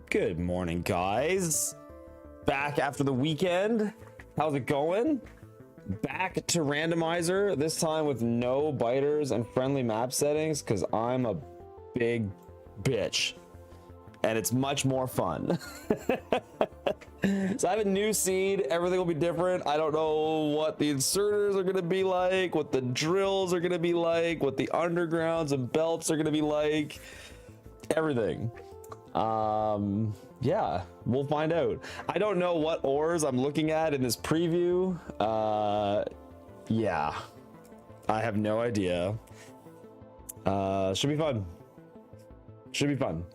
Good morning, guys. Back after the weekend. How's it going? Back to Randomizer, this time with no biters and friendly map settings because I'm a big bitch and it's much more fun. So I have a new seed. Everything will be different. I don't know what the inserters are going to be like, what the drills are going to be like, what the undergrounds and belts are going to be like. Everything. Yeah, we'll find out. I don't know what ores I'm looking at in this preview. Yeah, I have no idea. Should be fun. Should be fun.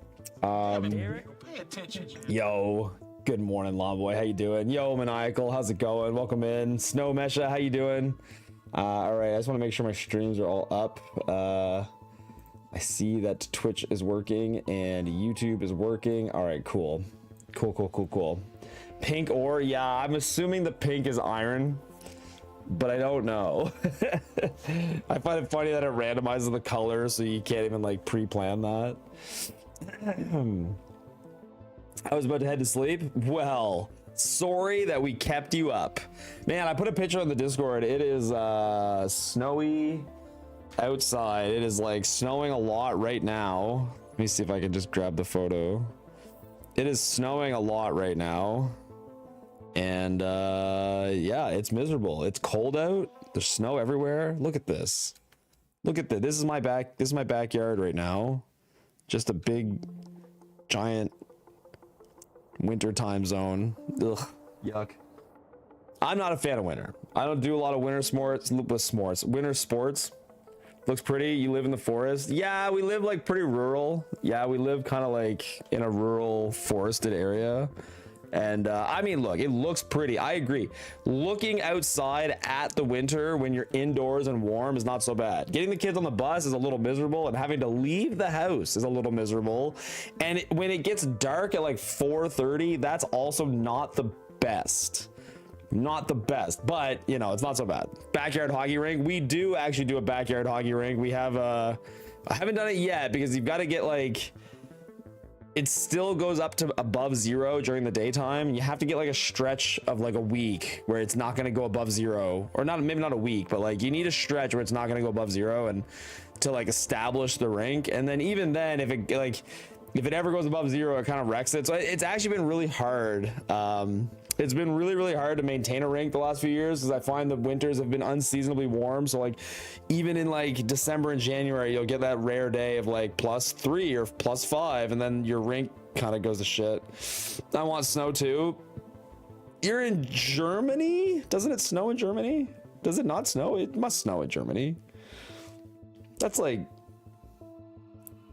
Pay attention. Yo, good morning, Longboy. How you doing? Yo, Maniacal, how's it going? Welcome in. Snow Mesha, how you doing? All right, I just want to make sure my streams are all up. I see that Twitch is working and YouTube is working. All right, cool. Cool. Pink ore, yeah, I'm assuming the pink is iron, but I don't know. I find it funny that it randomizes the color, so you can't even like pre-plan that. I was about to head to sleep. Well, sorry that we kept you up. Man, I put a picture on the Discord. It is snowy outside. It is like snowing a lot right now. Let me see if I can just grab the photo. It is snowing a lot right now. And yeah, it's miserable. It's cold out. There's snow everywhere. Look at this. Look at this. This is my backyard right now. Just a big giant winter time zone. Ugh, yuck. I'm not a fan of winter. I don't do a lot of winter sports. Winter sports. Looks pretty. You live in the forest. Yeah, we live like pretty rural. Yeah, we live kind of like in a rural forested area. And I mean, look, it looks pretty. I agree. Looking outside at the winter when you're indoors and warm is not so bad. Getting the kids on the bus is a little miserable, and having to leave the house is a little miserable. And when it gets dark at like 4:30, that's also not the best. Not the best, but you know, it's not so bad. Backyard hockey rink. We do actually do a backyard hockey rink. We have I haven't done it yet because you've got to get like, it still goes up to above 0 during the daytime. You have to get like a stretch of like a week where it's not going to go above 0, or not, maybe not a week, but like you need a stretch where it's not going to go above 0 and to like establish the rink. And then even then, if it ever goes above 0, it kind of wrecks it. So it's actually been really hard. It's been really hard to maintain a rink the last few years because I find the winters have been unseasonably warm. So like even in like December and January, you'll get that rare day of like +3 or +5, and then your rink kind of goes to shit. I want snow too. You're in Germany? Doesn't it snow in Germany? Does it not snow? It must snow in Germany. That's like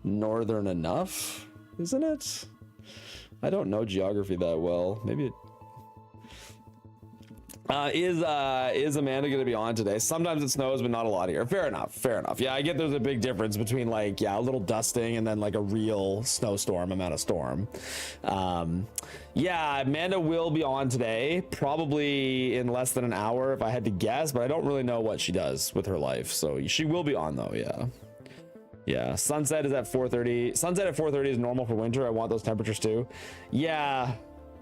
northern enough, isn't it? I don't know geography that well. Maybe it is Amanda gonna be on today? Sometimes it snows, but not a lot here. Fair enough. Yeah, I get there's a big difference between like, yeah, a little dusting and then like a real snowstorm amount of storm. Yeah, Amanda will be on today, probably in less than an hour if I had to guess, but I don't really know what she does with her life. So she will be on though, yeah. Sunset is at 4:30. Sunset at 4:30 is normal for winter. I want those temperatures too.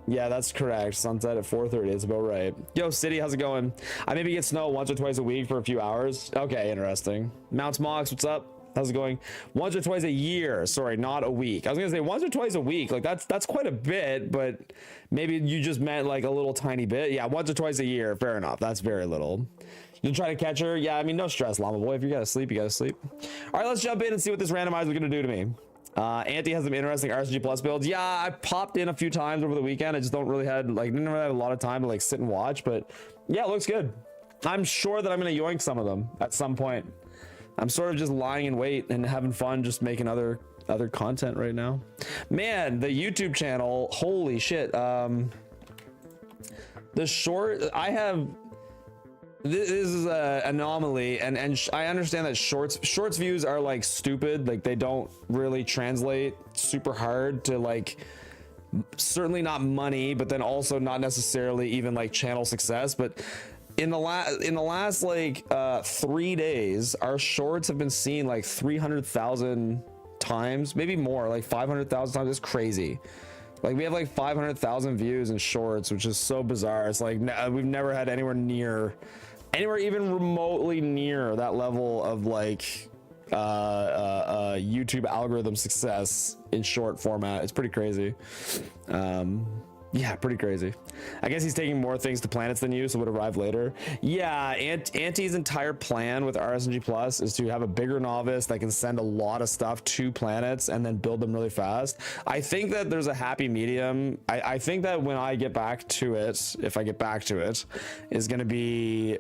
Yeah, that's correct. Sunset at 4:30. That's about right. Yo, City, how's it going? I maybe get snow once or twice a week for a few hours. Okay, interesting. Mounts Mox, what's up? How's it going? Once or twice a year. Sorry, not a week. I was gonna say once or twice a week. Like that's quite a bit, but maybe you just meant like a little tiny bit. Yeah, once or twice a year. Fair enough. That's very little. You'll try to catch her. Yeah, I mean, no stress, Llama Boy. If you gotta sleep, you gotta sleep. All right, let's jump in and see what this randomizer is gonna do to me. Auntie has some interesting RSG Plus builds. Yeah, I popped in a few times over the weekend. I just didn't really have a lot of time to like sit and watch, but yeah, it looks good. I'm sure that I'm gonna yoink some of them at some point. I'm sort of just lying in wait and having fun, just making other content right now. Man, the YouTube channel, holy shit. The short, I have, this is an anomaly, and I understand that shorts views are like stupid, like they don't really translate super hard to like, certainly not money, but then also not necessarily even like channel success. But in the last like 3 days, our shorts have been seen like 300,000 times, maybe more, like 500,000 times. It's crazy. Like we have like 500,000 views in shorts, which is so bizarre. It's like we've never had anywhere even remotely near that level of like YouTube algorithm success in short format. It's pretty crazy. Yeah, pretty crazy. I guess he's taking more things to planets than you, so it would arrive later. Yeah, Anti's entire plan with RSNG Plus is to have a bigger novice that can send a lot of stuff to planets and then build them really fast. I think that there's a happy medium. I think that when I get back to it, if I get back to it, is going to be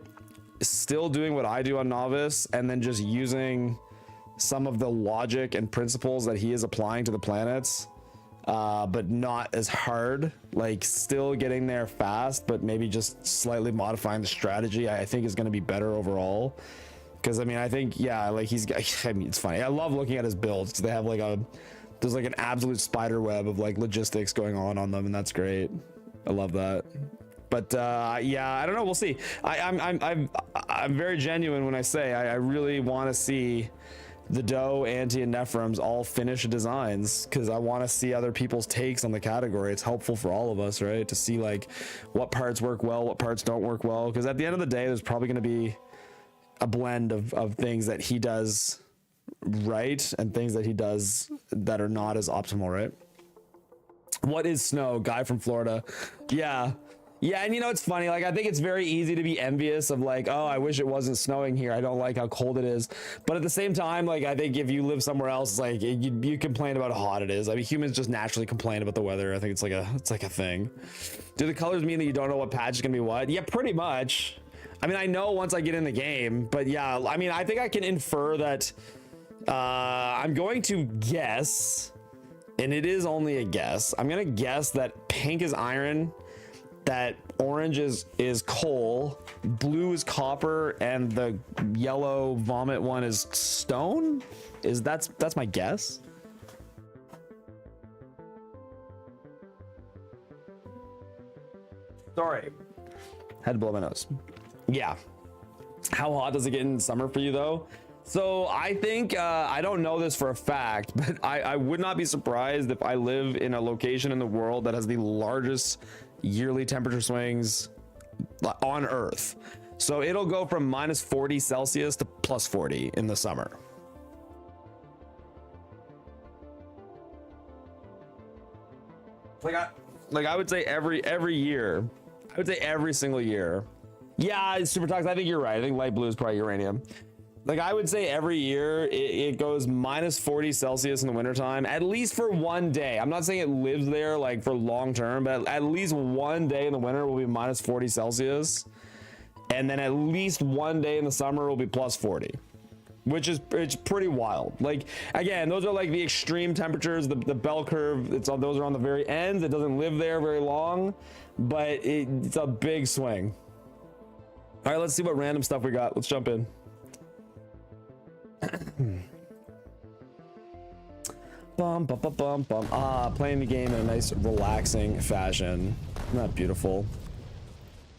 still doing what I do on novice and then just using some of the logic and principles that he is applying to the planets, but not as hard, like still getting there fast, but maybe just slightly modifying the strategy. I think is going to be better overall. Because I mean, I think, yeah, like I mean, it's funny. I love looking at his builds because they have like there's like an absolute spider web of like logistics going on them, and that's great. I love that. But yeah, I don't know. We'll see. I'm very genuine when I say I really want to see the Doe, Anti, and Nephrons all finish designs because I want to see other people's takes on the category. It's helpful for all of us, right? To see like what parts work well, what parts don't work well. Because at the end of the day, there's probably going to be a blend of things that he does right and things that he does that are not as optimal, right? What is snow? Guy from Florida. Yeah. Yeah, and you know, it's funny, like I think it's very easy to be envious of like, oh, I wish it wasn't snowing here, I don't like how cold it is. But at the same time, like I think if you live somewhere else, like you complain about how hot it is. I mean, humans just naturally complain about the weather. I think it's like a thing. Do the colors mean that you don't know what patch is gonna be what? Yeah, pretty much. I mean, I know once I get in the game, but yeah, I mean, I think I can infer that I'm going to guess, and it is only a guess, I'm gonna guess that pink is iron, that orange is coal, blue is copper, and the yellow vomit one is stone. That's my guess. Sorry, had to blow my nose. Yeah, how hot does it get in summer for you though? So I think I don't know this for a fact, but I would not be surprised if I live in a location in the world that has the largest yearly temperature swings on Earth. So it'll go from minus 40 Celsius to plus 40 in the summer. Like I would say every year. I would say every single year. Yeah, it's super toxic. I think you're right. I think light blue is probably uranium. Like I would say every year it goes minus 40 Celsius in the wintertime, at least for one day. I'm not saying it lives there like for long term, but at least one day in the winter will be minus 40 Celsius. And then at least one day in the summer will be plus 40, which is, it's pretty wild. Like, again, those are like the extreme temperatures, the bell curve. Those are on the very ends. It doesn't live there very long, but it's a big swing. All right, let's see what random stuff we got. Let's jump in. Bum, bum, bum, bum, bum. Playing the game in a nice relaxing fashion. Isn't that beautiful?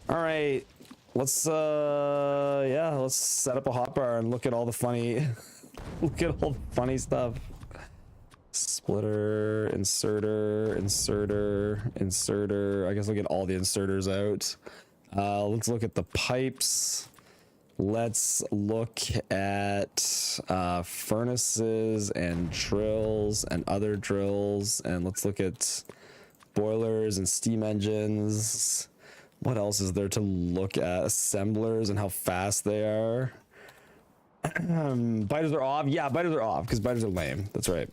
All right, let's yeah, let's set up a hotbar and look at all the funny look at all the funny stuff. Splitter, inserter. I guess we'll get all the inserters out. Let's look at the pipes. Let's look at furnaces and drills and other drills, and let's look at boilers and steam engines. What else is there to look at? Assemblers and how fast they are. Biters are off. Yeah, biters are off because biters are lame. That's right.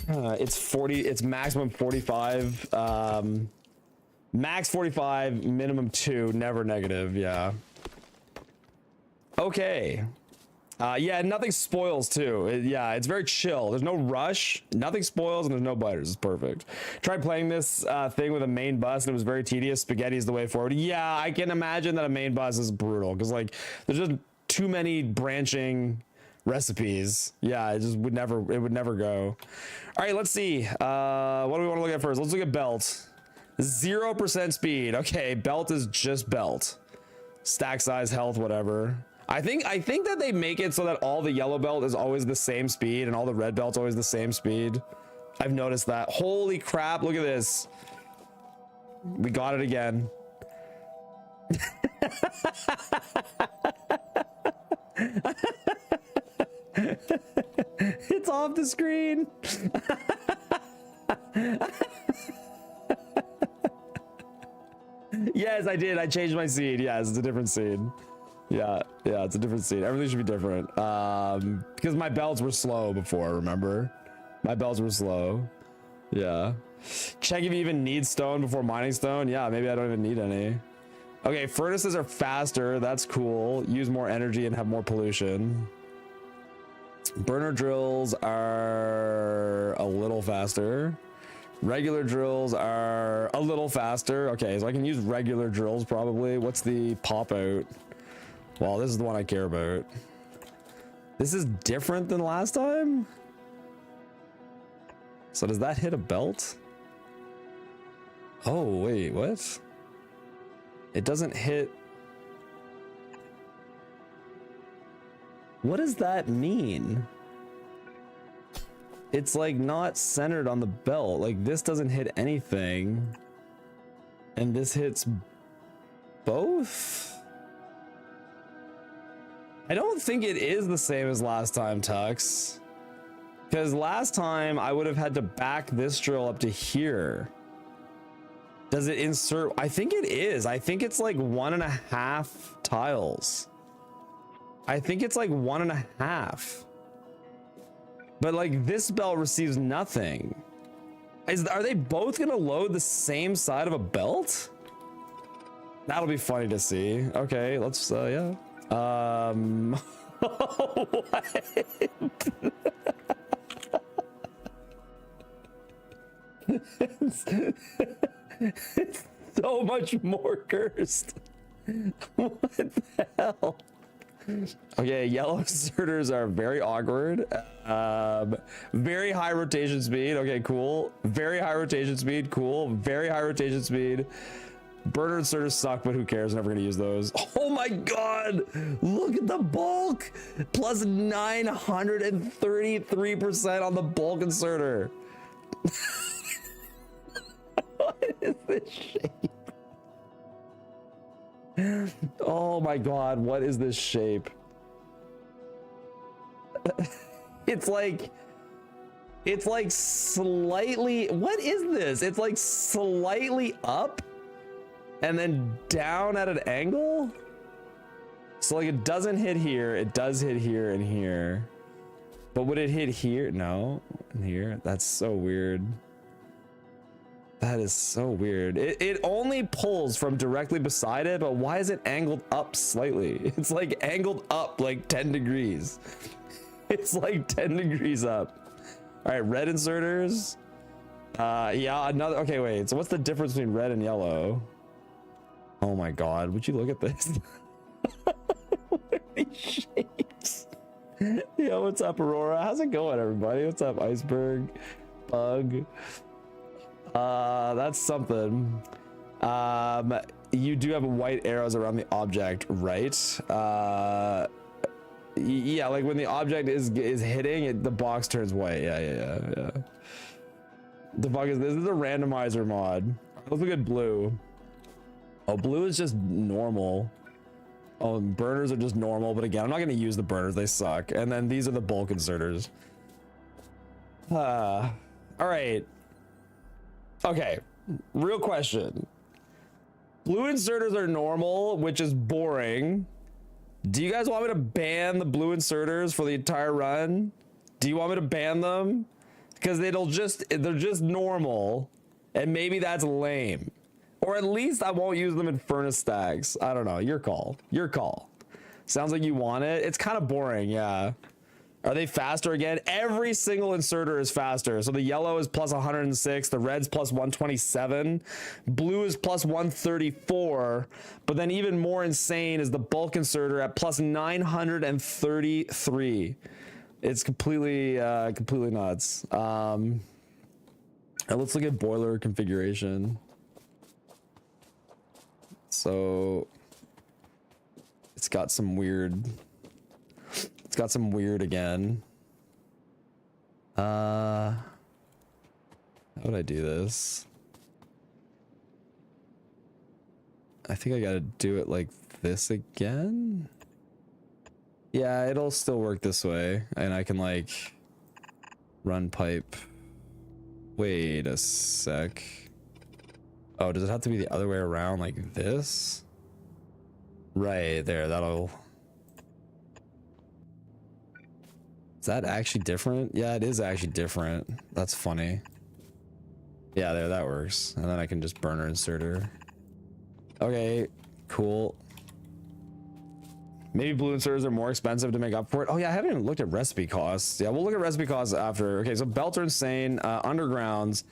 It's 40. It's maximum 45. Max 45, minimum 2, never negative. Yeah. Okay. Yeah, nothing spoils too. Yeah, it's very chill. There's no rush, nothing spoils, and there's no biters. It's perfect. Tried playing this thing with a main bus and it was very tedious. Spaghetti is the way forward. Yeah, I can imagine that a main bus is brutal because like there's just too many branching recipes. Yeah, it would never go. All right, let's see. What do we want to look at first? Let's look at belt. 0% speed. Okay, belt is just belt. Stack size, health, whatever. I think that they make it so that all the yellow belt is always the same speed and all the red belt's always the same speed. I've noticed that. Holy crap, look at this. We got it again. It's off the screen. Yes, I did. I changed my scene. Yes, it's a different scene. Yeah, it's a different scene. Everything should be different. Because my belts were slow before, remember? My belts were slow. Yeah. Check if you even need stone before mining stone. Yeah, maybe I don't even need any. Okay, furnaces are faster. That's cool. Use more energy and have more pollution. Burner drills are a little faster. Regular drills are a little faster. Okay, so I can use regular drills probably. What's the pop out? Well, this is the one I care about. This is different than last time? So does that hit a belt? Oh, wait, what? It doesn't hit. What does that mean? It's like not centered on the belt. Like this doesn't hit anything. And this hits both? I don't think it is the same as last time, Tux. Because last time I would have had to back this drill up to here. Does it insert? I think it is. I think it's like 1.5 tiles. I think it's like 1.5. But like this belt receives nothing. Are they both gonna load the same side of a belt? That'll be funny to see. Okay, let's yeah. What? It's so much more cursed. What the hell? Okay, yellow inserters are very awkward. Very high rotation speed. Okay, cool. Very high rotation speed. Cool. Very high rotation speed. Burner inserters suck, but who cares? Never gonna use those. Oh my god! Look at the bulk! Plus 933% on the bulk inserter. What is this shape? Oh my god, what is this shape? It's like slightly, what is this? It's like slightly up and then down at an angle. So like it doesn't hit here, it does hit here and here. But would it hit here? No, here. That's so weird. That is so weird. It only pulls from directly beside it, but why is it angled up slightly? It's like angled up like 10 degrees. It's like 10 degrees up. All right, red inserters. Yeah, another. Okay, wait. So what's the difference between red and yellow? Oh my god, would you look at this? What are these shapes? Yo, what's up, Aurora? How's it going, everybody? What's up, Iceberg? Bug. That's something. You do have white arrows around the object, right? Yeah, like when the object is hitting it, the box turns white. Yeah. The fuck is this? This is a randomizer mod. Let's look at blue. Oh, blue is just normal. Oh, burners are just normal, but again, I'm not going to use the burners. They suck. And then these are the bulk inserters. All right. Okay, real question. Blue inserters are normal, which is boring. Do you guys want me to ban the blue inserters for the entire run? Do you want me to ban them? Because they're just normal, and maybe that's lame. Or at least I won't use them in furnace stacks. I don't know, your call. Your call. Sounds like you want it. It's kind of boring, yeah. Are they faster again? Every single inserter is faster. So the yellow is plus 106, the red's plus 127, blue is plus 134, but then even more insane is the bulk inserter at plus 933. It's completely nuts. And let's look at boiler configuration. So it's got some weird again. How would I do this? I think I gotta do it like this again. Yeah, it'll still work this way, and I can like run pipe. Wait a sec. Oh, does it have to be the other way around like this? Right there, that'll... Is that actually different? Yeah, it is actually different. That's funny. Yeah, there, that works. And then I can just burner inserter. Okay, cool. Maybe blue inserters are more expensive to make up for it. Oh yeah, I haven't even looked at recipe costs. Yeah, we'll look at recipe costs after. Okay, so belts are insane. Undergrounds,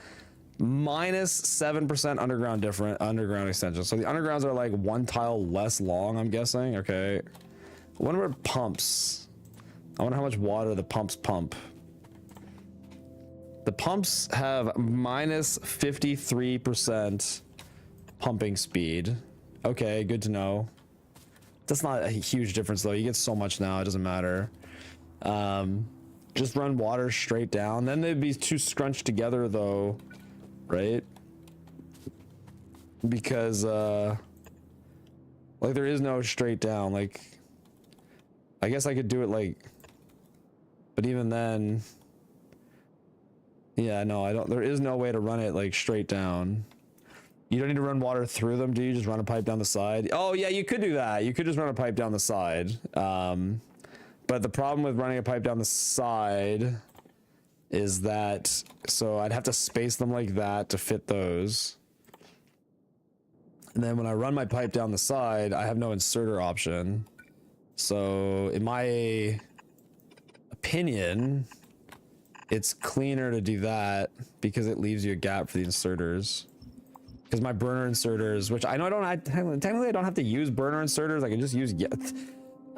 minus 7% underground extension. So the undergrounds are like one tile less long, I'm guessing. Okay. I wonder what pumps. I wonder how much water the pumps pump. The pumps have minus 53% pumping speed. Okay, good to know. That's not a huge difference though. You get so much now, it doesn't matter. Just run water straight down. Then they'd be too scrunched together though, right? Because like there is no straight down. Like I guess I could do it like, but even then, yeah, no, I don't. There is no way to run it like straight down. You don't need to run water through them, do you? Just run a pipe down the side. Oh yeah, you could do that. You could just run a pipe down the side. But the problem with running a pipe down the side is that, so I'd have to space them like that to fit those. And then when I run my pipe down the side, I have no inserter option. So in my opinion, it's cleaner to do that because it leaves you a gap for the inserters. Because my burner inserters, which I know technically I don't have to use burner inserters. I can just use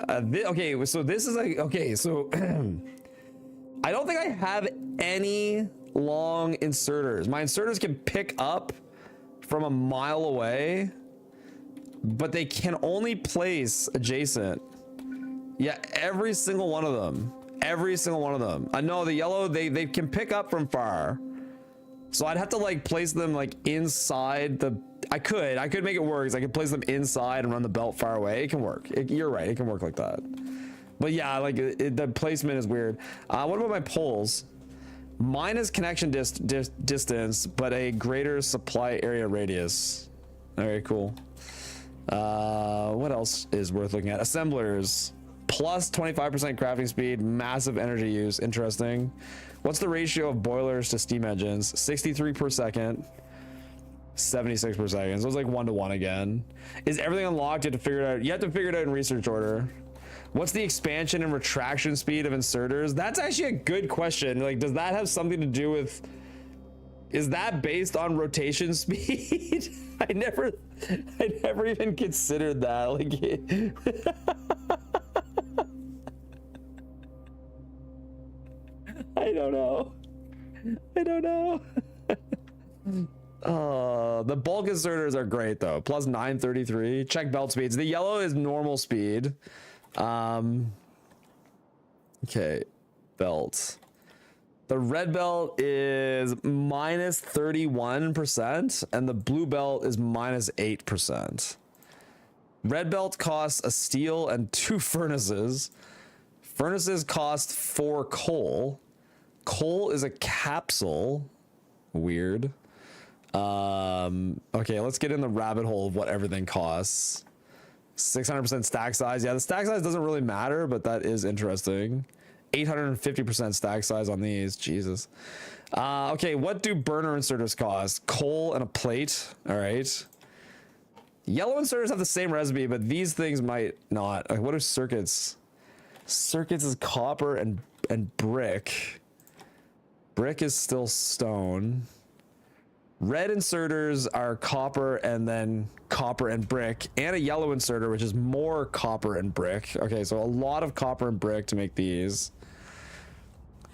okay, so this is like, okay, so I don't think I have any long inserters. My inserters can pick up from a mile away, but they can only place adjacent. Yeah, every single one of them. Every single one of them. I know the yellow, they can pick up from far. So I'd have to like place them like inside the, I could make it work. I could place them inside and run the belt far away. It can work. You're right. It can work like that. But yeah, like the placement is weird. What about my poles? Minus connection distance, but a greater supply area radius. Very cool. What else is worth looking at? Assemblers. Plus 25% crafting speed, massive energy use. Interesting. What's the ratio of boilers to steam engines? 63 per second, 76 per second. So it's like 1-to-1 again. Is everything unlocked? You have to figure it out. You have to figure it out in research order. What's the expansion and retraction speed of inserters? That's actually a good question. Like, does that have something to do with, is that based on rotation speed? I never even considered that. Like, I don't know. The bulk inserters are great though. Plus 933. Check belt speeds. The yellow is normal speed. Okay, belt. The red belt is minus 31%, and the blue belt is minus 8%. Red belt costs a steel and 2 furnaces. Furnaces cost 4 coal. Coal is a capsule. Weird. Okay, let's get in the rabbit hole of what everything costs. 600% stack size. Yeah, the stack size doesn't really matter, but that is interesting. 850% stack size on these. Jesus. Okay, what do burner inserters cost? Coal and a plate. All right. Yellow inserters have the same recipe, but these things might not. What are circuits? Circuits is copper and brick. Brick is still stone. Red inserters are copper and then copper and brick, and a yellow inserter, which is more copper and brick. Okay, so a lot of copper and brick to make these.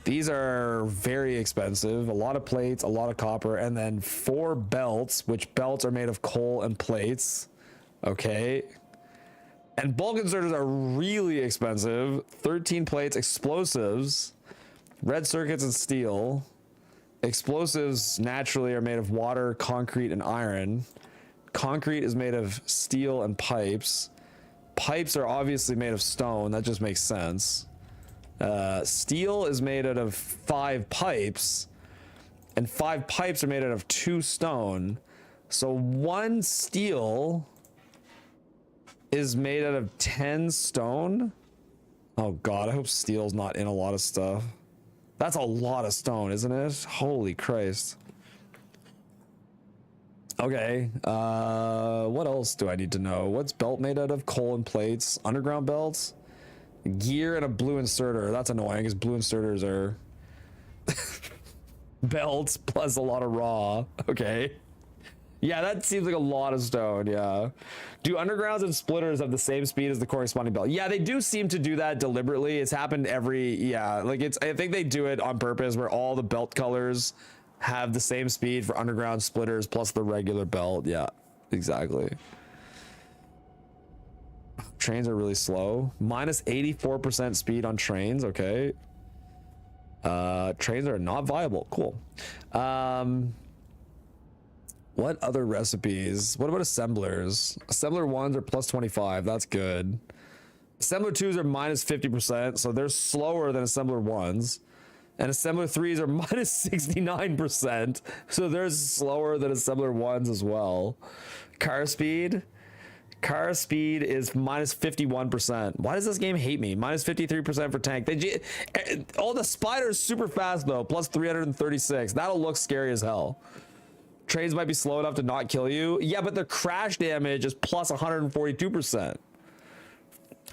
These are very expensive. A lot of plates, a lot of copper, and then 4 belts, which belts are made of coal and plates. Okay. And bulk inserters are really expensive. 13 plates, explosives, red circuits and steel. Explosives naturally are made of water, concrete, and iron. Concrete is made of steel and pipes. Pipes are obviously made of stone. That just makes sense. Steel is made out of 5 pipes, and 5 pipes are made out of 2 stone. So 1 steel is made out of 10 stone. Oh god, I hope steel's not in a lot of stuff. That's a lot of stone, isn't it? Holy Christ. Okay, what else do I need to know? What's belt made out of? Coal and plates. Underground belts? Gear and a blue inserter. That's annoying because blue inserters are belts plus a lot of raw. Okay. Yeah, that seems like a lot of stone. Yeah. Do undergrounds and splitters have the same speed as the corresponding belt? Yeah, they do seem to do that deliberately. It's happened every, yeah, like I think they do it on purpose where all the belt colors have the same speed for underground splitters plus the regular belt. Yeah, exactly. Trains are really slow. Minus 84% speed on trains. Okay. Trains are not viable. Cool. What other recipes? What about assemblers? Assembler 1s are plus 25. That's good. Assembler 2s are minus 50%, so they're slower than assembler 1s. And assembler 3s are minus 69%, so they're slower than assembler 1s as well. Car speed? Car speed is minus 51%. Why does this game hate me? Minus 53% for tank. All the spiders super fast though, plus 336. That'll look scary as hell. Trains might be slow enough to not kill you. Yeah, but their crash damage is plus 142%.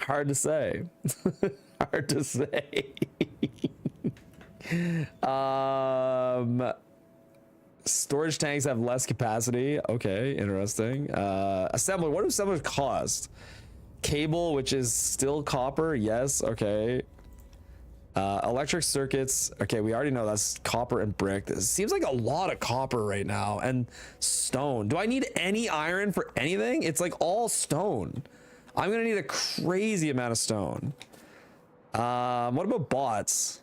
Hard to say. Hard to say. Storage tanks have less capacity. Okay, interesting. Assembler. What do assemblers cost? Cable, which is still copper. Yes. Okay. Electric circuits. Okay, we already know that's copper and brick. This seems like a lot of copper right now. And stone. Do I need any iron for anything? It's like all stone. I'm gonna need a crazy amount of stone. What about bots?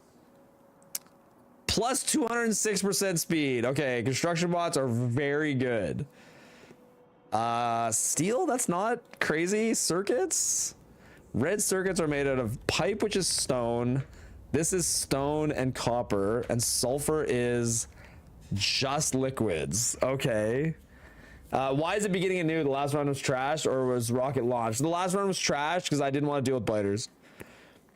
Plus 206% speed. Okay, construction bots are very good. Steel, that's not crazy. Circuits. Red circuits are made out of pipe, which is stone. This is stone and copper, and sulfur is just liquids. Okay. Why is it beginning anew? The last round was trashed, or was rocket launched? The last round was trashed because I didn't want to deal with biters.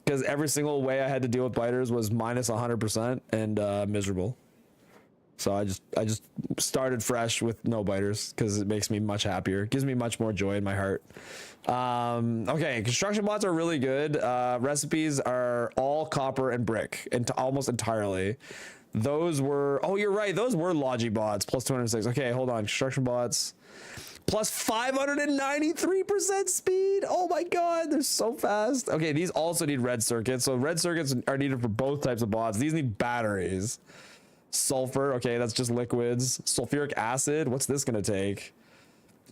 Because every single way I had to deal with biters was minus 100% and miserable. So I just started fresh with no biters because it makes me much happier. It gives me much more joy in my heart. Okay, construction bots are really good. Recipes are all copper and brick, and almost entirely. Those were, oh, you're right. Those were Logi bots, plus 206. Okay, hold on. Construction bots, plus 593% speed. Oh my God, they're so fast. Okay, these also need red circuits. So red circuits are needed for both types of bots. These need batteries. Sulfur, okay, that's just liquids. Sulfuric acid, what's this gonna take?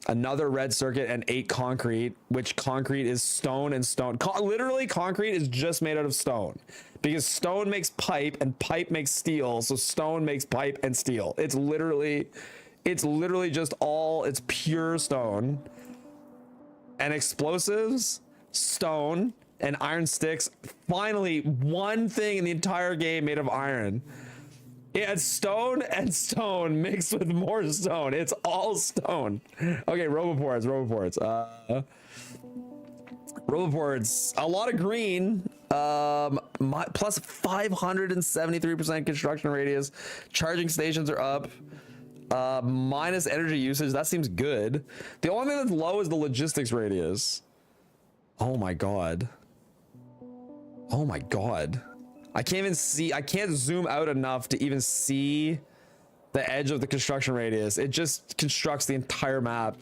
Another red circuit and 8 concrete, which concrete is stone and stone. Literally, concrete is just made out of stone because stone makes pipe and pipe makes steel. So stone makes pipe and steel. It's literally just all, it's pure stone. And explosives, stone, and iron sticks. Finally, one thing in the entire game made of iron. It's stone and stone mixed with more stone. It's all stone. Okay, roboports. Roboports, a lot of green. Plus 573% construction radius. Charging stations are up. Minus energy usage. That seems good. The only thing that's low is the logistics radius. Oh my God. Oh my God. I can't even see, I can't zoom out enough to even see the edge of the construction radius. It just constructs the entire map.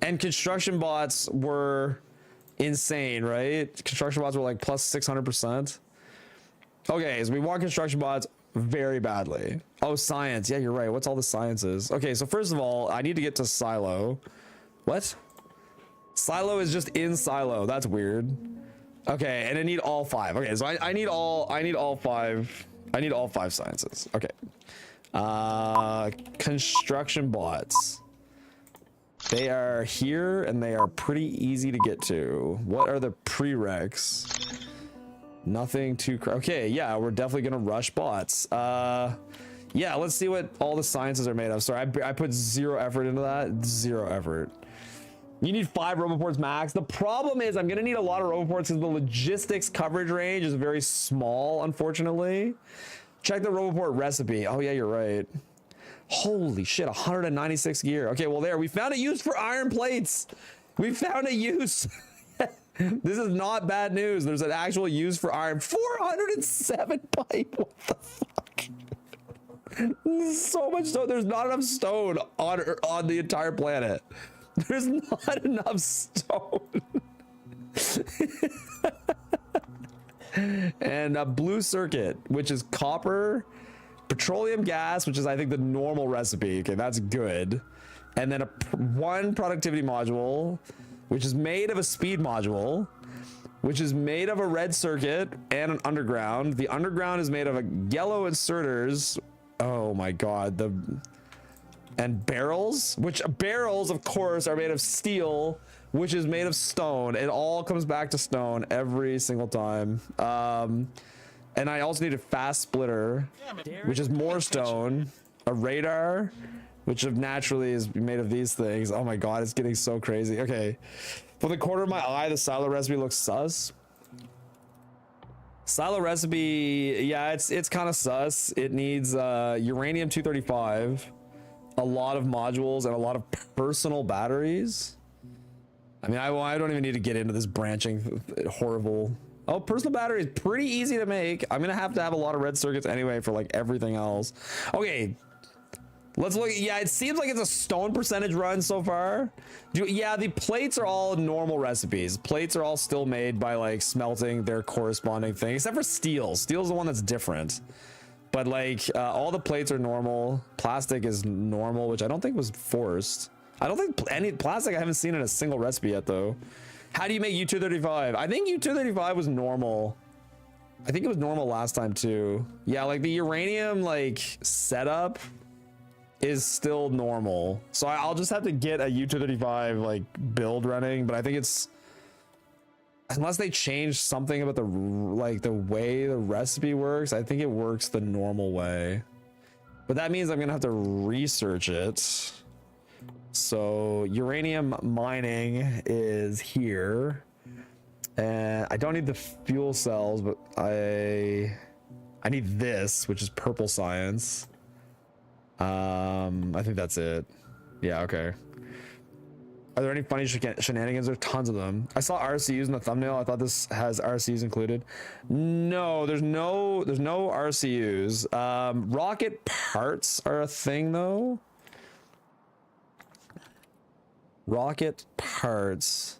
And construction bots were insane, right? Construction bots were like plus 600%. Okay, so we want construction bots very badly. Oh, science. Yeah, you're right. What's all the sciences? Okay, so first of all, I need to get to silo. What? Silo is just in silo. That's weird. Okay, and I need all 5. Okay, so I need all 5. I need all 5 sciences. Okay. Construction bots. They are here and they are pretty easy to get to. What are the prereqs? Nothing too okay, yeah, we're definitely gonna rush bots. Yeah, let's see what all the sciences are made of. Sorry, I put zero effort into that. Zero effort. You need 5 roboports max. The problem is I'm gonna need a lot of roboports because the logistics coverage range is very small, unfortunately. Check the roboport recipe. Oh yeah, you're right. Holy shit, 196 gear. Okay, well there, we found a use for iron plates. We found a use. This is not bad news. There's an actual use for iron. 407 pipe. What the fuck? So much stone. There's not enough stone on the entire planet. There's not enough stone. And a blue circuit, which is copper, petroleum gas, which is I think the normal recipe. Okay, that's good. And then one productivity module, which is made of a speed module, which is made of a red circuit and an underground. The underground is made of a yellow inserters. Oh my god, and barrels, which barrels of course are made of steel, which is made of stone. It all comes back to stone every single time. And I also need a fast splitter, which is more stone, a radar, which naturally is made of these things. Oh my god, it's getting so crazy. Okay, for the corner of my eye, the silo recipe looks sus. Silo recipe, yeah, it's kind of sus. It needs uranium 235, a lot of modules, and a lot of personal batteries. I mean, I don't even need to get into this branching horrible. Oh, personal battery is pretty easy to make. I'm gonna have to have a lot of red circuits anyway for like everything else. Okay, let's look. Yeah, it seems like it's a stone percentage run so far. Yeah, the plates are all normal recipes. Plates are all still made by like smelting their corresponding thing, except for steel. Steel's the one that's different. But like all the plates are normal. Plastic is normal, which I don't think was forced. I don't think any plastic I haven't seen in a single recipe yet though. How do you make U235? I think U235 was normal. I think it was normal last time too. Yeah, like the uranium like setup is still normal. So I'll just have to get a U235 like build running, but I think it's, unless they change something about the way the recipe works, I think it works the normal way. But that means I'm gonna have to research it. So uranium mining is here, and I don't need the fuel cells, but I need this, which is purple science. I think that's it. Yeah, okay. Are there any funny shenanigans? There's tons of them. I saw RCUs in the thumbnail. I thought this has RCUs included. No, there's no RCUs. Rocket parts are a thing though. Rocket parts.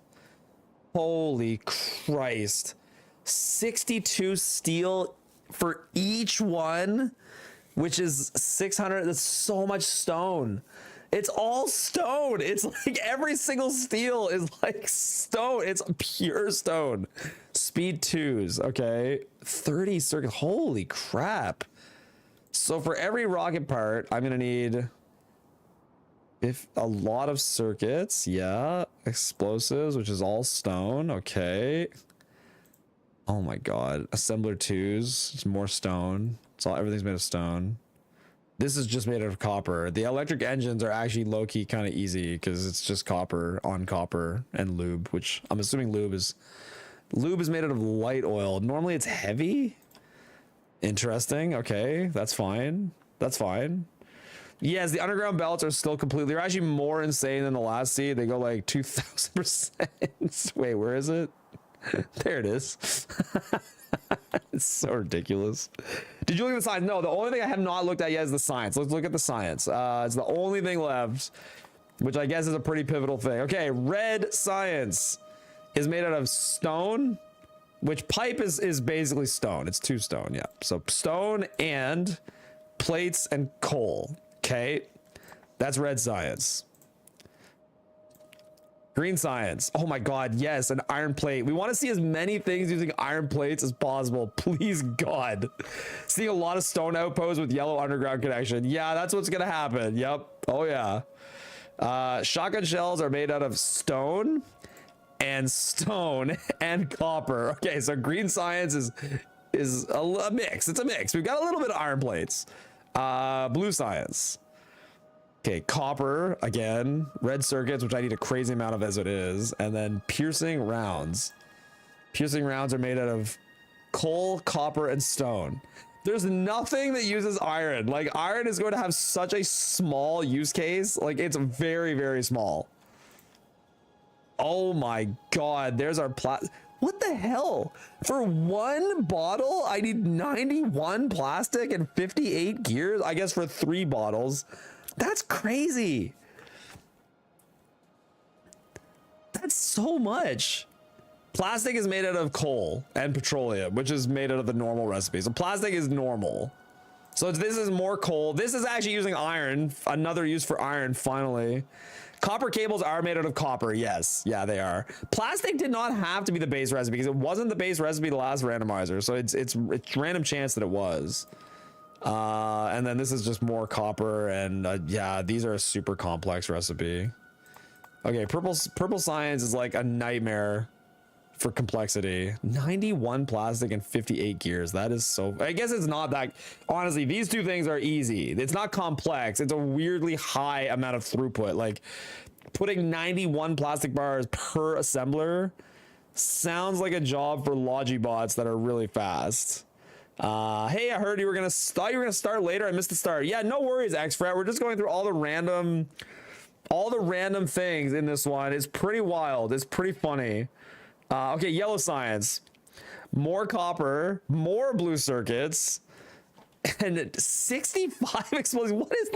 Holy Christ. 62 steel for each one, which is 600. That's so much stone. It's all stone. It's like every single steel is like stone. It's pure stone. Speed 2s. Okay. 30 circuits. Holy crap. So for every rocket part, I'm going to need a lot of circuits. Yeah. Explosives, which is all stone. Okay. Oh my god. Assembler 2s. It's more stone. Everything's made of stone. This is just made out of copper. The electric engines are actually low-key kind of easy because it's just copper on copper and lube, which I'm assuming lube is made out of light oil. Normally it's heavy. Interesting. Okay, that's fine. That's fine. Yes, the underground belts are still completely, they're actually more insane than the last seed. They go like 2000%. Wait, where is it? There it is. It's so ridiculous. Did you look at the science? No, the only thing I have not looked at yet is the science. Let's look at the science. It's the only thing left, which I guess is a pretty pivotal thing. Okay, red science is made out of stone, which pipe is basically stone. It's 2 stone, yeah. So stone and plates and coal. Okay, that's red science. Green science. Oh my God, yes, an iron plate. We want to see as many things using iron plates as possible. Please, God. Seeing a lot of stone outposts with yellow underground connection. Yeah, that's what's gonna happen. Yep. Oh yeah. Shotgun shells are made out of stone and copper. Okay, so green science is a mix. It's a mix. We've got a little bit of iron plates. Blue science. Okay, copper again, red circuits, which I need a crazy amount of as it is, and then piercing rounds. Piercing rounds are made out of coal, copper, and stone. There's nothing that uses iron. Like, iron is going to have such a small use case. Like, it's very, very small. Oh my God, there's our what the hell? For one bottle, I need 91 plastic and 58 gears. I guess for 3 bottles. That's crazy. That's so much. Plastic is made out of coal and petroleum, which is made out of the normal recipe. So plastic is normal. So this is more coal. This is actually using iron. Another use for iron, finally. Copper cables are made out of copper. Yes. Yeah, they are. Plastic did not have to be the base recipe because it wasn't the base recipe the last randomizer. So it's random chance that it was. And then this is just more copper, and yeah, these are a super complex recipe. Okay, purple science is like a nightmare for complexity. 91 plastic and 58 gears. That is so, I guess it's not that, honestly, these two things are easy. It's not complex. It's a weirdly high amount of throughput. Like putting 91 plastic bars per assembler sounds like a job for Logibots that are really fast. Hey, I heard you were gonna start later. I missed the start. Yeah, no worries, Exfret. We're just going through all the random things in this one. It's pretty wild. It's pretty funny. Okay, yellow science, more copper, more blue circuits, and 65 explosives.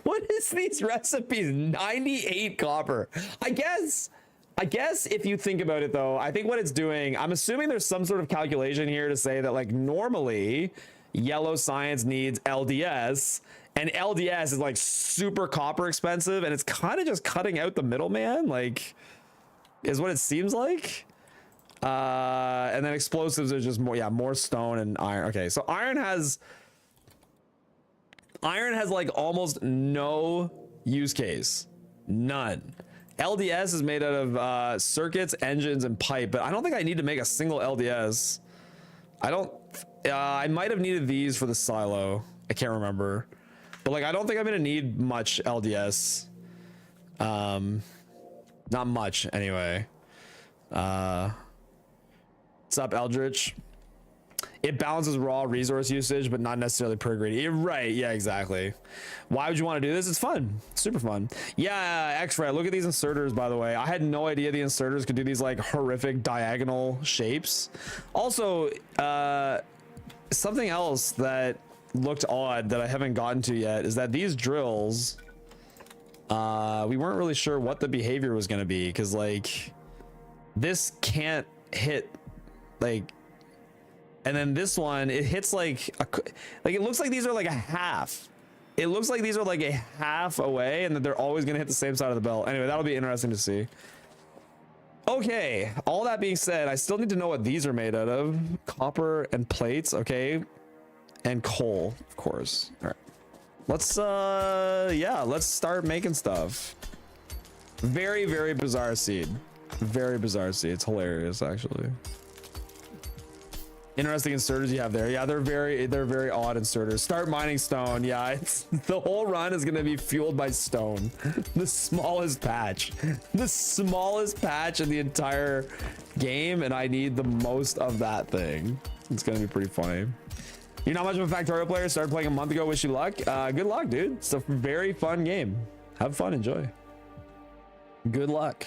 What is these recipes? 98 copper. I guess if you think about it though, I think what it's doing, I'm assuming there's some sort of calculation here to say that like normally yellow science needs LDS, and LDS is like super copper expensive, and it's kind of just cutting out the middleman, like is what it seems like. And then explosives are just more stone and iron. Okay, so iron has like almost no use case, none. LDS is made out of circuits, engines, and pipe, but I don't think I need to make a single LDS. I might have needed these for the silo. I can't remember, but like I don't think I'm gonna need much LDS. Not much anyway. What's up, Eldritch? It balances raw resource usage, but not necessarily per greedy. You're right. Yeah, exactly. Why would you want to do this? It's fun. Super fun. Yeah, Exfret, look at these inserters, by the way. I had no idea the inserters could do these like horrific diagonal shapes. Also, something else that looked odd that I haven't gotten to yet is that these drills, we weren't really sure what the behavior was going to be, because like this can't hit like, and then this one, it hits like it looks like these are like a half. It looks like these are like a half away, and that they're always gonna hit the same side of the belt. Anyway, that'll be interesting to see. Okay, all that being said, I still need to know what these are made out of. Copper and plates, okay, and coal, of course. All right, let's yeah, let's start making stuff. Very, very bizarre seed. Very bizarre seed. It's hilarious, actually. Interesting inserters you have there. Yeah, they're very odd inserters. Start mining stone. Yeah, it's the whole run is gonna be fueled by stone. The smallest patch in the entire game, and I need the most of that thing. It's gonna be pretty funny. You're not much of a Factorio player. Started playing a month ago. Wish you luck. Good luck, dude. It's a very fun game. Have fun. Enjoy. Good luck.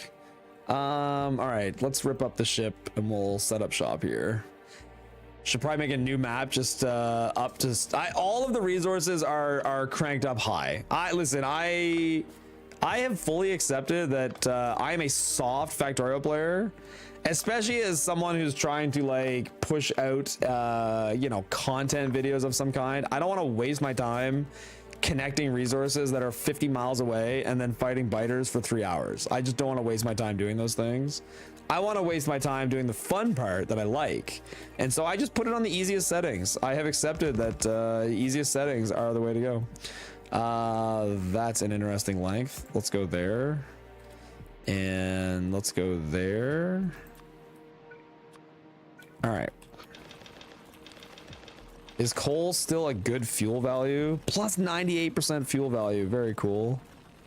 All right, let's rip up the ship and we'll set up shop here. Should probably make a new map just up to all of the resources are cranked up high. I have fully accepted that I am a soft Factorio player, especially as someone who's trying to like push out you know, content videos of some kind. I don't want to waste my time connecting resources that are 50 miles away and then fighting biters for 3 hours. I just don't want to waste my time doing those things. I want to waste my time doing the fun part that I like. And so I just put it on the easiest settings. I have accepted that easiest settings are the way to go. That's an interesting length. Let's go there. And let's go there. All right. Is coal still a good fuel value? Plus 98% fuel value. Very cool.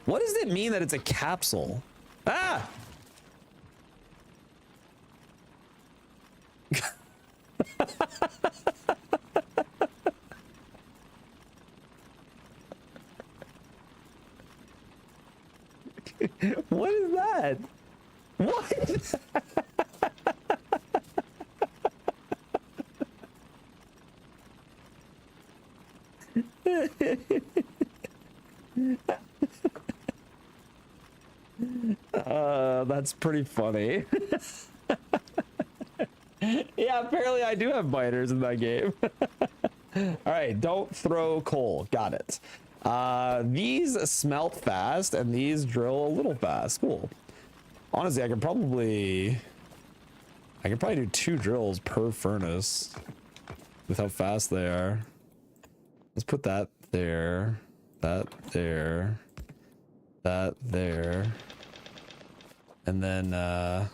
What does it mean that it's a capsule? Ah! What is that? What? That's pretty funny. Yeah, apparently I do have biters in that game. All right, don't throw coal. Got it. These smelt fast and these drill a little fast. Cool. Honestly, I could probably do 2 drills per furnace with how fast they are. Let's put that there, that there, that there. And then I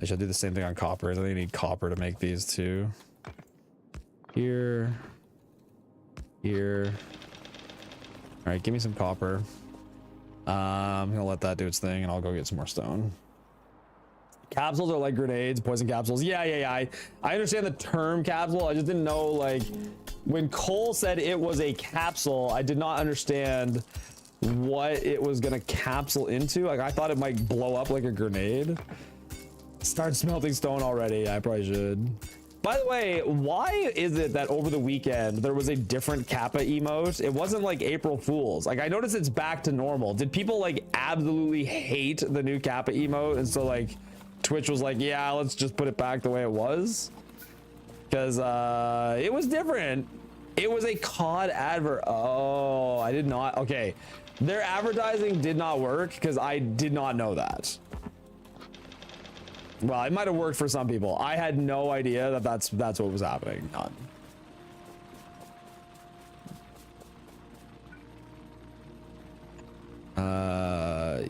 should do the same thing on copper. I think I need copper to make these too. Here. Here. All right, give me some copper. I'm gonna let that do its thing and I'll go get some more stone. Capsules are like grenades, poison capsules. Yeah. I understand the term capsule. I just didn't know, like, when Cole said it was a capsule, I did not understand what it was gonna capsule into. Like, I thought it might blow up like a grenade. Start smelting stone already. I probably should. By the way, why is it that over the weekend there was a different Kappa emote? It wasn't like April Fools. Like, I noticed it's back to normal. Did people like absolutely hate the new Kappa emote? And so like Twitch was like, yeah, let's just put it back the way it was. Because it was different. It was a COD advert. Oh, I did not. Okay. Their advertising did not work because I did not know that. Well, it might have worked for some people. I had no idea that that's what was happening. None.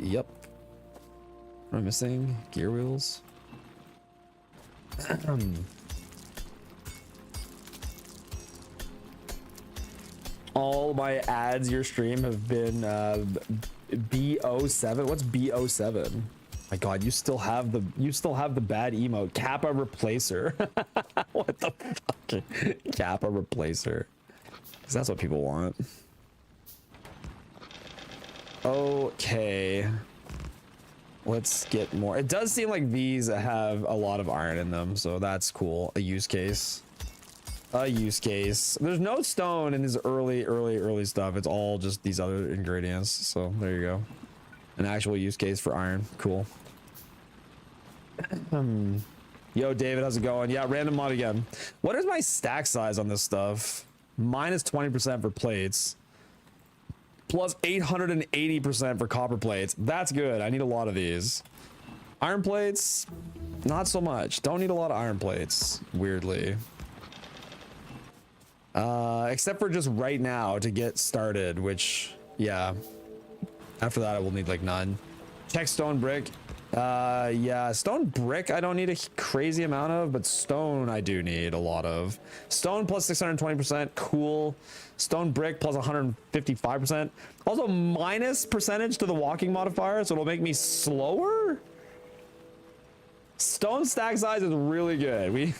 Yep. What am I missing? Gear wheels. All my ads your stream have been B07. What's B07? My God, you still have the bad emote. Kappa replacer. What the fuck? Kappa replacer. Because that's what people want. Okay. Let's get more. It does seem like these have a lot of iron in them, so that's cool. A use case. A use case. There's no stone in this early stuff. It's all just these other ingredients. So there you go. An actual use case for iron. Cool. Yo, David, how's it going? Yeah, random mod again. What is my stack size on this stuff? Minus 20% for plates. Plus 880% for copper plates. That's good. I need a lot of these. Iron plates, not so much. Don't need a lot of iron plates, weirdly. Except for just right now to get started, which, yeah. After that, I will need like none. Check stone brick. Yeah, stone brick I don't need a crazy amount of, but stone I do need a lot of. Stone plus 620%, cool. Stone brick plus 155%. Also minus percentage to the walking modifier, so it'll make me slower. Stone stack size is really good.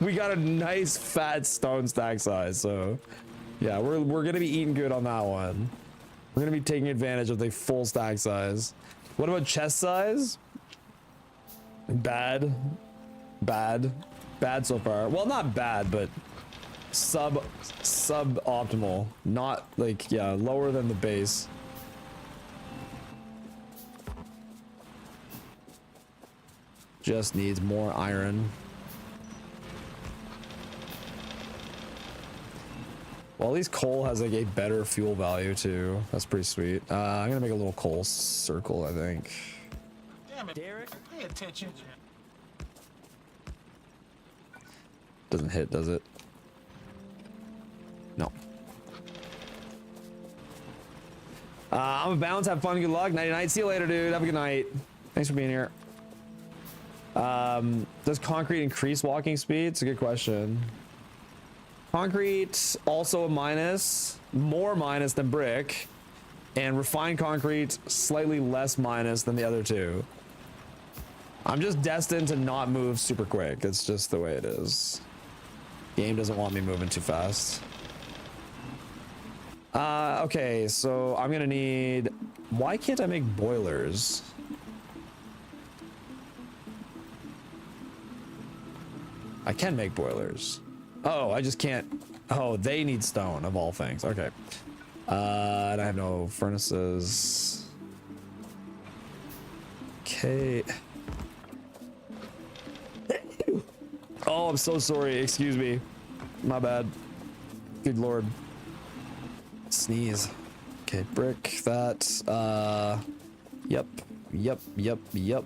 We got a nice fat stone stack size, so yeah, we're gonna be eating good on that one. We're gonna be taking advantage of the full stack size. What about chest size? Bad so far. Well, not bad, but suboptimal. Not like, yeah, lower than the base. Just needs more iron. Well, at least coal has like a better fuel value too. That's pretty sweet. I'm gonna make a little coal circle, I think. Damn it, Derek. Pay attention. Doesn't hit, does it? No. I'm a bounce. Have fun. Good luck. Night night. See you later, dude. Have a good night. Thanks for being here. Does concrete increase walking speed? It's a good question. Concrete also a minus, more minus than brick, and refined concrete slightly less minus than the other two. I'm just destined to not move super quick. It's just the way it is. Game doesn't want me moving too fast. Okay, so I'm gonna need, why can't I make boilers? I can make boilers. Oh, I just can't. Oh, they need stone of all things. Okay. And I have no furnaces. Okay. Oh, I'm so sorry. Excuse me. My bad. Good lord. Sneeze. Okay, brick. That. Yep. Yep. Yep. Yep.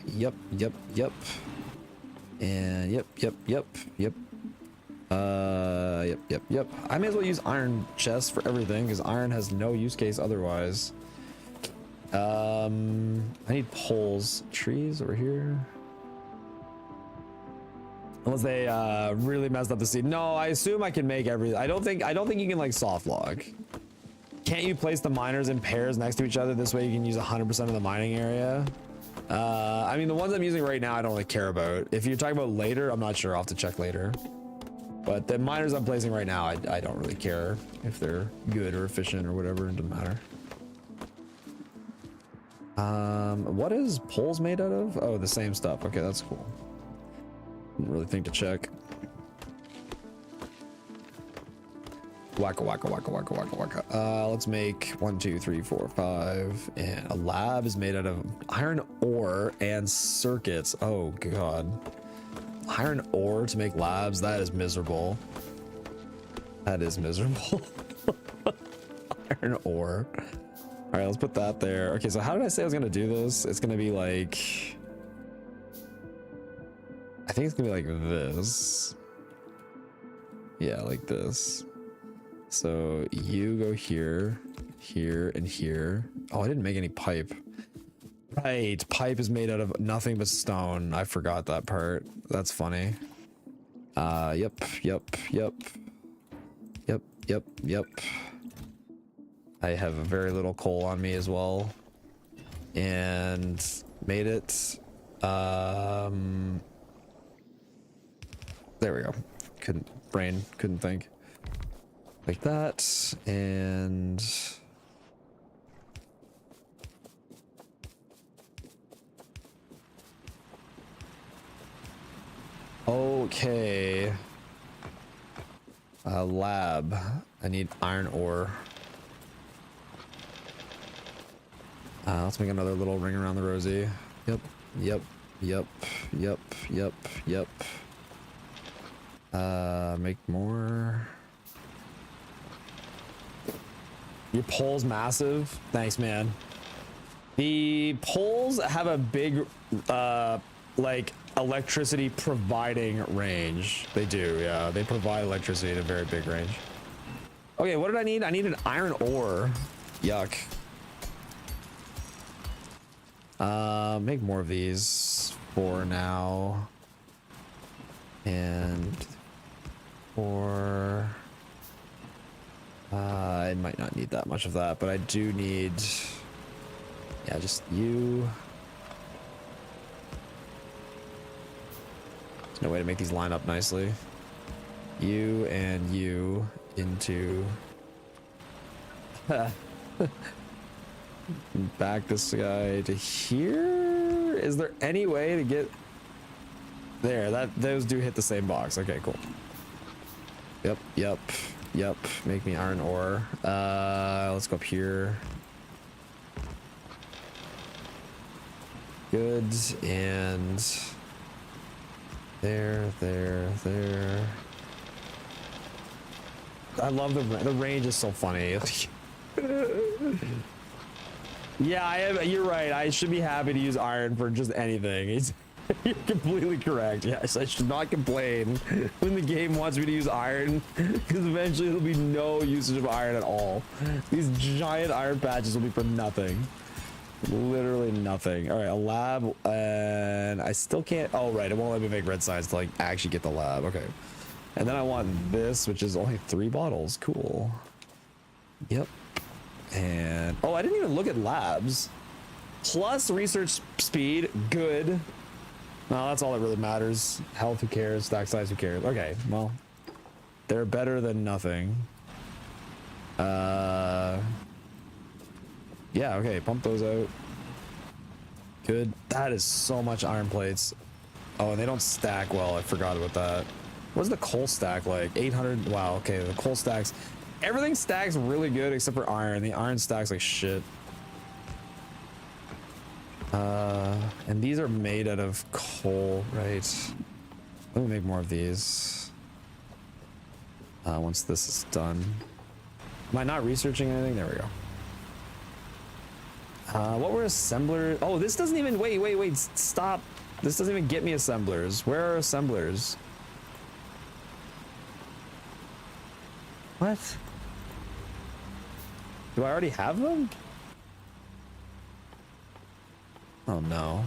Yep. Yep. Yep. And yep. Yep. Yep. Yep. Yep. I may as well use iron chests for everything because iron has no use case otherwise. I need poles. Trees over here. Unless they really messed up the seed. No, I assume I can make everything. I don't think you can like soft log. Can't you place the miners in pairs next to each other? This way you can use 100% of the mining area. I mean, the ones I'm using right now, I don't really care about. If you're talking about later, I'm not sure. I'll have to check later. But the miners I'm placing right now, I don't really care if they're good or efficient or whatever. It doesn't matter. What is poles made out of? Oh, the same stuff. Okay, that's cool. Didn't really think to check. Waka waka waka waka waka waka. Let's make 1, 2, 3, 4, 5. And a lab is made out of iron ore and circuits. Oh god. Iron ore to make labs, that is miserable. That is miserable. Iron ore. All right, let's put that there. Okay, so how did I say I was gonna do this? It's gonna be like, I think it's gonna be like this. Yeah, like this. So you go here, here, and here. Oh, I didn't make any pipe. Right, pipe is made out of nothing but stone. I forgot that part. That's funny. Yep. I have very little coal on me as well. And made it. There we go. Couldn't think. Like that, and okay. Lab. I need iron ore. Let's make another little ring around the rosy. Yep. Make more. Your pole's massive. Thanks, man. The poles have a big, like electricity providing range. They do, yeah. They provide electricity at a very big range. Okay, what did I need? I need an iron ore. Yuck. Make more of these for now. And for... I might not need that much of that, but I do need, yeah, just you. There's no way to make these line up nicely. You and you into back this guy to here. Is there any way to get there? Those do hit the same box. Okay, cool. Yep, make me iron ore. Let's go up here. Good, and there. I love the range is so funny. Yeah, I am. You're right. I should be happy to use iron for just anything. You're completely correct. Yes, I should not complain when the game wants me to use iron, because eventually there'll be no usage of iron at all. These giant iron patches will be for nothing. Literally nothing. All right, a lab, and I still can't. Oh, right. It won't let me make red signs to like actually get the lab. Okay. And then I want this, which is only 3 bottles. Cool. Yep. And oh, I didn't even look at labs. Plus research speed, good. No, that's all that really matters. Health, who cares? Stack size, who cares? Okay, well, they're better than nothing. Yeah, okay, pump those out. Good. That is so much iron plates. Oh, and they don't stack well. I forgot about that. What's the coal stack like? 800. Wow, okay, the coal stacks. Everything stacks really good except for iron. The iron stacks like shit. And these are made out of coal, right? Let me make more of these. Once this is done. Am I not researching anything? There we go. What were assemblers? Oh, this doesn't even, wait, stop. This doesn't even get me assemblers. Where are assemblers? What? Do I already have them? Oh no.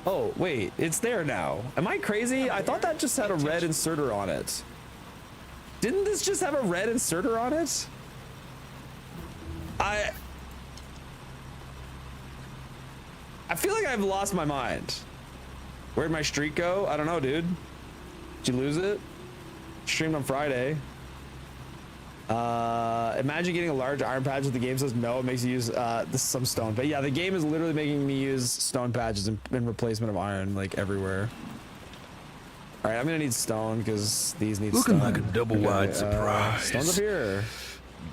Oh, wait, it's there now. Am I crazy? I thought that just had a red inserter on it. Didn't this just have a red inserter on it? I feel like I've lost my mind. Where'd my streak go? I don't know, dude. Did you lose it? Streamed on Friday. Imagine getting a large iron patch if the game says no, it makes you use some stone. But yeah, the game is literally making me use stone patches in replacement of iron, like everywhere. All right, I'm gonna need stone because these need Looking stone. like a double-wide surprise. Stone's up here.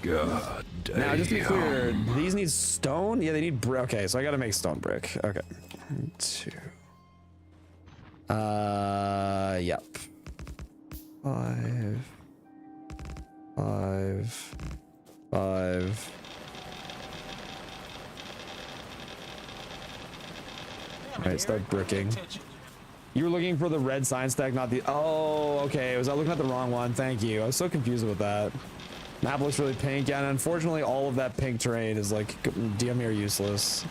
God damn. Now, just to be clear, these need stone? Yeah, they need brick. Okay, so I gotta make stone brick. Okay. 2. Yep. 5. 5. 5. All right, start bricking. You were looking for the red sign stack, not the... Oh, okay. Was I looking at the wrong one? Thank you. I was so confused with that. Map looks really pink, and unfortunately, all of that pink terrain is like damn near useless.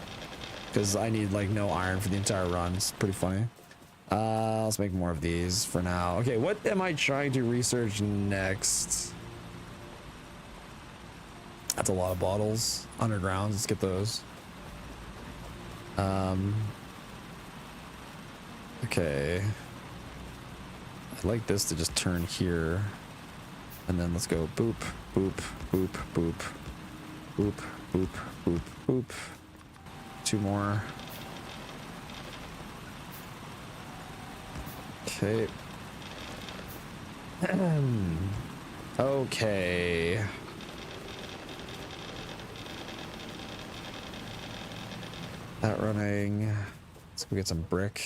Because I need like no iron for the entire run. It's pretty funny. Let's make more of these for now. Okay, what am I trying to research next? That's a lot of bottles. Underground, let's get those. Okay. I'd like this to just turn here. And then let's go boop, boop, boop, boop, boop, boop, boop, boop. 2 more. Okay. Okay. That running. Let's go get some brick.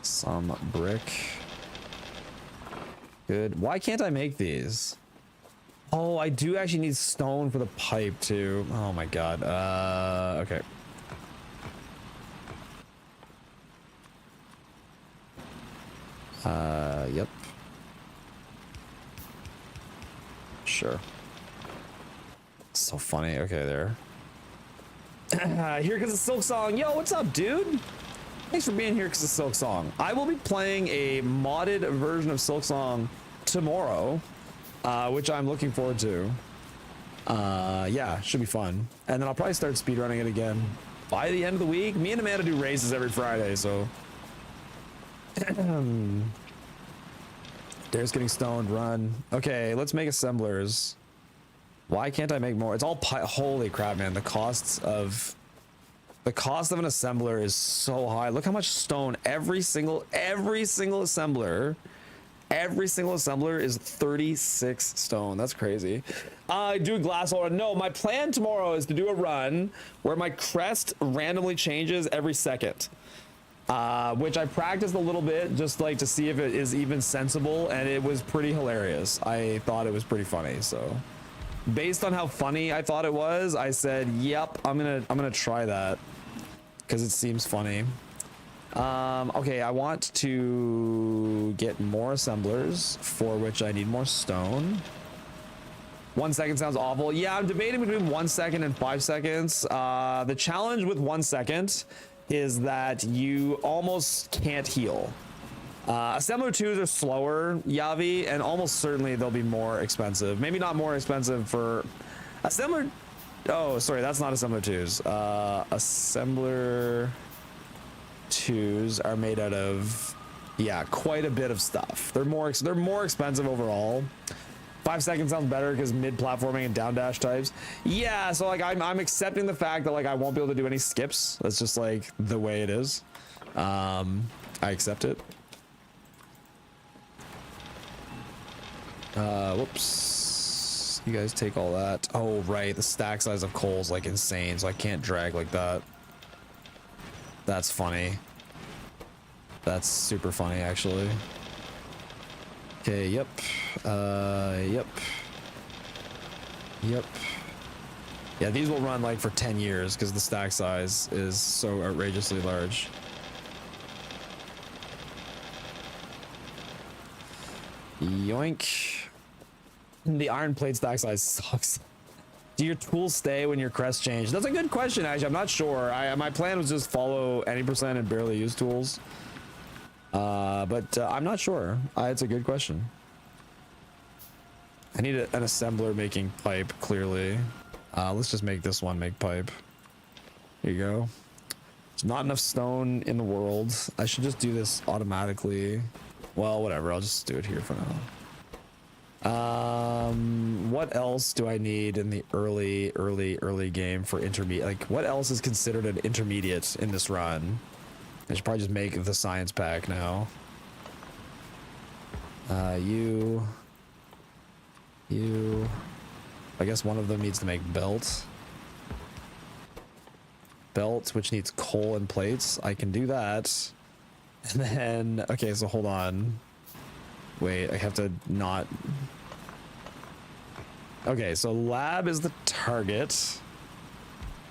Some brick. Good. Why can't I make these? Oh, I do actually need stone for the pipe too. Oh my god. Okay. Yep. Sure. So funny. Okay, there. Here because of Silk Song. Yo, what's up, dude? Thanks for being here because of Silk Song. I will be playing a modded version of Silk Song tomorrow, which I'm looking forward to. Yeah, should be fun. And then I'll probably start speedrunning it again by the end of the week. Me and Amanda do races every Friday, so. There's getting stoned, run. Okay, let's make assemblers. Why can't I make more? It's all holy crap, man. The cost of an assembler is so high. Look how much stone every single assembler is 36 stone. That's crazy. Do a glass holder. No, my plan tomorrow is to do a run where my crest randomly changes every second. which I practiced a little bit just like to see if it is even sensible, and it was pretty hilarious. I thought it was pretty funny. So based on how funny I thought it was, I said, yep, I'm gonna try that because it seems funny. Okay, I want to get more assemblers, for which I need more stone. 1 second sounds awful. Yeah, I'm debating between 1 second and 5 seconds. The challenge with 1 second is that you almost can't heal. Assembler 2s are slower, Yavi, and almost certainly they'll be more expensive. Maybe not more expensive for assembler. Oh, sorry, that's not assembler 2s. Assembler 2s are made out of, yeah, quite a bit of stuff. They're more expensive overall. 5 seconds sounds better because mid platforming and down dash types. Yeah, so like I'm accepting the fact that like I won't be able to do any skips. That's just like the way it is. I accept it. Whoops. You guys take all that. Oh right, the stack size of coal is like insane, so I can't drag like that. That's funny. That's super funny, actually. Okay, yep. Yep. Yep. Yeah, these will run like for 10 years because the stack size is so outrageously large. Yoink. The iron plate stack size sucks. Do your tools stay when your crest change? That's a good question, actually. I'm not sure. My plan was just follow any percent and barely use tools. But I'm not sure. It's a good question. I need an assembler making pipe, clearly. Let's just make this one make pipe. Here you go. There's not enough stone in the world. I should just do this automatically. Well, whatever. I'll just do it here for now. What else do I need in the early game for intermediate? Like, what else is considered an intermediate in this run? I should probably just make the science pack now. You. I guess one of them needs to make belt. Belt, which needs coal and plates. I can do that. And then, okay, so hold on. Wait, I have to not. Okay, so lab is the target.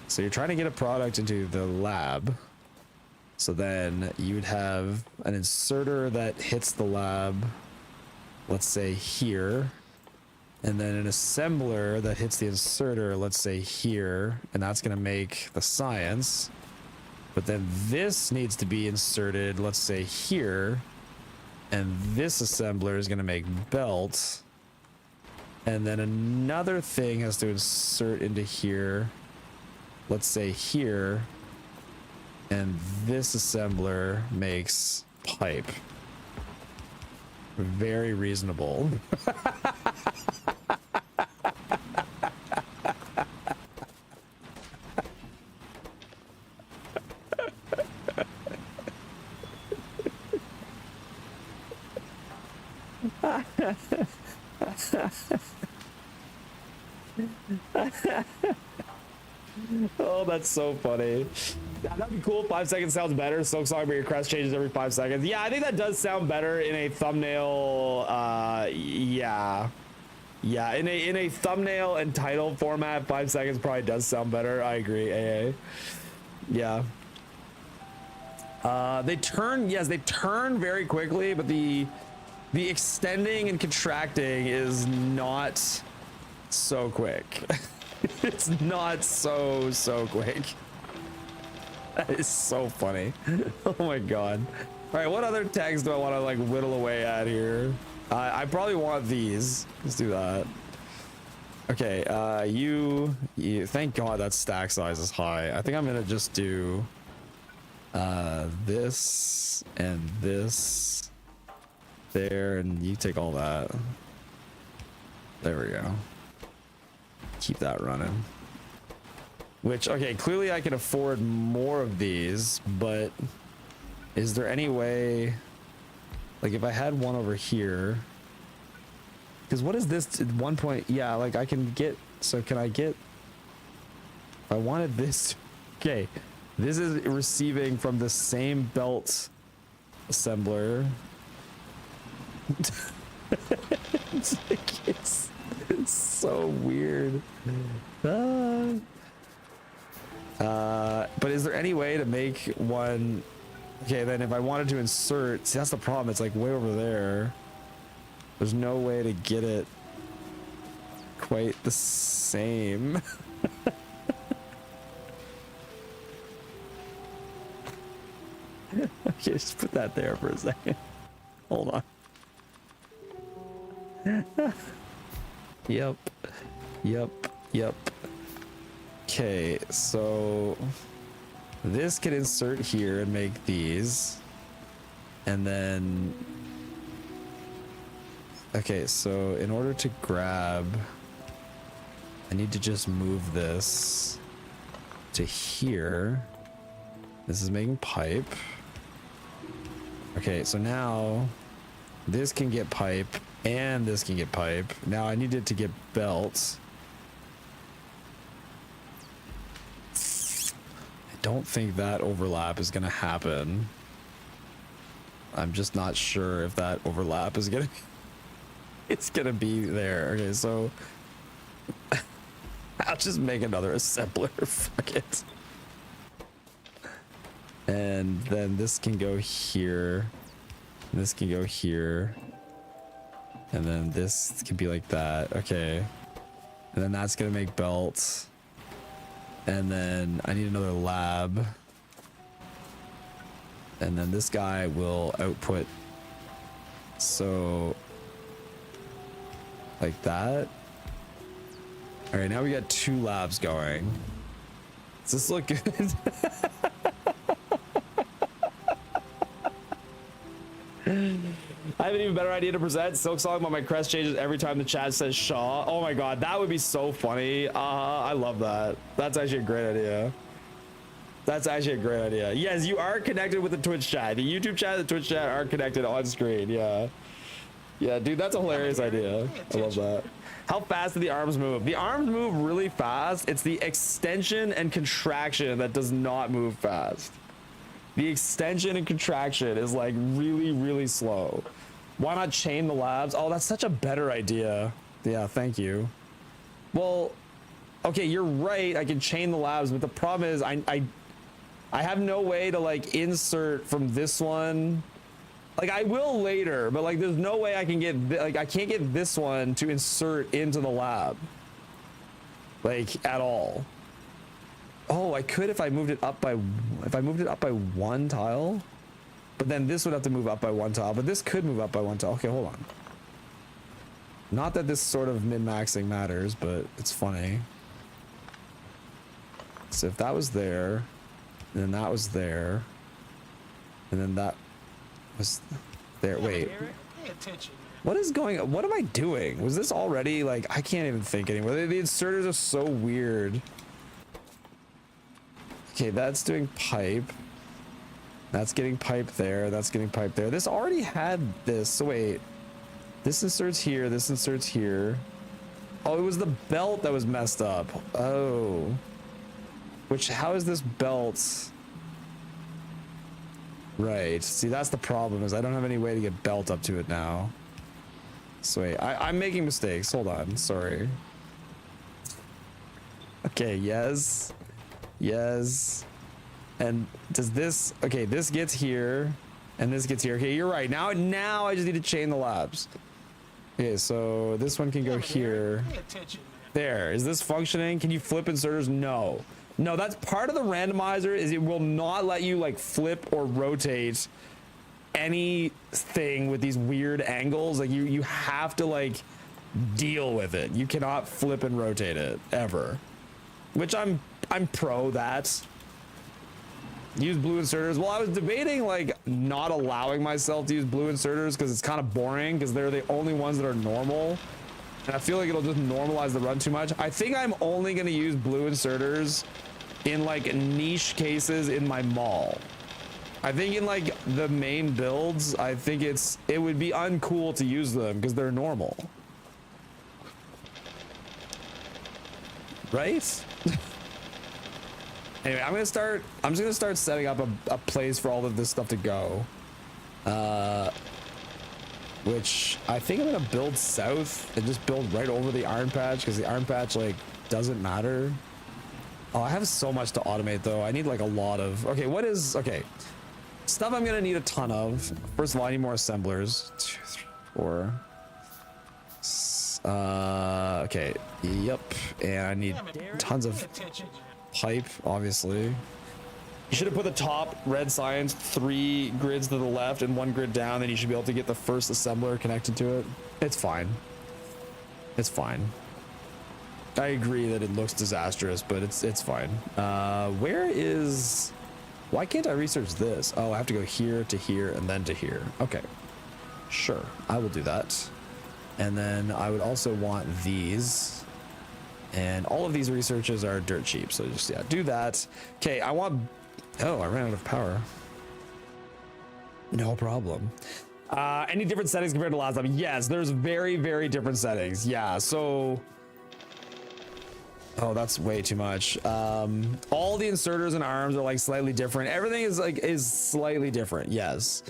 So you're trying to get a product into the lab. So then you would have an inserter that hits the lab, let's say here, and then an assembler that hits the inserter, let's say here, and that's going to make the science. But then this needs to be inserted, let's say here, and this assembler is going to make belt. And then another thing has to insert into here, let's say here, and this assembler makes pipe. Very reasonable. Oh, that's so funny. Yeah, that'd be cool. 5 seconds sounds better. So sorry, but your crest changes every 5 seconds. Yeah, I think that does sound better in a thumbnail. Yeah, in a thumbnail and title format, 5 seconds probably does sound better. I agree. AA. Yeah. They turn. Yes, they turn very quickly, but the extending and contracting is not so quick. It's not so quick. That is so funny. Oh my god. All right, what other tags do I want to like whittle away at here? I probably want these. Let's do that. Okay, you thank god that stack size is high. I think I'm gonna just do this and this there, and you take all that. There we go. Keep that running. Which, okay, clearly I can afford more of these, but is there any way, like if I had one over here, because what is this at one point? Yeah, like I can get, so can I get, if I wanted this, okay, This is receiving from the same belt assembler. it's so weird. But is there any way to make one? Okay, then if I wanted to insert, see, that's the problem. It's like way over there. There's no way to get it quite the same. Okay, just put that there for a second. Hold on. Yep. Okay, so this can insert here and make these. And then, okay, so in order to grab, I need to just move this to here. This is making pipe. Okay, so now this can get pipe and this can get pipe. Now I need it to get belt. I don't think that overlap is gonna happen. I'm just not sure if that overlap is gonna it's gonna be there. Okay, so I'll just make another assembler. Fuck it. And then this can go here. And this can go here. And then this can be like that. Okay. And then that's gonna make belts. And then I need another lab. And then this guy will output. So like that. All right, now we got 2 labs going. Does this look good? I have an even better idea to present. Silk song, but my crest changes every time the chat says Shaw. Oh my god, that would be so funny. I love that. That's actually a great idea. That's actually a great idea. Yes, you are connected with the Twitch chat. The YouTube chat and the Twitch chat are connected on screen. Yeah. Yeah, dude, that's a hilarious idea. I love that. How fast do the arms move? The arms move really fast. It's the extension and contraction that does not move fast. The extension and contraction is like really, really slow. Why not chain the labs? Oh, that's such a better idea. Yeah, thank you. Well, okay, you're right. I can chain the labs, but the problem is I have no way to like insert from this one. Like I will later, but like there's no way I can get like I can't get this one to insert into the lab. Like at all. Oh, I could if I moved it up by 1 tile, but then this would have to move up by 1 tile, but this could move up by 1 tile. Okay, hold on. Not that this sort of min-maxing matters, but it's funny. So if that was there, and then that was there, and then that was there. Wait, Pay attention. what is going on? What am I doing? Was this already like, I can't even think anymore. The inserters are so weird. Okay, that's doing pipe. That's getting pipe there. That's getting pipe there. This already had this. So wait, this inserts here. This inserts here. Oh, it was the belt that was messed up. Oh, which, how is this belt? Right. See, that's the problem, is I don't have any way to get belt up to it now. So wait, I'm making mistakes. Hold on. Sorry. Okay. Yes. Yes. And does this, okay, this gets here and this gets here. Okay, you're right. Now I just need to chain the labs. Okay, so this one can go here. Pay attention, man. There. Is this functioning? Can you flip inserters? No. No, that's part of the randomizer, is it will not let you like flip or rotate anything with these weird angles. Like you have to like deal with it. You cannot flip and rotate it ever. Which I'm pro that. Use blue inserters. Well, I was debating like not allowing myself to use blue inserters because it's kind of boring, because they're the only ones that are normal. And I feel like it'll just normalize the run too much. I think I'm only going to use blue inserters in like niche cases in my mall. I think in like the main builds, I think it would be uncool to use them because they're normal. Right? Anyway, I'm just gonna start setting up a place for all of this stuff to go. Which I think I'm gonna build south and just build right over the iron patch, because the iron patch like doesn't matter. Oh, I have so much to automate though. I need like a lot of, okay, stuff I'm gonna need a ton of. First of all, I need more assemblers. 2, 3, 4. Okay, yep. And I need tons of pipe, obviously. You should have put the top red signs 3 grids to the left and 1 grid down, then you should be able to get the first assembler connected to it. It's fine. It's fine. I agree that it looks disastrous, but it's fine. Why can't I research this? Oh, I have to go here to here and then to here. Okay, sure, I will do that. And then I would also want these, and all of these researches are dirt cheap, so just, yeah, do that. Okay, oh, I ran out of power. No problem. Any different settings compared to last time? Yes, there's very, very different settings. Yeah, so... Oh, that's way too much. All the inserters and arms are like slightly different. Everything is slightly different. Yes.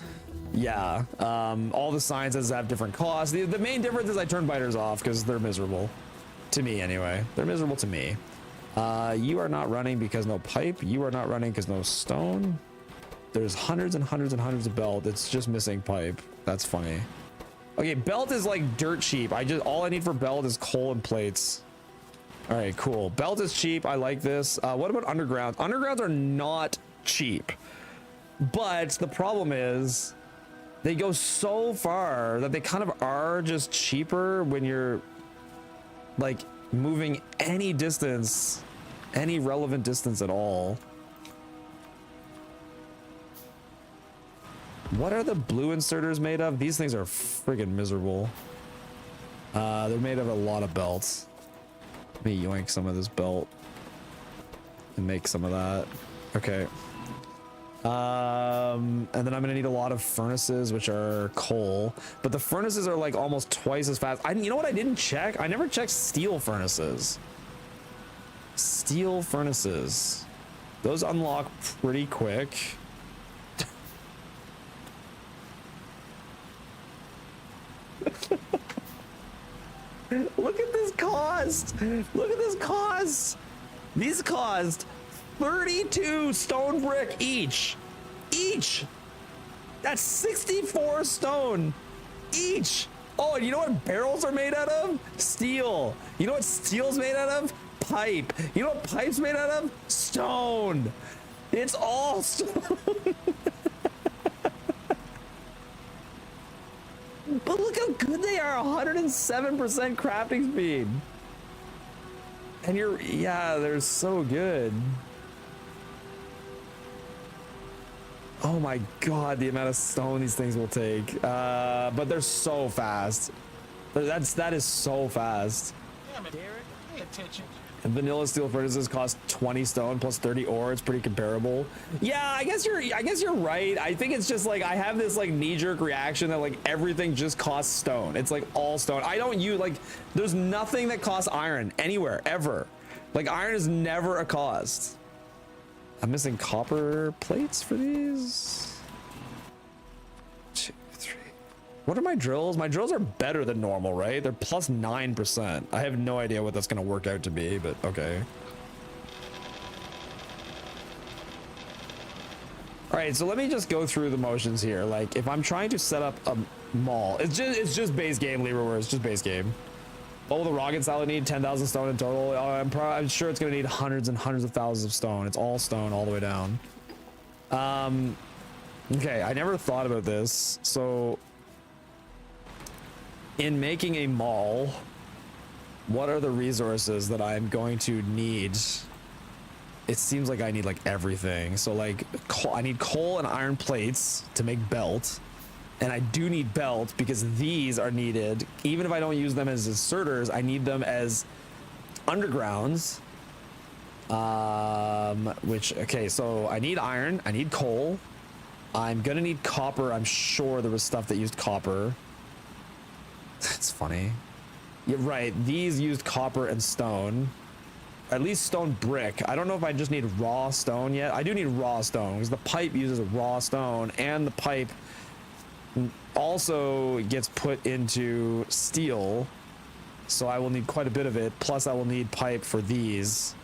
Yeah. All the sciences have different costs. The main difference is I turn biters off because they're miserable. To me, anyway. They're miserable to me. You are not running because no pipe. You are not running because no stone. There's hundreds and hundreds and hundreds of belt. It's just missing pipe. That's funny. Okay, belt is like dirt cheap. All I need for belt is coal and plates. All right, cool. Belt is cheap. I like this. What about underground? Undergrounds are not cheap, but the problem is they go so far that they kind of are just cheaper when you're like moving any distance, any relevant distance at all. What are the blue inserters made of? These things are friggin' miserable. They're made of a lot of belts. Let me yoink some of this belt and make some of that. Okay. And then I'm gonna need a lot of furnaces, which are coal, but the furnaces are like almost twice as fast. You know what I didn't check? I never checked steel furnaces. Steel furnaces. Those unlock pretty quick. Look at this cost. Look at this cost. These cost 32 stone brick each. That's 64 stone each. Oh, and you know what barrels are made out of? Steel. You know what steel's made out of? Pipe. You know what pipe's made out of? Stone. It's all stone. But look how good they are. 107% crafting speed. And yeah, they're so good. Oh my god, the amount of stone these things will take. But they're so fast. That is so fast. Damn it, Derek. Pay attention. And vanilla steel furnaces cost 20 stone plus 30 ore. It's pretty comparable. Yeah, I guess you're right. I think it's just like I have this like knee-jerk reaction that like everything just costs stone. It's like all stone. I don't use like there's nothing that costs iron anywhere ever. Like iron is never a cost. I'm missing copper plates for these. 2, 3. What are my drills? My drills are better than normal, right? They're plus 9%. I have no idea what that's gonna work out to be, but okay. All right, so let me just go through the motions here. Like, if I'm trying to set up a mall, it's just base game, Libra. It's just base game. What will the rocket salad need? 10,000 stone in total. I'm sure it's gonna need hundreds and hundreds of thousands of stone. It's all stone all the way down. Okay, I never thought about this. So, in making a mall, what are the resources that I'm going to need? It seems like I need like everything. So like I need coal and iron plates to make belt. And I do need belt because these are needed. Even if I don't use them as inserters, I need them as undergrounds. Okay, so I need iron, I need coal. I'm gonna need copper. I'm sure there was stuff that used copper. That's funny. You're right. These used copper and stone. at least stone brick. I don't know if I just need raw stone yet. I do need raw stone because the pipe uses raw stone, and the pipe also gets put into steel. So I will need quite a bit of it. Plus I will need pipe for these.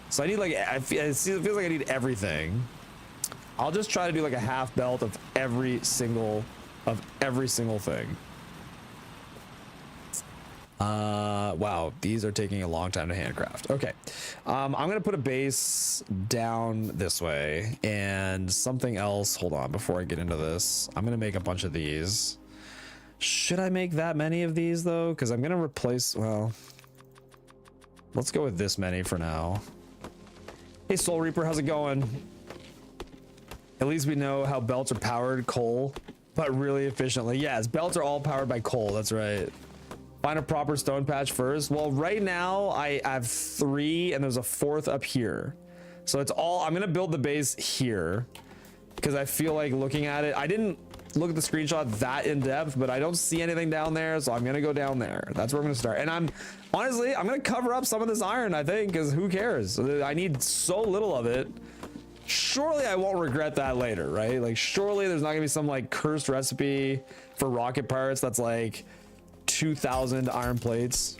So I need like, it feels like I need everything. I'll just try to do like a half belt of every single thing. Wow, these are taking a long time to handcraft. Okay, I'm gonna put a base down this way and something else. Hold on, before I get into this, I'm gonna make a bunch of these. Should I make that many of these though? Because I'm gonna replace, well, let's go with this many for now. Hey Soul Reaper, how's it going? At least we know how belts are powered, coal, but really efficiently. Yes, belts are all powered by coal, that's right. Find a proper stone patch first. Well, right now I have 3 and there's a 4th up here. So it's all, I'm gonna build the base here because I feel like looking at it, I didn't look at the screenshot that in depth, but I don't see anything down there. So I'm gonna go down there. That's where I'm gonna start. And I'm gonna cover up some of this iron, I think, because who cares? I need so little of it. Surely I won't regret that later, right? Like surely there's not gonna be some like cursed recipe for rocket parts that's like 2,000 iron plates.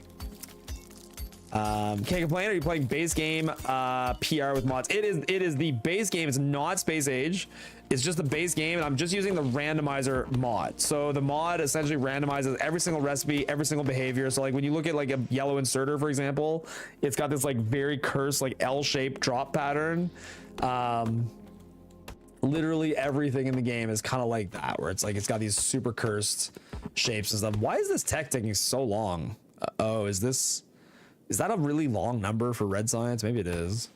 Can't complain. Are you playing base game PR with mods? It is the base game. It's not Space Age. It's just the base game, and I'm just using the randomizer mod. So the mod essentially randomizes every single recipe, every single behavior. So like when you look at like a yellow inserter, for example, it's got this like very cursed like L-shaped drop pattern. Literally everything in the game is kind of like that, where it's like it's got these super cursed shapes and stuff. Why is this tech taking so long? Oh, is that a really long number for red science? Maybe it is.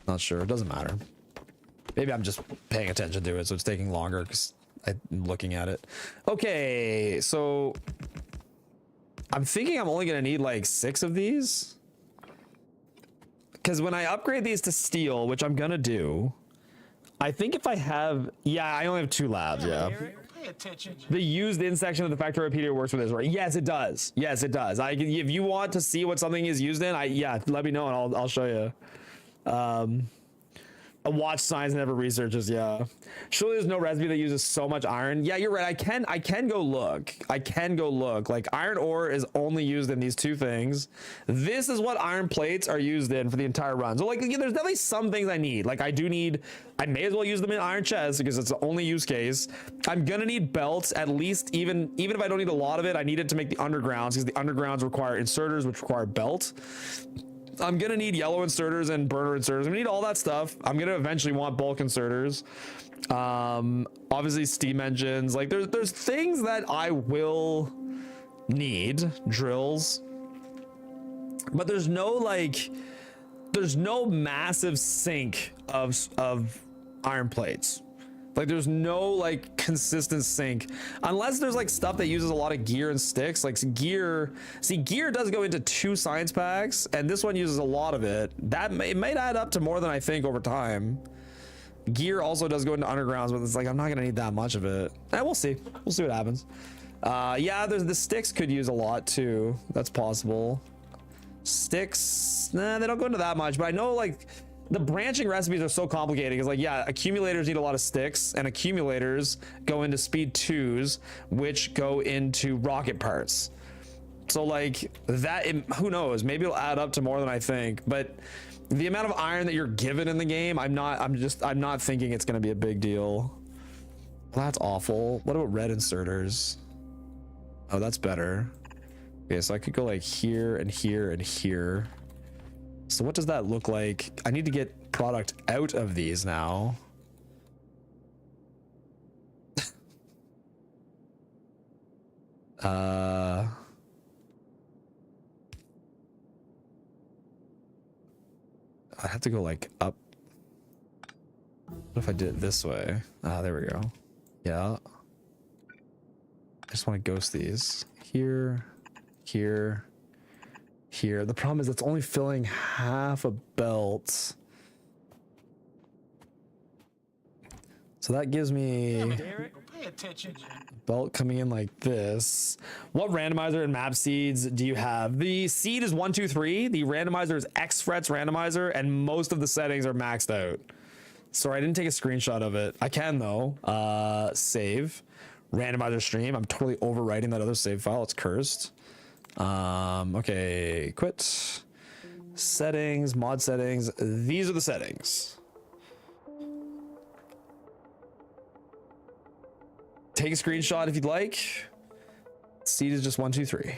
Not sure. It doesn't matter. Maybe I'm just paying attention to it, so it's taking longer because I'm looking at it. Okay, so I'm thinking I'm only gonna need like 6 of these, because when I upgrade these to steel, which I'm gonna do, I think if I have, yeah, I only have 2 labs. Yeah. Pay attention. The used in section of the Factorio PDA works with this, right? Yes, it does. Yes, it does. If you want to see what something is used in, yeah, let me know and I'll show you. A watch science never researches. Yeah, surely there's no recipe that uses so much iron. Yeah, you're right. I can go look. Like iron ore is only used in these 2 things. This is what iron plates are used in for the entire run. So like, there's definitely some things I need. Like I may as well use them in iron chests because it's the only use case. I'm gonna need belts at least, even if I don't need a lot of it, I need it to make the undergrounds because the undergrounds require inserters, which require belt. I'm gonna need yellow inserters and burner inserters. I need all that stuff. I'm gonna eventually want bulk inserters. Obviously steam engines. Like there's things that I will need, drills, but there's no massive sink of iron plates. Like there's no like consistent sink unless there's like stuff that uses a lot of gear and sticks. Like gear does go into 2 science packs and this one uses a lot of it. It might add up to more than I think over time. Gear also does go into undergrounds, but it's like I'm not gonna need that much of it. We'll see what happens. Yeah, there's the sticks could use a lot too. That's possible. Sticks, nah, they don't go into that much, but I know like the branching recipes are so complicated because like, yeah, accumulators need a lot of sticks and accumulators go into speed 2s, which go into rocket parts. So like that, who knows, maybe it'll add up to more than I think, but the amount of iron that you're given in the game, I'm not thinking it's going to be a big deal. Well, that's awful. What about red inserters? Oh, that's better. Okay, so I could go like here and here and here. So what does that look like? I need to get product out of these now. I have to go like up. What if I did it this way? Ah, there we go. Yeah. I just want to ghost these. Here, here, here. The problem is it's only filling half a belt. So that gives me... Derek, pay Pay attention. Belt coming in like this. What randomizer and map seeds do you have? The seed is 1, 2, 3. The randomizer is Exfret's randomizer, and most of the settings are maxed out. Sorry, I didn't take a screenshot of it. I can though. Save. Randomizer stream. I'm totally overwriting that other save file. It's cursed. Okay, quit. Settings, mod settings. These are the settings. Take a screenshot if you'd like. Seed is just 1, 2, 3.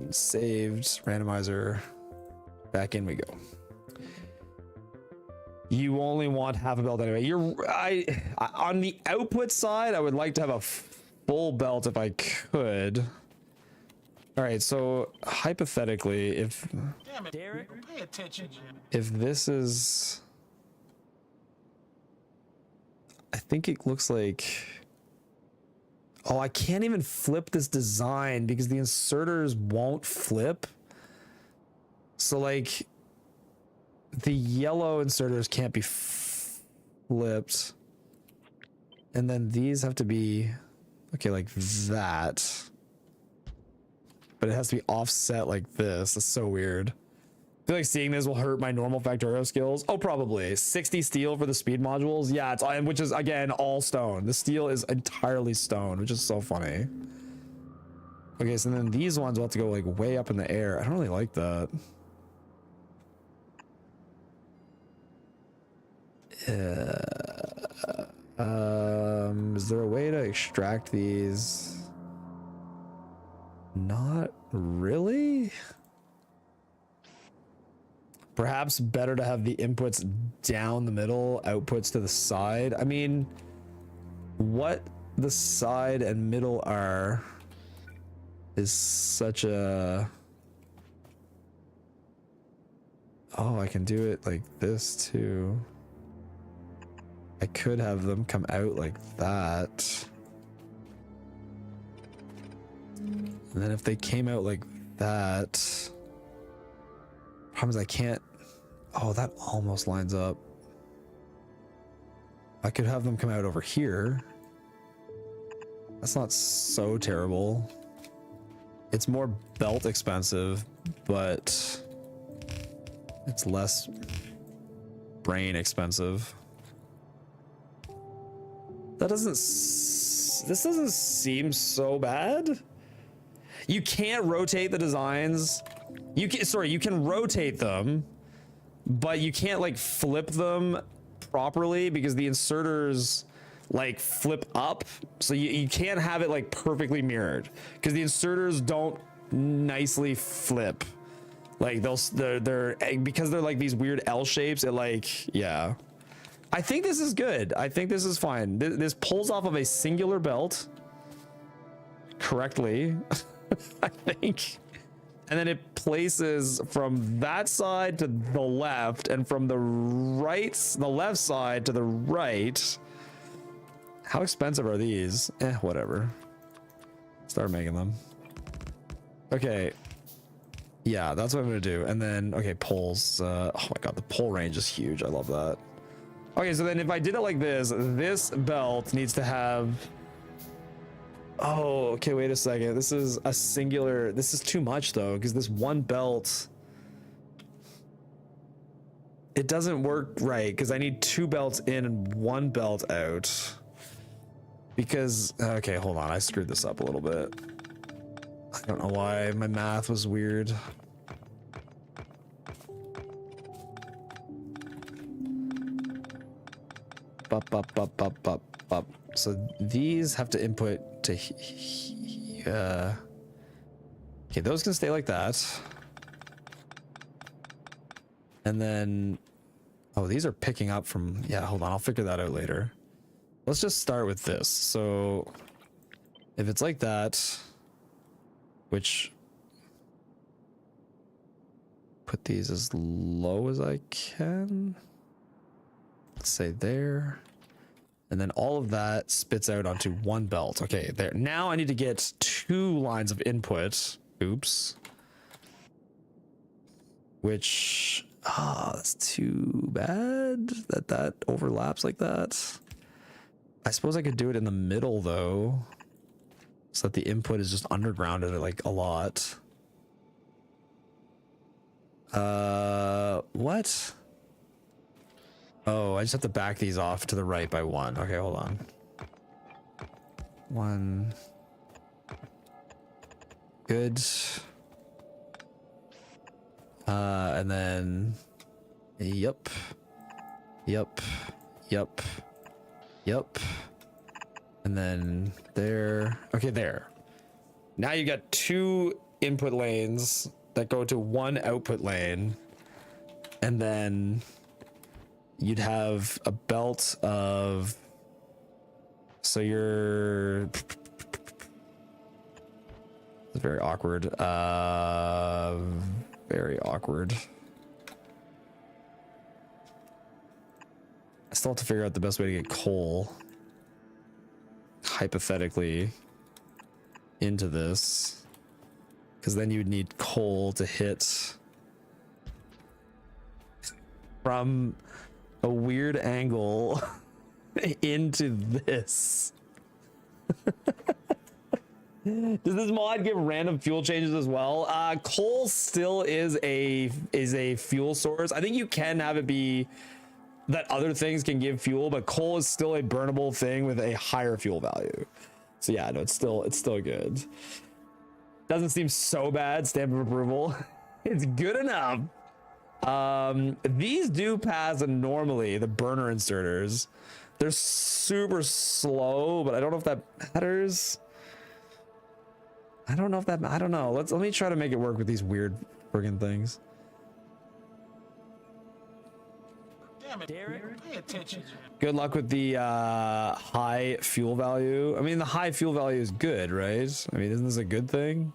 Saved randomizer. Back in we go. You only want half a belt anyway. I on the output side, I would like to have a full belt if I could. All right, so hypothetically, if Damn it, Derek. Pay attention. if this is, I think it looks like, oh, I can't even flip this design because the inserters won't flip. So like the yellow inserters can't be flipped. And then these have to be, okay, like that. But it has to be offset like this. That's so weird. I feel like seeing this will hurt my normal Factorio skills. Oh, probably. 60 steel for the speed modules. Yeah, it's which is, again, all stone. The steel is entirely stone, which is so funny. Okay, so then these ones will have to go like way up in the air. I don't really like that. Is there a way to extract these? Not really. Perhaps better to have the inputs down the middle, outputs to the side. I mean, what the side and middle are is such a... Oh, I can do it like this too. I could have them come out like that. And then if they came out like that, problem is I can't. Oh, that almost lines up. I could have them come out over here. That's not so terrible. It's more belt expensive, but it's less brain expensive. That doesn't. This doesn't seem so bad. You can't rotate the designs. You can rotate them, but you can't like flip them properly because the inserters like flip up. So you can't have it like perfectly mirrored because the inserters don't nicely flip. Like they're because they're like these weird L shapes. It like, yeah. I think this is good. I think this is fine. This pulls off of a singular belt correctly, I think. And then it places from that side to the left and from the left side to the right. How expensive are these? Whatever. Start making them. Okay. Yeah, that's what I'm gonna do. And then, okay, pulls. Oh my god, the pull range is huge. I love that. Okay, so then if I did it like this belt needs to have... Oh, okay, wait a second. This is a singular... This is too much, though, because this one belt... It doesn't work right, because I need 2 belts in and 1 belt out. Because... Okay, hold on. I screwed this up a little bit. I don't know why. My math was weird. Up. So these have to input to okay, those can stay like that. And then oh, these are picking up from, yeah, hold on, I'll figure that out later. Let's just start with this. So if it's like that, which put these as low as I can. Let's say there. And then all of that spits out onto 1 belt. Okay, there. Now I need to get 2 lines of input. Oops. Which, that's too bad that overlaps like that. I suppose I could do it in the middle though, so that the input is just undergrounded like a lot. What? Oh, I just have to back these off to the right by one. Okay, hold on. One. Good. And then, yep. Yep. Yep. Yep. And then there. Okay, there. Now you got two input lanes that go to one output lane. And then you'd have a belt of, so you're, it's very awkward. Very awkward. I still have to figure out the best way to get coal, hypothetically, into this, because then you'd need coal to hit from a weird angle into this. Does this mod give random fuel changes as well? Coal still is a fuel source. I think you can have it be that other things can give fuel, but coal is still a burnable thing with a higher fuel value. So yeah, no, it's still good. Doesn't seem so bad. Stamp of approval. It's good enough. These do pass normally, the burner inserters. They're super slow, but I don't know if that matters. I don't know. Let me try to make it work with these weird friggin' things. Damn it, Derek, pay attention. Good luck with the high fuel value. I mean, the high fuel value is good, right? I mean, isn't this a good thing?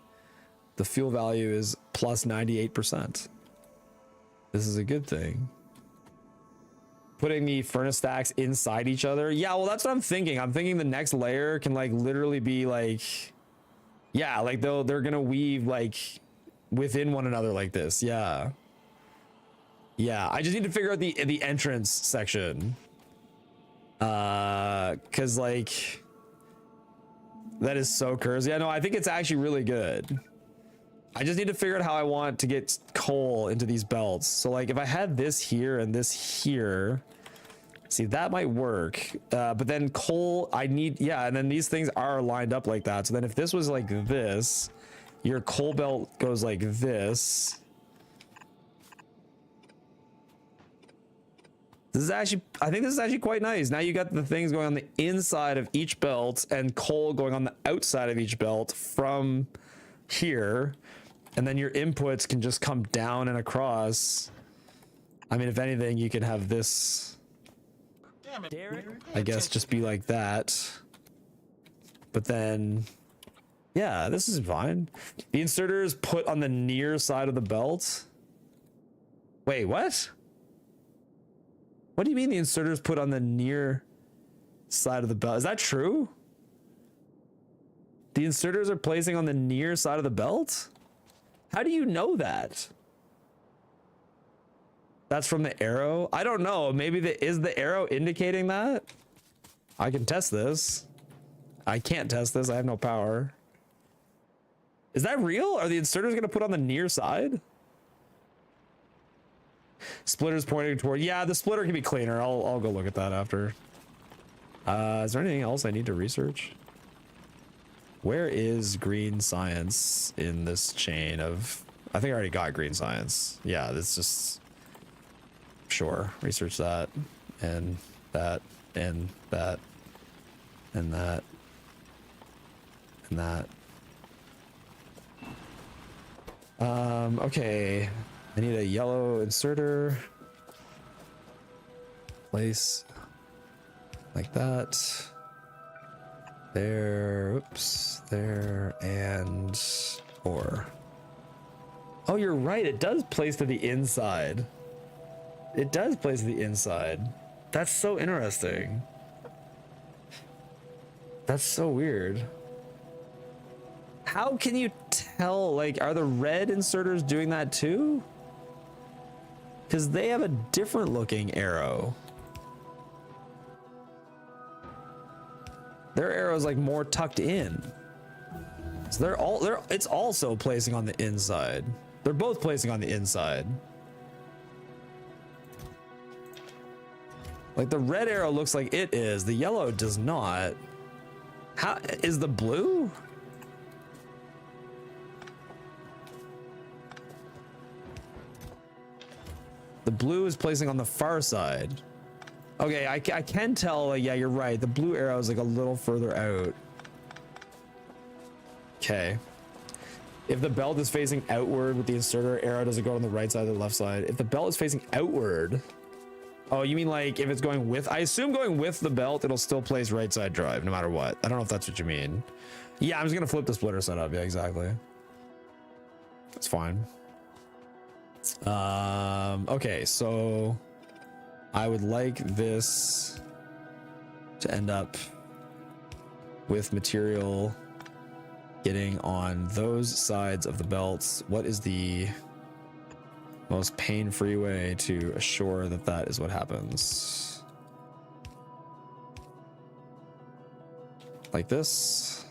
The fuel value is plus 98%. This is a good thing. Putting the furnace stacks inside each other. Yeah, well, that's what I'm thinking. I'm thinking the next layer can like literally be like, yeah, like they're gonna weave like within one another like this. Yeah. Yeah, I just need to figure out the entrance section. Cause like that is so cursed. Yeah, no, I think it's actually really good. I just need to figure out how I want to get coal into these belts. So like if I had this here and this here, see, that might work. But then coal, I need, yeah, and then these things are lined up like that. So then if this was like this, your coal belt goes like this. This is actually, I think this is actually quite nice. Now you got the things going on the inside of each belt and coal going on the outside of each belt from here. And then your inputs can just come down and across. I mean, if anything, you can have this, Damn it, Derek, I guess, just be like that. But then, yeah, this is fine. The inserter is put on the near side of the belt. Wait, what? What do you mean the inserter is put on the near side of the belt? Is that true? The inserters are placing on the near side of the belt? How do you know that? That's from the arrow? I don't know. Maybe is the arrow indicating that? I can test this. I can't test this. I have no power. Is that real? Are the inserters going to put on the near side? Splitter's pointing toward. Yeah, the splitter can be cleaner. I'll go look at that after. Is there anything else I need to research? Where is green science in this chain of... I think I already got green science. Yeah, this just... Sure, research that, and that, and that, and that, and that. Okay. I need a yellow inserter. Place like that. There, oops, there, and or. Oh, you're right. It does place to the inside. It does place to the inside. That's so interesting. That's so weird. How can you tell? Like, are the red inserters doing that too? Because they have a different looking arrow. Their arrow is like more tucked in. So it's also placing on the inside. They're both placing on the inside. Like the red arrow looks like it is, the yellow does not. How is the blue? The blue is placing on the far side. Okay, I can tell, like, yeah, you're right. The blue arrow is like a little further out. Okay. If the belt is facing outward with the inserter, arrow does it go on the right side or the left side? If the belt is facing outward. Oh, you mean like if it's going with, I assume going with the belt, it'll still place right side drive no matter what. I don't know if that's what you mean. Yeah, I'm just gonna flip the splitter setup. Yeah, exactly. That's fine. Okay, so I would like this to end up with material getting on those sides of the belts. What is the most pain-free way to assure that that is what happens? Like this.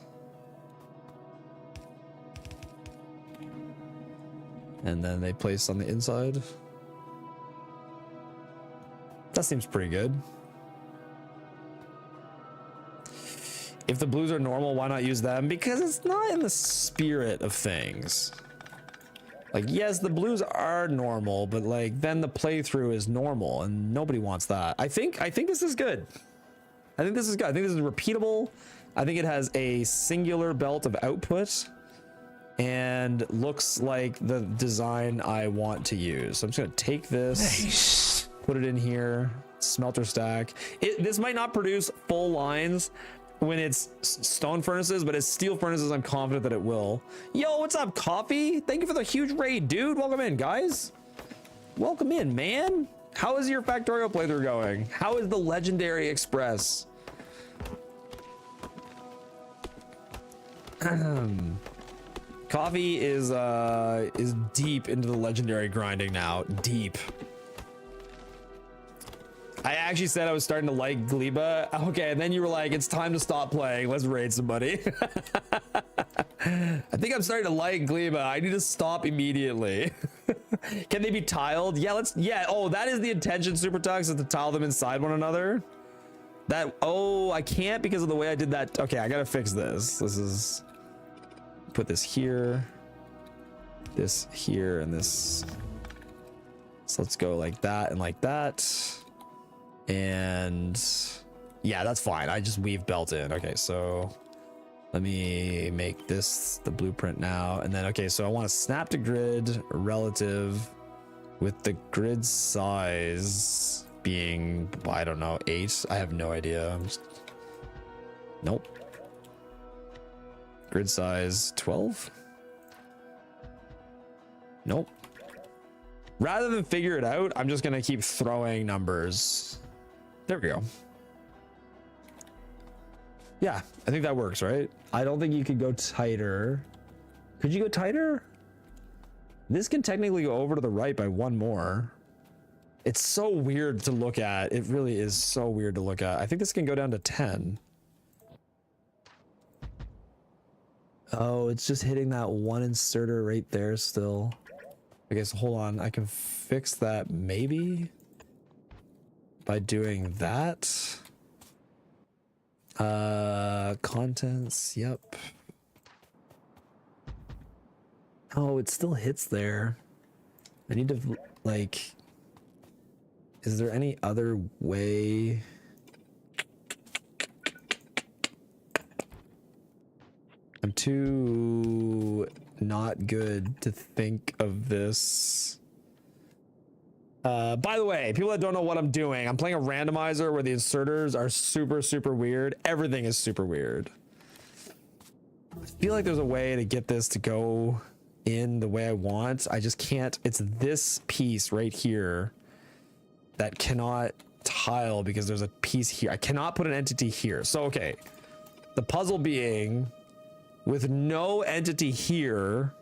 And then they place on the inside. That seems pretty good. If the blues are normal, why not use them? Because it's not in the spirit of things. Like, yes, the blues are normal, but like then the playthrough is normal and nobody wants that. I think this is good. I think this is good. I think this is repeatable. I think it has a singular belt of output and looks like the design I want to use. So I'm just gonna take this, nice. Put it in here, smelter stack. This might not produce full lines when it's stone furnaces, but as steel furnaces, I'm confident that it will. Yo, what's up, Coffee? Thank you for the huge raid, dude. Welcome in, guys. Welcome in, man. How is your Factorio playthrough going? How is the Legendary Express? Coffee is deep into the legendary grinding now. Deep. I actually said I was starting to like Gleba. Okay, and then you were like, it's time to stop playing. Let's raid somebody. I think I'm starting to like Gleba. I need to stop immediately. Can they be tiled? Yeah, yeah. Oh, that is the intention, Super Tux, is to tile them inside one another. Oh, I can't because of the way I did that. Okay, I gotta fix this. This is, put this here, and this. So let's go like that and like that. And yeah, that's fine. I just weave belt in. Okay, so let me make this the blueprint now. And then, okay, so I want to snap to grid relative with the grid size being, I don't know, 8. I have no idea. Nope. Grid size 12. Nope. Rather than figure it out, I'm just gonna keep throwing numbers. There we go. Yeah, I think that works, right? I don't think you could go tighter. Could you go tighter? This can technically go over to the right by 1 more. It's so weird to look at. It really is so weird to look at. I think this can go down to 10. Oh, it's just hitting that one inserter right there still. Okay, so hold on. I can fix that maybe by doing that. Contents, yep. Oh, it still hits there. I need to, like, is there any other way? I'm too not good to think of this. By the way, people that don't know what I'm doing, I'm playing a randomizer where the inserters are super, super weird. Everything is super weird. I feel like there's a way to get this to go in the way I want. I just can't. It's this piece right here that cannot tile because there's a piece here. I cannot put an entity here. So, okay. The puzzle being, with no entity here,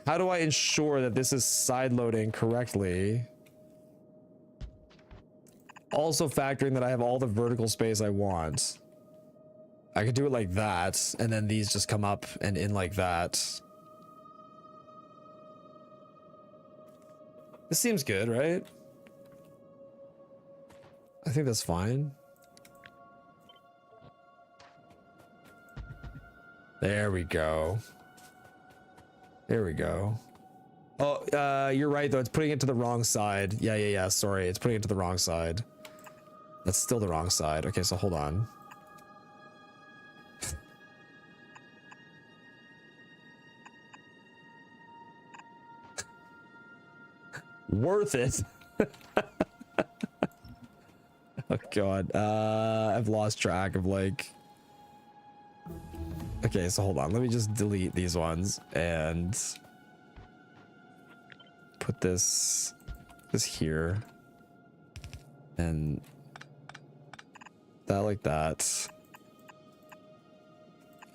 how do I ensure that this is side loading correctly? Also factoring that I have all the vertical space I want. I could do it like that, and then these just come up and in like that. This seems good, right? I think that's fine. There we go. There we go. Oh, you're right though. It's putting it to the wrong side. Yeah. Sorry, it's putting it to the wrong side. That's still the wrong side. Okay, so hold on. Worth it. Oh god. I've lost track of like. Okay, so hold on. Let me just delete these ones and put this here and that like that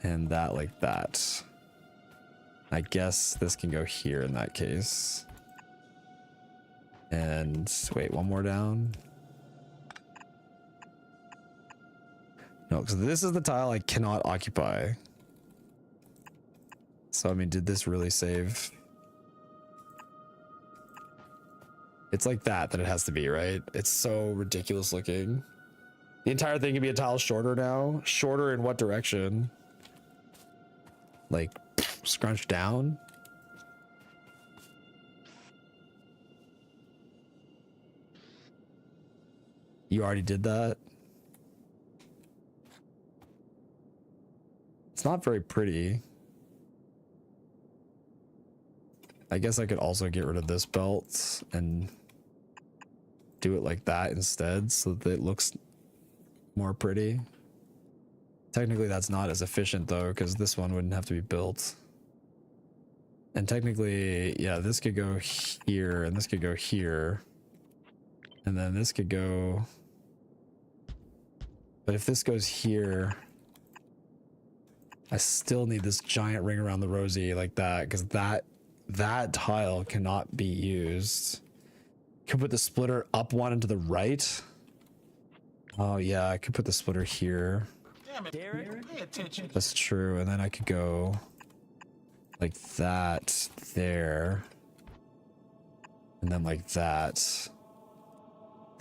and that like that. I guess this can go here in that case. And wait, one more down. No, because this is the tile I cannot occupy. So, I mean, did this really save? It's like that it has to be, right? It's so ridiculous looking. The entire thing can be a tile shorter now. Shorter in what direction? Like, scrunch down? You already did that? It's not very pretty. I guess I could also get rid of this belt and do it like that instead so that it looks more pretty. Technically that's not as efficient though, because this one wouldn't have to be built. And technically, yeah, this could go here and this could go here. And then this could go... But if this goes here, I still need this giant ring around the rosy like that, because that tile cannot be used. Could put the splitter up one and to the right. Oh yeah, I could put the splitter here. Damn it, Derek. Pay attention. That's true. And then I could go like that there. And then like that.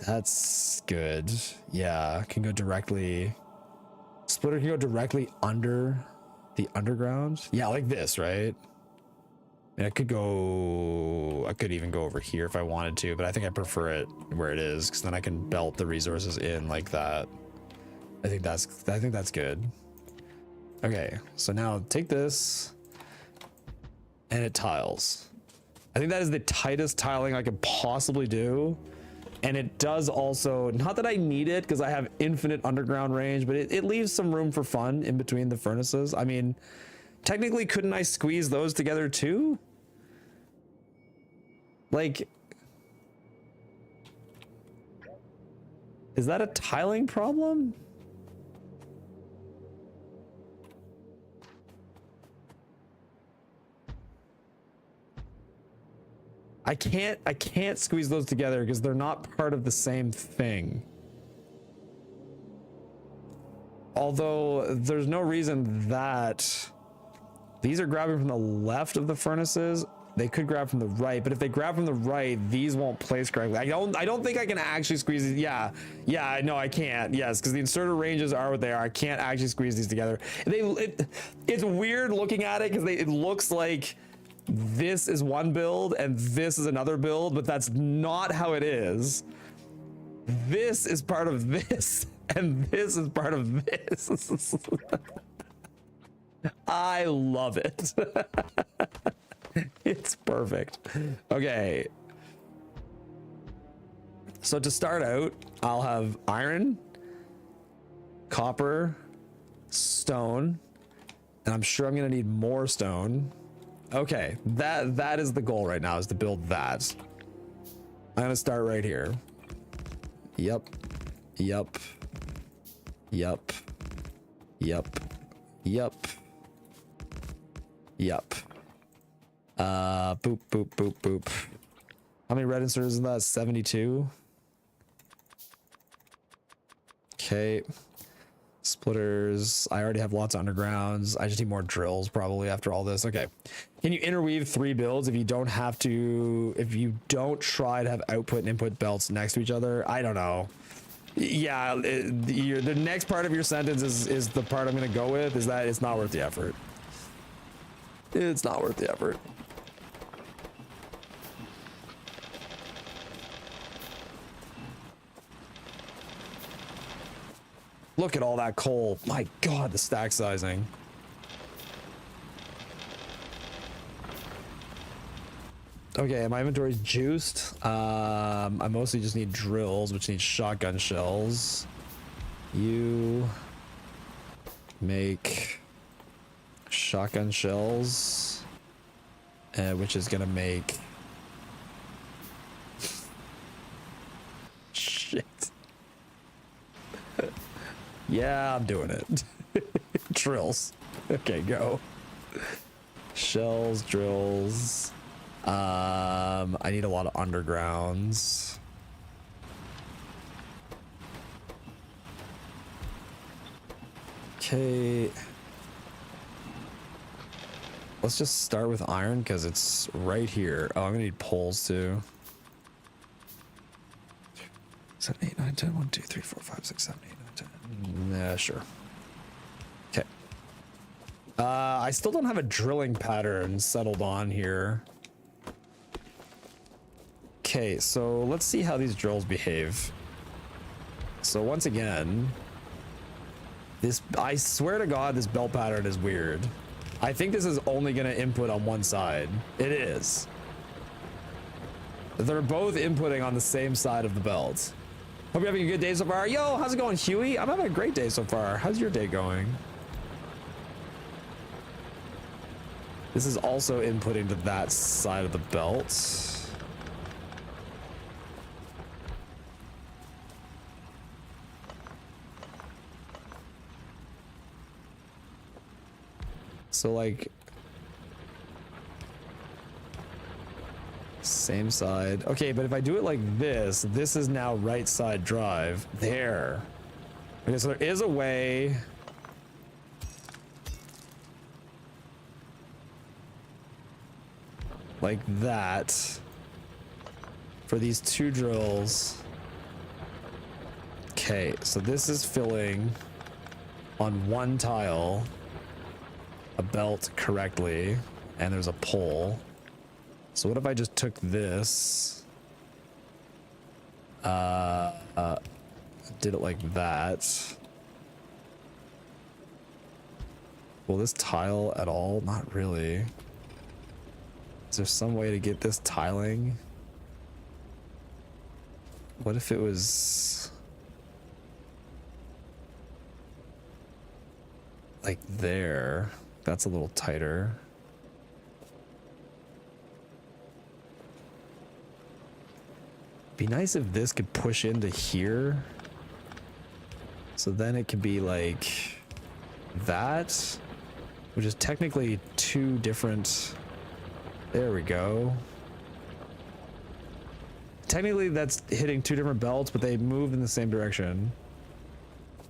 That's good. Yeah, can go directly. Splitter can go directly under the underground. Yeah, like this, right? And I could even go over here if I wanted to, but I think I prefer it where it is because then I can belt the resources in like that. I think that's good. Okay, so now take this and it tiles. I think that is the tightest tiling I could possibly do. And it does also, not that I need it because I have infinite underground range, but it leaves some room for fun in between the furnaces. I mean, technically, couldn't I squeeze those together too? Like, is that a tiling problem? I can't squeeze those together because they're not part of the same thing. Although there's no reason that these are grabbing from the left of the furnaces. They could grab from the right, but if they grab from the right, these won't place correctly. I don't think I can actually squeeze these. Yeah, no, I can't. Yes, because the inserter ranges are what they are. I can't actually squeeze these together. It's weird looking at it because it looks like this is one build and this is another build, but that's not how it is. This is part of this and this is part of this. I love it. It's perfect. Okay. So to start out, I'll have iron, copper, stone, and I'm sure I'm gonna need more stone. Okay, that is the goal right now, is to build that. I'm gonna start right here. Yep. Boop, boop. How many red inserters is that? 72. Okay. Splitters. I already have lots of undergrounds. I just need more drills probably after all this. Okay. Can you interweave 3 builds if you don't have to, if you don't try to have output and input belts next to each other? I don't know. Yeah, the next part of your sentence is the part I'm going to go with, is that it's not worth the effort. It's not worth the effort. Look at all that coal. My God, the stack sizing. Okay, my inventory's juiced. I mostly just need drills, which need shotgun shells. You make shotgun shells, which is gonna make shit. Yeah, I'm doing it. Drills. Okay, go. Shells, drills. I need a lot of undergrounds. Okay. Let's just start with iron because it's right here. Oh, I'm gonna need poles too. 7, 8, 9, 10. 1, 2, 3, 4, 5, 6, 7, 8, 9, 10. Yeah, sure. Okay. I still don't have a drilling pattern settled on here. Okay, so let's see how these drills behave. So once again, this, I swear to God, this belt pattern is weird. I think this is only going to input on one side. It is. They're both inputting on the same side of the belt. Hope you're having a good day so far. Yo, how's it going, Huey? I'm having a great day so far. How's your day going? This is also inputting to that side of the belt. So like same side. Okay, but if I do it like this, this is now right side drive. There. Okay, so there is a way. Like that. For these 2 drills. Okay, so this is filling on one tile a belt correctly, and there's a pole. So what if I just took this, did it like that? Will this tile at all? Not really. Is there some way to get this tiling? What if it was like there? That's a little tighter. Be nice if this could push into here. So then it could be like that, which is technically 2 different. There we go. Technically that's hitting 2 different belts, but they move in the same direction.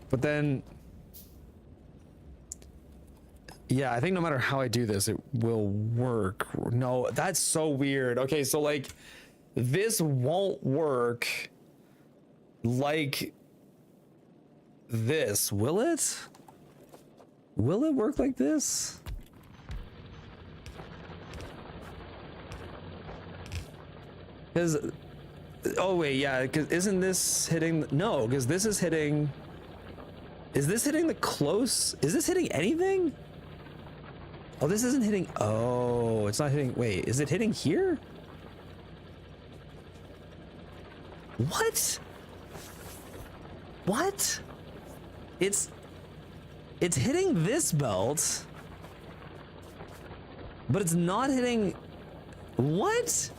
But then, yeah, I think no matter how I do this, it will work. No, that's so weird. Okay, so like this won't work like this, will it? Will it work like this? Because, oh wait, yeah, because isn't this hitting, no, because this is hitting, is this hitting the close? Is this hitting anything? Oh, this isn't hitting, oh, it's not hitting, wait, is it hitting here? What? What? It's hitting this belt, but it's not hitting, what?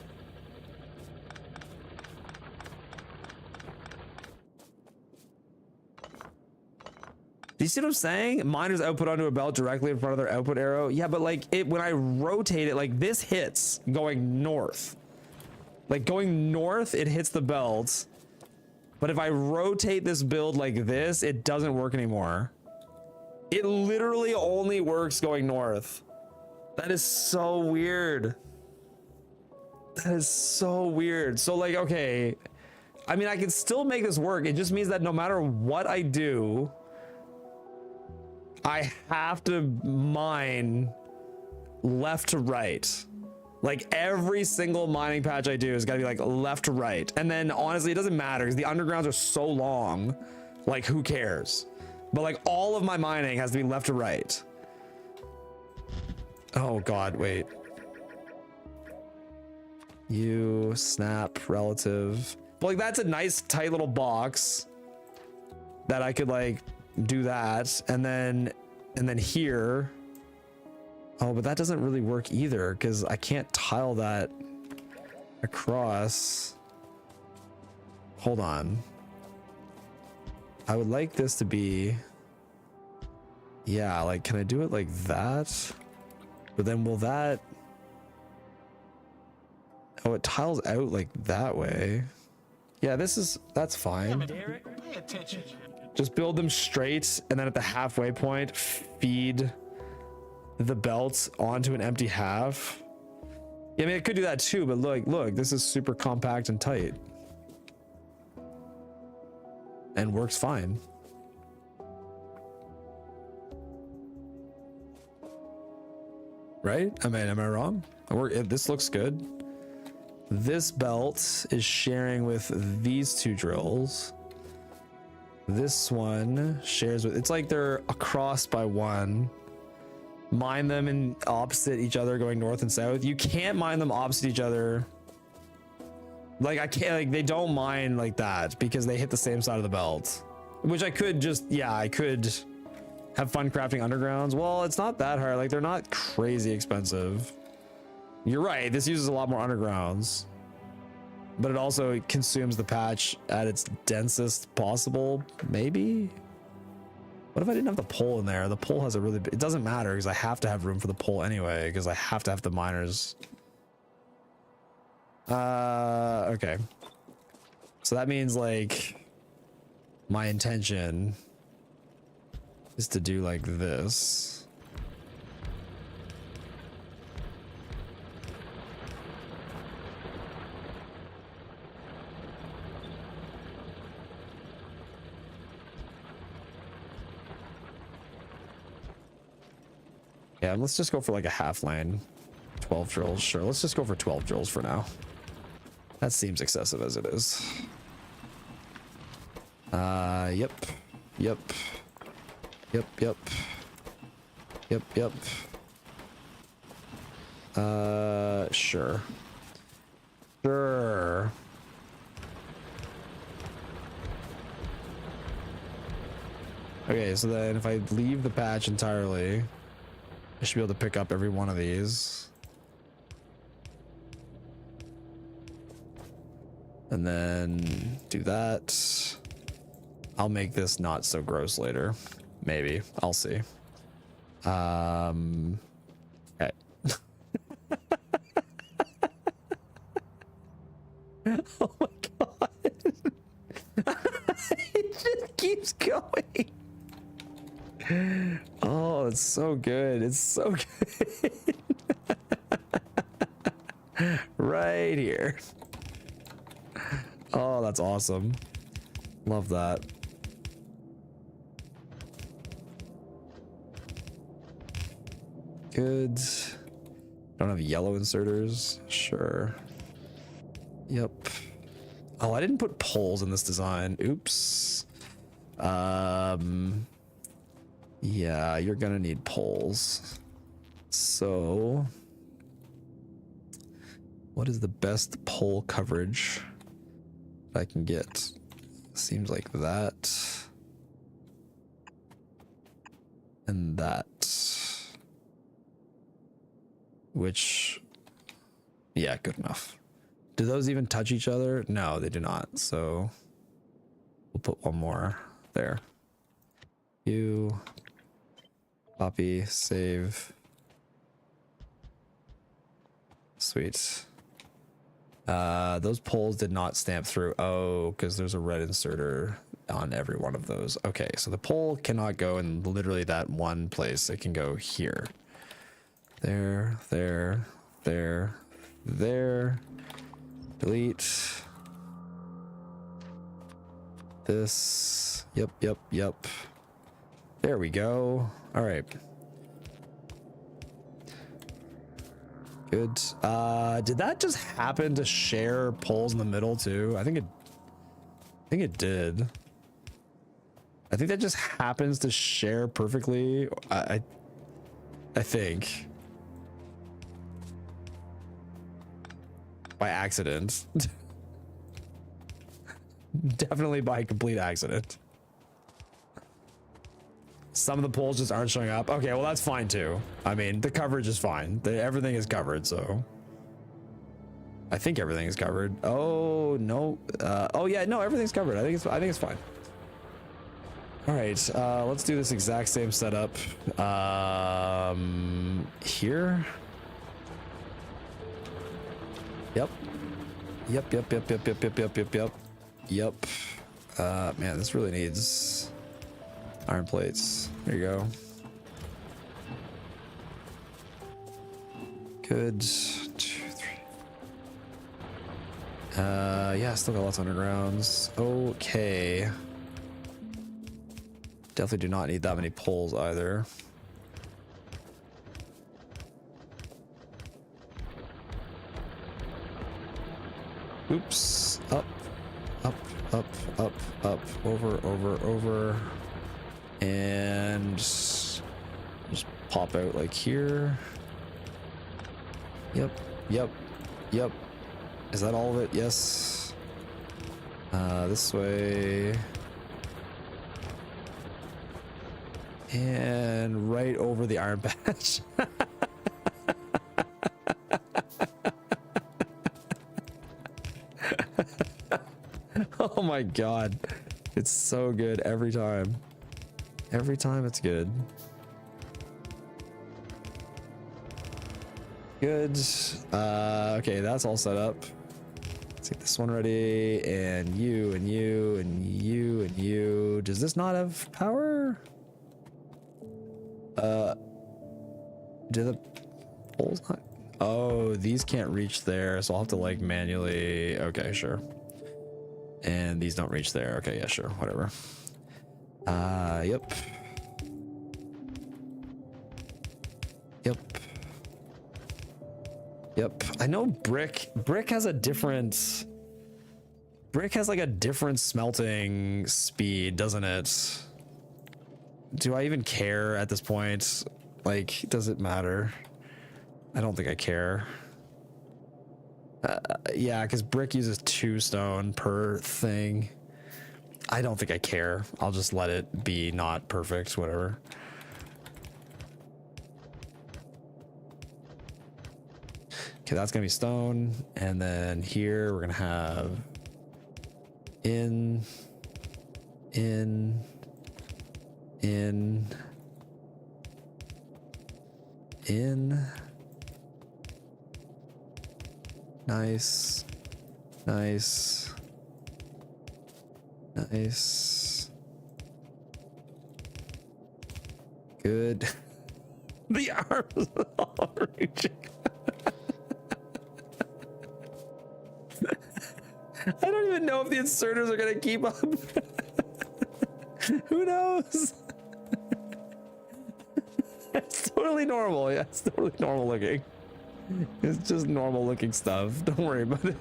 Do you see what I'm saying? Miners output onto a belt directly in front of their output arrow. Yeah, but like it, when I rotate it, like this hits going north. Like going north, it hits the belt. But if I rotate this build like this, it doesn't work anymore. It literally only works going north. That is so weird. That is so weird. So like, okay, I mean, I can still make this work. It just means that no matter what I do, I have to mine left to right. Like every single mining patch I do is gotta be like left to right. And then honestly, it doesn't matter because the undergrounds are so long. Like who cares? But like all of my mining has to be left to right. Oh God, wait. You snap relative. But like that's a nice tight little box that I could like do that. And then here. Oh, but that doesn't really work either because I can't tile that across. Hold on. I would like this to be, yeah, like, can I do it like that? But then will that, oh, it tiles out like that way. Yeah, that's fine. Derek, pay attention. Just build them straight and then at the halfway point, feed the belt onto an empty half. Yeah, I mean, I could do that too, but look, this is super compact and tight. And works fine. Right? I mean, am I wrong? This looks good. This belt is sharing with these two drills. This one shares with, it's like they're across by one. Mine them in opposite each other going north and south. You can't mine them opposite each other. Like I can't, like they don't mine like that because they hit the same side of the belt. Which I could just, yeah, I could have fun crafting undergrounds. Well, it's not that hard. Like they're not crazy expensive. You're right. This uses a lot more undergrounds, but it also consumes the patch at its densest possible. Maybe. What if I didn't have the pole in there? The pole has a really big, it doesn't matter because I have to have room for the pole anyway because I have to have the miners. Okay. So that means like my intention is to do like this. Yeah, let's just go for like a half lane. 12 drills, sure. Let's just go for 12 drills for now. That seems excessive as it is. Yep. Yep. Yep, yep. Yep, yep. Sure. Sure. Okay, so then if I leave the patch entirely, I should be able to pick up every one of these. And then do that. I'll make this not so gross later. Maybe. I'll see. Okay. Oh my god. It just keeps going. Oh, it's so good. It's so good. Right here. Oh, that's awesome. Love that. Good. Don't have yellow inserters. Sure. Yep. Oh, I didn't put poles in this design. Oops. Yeah, you're gonna need poles. So, what is the best pole coverage I can get? Seems like that. And that. Which, yeah, good enough. Do those even touch each other? No, they do not. So we'll put one more there. You copy, save. Sweet. Those poles did not stamp through. Oh, because there's a red inserter on every one of those. Okay, so the pole cannot go in literally that one place. It can go here. There, there, there, there. Delete. This. Yep, yep, yep. There we go. All right. Good. Did that just happen to share poles in the middle too? I think it did. I think that just happens to share perfectly. I think. By accident. Definitely by complete accident. Some of the poles just aren't showing up. Okay, well that's fine too. I mean, the coverage is fine. Everything is covered, so. I think everything is covered. Oh no. Oh yeah, no, everything's covered. I think it's fine. All right, let's do this exact same setup. Here. Yep. Yep. Yep. Yep. Yep. Yep. Yep. Yep. Yep. Yep. Yep. Man, this really needs iron plates. There you go. Good. 2, 3. Yeah, still got lots of undergrounds. Okay. Definitely do not need that many poles either. Oops. Up, up, up, up, up, over. And just pop out like here. Yep, yep, yep. Is that all of it? Yes. This way. And right over the iron patch. Oh my god. It's so good every time. Every time it's good. Good. Okay, that's all set up. Let's get this one ready. And you, and you, and you, and you. Does this not have power? Do the poles not? Oh, these can't reach there, so I'll have to like manually. Okay, sure. And these don't reach there. Okay, yeah, sure, whatever. Yep. Yep. Yep. I know brick has a different. Brick has like a different smelting speed, doesn't it? Do I even care at this point? Like, does it matter? I don't think I care. Yeah, because brick uses 2 stone per thing. I don't think I care. I'll just let it be not perfect, whatever. Okay, that's gonna be stone. And then here we're gonna have in. Nice. Nice. Nice. Good. The arms all reaching. I don't even know if the inserters are gonna keep up. Who knows? It's totally normal. Yeah, it's totally normal looking. It's just normal looking stuff. Don't worry about it.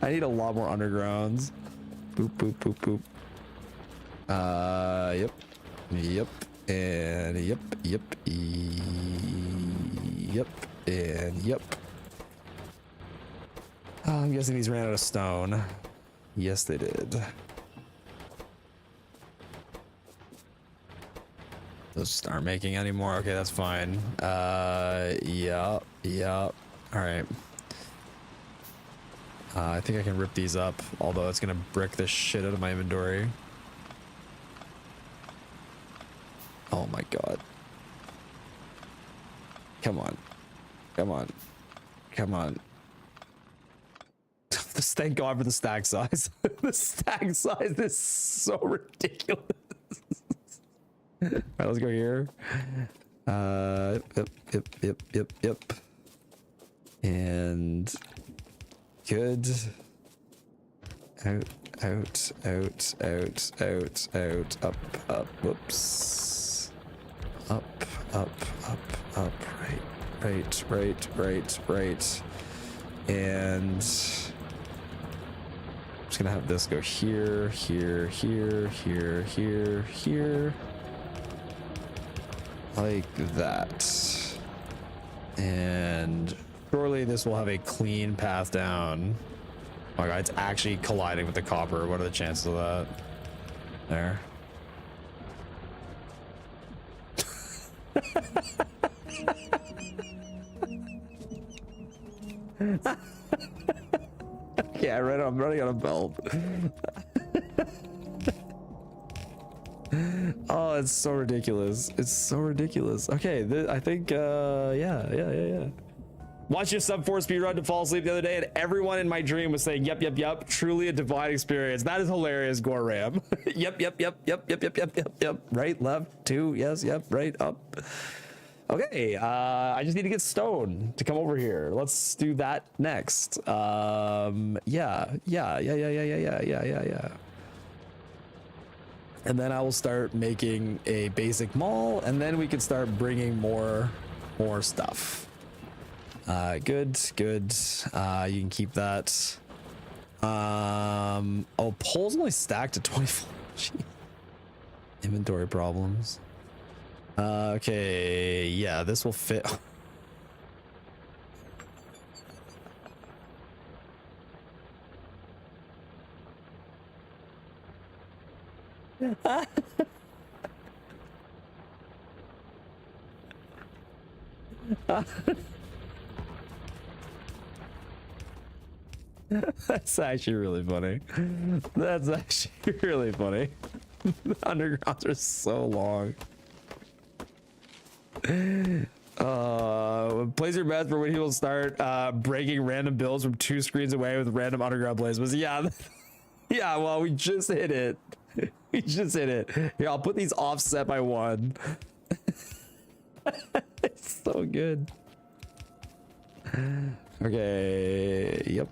I need a lot more undergrounds. Boop, boop, boop, boop. Yep. Yep. And yep. Yep. Yep. And yep. I'm guessing these ran out of stone. Yes, they did. Those just aren't making anymore. Okay, that's fine. Yeah. All right. I think I can rip these up, although it's gonna brick the shit out of my inventory. Oh my god. Come on. Come on. Come on. Thank God for the stack size. The stack size is so ridiculous. All right, let's go here. Yep. And good. Out. Up. Whoops. Up. Right. And I'm just gonna have this go here. Like that. And surely this will have a clean path down. Oh my god, it's actually colliding with the copper. What are the chances of that? There. Yeah, right. I'm running on a belt. Oh, it's so ridiculous. Okay, I think yeah. Watched your sub 4 speed run to fall asleep the other day, and everyone in my dream was saying, yep. Truly a divine experience. That is hilarious, Goram. Yep. Right, left, 2, yes, yep, right, up. Okay, I just need to get Stone to come over here. Let's do that next. Yeah. And then I will start making a basic mall, and then we can start bringing more stuff. Good. You can keep that. Oh, pole's only stacked to 24. Jeez. Inventory problems. Okay, yeah, this will fit. That's actually really funny. The undergrounds are so long. Place your bets for when he will start breaking random builds from 2 screens away with random underground placements. Yeah, well, we just hit it. Here, I'll put these offset by 1. It's so good. Okay, yep.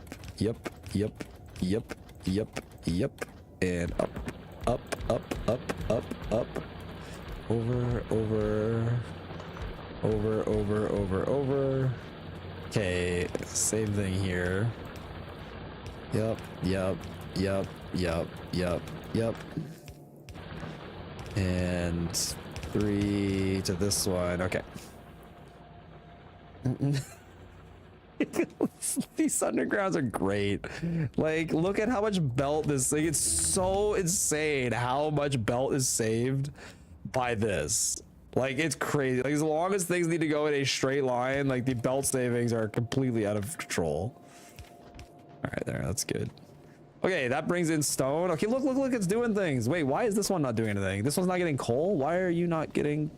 And up. Over. Okay, same thing here. Yep. And 3 to this one. Okay. These undergrounds are great. Like, look at how much belt this thing. It's so insane how much belt is saved by this. Like, it's crazy. Like, as long as things need to go in a straight line, like, the belt savings are completely out of control. All right, there. That's good. Okay, that brings in stone. Okay, look, it's doing things. Wait, why is this one not doing anything? This one's not getting coal? Why are you not getting...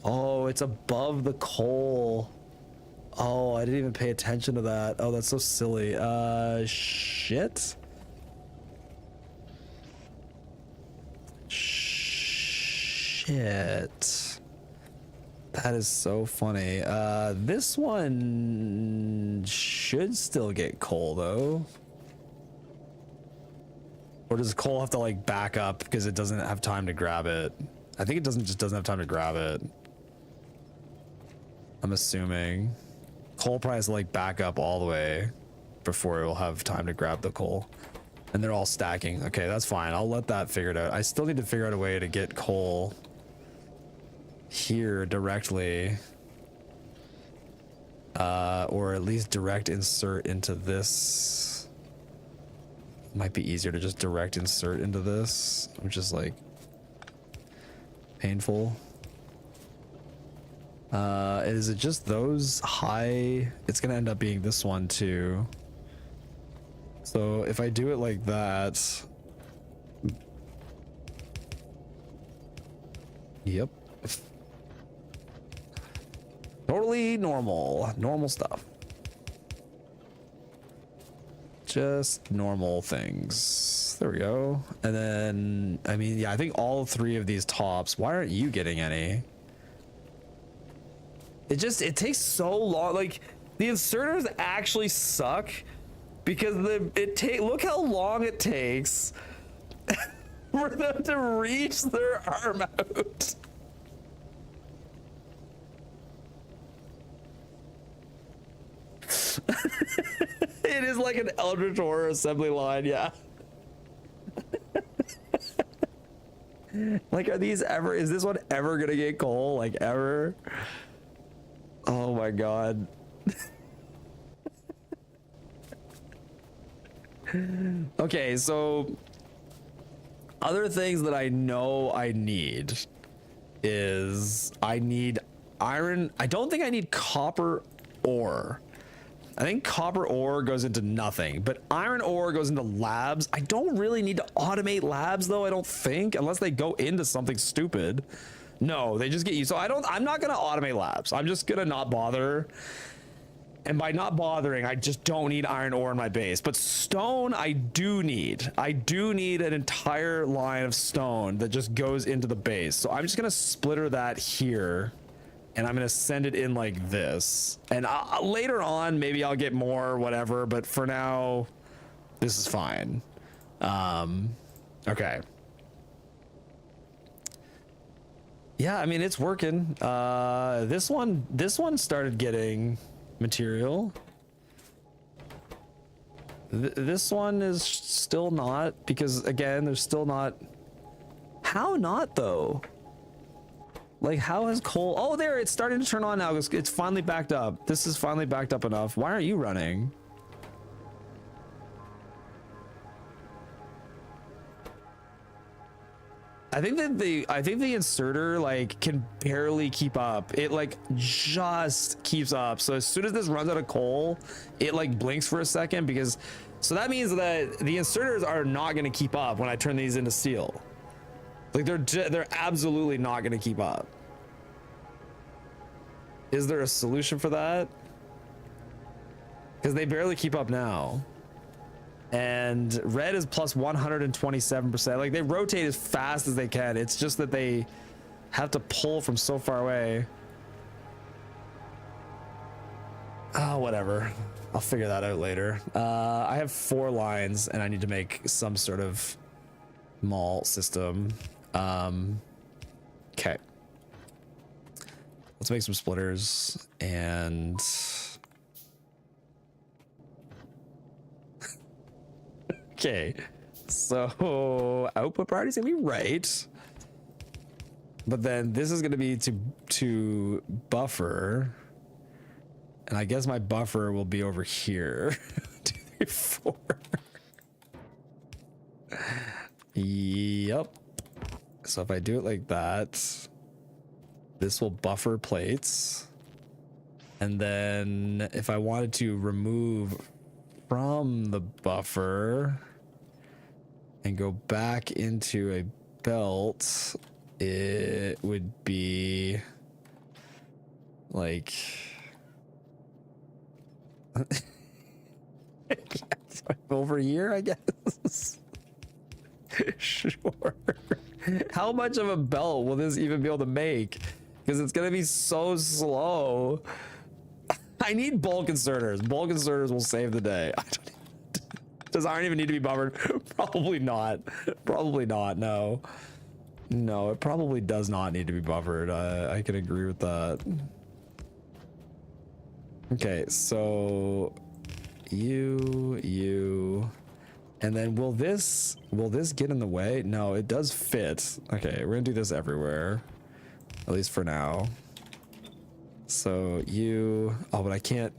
Oh, it's above the coal. Oh, I didn't even pay attention to that. Oh, that's so silly. Shit. That is so funny. This one should still get coal, though. Or does coal have to, like, back up because it doesn't have time to grab it? I think it just doesn't have time to grab it. I'm assuming. Coal probably has to, like, back up all the way before it will have time to grab the coal. And they're all stacking. Okay, that's fine. I'll let that figure it out. I still need to figure out a way to get coal here directly. Or at least direct insert into this. Might be easier to just direct insert into this, which is, like, painful. Is it just those high? It's gonna end up being this one too. So if I do it like that, yep, totally normal stuff. just normal things. There we go. And then, I mean, yeah, I think all three of these tops. Why aren't you getting any? It takes so long. Like, the inserters actually suck because look how long it takes for them to reach their arm out. It is like an Eldritch Horror assembly line, yeah. Like, is this one ever gonna get coal? Like, ever? Oh my god. Okay, so other things that I know I need is I need iron. I don't think I need copper ore. I think copper ore goes into nothing, but iron ore goes into labs. I don't really need to automate labs though, I don't think, unless they go into something stupid. No, they just get you. So I'm not gonna automate labs. I'm just gonna not bother. And by not bothering, I just don't need iron ore in my base. But stone, I do need. I do need an entire line of stone that just goes into the base. So I'm just gonna splitter that here. And I'm gonna send it in like this. And later on, maybe I'll get more, whatever. But for now, this is fine. Okay. Yeah, I mean, it's working. This one started getting material. This one is still not, because again, there's still not. How not though? Like, how has coal? Oh, there, it's starting to turn on now. It's finally backed up. This is finally backed up enough. Why aren't you running? I think the inserter like can barely keep up. It like just keeps up. So as soon as this runs out of coal, it like blinks for a second, because so that means that the inserters are not going to keep up when I turn these into steel. Like they're absolutely not going to keep up. Is there a solution for that? Because they barely keep up now. And red is plus 127%. Like, they rotate as fast as they can. It's just that they have to pull from so far away. Oh, whatever. I'll figure that out later. I have 4 lines and I need to make some sort of mall system. Okay. Let's make some splitters and okay, so output priority is gonna be right, but then this is gonna be to buffer, and I guess my buffer will be over here. 2, 3, 4. Yep. So if I do it like that, this will buffer plates, and then if I wanted to remove from the buffer and go back into a belt, it would be like over here, I guess. Sure. How much of a belt will this even be able to make? Because it's gonna be so slow. I need bulk inserters. Bulk inserters will save the day. Does iron even need to be buffered? Probably not. Probably not. No. No, it probably does not need to be buffered. I can agree with that. Okay, so you, and then will this get in the way? No, it does fit. Okay, we're gonna do this everywhere, at least for now. So oh, but I can't.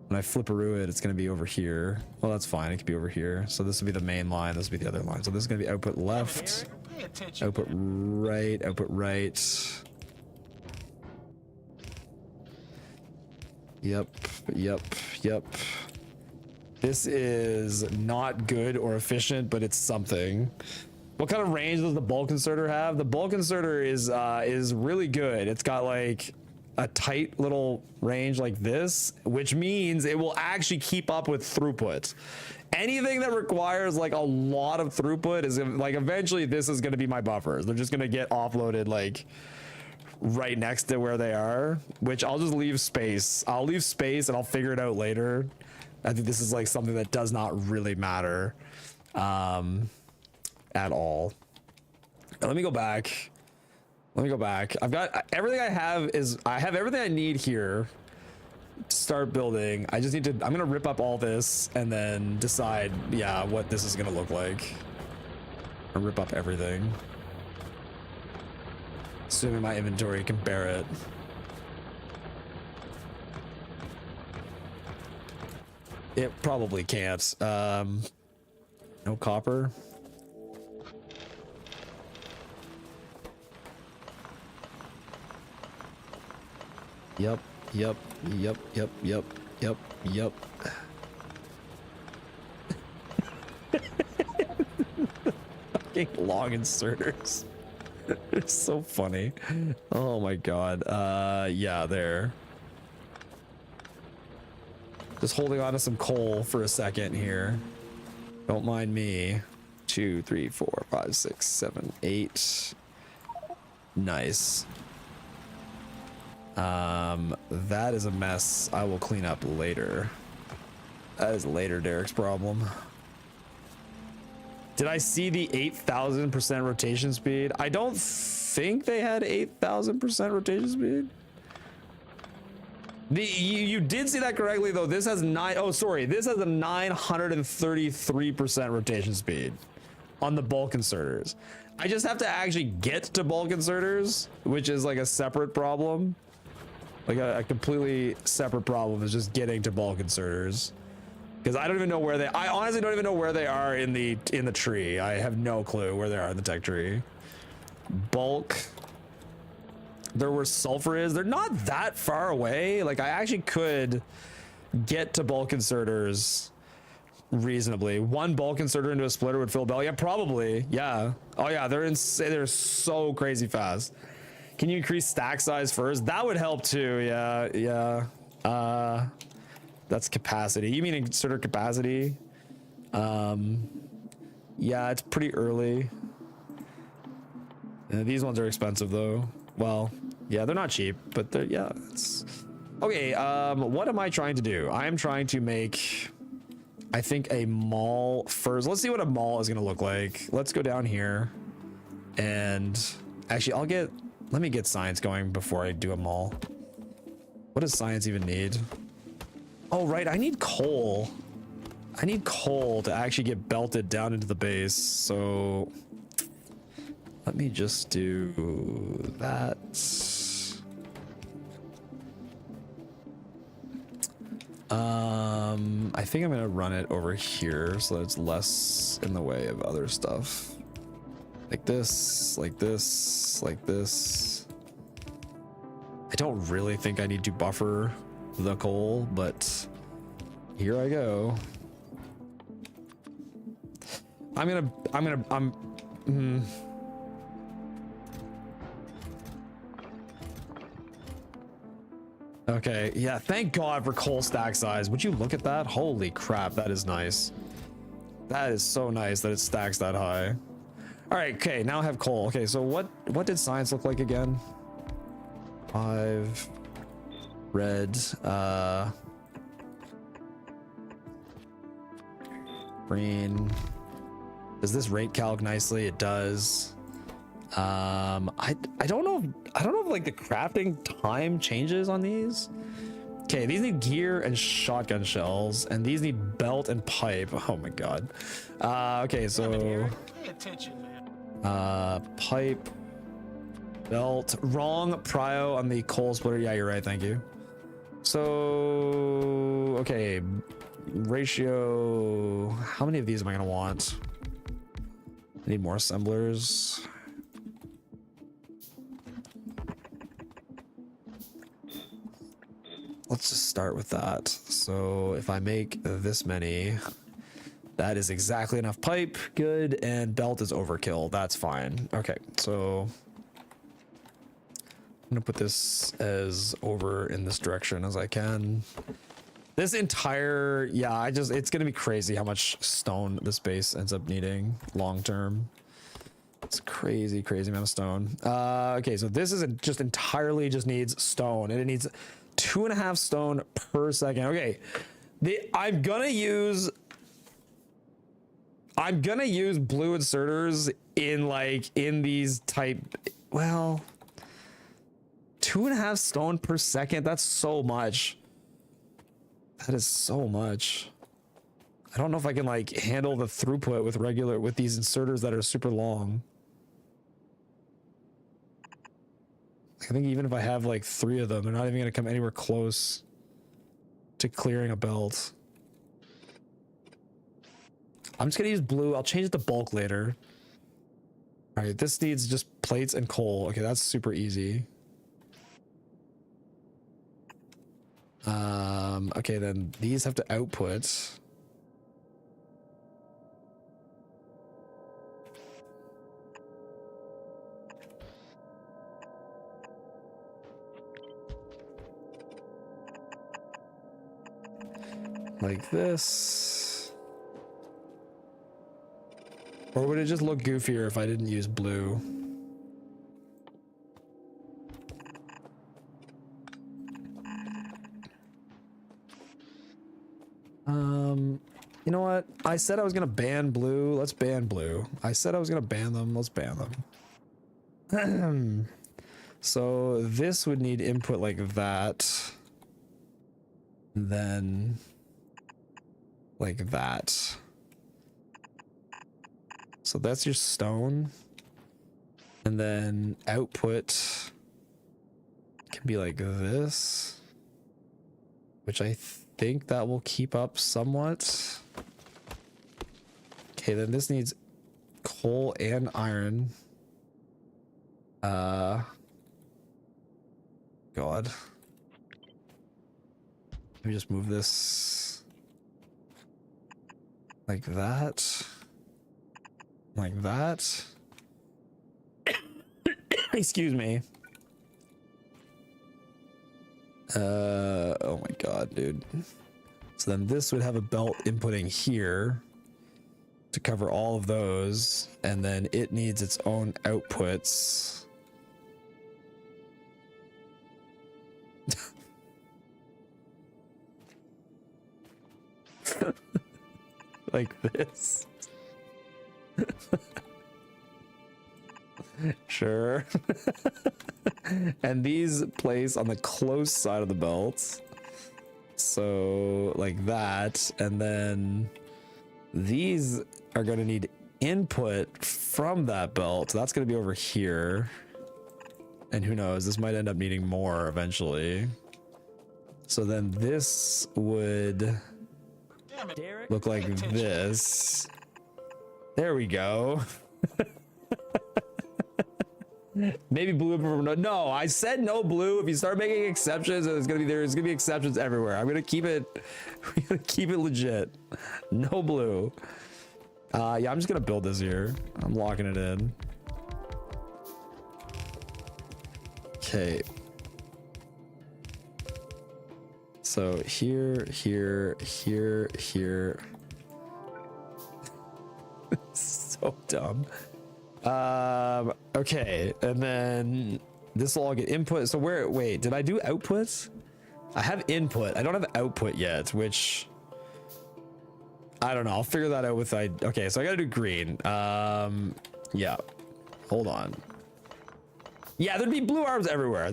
When I flipperoo it, it's going to be over here. Well, that's fine. It could be over here. So this will be the main line. This will be the other line. So this is going to be output left, output right, output right. Yep, yep, yep. This is not good or efficient, but it's something. What kind of range does the bulk inserter have? The bulk inserter is really good. It's got like a tight little range like this, which means it will actually keep up with throughput. Anything that requires like a lot of throughput is like, eventually this is going to be my buffers. They're just going to get offloaded like right next to where they are, which I'll just leave space. I'll leave space and I'll figure it out later. I think this is like something that does not really matter at all. Let me go back. I've got everything I have everything I need here to start building. I just need to, I'm going to rip up all this and then decide, yeah, what this is going to look like. I'll rip up everything. Assuming my inventory can bear it. It probably can't. No copper. Yep. Fucking long inserters. It's so funny. Oh my god. Yeah, there. Just holding on to some coal for a second here. Don't mind me. 2, 3, 4, 5, 6, 7, 8. Nice. That is a mess I will clean up later. That is later Derek's problem. Did I see the 8,000% rotation speed? I don't think they had 8,000% rotation speed. You did see that correctly though. This has this has a 933% rotation speed on the bulk inserters. I just have to actually get to bulk inserters, which is like a separate problem. Like a completely separate problem is just getting to bulk inserters. Because I don't even know where I honestly don't even know where they are in the tree. I have no clue where they are in the tech tree. Bulk. There where sulfur is. They're not that far away. Like I actually could get to bulk inserters reasonably. One bulk inserter into a splitter would fill a bell. Yeah, probably. Yeah. Oh yeah, they're insane. They're so crazy fast. Can you increase stack size first? That would help too. Yeah. That's capacity. You mean inserter capacity? Yeah, it's pretty early. These ones are expensive though. Well, yeah, they're not cheap, but they're, yeah, it's okay. What am I trying to do? I'm trying to make, I think, a mall first. Let's see what a mall is gonna look like. Let's go down here and actually let me get science going before I do a mall. What does science even need? Oh, right, I need coal. I need coal to actually get belted down into the base, so let me just do that. I think I'm gonna run it over here so that it's less in the way of other stuff. Like this, like this, like this. I don't really think I need to buffer the coal, but here I go. Okay, yeah, thank God for coal stack size. Would you look at that? Holy crap, that is nice. That is so nice that it stacks that high. All right, okay, now I have coal. Okay, so what did science look like again? 5 red, green. Does this rate calc nicely? It does. I don't know if like the crafting time changes on these. Okay, these need gear and shotgun shells, and these need belt and pipe. Oh my god. Okay, so Pay attention, man. pipe, belt. Wrong prio on the coal splitter. Yeah, you're right. Thank you. So okay, ratio. How many of these am I gonna want? I need more assemblers. Let's just start with that. So if I make this many, that is exactly enough pipe. Good. And belt is overkill. That's fine. Okay. So gonna put this as over in this direction as I can. This entire, yeah, it's gonna be crazy how much stone this base ends up needing long term. It's crazy amount of stone. Okay, so this is just entirely just needs stone, and it needs 2.5 stone per second. Okay, I'm gonna use blue inserters in these type. Well, 2.5 stone per second. That's so much. That is so much. I don't know if I can like handle the throughput with these inserters that are super long. I think even if I have like 3 of them, they're not even gonna come anywhere close to clearing a belt. I'm just gonna use blue. I'll change it to bulk later. All right, this needs just plates and coal. Okay, that's super easy. Okay, then these have to output. Like this. Or would it just look goofier if I didn't use blue? You know what? I said I was gonna ban blue. Let's ban blue. I said I was gonna ban them. Let's ban them. So this would need input like that. Then like that. So that's your stone. And then output can be like this, which I think that will keep up somewhat. Okay, then this needs coal and iron. God. Let me just move this like that. Like that. Excuse me. Oh my god, dude. So then this would have a belt inputting here to cover all of those, and then it needs its own outputs. Like this. Sure. And these place on the close side of the belt. So like that, and then these are going to need input from that belt. So that's going to be over here. And who knows, this might end up needing more eventually. So then this would look like this. There we go. Maybe blue. No, I said no blue. If you start making exceptions, there's gonna be exceptions everywhere. I'm gonna keep it legit. No blue. Yeah, I'm just gonna build this here. I'm locking it in. Okay. So here. So dumb. Okay, and then this will all get input. So wait, did I do outputs? I have input. I don't have output yet, which I don't know. I'll figure that out okay, so I gotta do green. Yeah, hold on. Yeah, there'd be blue arms everywhere.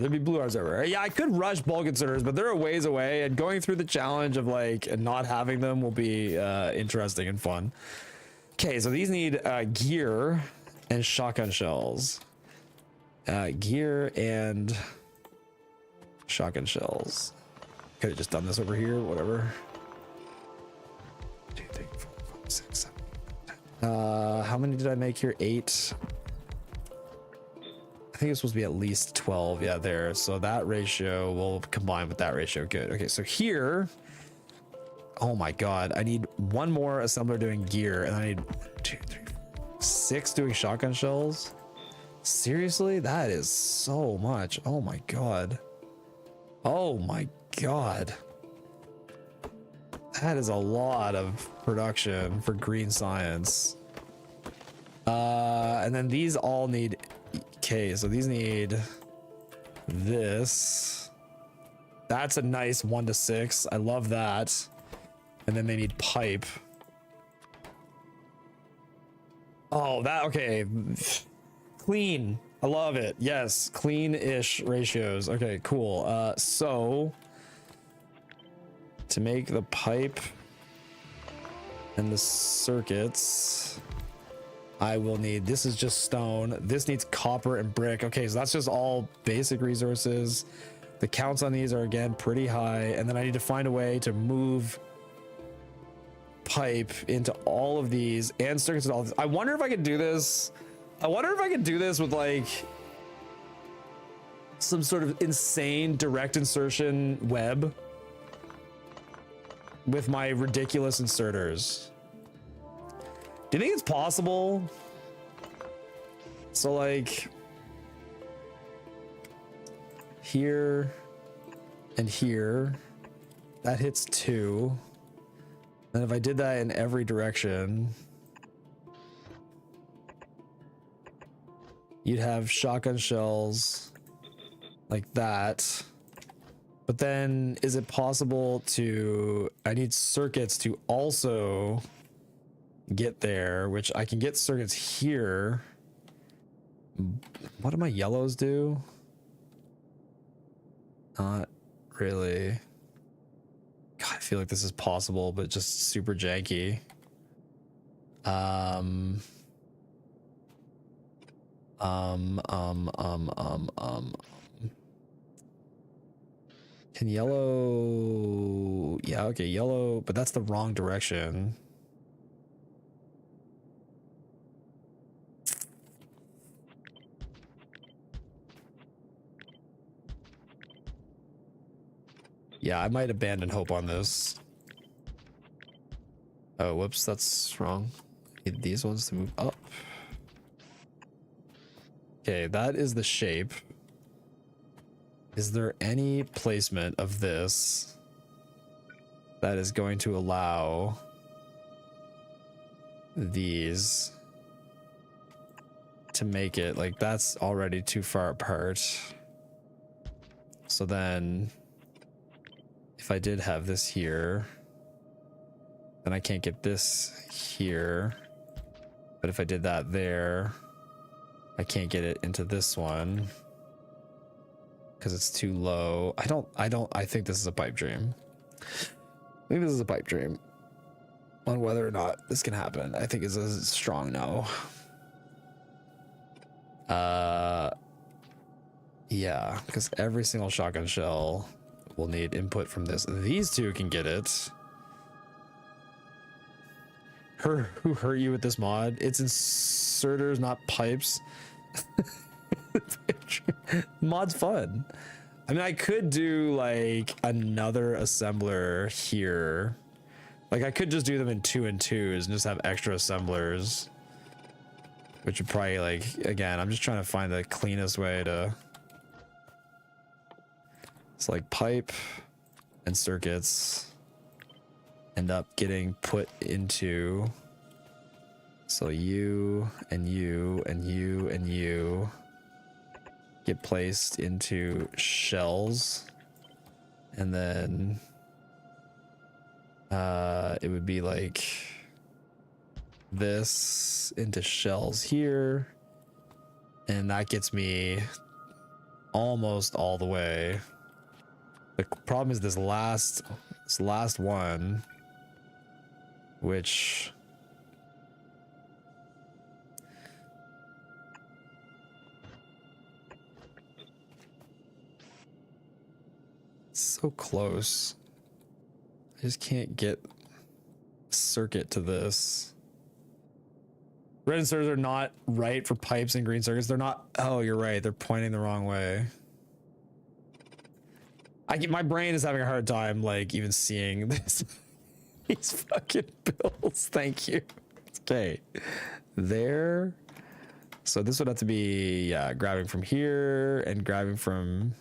Yeah, I could rush bulk inserters, but they're a ways away, and going through the challenge of like not having them will be interesting and fun. Okay, so these need gear and shotgun shells. Gear and shotgun shells. Could have just done this over here, whatever. 2, 3, 4, 5, 6, 7. How many did I make here? 8. I think it's supposed to be at least 12. Yeah, there. So that ratio will combine with that ratio. Good. Okay, so here. Oh my god, I need one more assembler doing gear, and I need 2, 3, 4, 6 doing shotgun shells. Seriously? That is so much. Oh my god. Oh my god. That is a lot of production for green science. And then these all need... Okay, so these need this. That's a nice 1 to 6. I love that. And then they need pipe. Oh, that... Okay. Clean. I love it. Yes, clean-ish ratios. Okay, cool. So to make the pipe and the circuits, I will need, this is just stone. This needs copper and brick. Okay, so that's just all basic resources. The counts on these are again pretty high, and then I need to find a way to move pipe into all of these and circuits and all this. I wonder if I could do this. I wonder if I could do this with like some sort of insane direct insertion web with my ridiculous inserters. Do you think it's possible? So like here and here, that hits 2. And if I did that in every direction, you'd have shotgun shells like that. But then is it possible to, I need circuits to also get there, which I can get circuits here. What do my yellows do? Not really. God, I feel like this is possible, but just super janky. Can yellow... Yeah, okay, yellow, but that's the wrong direction. Yeah, I might abandon hope on this. Oh, whoops, that's wrong. Need these ones to move up. Okay, that is the shape. Is there any placement of this that is going to allow these to make it? Like, that's already too far apart. So then if I did have this here, then I can't get this here. But if I did that there, I can't get it into this one because it's too low. I think this is a pipe dream. Maybe this is a pipe dream on whether or not this can happen. I think it's a strong no. Yeah, because every single shotgun shell will need input from this. These two can get it. Who hurt you with this mod? It's inserters, not pipes. Mod's fun. I mean, I could do like another assembler here. Like I could just do them in 2 and 2s and just have extra assemblers, which would probably, like, again, I'm just trying to find the cleanest way to. It's like pipe and circuits end up getting put into, so you and you and you and you get placed into shells, and then it would be like this into shells here, and that gets me almost all the way. The problem is this last one, which it's so close. I just can't get a circuit to this. Red inserters are not right for pipes and green circuits. They're not. Oh, you're right. They're pointing the wrong way. My brain is having a hard time, like, even seeing this. These fucking bills. Thank you. Okay. There. So this would have to be, yeah, grabbing from here and grabbing from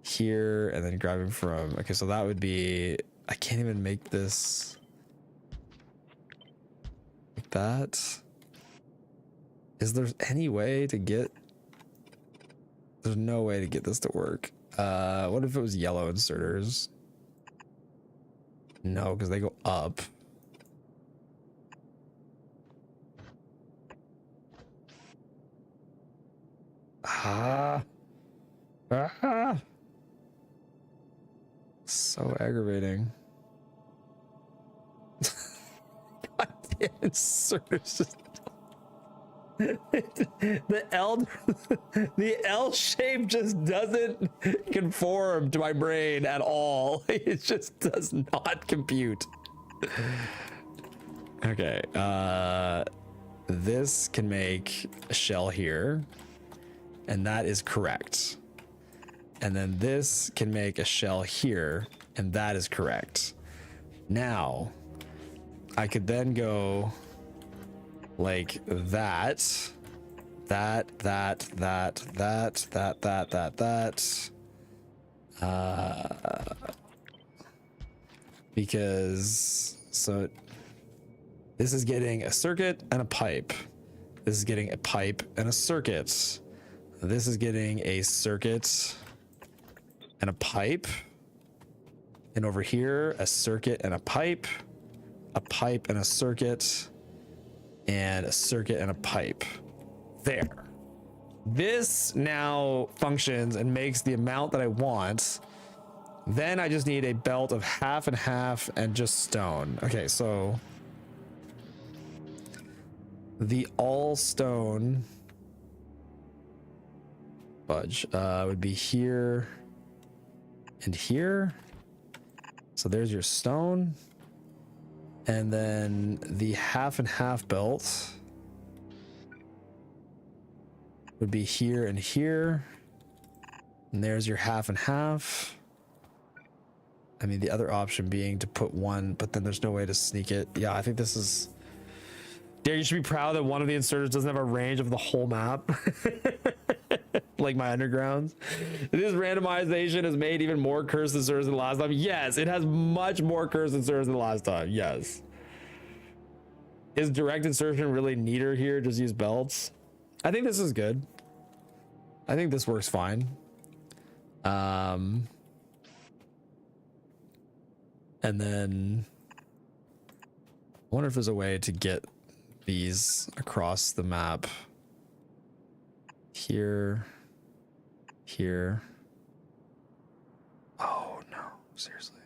here and then grabbing from, okay, so that would be, I can't even make this like that. Is there any way to get, there's no way to get this to work. What if it was yellow inserters? No, because they go up. So aggravating. Goddamn inserters just the L shape just doesn't conform to my brain at all. It just does not compute. Okay, this can make a shell here, and that is correct. And then this can make a shell here, and that is correct. Now I could then go like that, because so this is getting a circuit and a pipe. This is getting a pipe and a circuit. This is getting a circuit and a pipe. And over here, a circuit and a pipe and a circuit, and a circuit and a pipe. There. This now functions and makes the amount that I want. Then I just need a belt of half and half and just stone. Okay, so the all stone budge would be here and here. So there's your stone. And then the half and half belt would be here and here. And there's your half and half. I mean, the other option being to put one, but then there's no way to sneak it. Yeah, I think this is... Dare, you should be proud that one of the inserters doesn't have a range of the whole map. Like my undergrounds. This randomization has made even more cursed inserters than last time. Yes, it has much more cursed inserters than last time. Yes. Is direct insertion really neater here? Just use belts. I think this is good. I think this works fine. And then I wonder if there's a way to get these across the map. Here. Here. Oh no, seriously.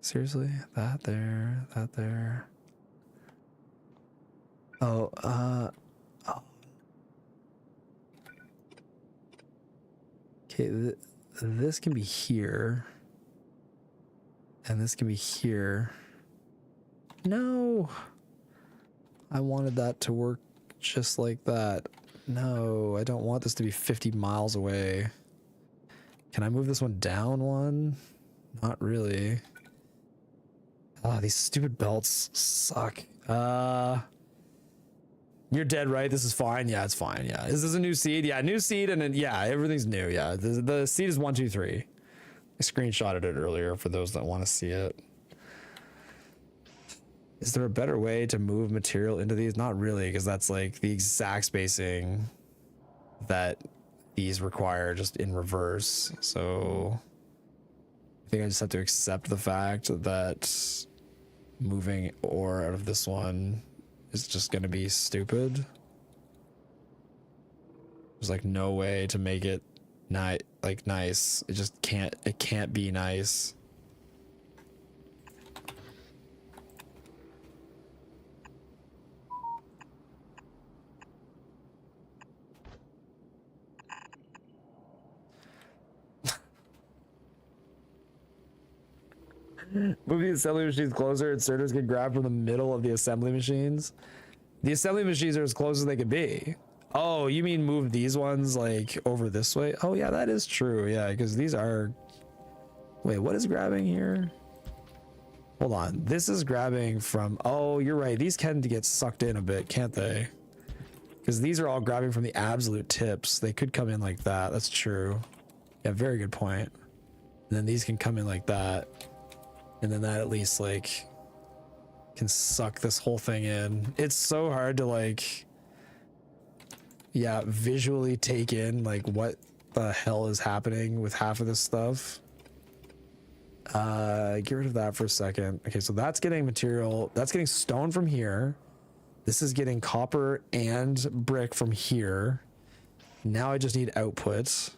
Seriously? That there, that there. Oh, oh. Okay, this can be here. And this can be here. No! I wanted that to work just like that. No, I don't want this to be 50 miles away. Can I move this one down one? Not really. Ah, these stupid belts suck. You're dead, right? This is fine. Yeah, it's fine. Yeah. Is this a new seed? Yeah, new seed, and then yeah, everything's new. Yeah, the seed is 1, 2, 3. I screenshotted it earlier for those that want to see it. Is there a better way to move material into these? Not really, because that's like the exact spacing that these require, just in reverse. So I think I just have to accept the fact that moving ore out of this one is just going to be stupid. There's like no way to make it nice. It just can't, it can't be nice. Move the assembly machines closer, inserters get grabbed from the middle of the assembly machines. The assembly machines are as close as they could be. Oh, you mean move these ones like over this way? Oh yeah, that is true. Yeah, because these are... Wait, what is grabbing here? Hold on. This is grabbing from... Oh, you're right. These tend to get sucked in a bit, can't they? Because these are all grabbing from the absolute tips. They could come in like that. That's true. Yeah, very good point. And then these can come in like that. And then that at least, like, can suck this whole thing in. It's so hard to, like... Yeah, visually take in, like, what the hell is happening with half of this stuff. Get rid of that for a second. Okay, so that's getting material. That's getting stone from here. This is getting copper and brick from here. Now I just need output,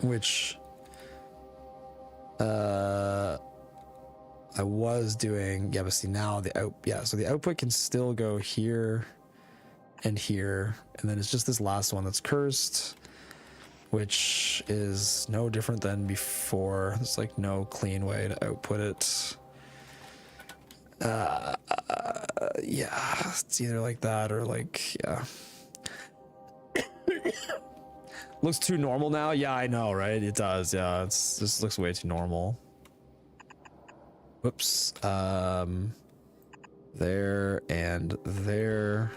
which I was doing. Yeah, but see now so the output can still go here and here, and then it's just this last one that's cursed, which is no different than before. There's like no clean way to output it. Yeah, it's either like that or like, yeah. Looks too normal now. Yeah, I know, right? It does. Yeah, it's just looks way too normal. Whoops. There and there,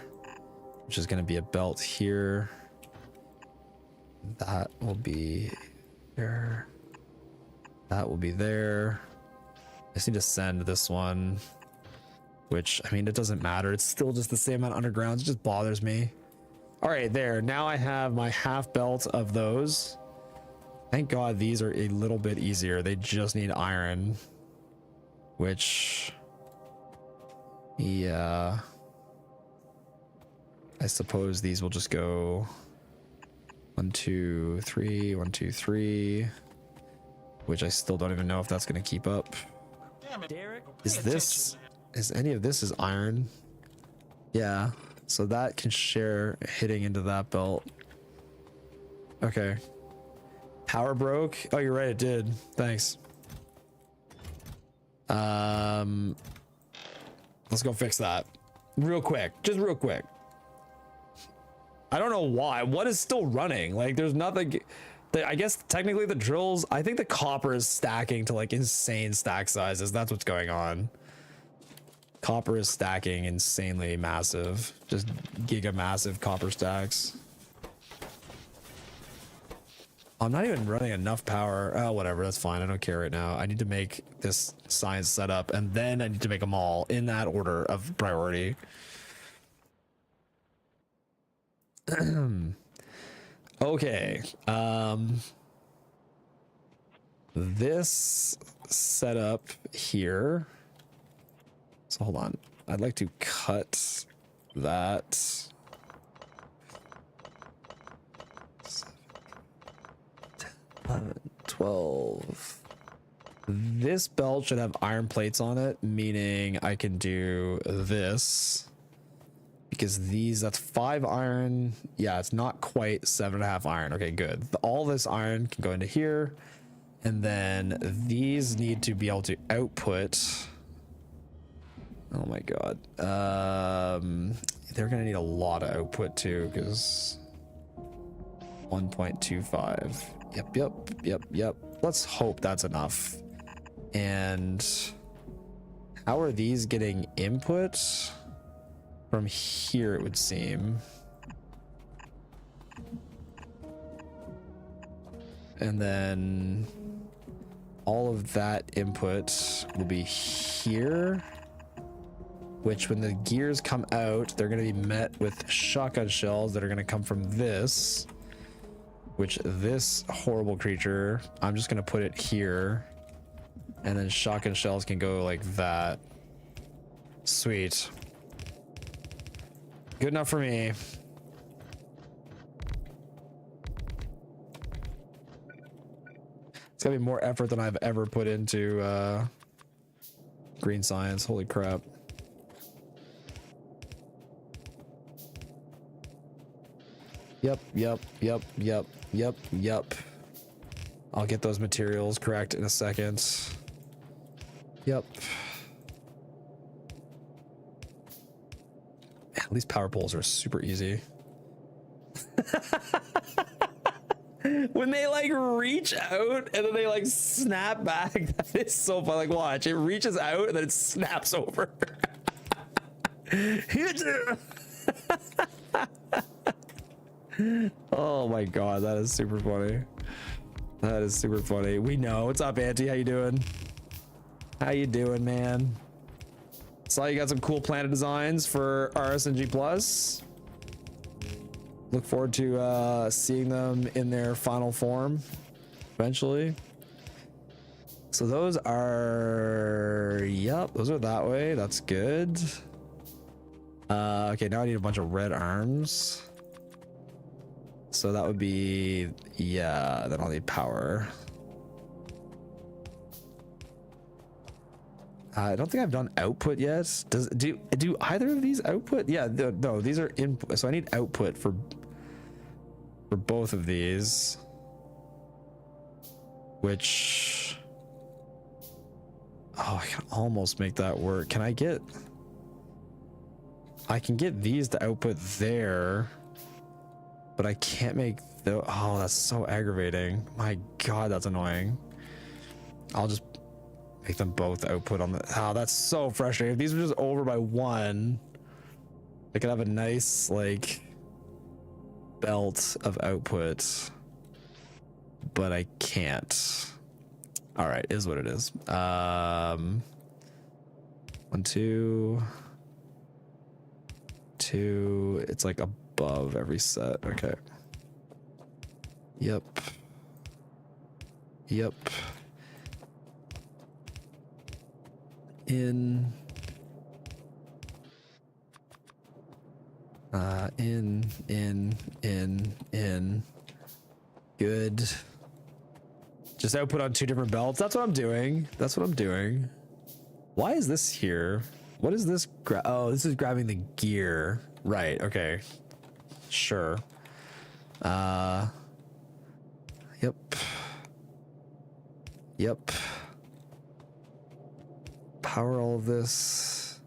which is going to be a belt here. That will be there. That will be there. I just need to send this one, which, I mean, it doesn't matter. It's still just the same amount of undergrounds. It just bothers me. All right, there. Now I have my half belt of those. Thank God these are a little bit easier. They just need iron, which, yeah. I suppose these will just go 1, 2, 3, 1, 2, 3, which I still don't even know if that's going to keep up. Damn it, Derek. Is any of this is iron? Yeah, so that can share hitting into that belt. Okay. Power broke. Oh, you're right, it did. Thanks. Let's go fix that real quick. Just real quick. I don't know why. What is still running? Like, there's nothing. I guess technically the drills, I think the copper is stacking to like insane stack sizes. That's what's going on. Copper is stacking insanely massive, just giga massive copper stacks. I'm not even running enough power. Oh, whatever, that's fine. I don't care right now. I need to make this science setup, and then I need to make them all in that order of priority. Okay. This setup here. So hold on. I'd like to cut that. 7, 10, 11, 12. This belt should have iron plates on it, meaning I can do this. Because these, that's 5 iron. Yeah, it's not quite 7.5 iron. Okay, good. All this iron can go into here. And then these need to be able to output. Oh my God. They're going to need a lot of output too, because 1.25. Yep. Let's hope that's enough. And how are these getting input? From here, it would seem. And then all of that input will be here, which when the gears come out, they're going to be met with shotgun shells that are going to come from this, which this horrible creature, I'm just going to put it here, and then shotgun shells can go like that. Sweet. Good enough for me. It's gotta be more effort than I've ever put into green science. Holy crap. Yep. I'll get those materials correct in a second. Yep. Man, these power poles are super easy. When they like reach out and then they like snap back, that is so fun. Like watch, it reaches out and then it snaps over. Oh my god, that is super funny. That is super funny. We know. What's up, Auntie? How you doing? How you doing, man? Saw you got some cool planet designs for RSNG Plus. Look forward to seeing them in their final form eventually. So those are, yep, those are that way. That's good. Okay, now I need a bunch of red arms. So that would be, yeah, then I'll need power. I don't think I've done output yet. Do either of these output? Yeah, no, these are input. So I need output for both of these. Which, oh, I can almost make that work. Can I get? I can get these to output there, but I can't make the. Oh, that's so aggravating. My God, that's annoying. I'll just make them both output on the. Oh, that's so frustrating. If these were just over by one, I could have a nice like belt of output, but I can't. All right, is what it is. 1, 2, 2. It's like above every set. Okay. Yep. Yep. In. In. Good. Just output on 2 different belts. That's what I'm doing. That's what I'm doing. Why is this here? What is this? Oh, this is grabbing the gear. Right. Okay. Sure. Yep. Yep. Power all of this.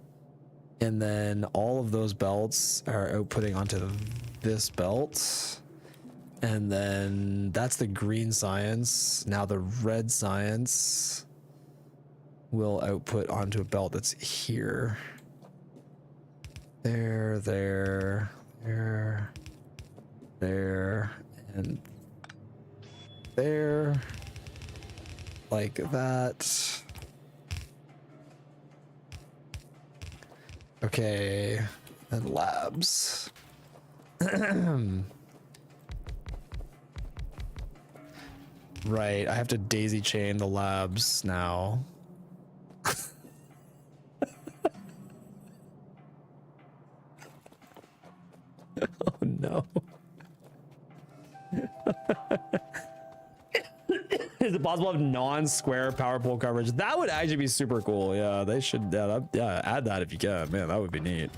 And then all of those belts are outputting onto this belt. And then that's the green science. Now the red science will output onto a belt that's here. There, and there. Like that. Okay, and labs. Right, I have to daisy chain the labs now. Oh no. Is it possible to have non-square power pole coverage? That would actually be super cool. Yeah, they should add that if you can. Man, that would be neat.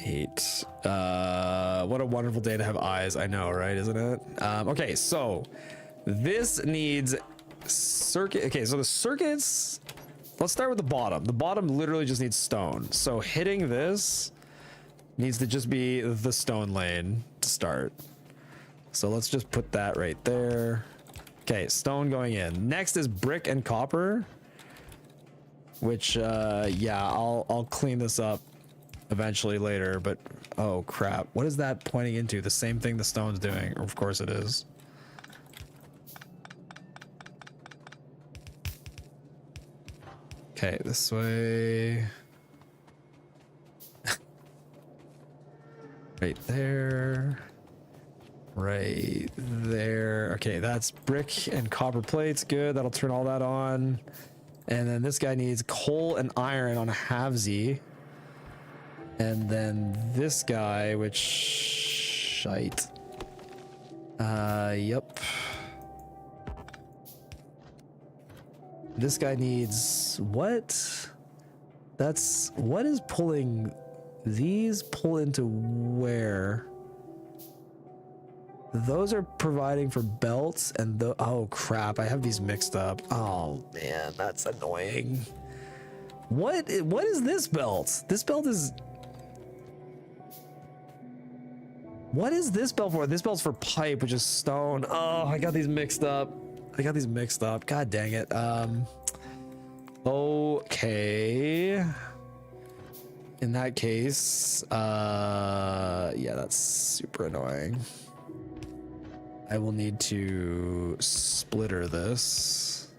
8. What a wonderful day to have eyes. I know, right? Isn't it? Okay, so this needs circuit. Okay, so the circuits, let's start with the bottom. The bottom literally just needs stone. So hitting this needs to just be the stone lane to start. So let's just put that right there. Okay, stone going in. Next is brick and copper, which yeah, I'll clean this up eventually later, but oh crap, what is that pointing into? The same thing the stone's doing. Of course it is. Okay, this way. Right there. Right there. Okay, that's brick and copper plates. Good, that'll turn all that on. And then this guy needs coal and iron on a halvesy. And then this guy, which shite. Yep. This guy needs what? That's what is pulling these pull into where? Those are providing for belts and the oh crap, I have these mixed up. Oh man, that's annoying. What is this belt? This belt is What is this bell for? This bell's for pipe, which is stone. Oh, I got these mixed up. God dang it. Okay. In that case, yeah, that's super annoying. I will need to splitter this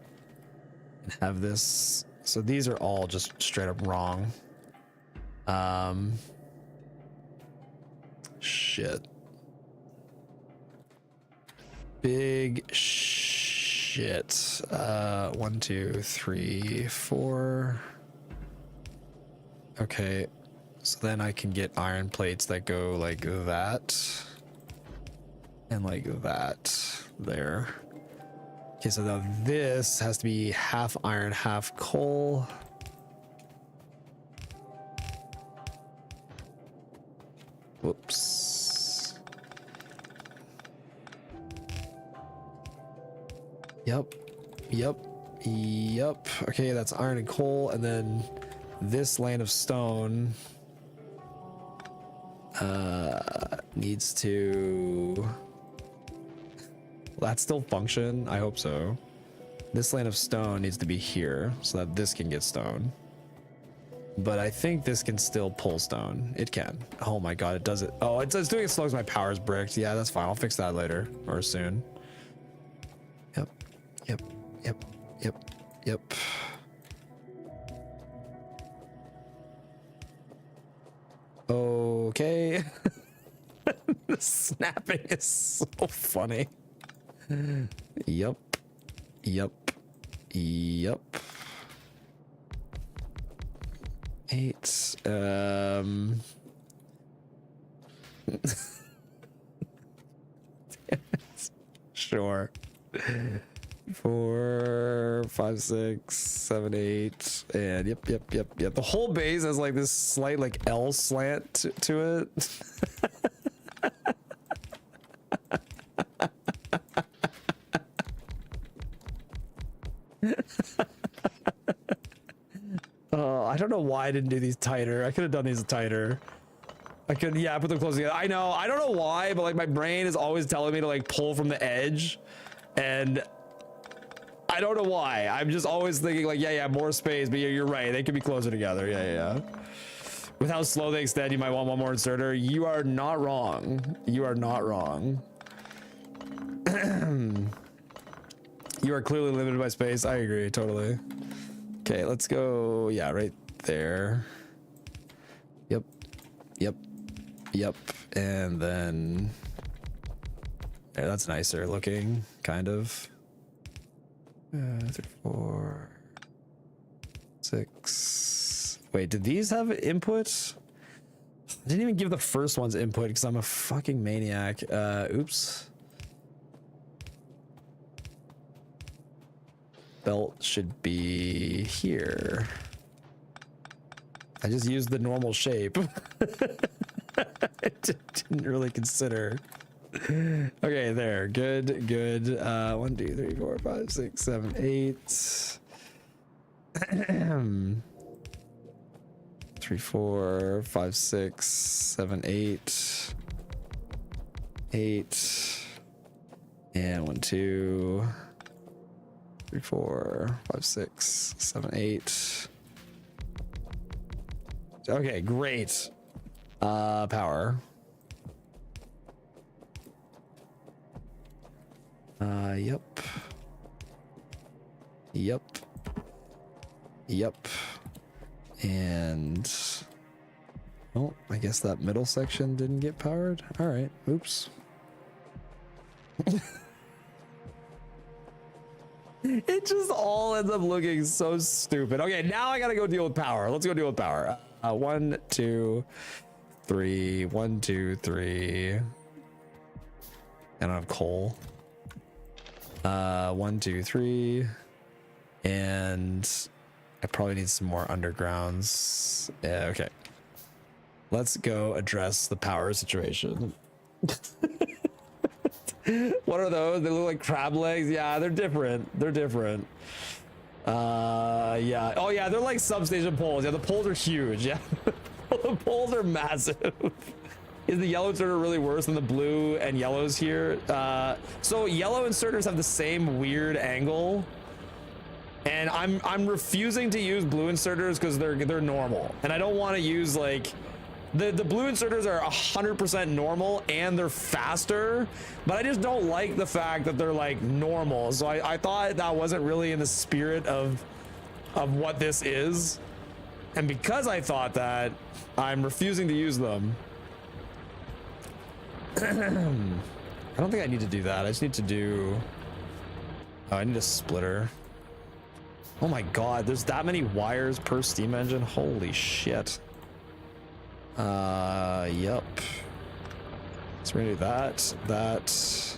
and have this. So these are all just straight up wrong. Shit. Big shit. 1, 2, 3, 4. Okay. So then I can get iron plates that go like that. And like that. There. Okay, so now this has to be half iron, half coal. Whoops. Yep. Okay, that's iron and coal, and then this land of stone needs to... Will that still function? I hope so. This land of stone needs to be here so that this can get stone. But I think this can still pull stone. It can. Oh my god, it does it. Oh, it's doing it as long as my power's bricked. Yeah, that's fine. I'll fix that later or soon. Yep. Okay. The snapping is so funny. Yep. 8. Sure. 4, 5, 6, 7, 8, and yep. The whole base has like this slight like L slant to it. I don't know why I didn't do these tighter. I could have done these tighter. Yeah, put them close together. I know. I don't know why, but like my brain is always telling me to like pull from the edge, and I don't know why. I'm just always thinking like, yeah, more space. But you're right. They could be closer together. Yeah. With how slow they extend, you might want one more inserter. You are not wrong. You are clearly limited by space. I agree totally. Okay, let's go. Yeah, right there. Yep. And then there, that's nicer looking, kind of. 3, 4, 6. Wait, did these have input? I didn't even give the first one's input because I'm a fucking maniac. Oops. Belt should be here. I just used the normal shape. I didn't really consider. Okay, there. Good. 1, 2, 3, 4, 5, 6, 7, 8. 3, 4, 5, 6, 7, 8. 8. And 1, 2, 3, 4, 5, 6, 7, 8. Okay, great. Power. Yep. And oh, I guess that middle section didn't get powered. All right. Oops. It just all ends up looking so stupid. Okay, now I gotta go deal with power. Let's go deal with power. 1, 2, 3. 1, 2, 3. I don't have coal. 1, 2, 3. And I probably need some more undergrounds. Yeah, okay. Let's go address the power situation. What are those? They look like crab legs. Yeah, they're different. Yeah. Oh yeah, they're like substation poles. Yeah, the poles are huge. Yeah. The poles are massive. Is the yellow inserter really worse than the blue and yellows here? So yellow inserters have the same weird angle, and I'm refusing to use blue inserters because they're normal, and I don't want to use like the blue inserters are 100% normal and they're faster, but I just don't like the fact that they're like normal. So I thought that wasn't really in the spirit of what this is, and because I thought that, I'm refusing to use them. I don't think I need to do that. I just need to do... Oh, I need a splitter. Oh my god, there's that many wires per steam engine? Holy shit. Yep. So we're gonna do that,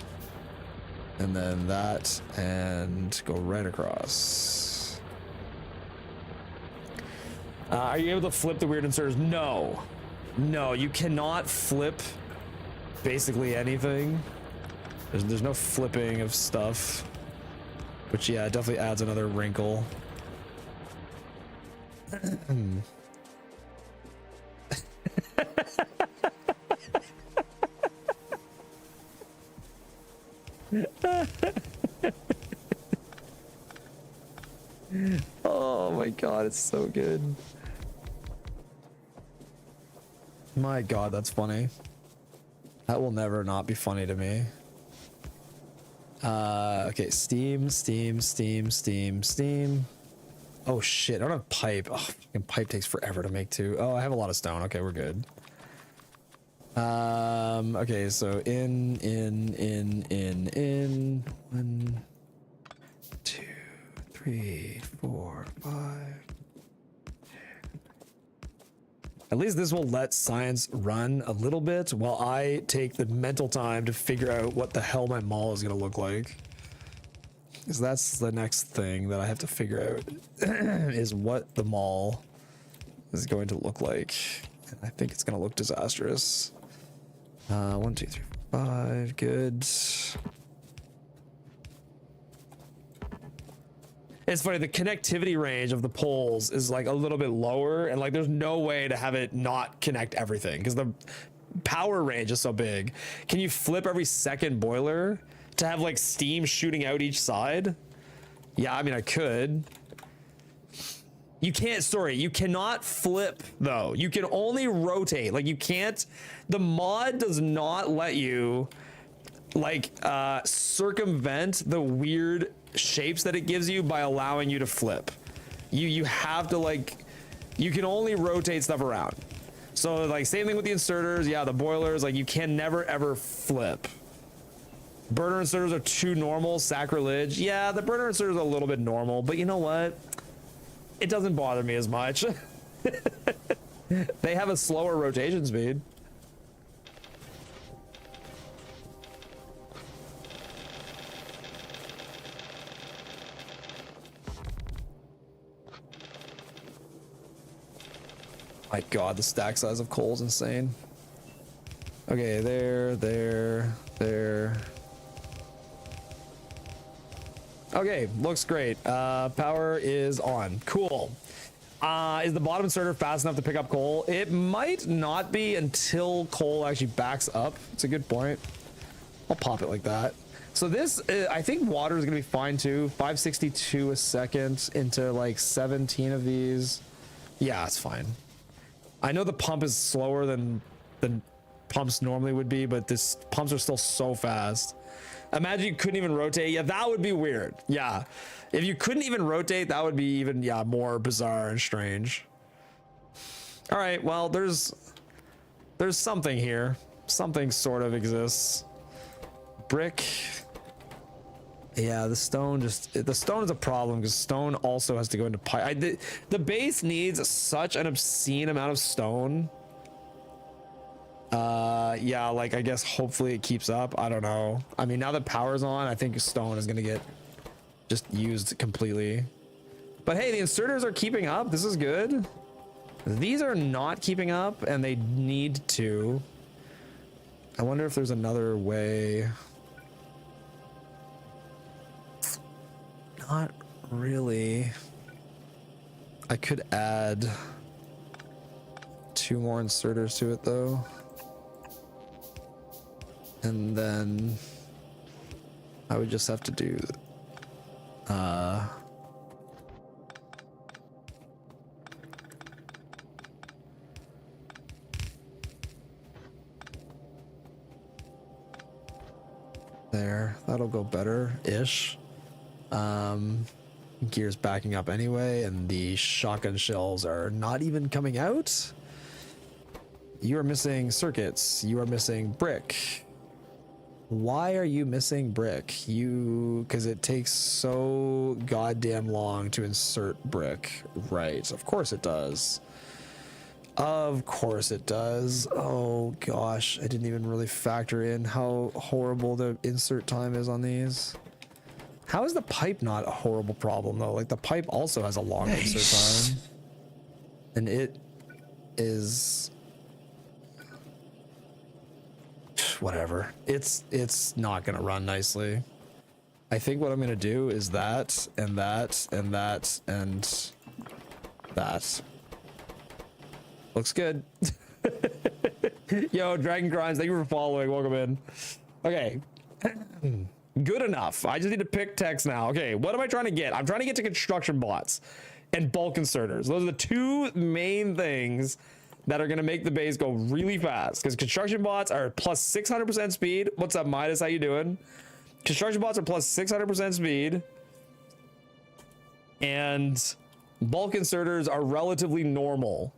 and then that, and go right across. Are you able to flip the weird inserters? No. No, you cannot flip basically anything. There's no flipping of stuff, which yeah, it definitely adds another wrinkle. Oh my god, it's so good. My god, that's funny. That will never not be funny to me. Okay, steam. Oh shit, I don't have pipe. Oh, fucking pipe takes forever to make too. Oh, I have a lot of stone. Okay, we're good. Okay, so in. 1, 2, 3, 4, 5. At least this will let science run a little bit while I take the mental time to figure out what the hell my mall is going to look like. Because that's the next thing that I have to figure out is what the mall is going to look like. And I think it's going to look disastrous. 1, 2, 3, 4, 5. Good. It's funny, the connectivity range of the poles is like a little bit lower, and like there's no way to have it not connect everything because the power range is so big. Can you flip every second boiler to have like steam shooting out each side? Yeah, I mean, I could. You can't, sorry, you cannot flip though. You can only rotate. Like you can't, the mod does not let you like circumvent the weird shapes that it gives you by allowing you to flip. You have to like, you can only rotate stuff around. So like same thing with the inserters. Yeah, the boilers, like you can never ever flip. Burner inserters are too normal, sacrilege. Yeah, the burner inserters are a little bit normal, but you know what? It doesn't bother me as much. They have a slower rotation speed. My god, the stack size of coal is insane. Okay, there. Okay, looks great. Power is on. Cool. Is the bottom inserter fast enough to pick up coal? It might not be until coal actually backs up. It's a good point. I'll pop it like that. So this, I think water is going to be fine too. 562 a second into like 17 of these. Yeah, it's fine. I know the pump is slower than pumps normally would be, but this pumps are still so fast. Imagine you couldn't even rotate. Yeah, that would be weird. Yeah, if you couldn't even rotate, that would be even, yeah, more bizarre and strange. All right, well, there's something here. Something sort of exists. Brick. Yeah, the stone is a problem because stone also has to go into pipe. The base needs such an obscene amount of stone. Yeah, like I guess hopefully it keeps up. I don't know. I mean, now that power's on, I think stone is gonna get just used completely. But hey, the inserters are keeping up. This is good. These are not keeping up, and they need to. I wonder if there's another way. Not really. I could add 2 more inserters to it though. And then I would just have to do there. That'll go better-ish. Gear's backing up anyway, and the shotgun shells are not even coming out. You are missing circuits. You are missing brick. Why are you missing brick? Because it takes so goddamn long to insert brick. Right, of course it does. Of course it does. Oh gosh, I didn't even really factor in how horrible the insert time is on these. How is the pipe not a horrible problem though? Like the pipe also has a long insert time. And it is whatever. It's not gonna run nicely. I think what I'm gonna do is that and that and that and that. Looks good. Yo, Dragon Grinds, thank you for following. Welcome in. Okay. Good enough. I just need to pick text now. Okay, what am I trying to get? I'm trying to get to construction bots and bulk inserters. Those are the two main things that are going to make the base go really fast, because construction bots are plus 600% speed. What's up, Midas? How you doing? Construction bots are plus 600% speed, and bulk inserters are relatively normal,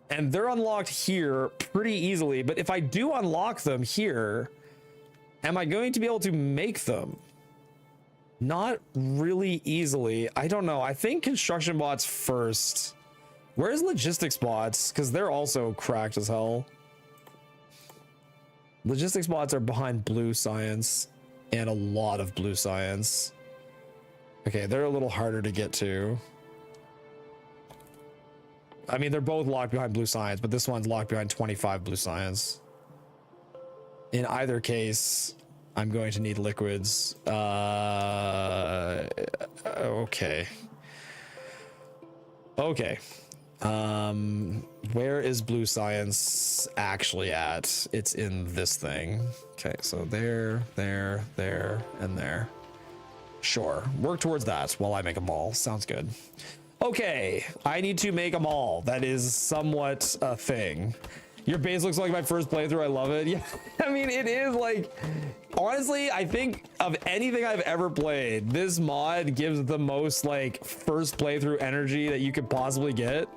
and they're unlocked here pretty easily. But if I do unlock them here, am I going to be able to make them? Not really easily. I don't know. I think construction bots first. Where's logistics bots? Because they're also cracked as hell. Logistics bots are behind blue science, and a lot of blue science. Okay, they're a little harder to get to. I mean, they're both locked behind blue science, but this one's locked behind 25 blue science. In either case, I'm going to need liquids. Okay. Okay. Where is blue science actually at? It's in this thing. Okay, so there, and there. Sure, work towards that while I make a mall. Sounds good. Okay, I need to make a mall. That is somewhat a thing. Your base looks like my first playthrough. I love it. Yeah, I mean, it is like, honestly, I think of anything I've ever played, this mod gives the most like first playthrough energy that you could possibly get,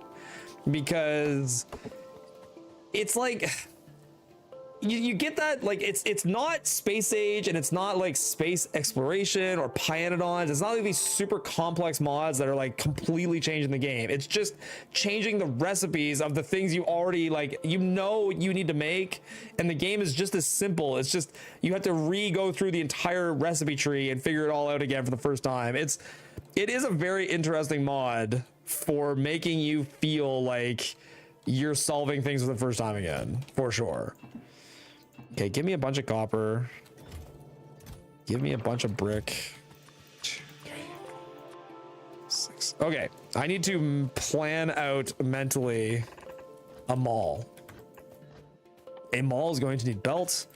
because it's like, you get that, like, it's not space age, and it's not like space exploration or Pyanodons. It's not like these super complex mods that are like completely changing the game. It's just changing the recipes of the things you already, like, you know, you need to make, and the game is just as simple. It's just you have to go through the entire recipe tree and figure it all out again for the first time. It is a very interesting mod for making you feel like you're solving things for the first time again, for sure. Okay, give me a bunch of copper. Give me a bunch of brick. 2, 3, 6. Okay, I need to plan out mentally a mall. A mall is going to need belts,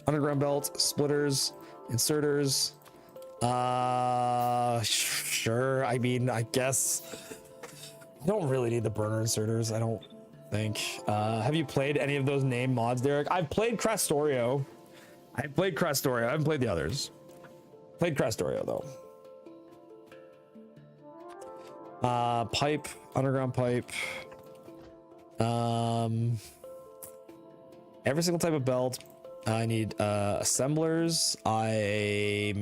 underground belt, splitters, inserters. Sure. I mean, I guess I don't really need the burner inserters. I don't think. Have you played any of those name mods, Derek? I've played Crastorio. I haven't played the others. Played Crastorio though. Pipe, underground pipe. Every single type of belt. I need assemblers. I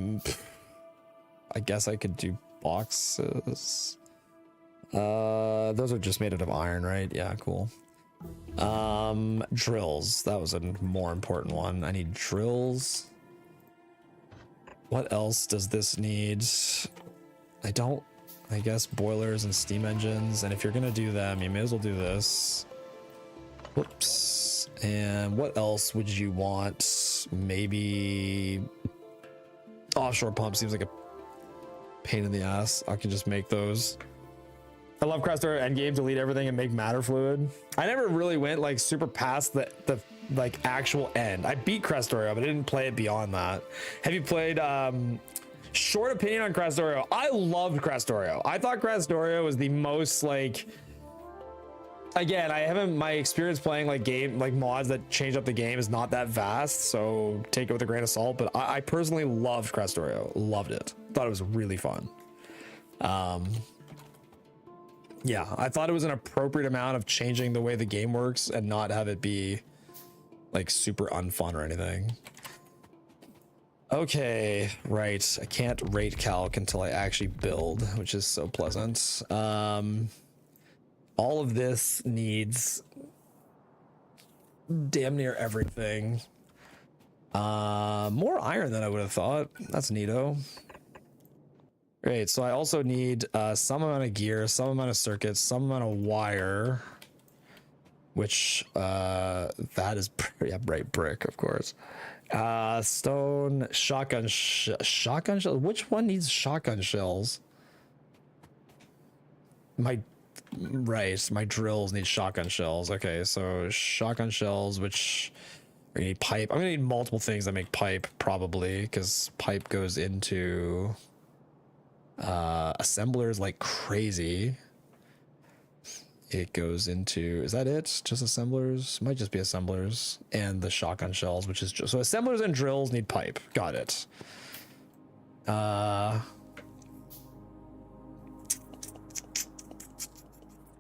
guess I could do boxes. Those are just made out of iron, right? Yeah, cool. Drills. That was a more important one. I need drills. What else does this need? I guess boilers and steam engines. And if you're gonna do them, you may as well do this. Whoops. And what else would you want? Maybe offshore pump seems like a pain in the ass. I can just make those. I love Crastorio endgame, delete everything and make matter fluid. I never really went like super past the like actual end. I beat Crestorio, but I didn't play it beyond that. Have you played short opinion on Crestorio? I loved Crestorio. I thought Crestorio was the most like, again, I haven't, my experience playing like mods that change up the game is not that vast, so take it with a grain of salt, but I personally loved Crestorio. Loved it. Thought it was really fun. Yeah, I thought it was an appropriate amount of changing the way the game works and not have it be like super unfun or anything. Okay, right. I can't rate calc until I actually build, which is so pleasant. All of this needs damn near everything. More iron than I would have thought. That's neato. Great, so I also need some amount of gear, some amount of circuits, some amount of wire, which that is yeah, right, brick, of course. Stone, shotgun shells. Which one needs shotgun shells? My drills need shotgun shells. Okay, so shotgun shells, which we need pipe. I'm gonna need multiple things that make pipe, probably, because pipe goes into assemblers like crazy. It goes into, is that it? Just assemblers? Might just be assemblers and the shotgun shells, which is just, so assemblers and drills need pipe. Got it.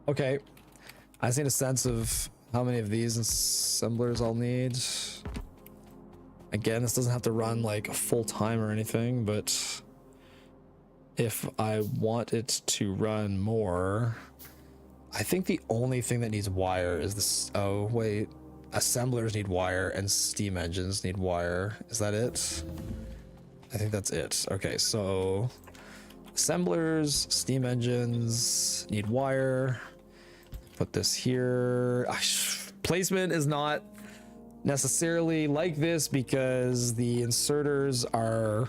Okay, I just need a sense of how many of these assemblers I'll need. Again, this doesn't have to run like full time or anything, but if I want it to run more, I think the only thing that needs wire is this. Oh, wait. Assemblers need wire and steam engines need wire. Is that it? I think that's it. Okay, so assemblers, steam engines need wire. Put this here. Placement is not necessarily like this because the inserters are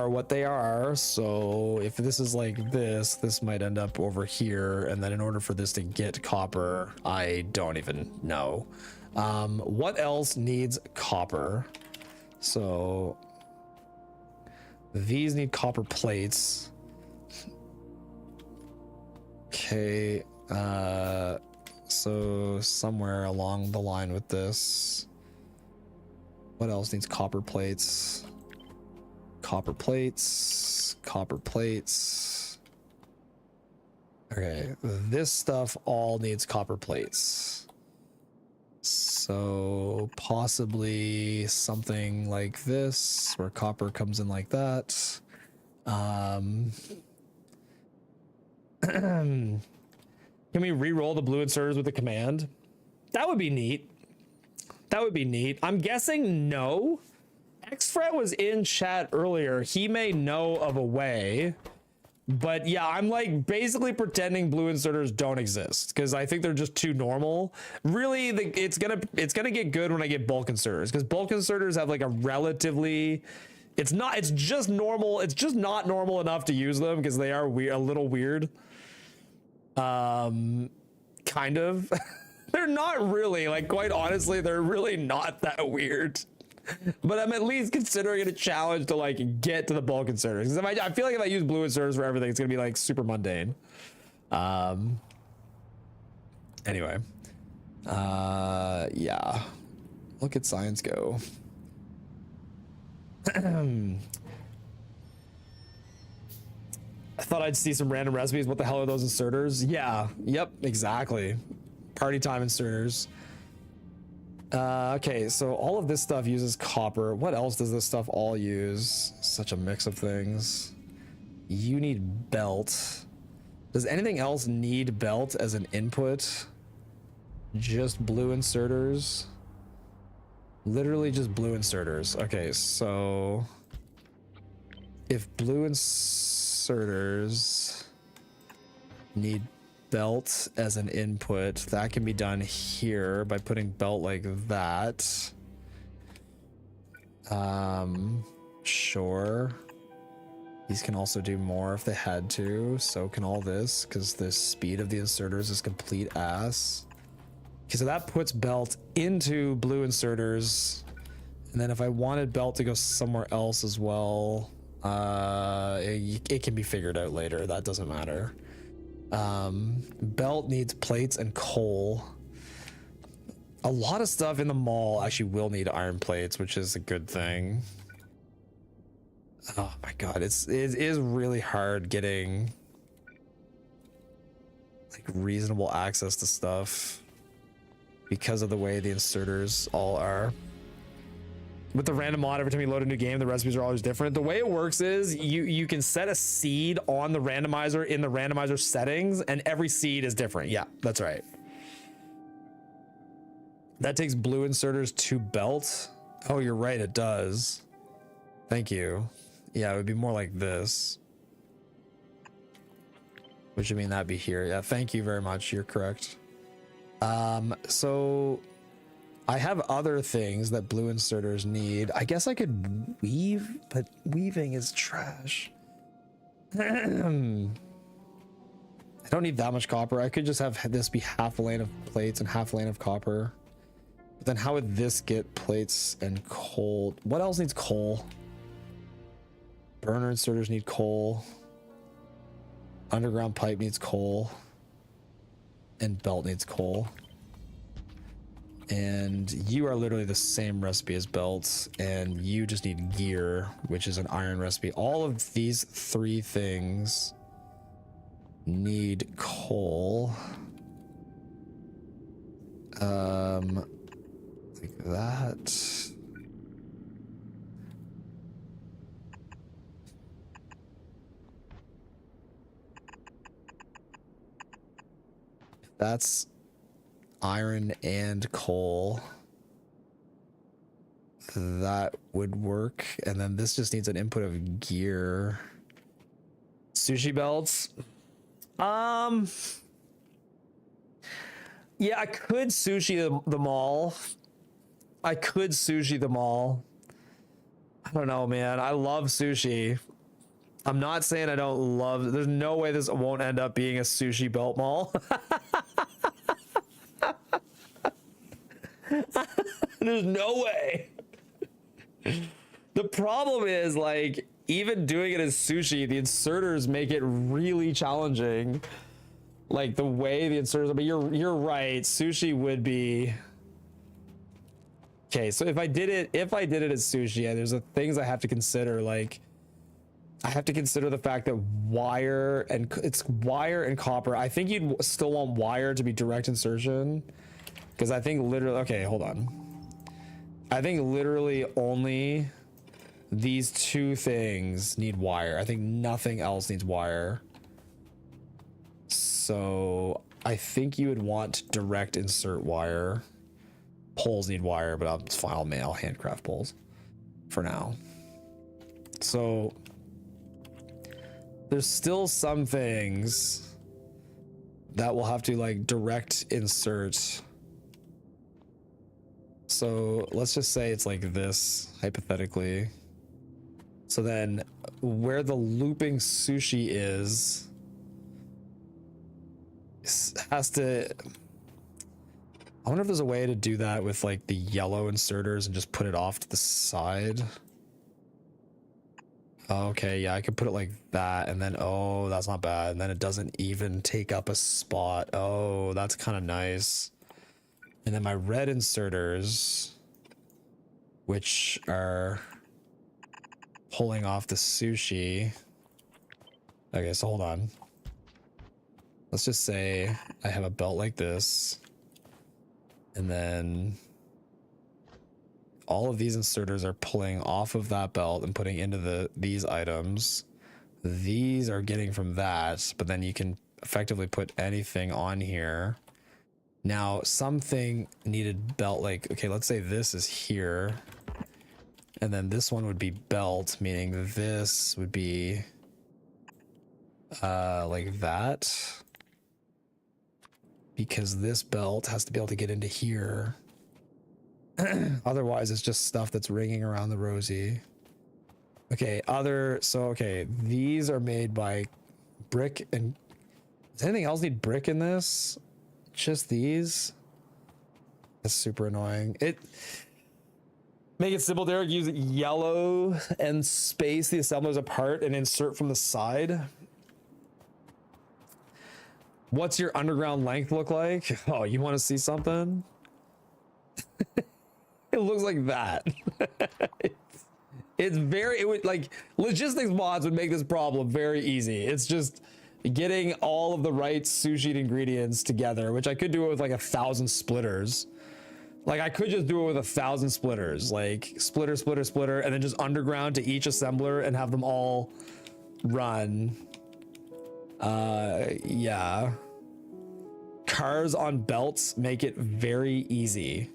what they are. So if this is like this might end up over here, and then in order for this to get copper, I don't even know. What else needs copper? So these need copper plates. Okay, so somewhere along the line with this, what else needs copper plates? Copper plates, copper plates. Okay, this stuff all needs copper plates. So possibly something like this, where copper comes in like that. Can we re-roll the blue inserters with the command? That would be neat. That would be neat. I'm guessing no. Exfret was in chat earlier. He may know of a way, but yeah, I'm like basically pretending blue inserters don't exist because I think they're just too normal. Really, it's gonna get good when I get bulk inserters, because bulk inserters have like a relatively, it's just normal. It's just not normal enough to use them because they are a little weird. Kind of. They're not really, like, quite honestly, they're really not that weird. But I'm at least considering it a challenge to like get to the bulk inserters, because I feel like if I use blue inserters for everything, it's gonna be like super mundane. Anyway, yeah, look at science go. I thought I'd see some random recipes. What the hell are those inserters? Yeah, yep, exactly. Party time inserters. Okay, so all of this stuff uses copper. What else does this stuff all use? Such a mix of things. You need belt. Does anything else need belt as an input? Just blue inserters? Literally just blue inserters. Okay, so if blue inserters need belt as an input, that can be done here by putting belt like that. Sure. These can also do more if they had to. So can all this, because the speed of the inserters is complete ass. Okay, so that puts belt into blue inserters. And then if I wanted belt to go somewhere else as well, it can be figured out later. That doesn't matter. Belt needs plates and coal. A lot of stuff in the mall actually will need iron plates, which is a good thing. Oh my god, it is really hard getting like reasonable access to stuff because of the way the inserters all are. With the random mod, every time you load a new game, the recipes are always different. The way it works is you can set a seed on the randomizer in the randomizer settings, and every seed is different. Yeah, that's right. That takes blue inserters to belt. Oh, you're right, it does. Thank you. Yeah, it would be more like this. Which would mean that'd be here. Yeah, thank you very much. You're correct. So I have other things that blue inserters need. I guess I could weave, but weaving is trash. I don't need that much copper. I could just have this be half a lane of plates and half a lane of copper. But then how would this get plates and coal? What else needs coal? Burner inserters need coal. Underground pipe needs coal. And belt needs coal. And you are literally the same recipe as belts, and you just need gear, which is an iron recipe. All of these three things need coal. Like that. That's iron and coal. That would work. And then this just needs an input of gear. Sushi belts. Yeah, I could sushi them all. I could sushi them all. I don't know, man. I love sushi. I'm not saying I don't love. There's no way this won't end up being a sushi belt mall. There's no way. The problem is, like, even doing it as sushi, the inserters make it really challenging. Like the way the inserters. But you're right. Sushi would be. Okay, so if I did it as sushi, yeah, there's things I have to consider. Like, I have to consider the fact that it's wire and copper. I think you'd still want wire to be direct insertion, because I think literally. Okay, hold on. I think literally only these two things need wire. I think nothing else needs wire. So I think you would want direct insert wire. Poles need wire, but it's fine. I'll handcraft poles for now. So there's still some things that will have to like direct insert. So let's just say it's like this, hypothetically. So then where the looping sushi is has to. I wonder if there's a way to do that with like the yellow inserters and just put it off to the side. Okay, yeah, I could put it like that, and then, oh, that's not bad. And then it doesn't even take up a spot. Oh, that's kind of nice. And then my red inserters, which are pulling off the sushi. Okay, so hold on. Let's just say I have a belt like this. And then all of these inserters are pulling off of that belt and putting into these items. These are getting from that, but then you can effectively put anything on here. Now, something needed belt, like, okay, let's say this is here. And then this one would be belt, meaning this would be like that. Because this belt has to be able to get into here. Otherwise, it's just stuff that's ringing around the rosy. Okay, okay, these are made by brick and... Does anything else need brick in this? Just these? That's super annoying. Make it simple, Derek. Use yellow and space the assemblers apart and insert from the side. What's your underground length look like? Oh, you want to see something? It looks like that. It's very, it would like logistics mods would make this problem very easy. It's just getting all of the right sushi ingredients together, which I could do it with like 1,000 splitters. Like I could just do it with 1,000 splitters, like splitter, splitter, splitter, and then just underground to each assembler and have them all run. Yeah. Cars on belts make it very easy.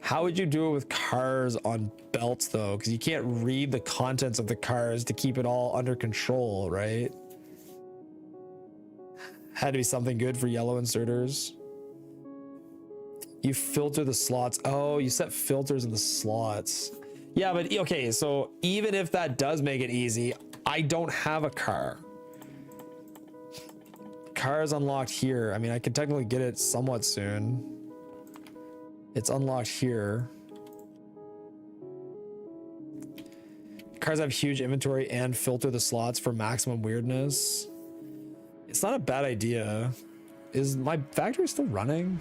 How would you do it with cars on belts though? Because you can't read the contents of the cars to keep it all under control, right? Had to be something good for yellow inserters. You filter the slots. Oh, you set filters in the slots. Yeah, but okay, so even if that does make it easy, I don't have a car. Car is unlocked here. I mean, I can technically get it somewhat soon. It's unlocked here. Cars have huge inventory and filter the slots for maximum weirdness. It's not a bad idea. Is my factory still running?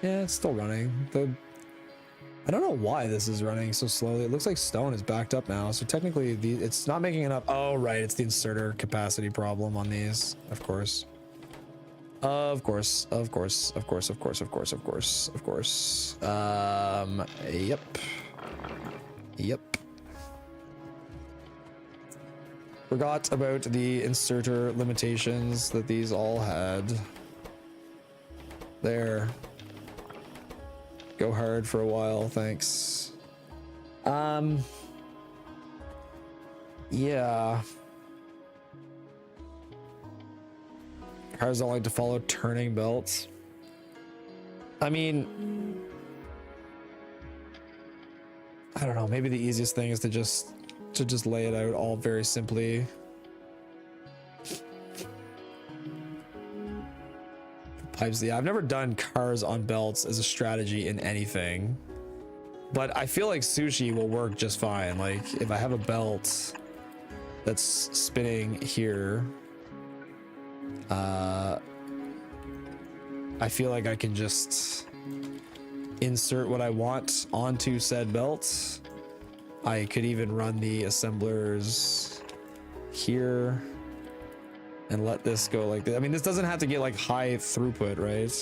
Yeah, it's still running. I don't know why this is running so slowly. It looks like stone is backed up now. So technically it's not making enough. Oh, right. It's the inserter capacity problem on these. Of course. Of course. Of course. Of course. Of course. Of course. Of course. Of course. Yep. Yep. Forgot about the inserter limitations that these all had. There. Go hard for a while, thanks. Yeah. Cars don't like to follow turning belts. I mean, I don't know, maybe the easiest thing is to just lay it out all very simply. Pipes, yeah, I've never done cars on belts as a strategy in anything, but I feel like sushi will work just fine. Like if I have a belt that's spinning here, I feel like I can just insert what I want onto said belt. I could even run the assemblers here and let this go like this. I mean, this doesn't have to get like high throughput, right?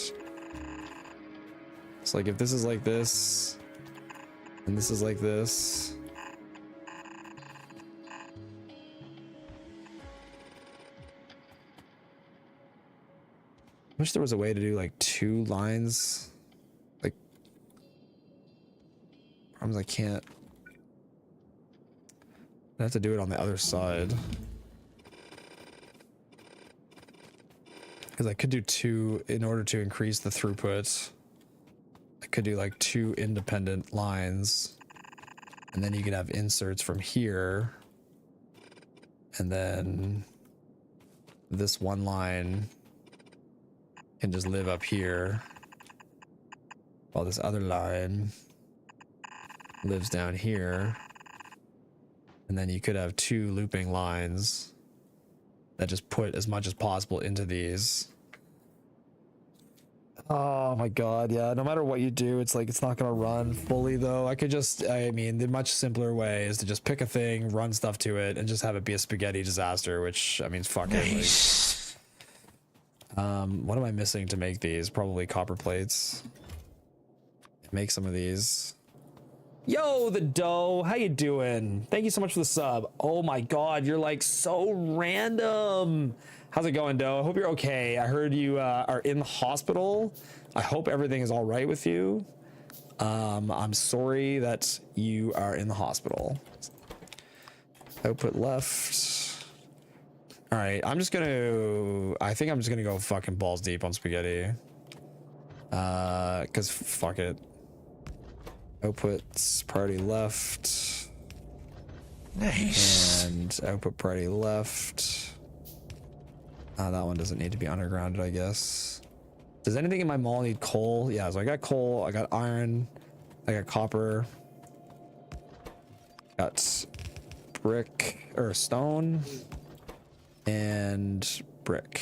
It's like if this is like this and this is like this. I wish there was a way to do like 2 lines. Like, problems I can't. I have to do it on the other side. Because I could do 2 in order to increase the throughput. I could do like 2 independent lines. And then you could have inserts from here. And then this one line can just live up here. While this other line lives down here. And then you could have 2 looping lines that just put as much as possible into these. Oh my god, yeah, no matter what you do, it's like it's not gonna run fully though. I mean, the much simpler way is to just pick a thing, run stuff to it, and just have it be a spaghetti disaster, which, I mean, fuck it. Nice. What am I missing to make these? Probably copper plates. Make some of these. Yo, the dough, how you doing? Thank you so much for the sub. Oh my god, you're like so random. How's it going, dough? I hope you're okay. I heard you are in the hospital. I hope everything is all right with you. I'm sorry that you are in the hospital. Output left. All right, I think I'm just gonna go fucking balls deep on spaghetti. Cause fuck it. Outputs priority left. Nice. And output priority left. That one doesn't need to be undergrounded, I guess. Does anything in my mall need coal? Yeah, so I got coal, I got iron, I got copper, got brick or stone and brick.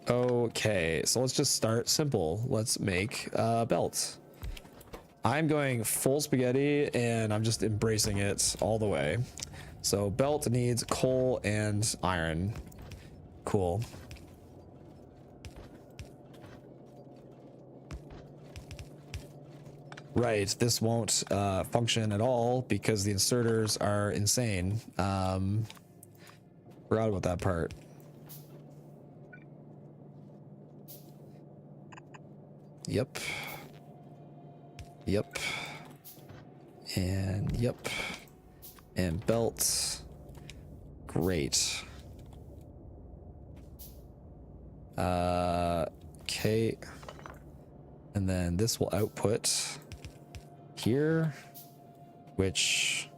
Okay, so let's just start simple. Let's make a belt. I'm going full spaghetti and I'm just embracing it all the way. So belt needs coal and iron. Cool. Right, this won't function at all because the inserters are insane. Forgot about that part. Yep. Yep. And yep. And belt. Great. Okay. And then this will output here, which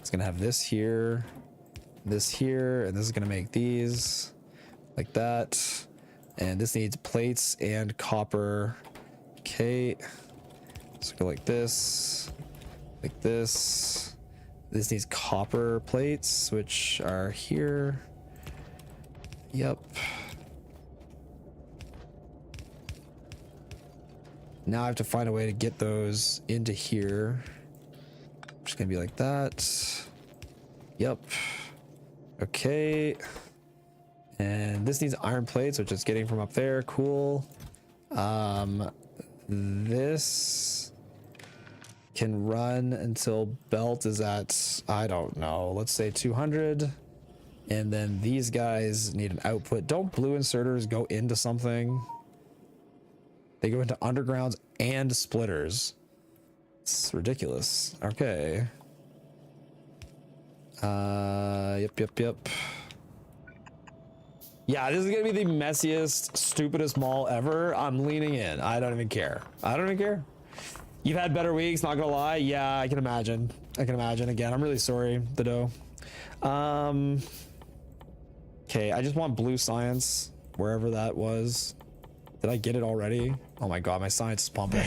is gonna have this here, and this is gonna make these like that. And this needs plates and copper. Okay, so go like this, like this. This needs copper plates, which are here. Yep. Now I have to find a way to get those into here. Just gonna be like that. Yep. Okay. And this needs iron plates, which it's getting from up there. Cool. This can run until belt is at, I don't know, let's say 200. And then these guys need an output. Don't blue inserters go into something? They go into undergrounds and splitters. It's ridiculous. Okay. Yep. Yeah, this is gonna be the messiest, stupidest mall ever. I'm leaning in. I don't even care. You've had better weeks, not gonna lie. Yeah, I can imagine. Again, I'm really sorry, the dough. Okay, I just want blue science, wherever that was. Did I get it already? Oh my god, my science is pumping.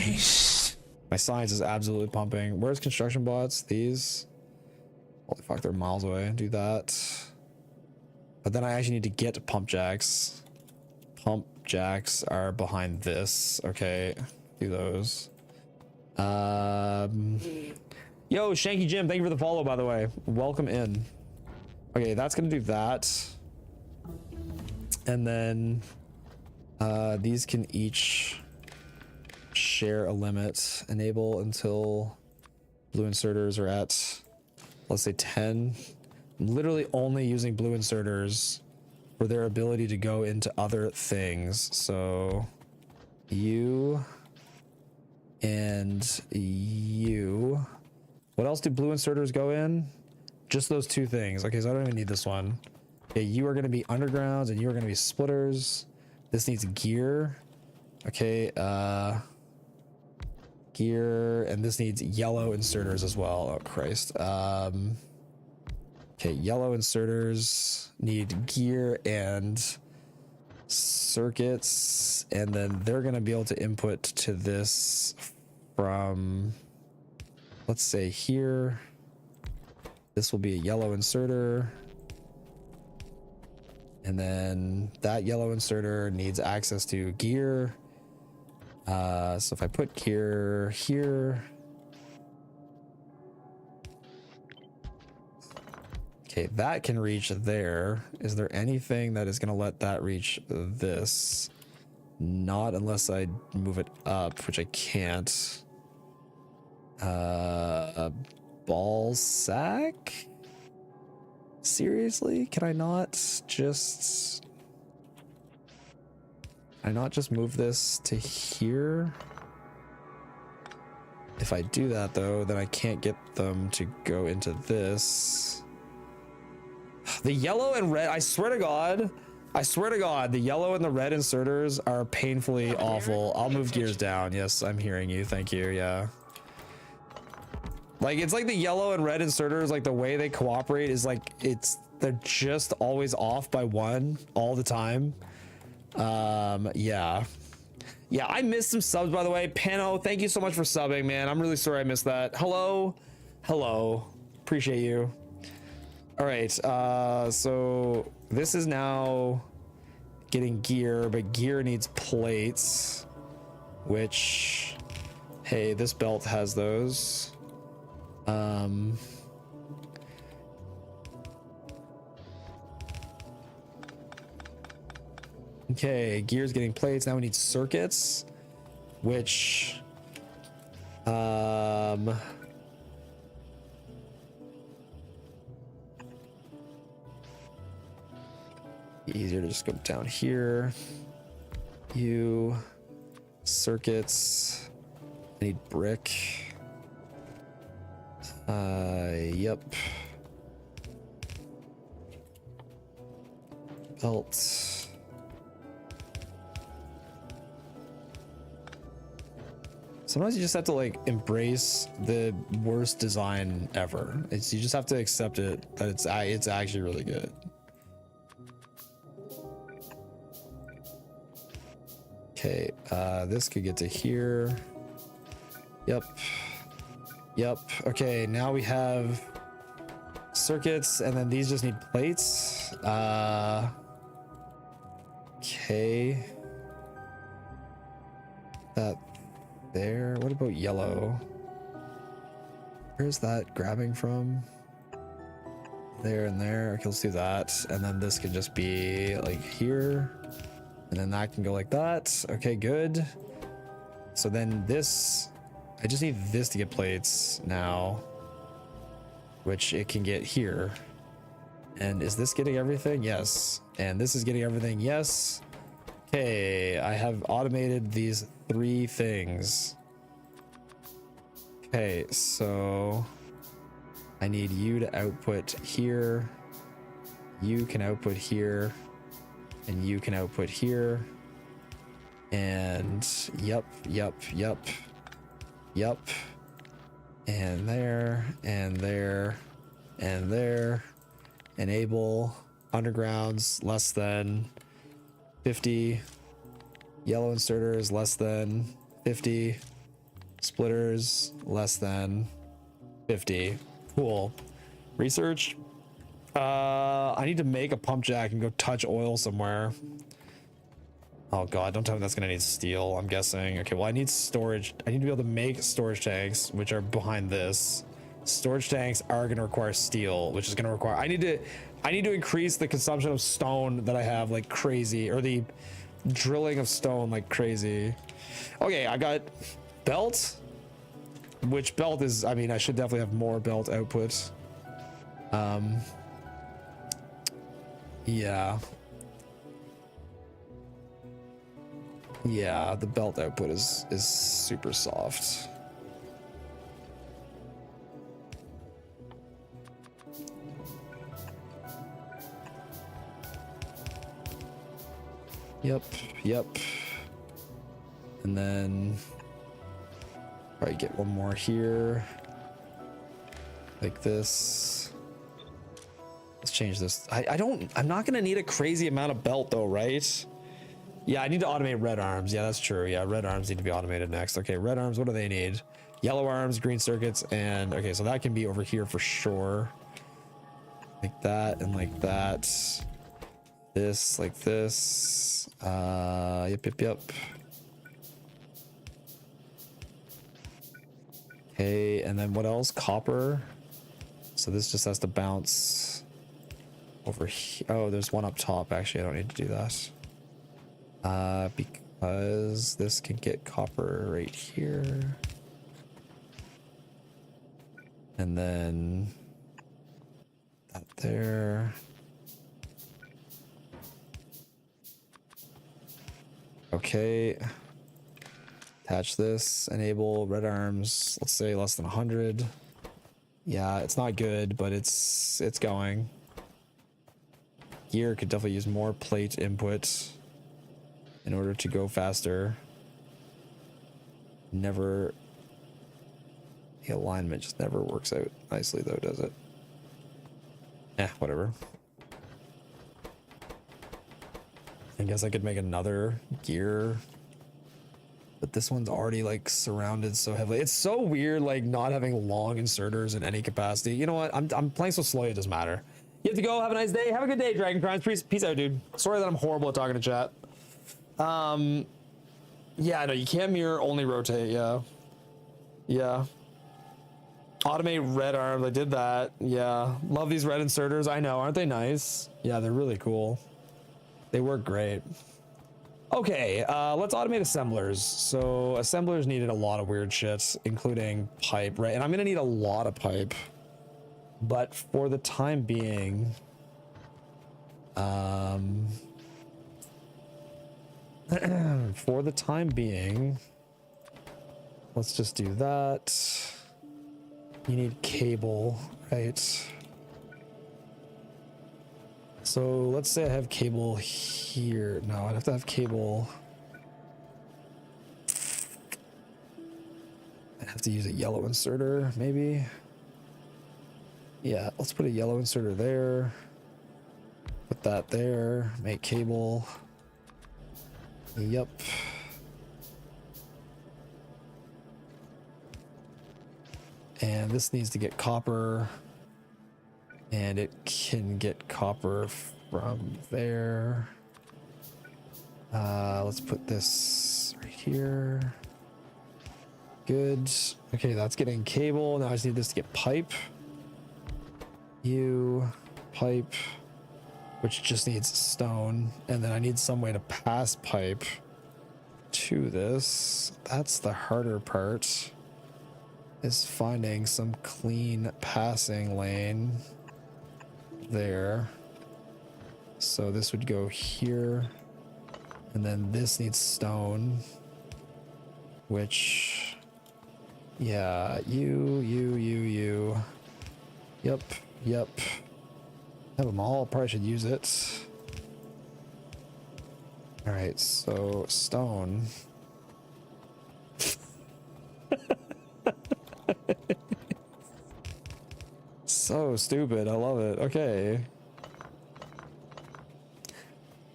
My science is absolutely pumping. Where's construction bots? These? Holy fuck, they're miles away. Do that. But then I actually need to get to pump jacks. Pump jacks are behind this. Okay, do those. Yo, Shanky Jim, thank you for the follow, by the way. Welcome in. Okay, that's gonna do that. And then these can each share a limit. Enable until blue inserters are at, let's say 10. I'm literally only using blue inserters for their ability to go into other things. So you and you. What else do blue inserters go in? Just those two things. Okay, so I don't even need this one. Okay, you are going to be undergrounds and you are going to be splitters. This needs gear. Okay, gear, and this needs yellow inserters as well. Oh Christ. Okay, yellow inserters need gear and circuits, and then they're gonna be able to input to this from, let's say here. This will be a yellow inserter. And then that yellow inserter needs access to gear. So if I put gear here. Okay, that can reach there. Is there anything that is going to let that reach this? Not unless I move it up, which I can't. Ball sack? Seriously? Can I not just move this to here? If I do that though, then I can't get them to go into this. The yellow and red, I swear to God, the yellow and the red inserters are painfully awful. I'll move gears down. Yes, I'm hearing you. Thank you. Yeah. Like, it's like the yellow and red inserters, like the way they cooperate is like, they're just always off by one all the time. Yeah. Yeah, I missed some subs, by the way. Pano, thank you so much for subbing, man. I'm really sorry I missed that. Hello. Hello. Appreciate you. All right. So this is now getting gear, but gear needs plates, which, hey, this belt has those. Okay, gear's getting plates. Now we need circuits, which easier to just go down here. You circuits. I need brick. Yep. Belt. Sometimes you just have to like embrace the worst design ever. You just have to accept it that it's actually really good. Okay, this could get to here. Yep. Yep. Okay, now we have circuits, and then these just need plates. Okay. That there. What about yellow? Where's that grabbing from? There and there. Okay, let's do that. And then this could just be like here. And then that can go like that. Okay, good. So then this, I just need this to get plates now, which it can get here. And is this getting everything? Yes. And this is getting everything. Yes. Okay, I have automated these 3 things. Okay, so I need you to output here. You can output here. And you can output here. And yep. And there, and there, and there. Enable undergrounds less than 50. Yellow inserters less than 50. Splitters less than 50. Cool. Research. I need to make a pump jack and go touch oil somewhere. Oh god, don't tell me that's gonna need steel, I'm guessing. Okay, well I need storage. I need to be able to make storage tanks, which are behind this. Storage tanks are gonna require steel, which is gonna require, I need to increase the consumption of stone that I have like crazy, or the drilling of stone like crazy. Okay, I got belt, which belt is, I mean, I should definitely have more belt output. Yeah, the belt output is super soft. Yep. And then probably get one more here. Like this. Let's change this. I'm not gonna need a crazy amount of belt though, right? Yeah, I need to automate red arms. Yeah, that's true. Yeah, red arms need to be automated next. Okay, red arms, what do they need? Yellow arms, green circuits, and okay, so that can be over here for sure. Like that and like that. This, like this. Yep. Okay, and then what else? Copper. So this just has to bounce over here. Oh, there's one up top. Actually, I don't need to do that. Because this can get copper right here. And then that there. Okay. Attach this, enable red arms, let's say less than 100. Yeah, it's not good, but it's going. Gear could definitely use more plate input in order to go faster. The alignment just never works out nicely though, does it? Whatever. I guess I could make another gear but this one's already like surrounded so heavily. It's so weird, like not having long inserters in any capacity. You know what? I'm playing so slowly, it doesn't matter. You have to go. Have a nice day. Have a good day, Dragon Crimes. Peace out, dude. Sorry that I'm horrible at talking to chat. Yeah, no, you can't mirror, only rotate. Yeah. Automate red arms. I did that. Yeah. Love these red inserters. I know. Aren't they nice? Yeah, they're really cool. They work great. Okay, let's automate assemblers. So assemblers needed a lot of weird shit, including pipe, right? And I'm gonna need a lot of pipe. But for the time being, let's just do that. You need cable, right? So let's say I have cable here. No, I'd have to have cable. I have to use a yellow inserter, maybe. Yeah, let's put a yellow inserter there. Put that there. Make cable. Yep. And this needs to get copper. And it can get copper from there. Let's put this right here. Good. Okay, that's getting cable. Now I just need this to get pipe. Pipe, which just needs stone, and then I need some way to pass pipe to this. That's the harder part, is finding some clean passing lane there. So this would go here, and then this needs stone, which, yeah, you. Yep. Have them all. Probably should use it. All right, so stone. So stupid. I love it. Okay.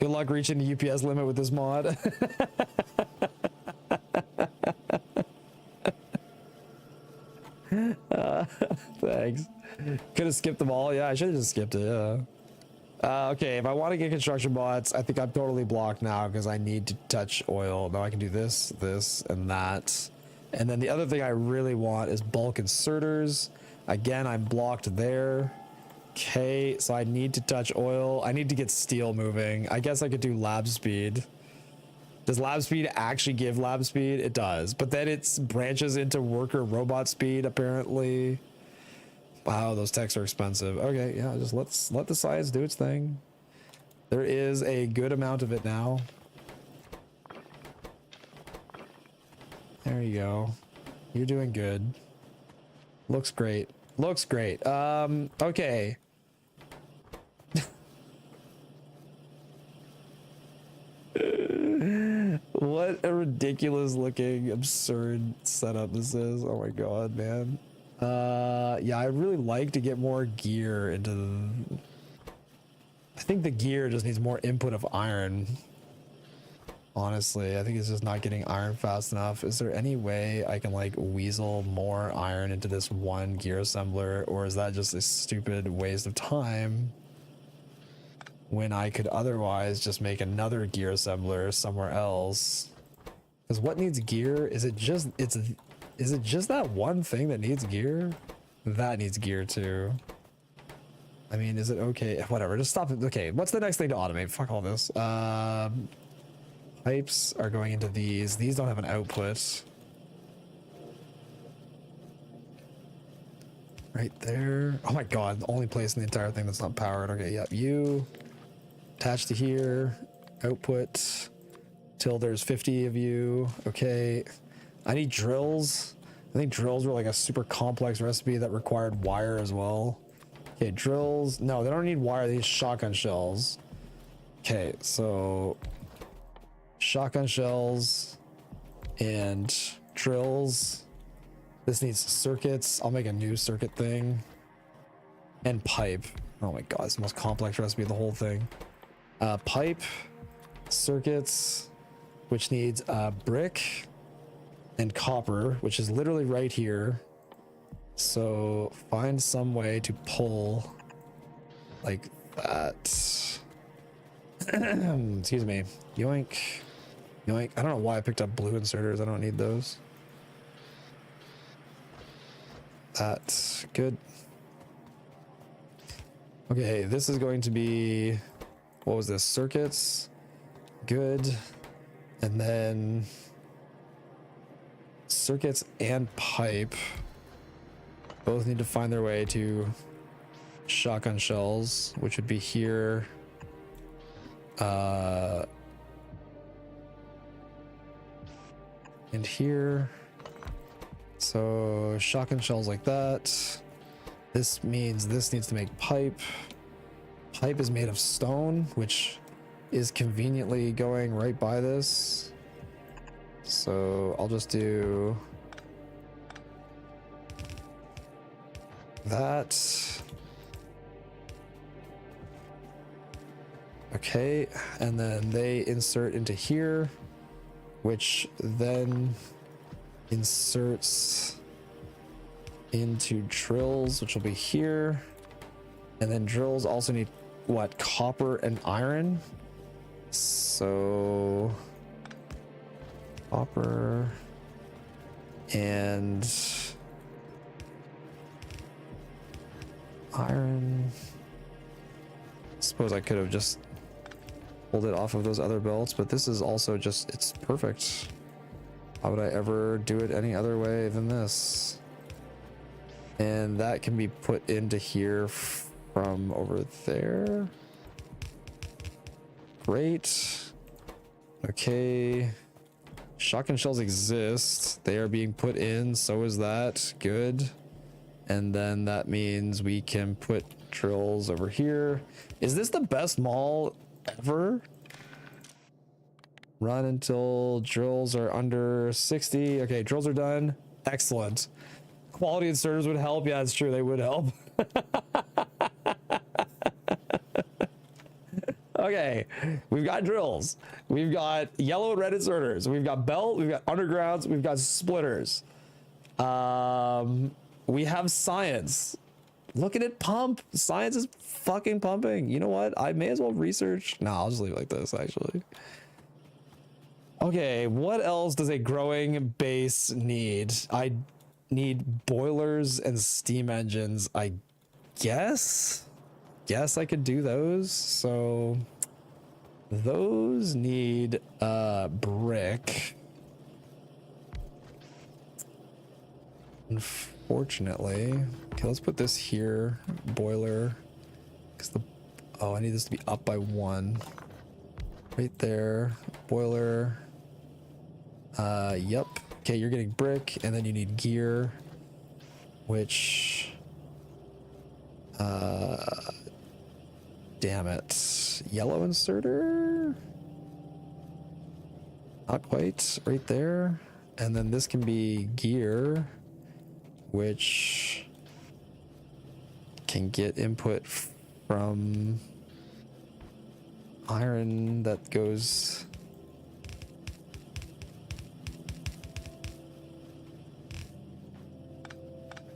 Good luck reaching the UPS limit with this mod. Thanks. Could have skipped them all. Yeah, I should have just skipped it. Yeah. Okay, if I want to get construction bots, I think I'm totally blocked now because I need to touch oil. Now I can do this, and that. And then the other thing I really want is bulk inserters. Again, I'm blocked there. Okay, so I need to touch oil. I need to get steel moving. I guess I could do lab speed. Does lab speed actually give lab speed? It does, but then it branches into worker robot speed apparently. Wow, those techs are expensive. Okay, yeah, just let the science do its thing. There is a good amount of it now. There you go. You're doing good. Looks great. Looks great. Okay. What a ridiculous looking, absurd setup this is. Oh my god, man. Yeah, I'd really like to get more gear into the... I think the gear just needs more input of iron. Honestly, I think it's just not getting iron fast enough. Is there any way I can like weasel more iron into this one gear assembler, or is that just a stupid waste of time when I could otherwise just make another gear assembler somewhere else? Because what needs gear? Is it just that one thing that needs gear? That needs gear too. I mean, is it okay? Whatever, just stop it. Okay, what's the next thing to automate? Fuck all this. Pipes are going into these. These don't have an output. Right there. Oh my god, the only place in the entire thing that's not powered. Okay, yep, you attach to here. Output till there's 50 of you. Okay, I need drills. I think drills were like a super complex recipe that required wire as well. Okay, drills. No, they don't need wire. They need shotgun shells. Okay, so shotgun shells and drills. This needs circuits. I'll make a new circuit thing. And pipe. Oh my god, it's the most complex recipe of the whole thing. Pipe, circuits, which needs brick, and copper, which is literally right here. So find some way to pull like that. Excuse me. Yoink. Yoink. I don't know why I picked up blue inserters. I don't need those. That's good. Okay, this is going to be, what was this? Circuits. Good. And then circuits and pipe both need to find their way to shotgun shells, which would be here. And here. So shotgun shells like that. This means this needs to make pipe. Pipe is made of stone, which is conveniently going right by this. So I'll just do that. Okay, and then they insert into here, which then inserts into drills, which will be here. And then drills also need what? Copper and iron. So copper and iron. Suppose I could have just pulled it off of those other belts, but this is also just, it's perfect. Why would I ever do it any other way than this? And that can be put into here from over there. Great. Okay. Shotgun shells exist. They are being put in. So is that. Good. And then that means we can put drills over here. Is this the best mall ever? Run until drills are under 60. Okay, drills are done. Excellent. Quality inserters would help. Yeah, it's true. They would help. Okay, we've got drills. We've got yellow and red inserters. We've got belt. We've got undergrounds. We've got splitters. We have science. Look at it pump. Science is fucking pumping. You know what? I may as well research. No, I'll just leave it like this, actually. Okay, what else does a growing base need? I need boilers and steam engines, I guess. Guess I could do those. So those need brick. Unfortunately. Okay, let's put this here. Boiler. Because the, oh, I need this to be up by 1. Right there. Boiler. Yep. Okay, you're getting brick, and then you need gear, which, damn it. Yellow inserter? Not quite. Right there. And then this can be gear, which can get input from iron that goes...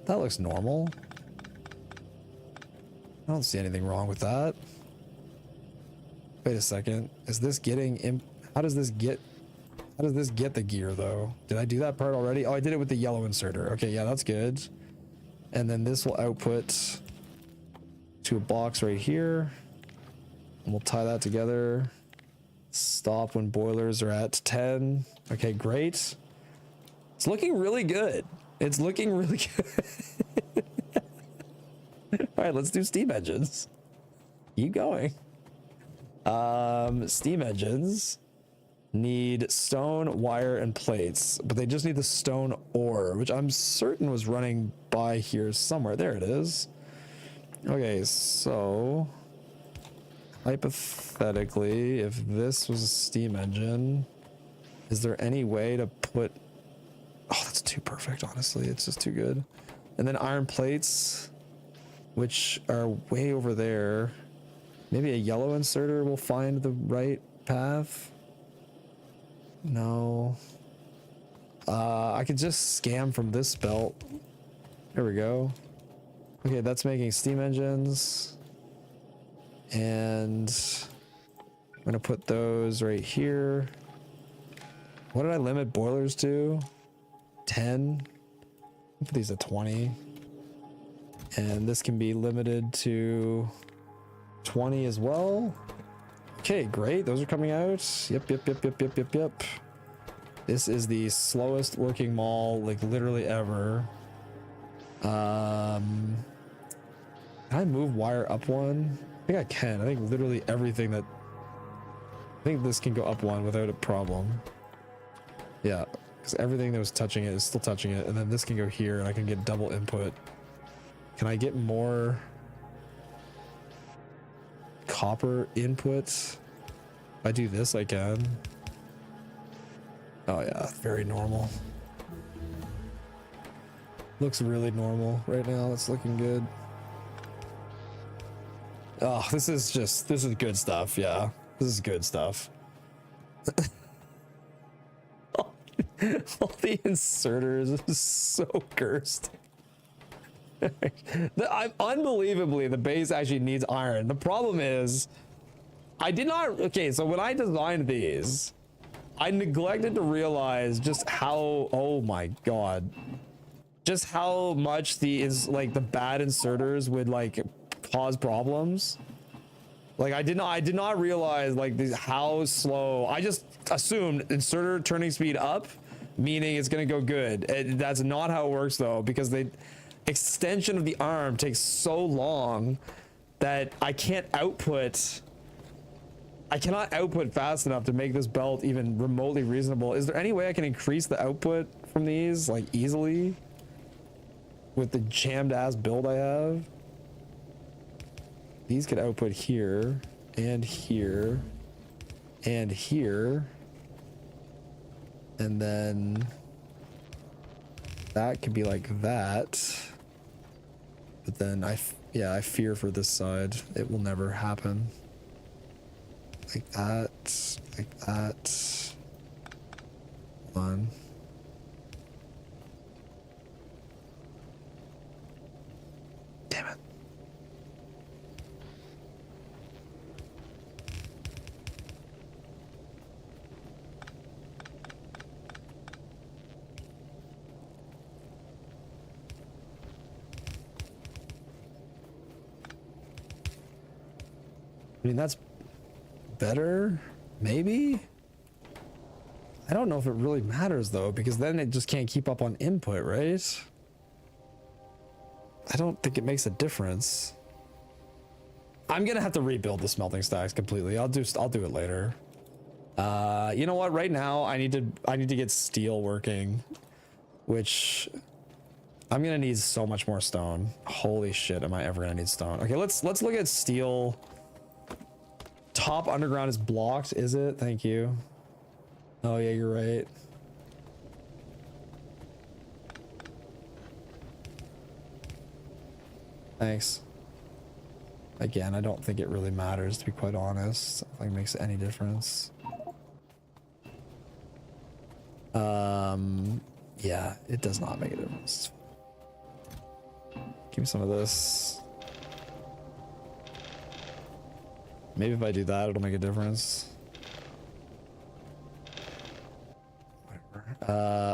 That looks normal. I don't see anything wrong with that. Wait a second. Is this getting in? How does this get the gear though? Did I do that part already? Oh, I did it with the yellow inserter. Okay, yeah, that's good. And then this will output to a box right here. And we'll tie that together. Stop when boilers are at 10. Okay, great. It's looking really good. It's looking really good. All right, let's do steam engines. Keep going. Steam engines need stone, wire, and plates, but they just need the stone ore, which I'm certain was running by here somewhere. There it is. Okay, so hypothetically, if this was a steam engine, is there any way to put... Oh, that's too perfect, honestly. It's just too good. And then iron plates, which are way over there. Maybe a yellow inserter will find the right path. No. I could just scam from this belt. There we go. Okay, that's making steam engines. And I'm gonna put those right here. What did I limit boilers to? 10. Put these at 20. And this can be limited to 20 as well. Okay, great. Those are coming out. Yep. This is the slowest working mall, like literally ever. Can I move wire up one? I think I can. I think literally everything that... I think this can go up one without a problem. Yeah, because everything that was touching it is still touching it. And then this can go here and I can get double input. Can I get more copper input? If I do this, I can. Oh yeah, very normal. Looks really normal right now. It's looking good. Oh, this is good stuff. Yeah, this is good stuff. All the inserters is so cursed. Unbelievably, the base actually needs iron. The problem is, I did not. Okay, so when I designed these, I neglected to realize just how. Oh my god, just how much the bad inserters would like cause problems. Like I did not realize like how slow. I just assumed inserter turning speed up, meaning it's gonna go good. That's not how it works though, because the extension of the arm takes so long that I cannot output fast enough to make this belt even remotely reasonable. Is there any way I can increase the output from these like easily with the jammed ass build I have? These could output here and here and here, and then that could be like that. But then I fear for this side. It will never happen. Like that, like that. One. Damn it. I mean, that's better, maybe? I don't know if it really matters though, because then it just can't keep up on input, right? I don't think it makes a difference. I'm gonna have to rebuild the smelting stacks completely. I'll do it later. You know what? Right now, I need to get steel working, which I'm gonna need so much more stone. Holy shit, am I ever gonna need stone? Okay, let's look at steel. Top underground is blocked, is it? Thank you. Oh yeah, you're right. Thanks. Again, I don't think it really matters, to be quite honest. I don't think it makes any difference. Yeah, it does not make a difference. Give me some of this. Maybe if I do that, it'll make a difference. Whatever.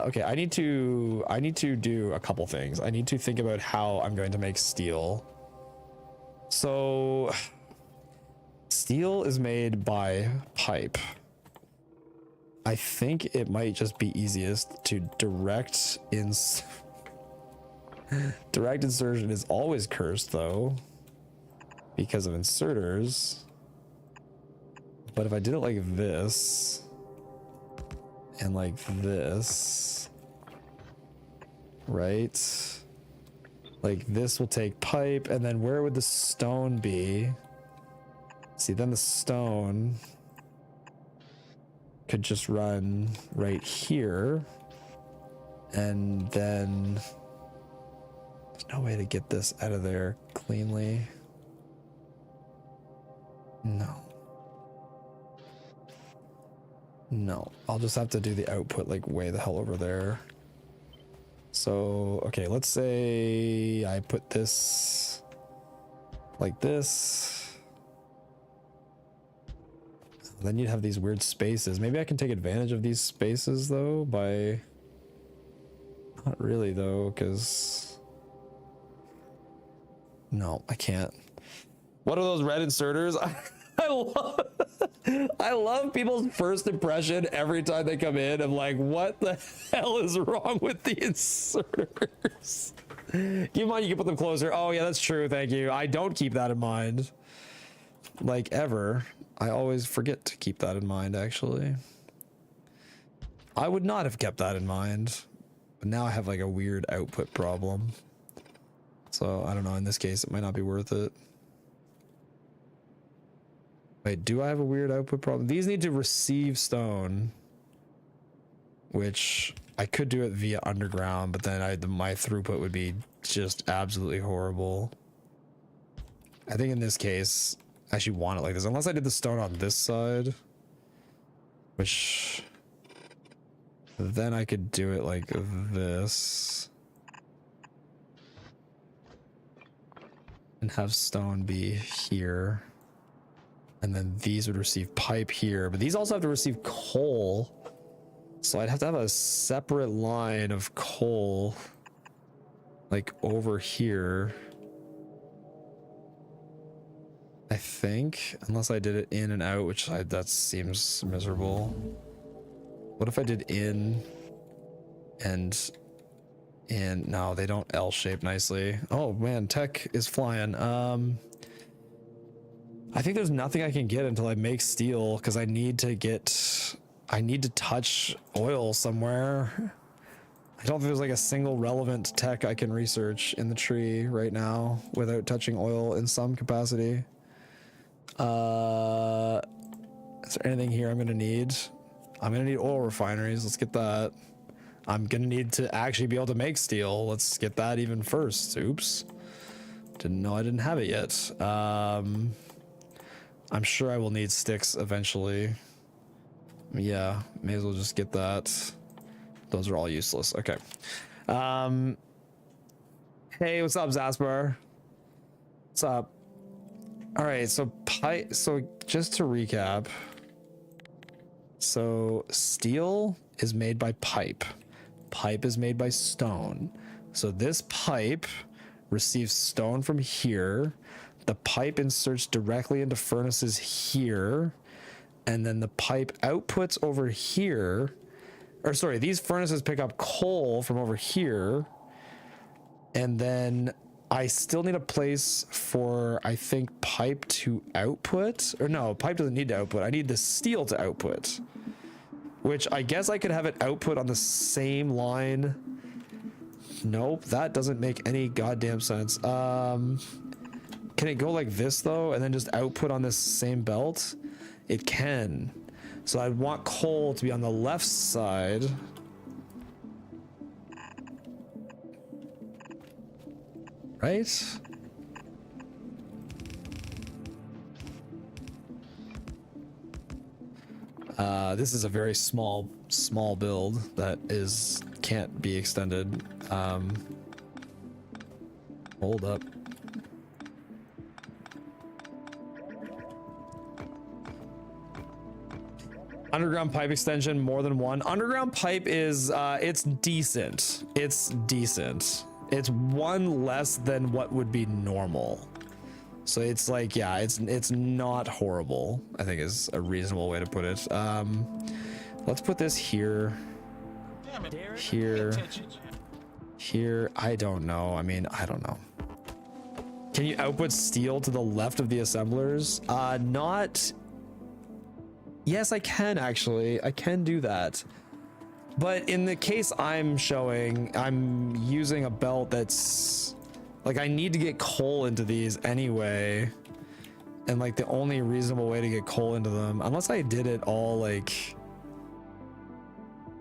Okay, I need to do a couple things. I need to think about how I'm going to make steel. So, steel is made by pipe. I think it might just be easiest to direct insertion is always cursed though, because of inserters. But if I did it like this and like this, right? Like this will take pipe, and then where would the stone be? See, then the stone could just run right here, and then there's no way to get this out of there cleanly. No. No, I'll just have to do the output like way the hell over there. So, okay, let's say I put this like this. Then you'd have these weird spaces. Maybe I can take advantage of these spaces though by... Not really though, because... No, I can't. What are those red inserters? I love people's first impression every time they come in. I'm like, what the hell is wrong with the inserters? Keep in mind you can put them closer. Oh yeah, that's true. Thank you. I don't keep that in mind. Like ever. I always forget to keep that in mind, actually. I would not have kept that in mind. But now I have like a weird output problem. So I don't know, in this case it might not be worth it. Wait, do I have a weird output problem? These need to receive stone, which I could do it via underground, but then my throughput would be just absolutely horrible. I think in this case, I actually want it like this, unless I did the stone on this side, which then I could do it like this and have stone be here. And then these would receive pipe here, but these also have to receive coal. So I'd have to have a separate line of coal like over here. I think, unless I did it in and out, which that seems miserable. What if I did in and in? No, they don't L shape nicely. Oh man, tech is flying. I think there's nothing I can get until I make steel, because I need to touch oil somewhere. I don't think there's like a single relevant tech I can research in the tree right now without touching oil in some capacity. Is there anything here I'm gonna need? I'm gonna need oil refineries. Let's get that. I'm gonna need to actually be able to make steel. Let's get that even first. Oops. Didn't know I didn't have it yet. I'm sure I will need sticks eventually. Yeah, may as well just get that. Those are all useless. Okay. Hey, what's up, Zaspar? What's up? All right, so just to recap. So steel is made by pipe. Pipe is made by stone. So this pipe receives stone from here. The pipe inserts directly into furnaces here, and then the pipe outputs over here. Or sorry, these furnaces pick up coal from over here, and then I still need a place for, I think, pipe to output. Or no, pipe doesn't need to output. I need the steel to output, which I guess I could have it output on the same line. Nope, that doesn't make any goddamn sense. Can it go like this though, and then just output on this same belt? It can. So I'd want coal to be on the left side. Right? This is a very small build that can't be extended. Hold up. Underground pipe extension, more than one. Underground pipe is, it's decent. It's decent. It's one less than what would be normal. So it's like, yeah, it's not horrible, I think is a reasonable way to put it. Let's put this here. Damn it, Derek. Here. Pay attention. Here, I don't know. I mean, I don't know. Can you output steel to the left of the assemblers? Not... Yes, I can actually. I can do that. But in the case I'm showing, I'm using a belt that's... Like, I need to get coal into these anyway. And, like, the only reasonable way to get coal into them, unless I did it all, like...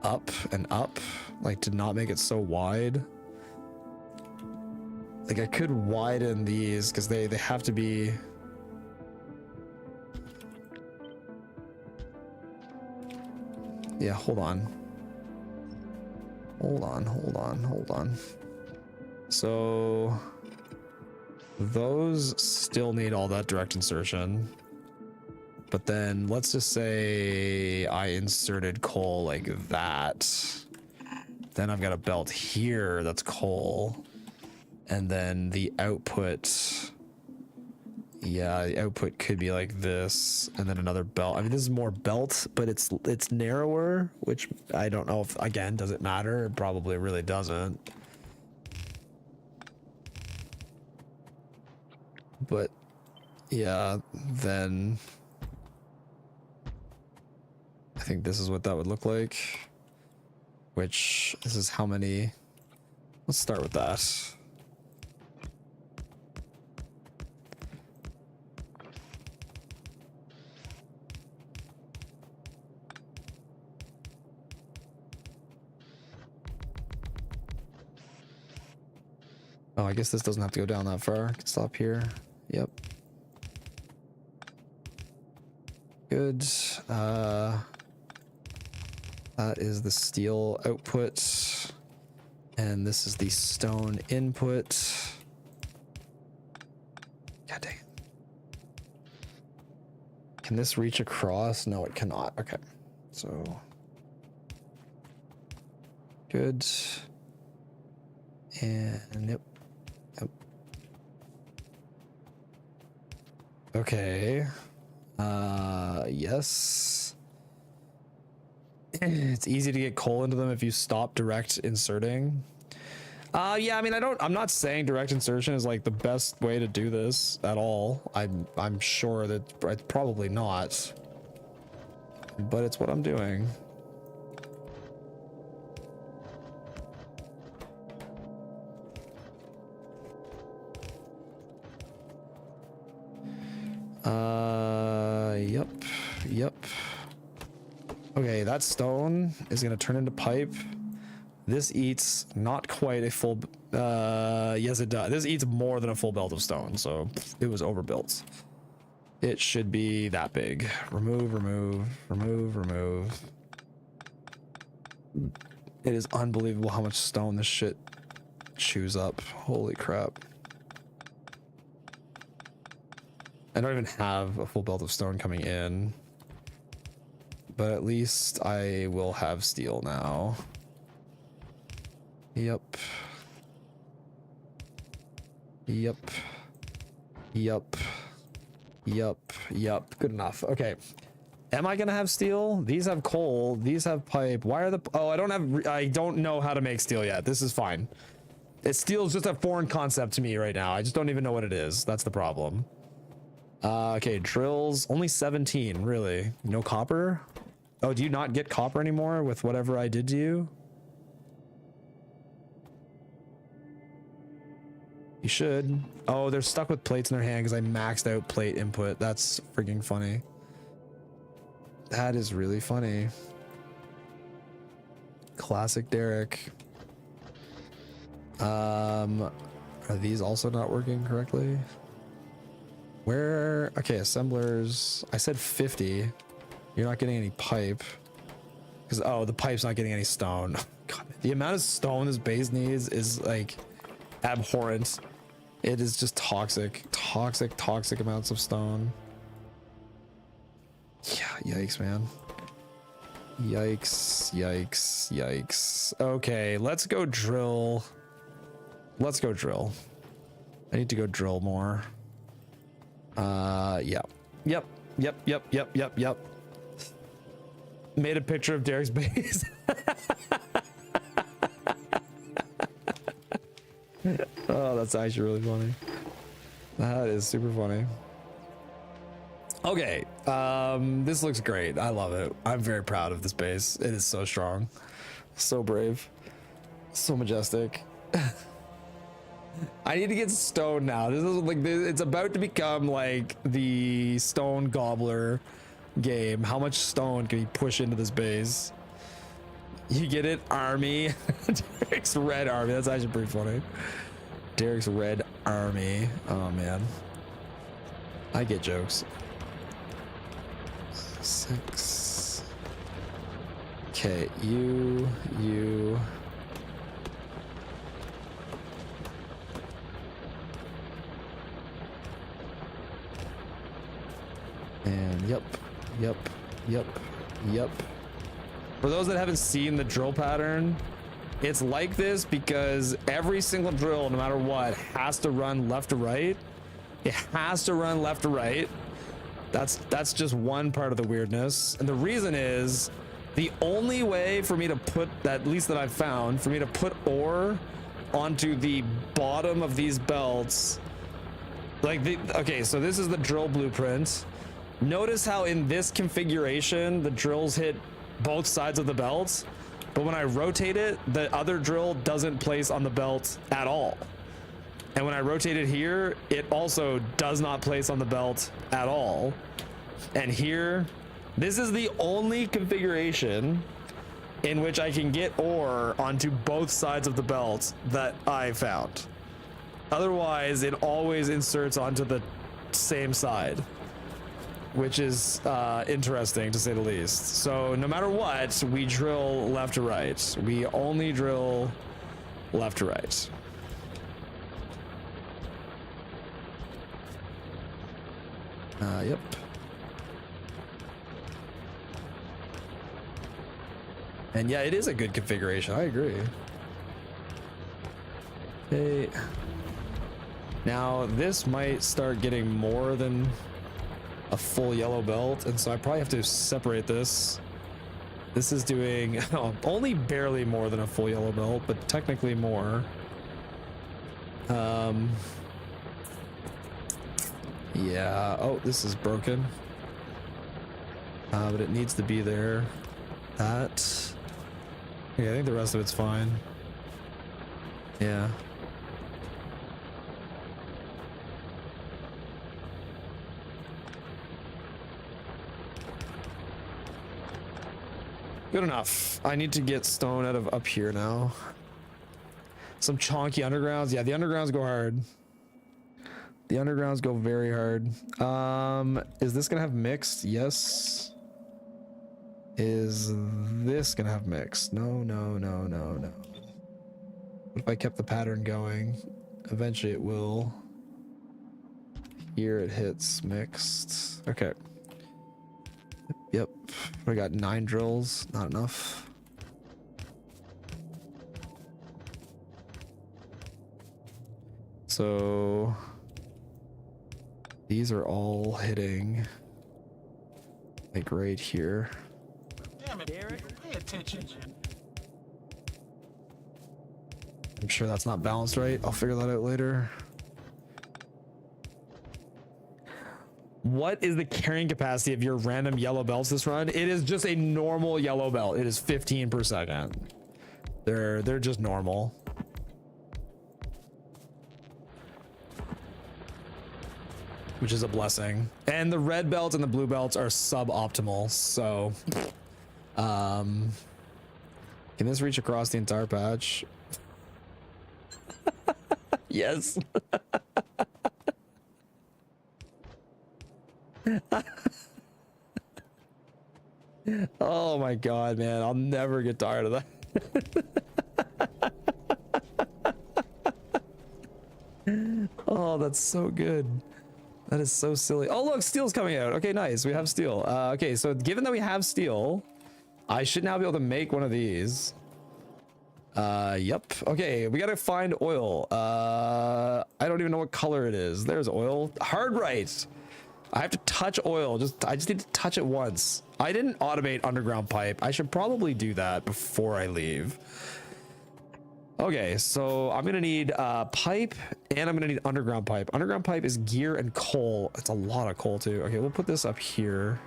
up and up, like, to not make it so wide. Like, I could widen these, because they have to be... Yeah, hold on. Hold on. So those still need all that direct insertion. But then let's just say I inserted coal like that. Then I've got a belt here that's coal. And then the output, yeah, the output could be like this, and then another belt. I mean, this is more belt, but it's narrower, which I don't know if, again, does it matter? It probably really doesn't. But yeah, then I think this is what that would look like, which this is how many. Let's start with that. Oh, I guess this doesn't have to go down that far. I can stop here. Yep. Good. That is the steel output. And this is the stone input. God dang it. Can this reach across? No, it cannot. Okay. So. Good. And yep. Okay. Yes. It's easy to get coal into them if you stop direct inserting. Yeah, I mean, I'm not saying direct insertion is like the best way to do this at all. I'm sure that it's probably not. But it's what I'm doing. Yep. Okay, that stone is gonna turn into pipe. This eats not quite a full, yes it does. This eats more than a full belt of stone, so it was overbuilt. It should be that big. Remove. It is unbelievable how much stone this shit chews up. Holy crap. I don't even have a full belt of stone coming in. But at least I will have steel now. Yep. Good enough. Okay. Am I gonna have steel? These have coal. These have pipe. Why are the... Oh, I don't know how to make steel yet. This is fine. Steel is just a foreign concept to me right now. I just don't even know what it is. That's the problem. Okay, drills. Only 17, really. No copper? Oh, do you not get copper anymore with whatever I did to you? You should. Oh, they're stuck with plates in their hand because I maxed out plate input. That's freaking funny. That is really funny. Classic Derek. Are these also not working correctly? Where? Okay, assemblers. I said 50. You're not getting any pipe. Because, oh, the pipe's not getting any stone. God, the amount of stone this base needs is like abhorrent. It is just toxic amounts of stone. Yeah, yikes, man. Yikes. Okay, let's go drill. I need to go drill more. Yeah. Yep. Made a picture of Derek's base. Oh, that's actually really funny. That is super funny. Okay, this looks great. I love it. I'm very proud of this base. It is so strong, so brave, so majestic. I need to get stone now. This is like, it's about to become like the stone gobbler game. How much stone can he push into this base? You get it? Army. Derek's red army. That's actually pretty funny. Derek's red army. Oh man, I get jokes. 6. Okay, you. And yep. For those that haven't seen the drill pattern, it's like this because every single drill, no matter what, has to run left to right. It has to run left to right. That's just one part of the weirdness. And the reason is the only way for me to put that, at least that I've found, for me to put ore onto the bottom of these belts, okay, so this is the drill blueprint. Notice how in this configuration, the drills hit both sides of the belt, but when I rotate it, the other drill doesn't place on the belt at all. And when I rotate it here, it also does not place on the belt at all. And here, this is the only configuration in which I can get ore onto both sides of the belt that I found. Otherwise, it always inserts onto the same side, which is interesting to say the least. So no matter what, we drill left to right. We only drill left to right. Yep. And yeah, it is a good configuration. I agree. Okay. Now this might start getting more than a full yellow belt, and so I probably have to separate this. This is doing only barely more than a full yellow belt, but technically more. Yeah. Oh, this is broken. But it needs to be there. That. Yeah, I think the rest of it's fine. Yeah. Good enough. I need to get stone out of up here now. Some chonky undergrounds. Yeah, the undergrounds go hard. The undergrounds go very hard. Is this gonna have mixed? Yes. Is this gonna have mixed? No. What if I kept the pattern going? Eventually it will. Here it hits mixed. Okay. Yep. I got 9 drills. Not enough. So these are all hitting like right here. Damn it, Derek. Pay attention. I'm sure that's not balanced right. I'll figure that out later. What is the carrying capacity of your random yellow belts this run? It is just a normal yellow belt. It is 15 per second. They're just normal. Which is a blessing. And the red belts and the blue belts are suboptimal. So, can this reach across the entire patch? Yes. Oh my god, man, I'll never get tired of that. Oh, that's so good. That is so silly. Oh look, steel's coming out. Okay, nice, we have steel. Okay, so given that we have steel, I should now be able to make one of these. Yep. Okay, we gotta find oil. I don't even know what color it is. There's oil. Hard right. I have to touch oil. I just need to touch it once. I didn't automate underground pipe. I should probably do that before I leave. Okay, so I'm gonna need pipe, and I'm gonna need underground pipe. Underground pipe is gear and coal. It's a lot of coal too. Okay, we'll put this up here.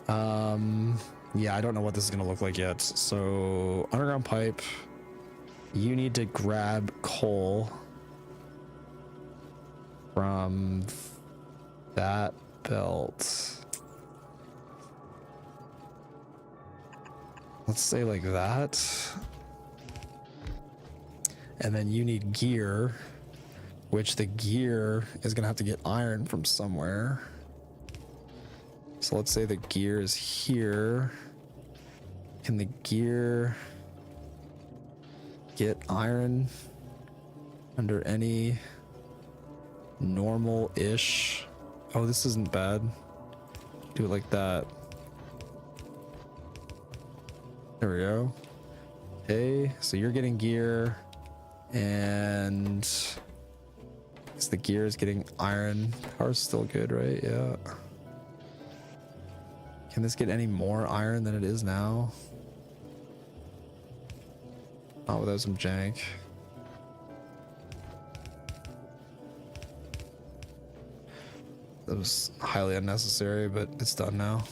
Yeah, I don't know what this is gonna look like yet. So underground pipe, you need to grab coal from that belt. Let's say like that. And then you need gear, which the gear is gonna have to get iron from somewhere. So let's say the gear is here. Okay, Can the gear get iron under any normal-ish? Oh, this isn't bad. Do it like that. There we go. Okay, so you're getting gear, and the gear is getting iron. Power's still good, right? Yeah. Can this get any more iron than it is now? Not without some jank. That was highly unnecessary, but it's done now.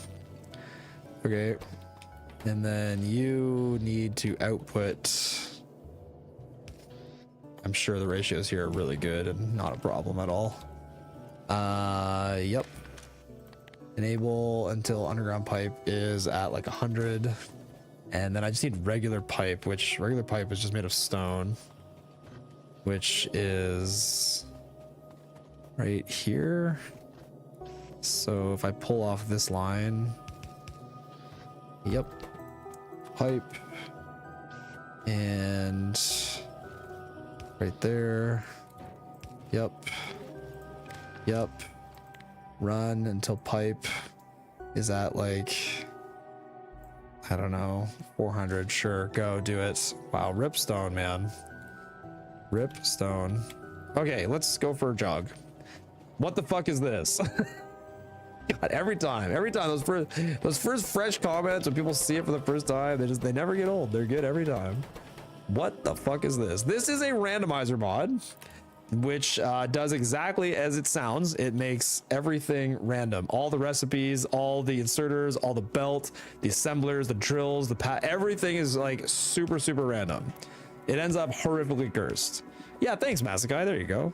Okay. And then you need to output. I'm sure the ratios here are really good and not a problem at all. Yep. Enable until underground pipe is at like 100. And then I just need regular pipe, which regular pipe is just made of stone, which is right here. So if I pull off this line, yep, pipe, and right there, yep, run until pipe is at like, I don't know, 400. Sure, go do it. Wow, ripstone, man. Ripstone. Okay, let's go for a jog. What the fuck is this? God, every time those first fresh comments when people see it for the first time, they never get old. They're good every time. What the fuck is this? This is a randomizer mod, which does exactly as it sounds. It makes everything random. All the recipes, all the inserters, all the belt, the assemblers, the drills, everything is like super random. It ends up horrifically cursed. Yeah, thanks, Masakai. There you go.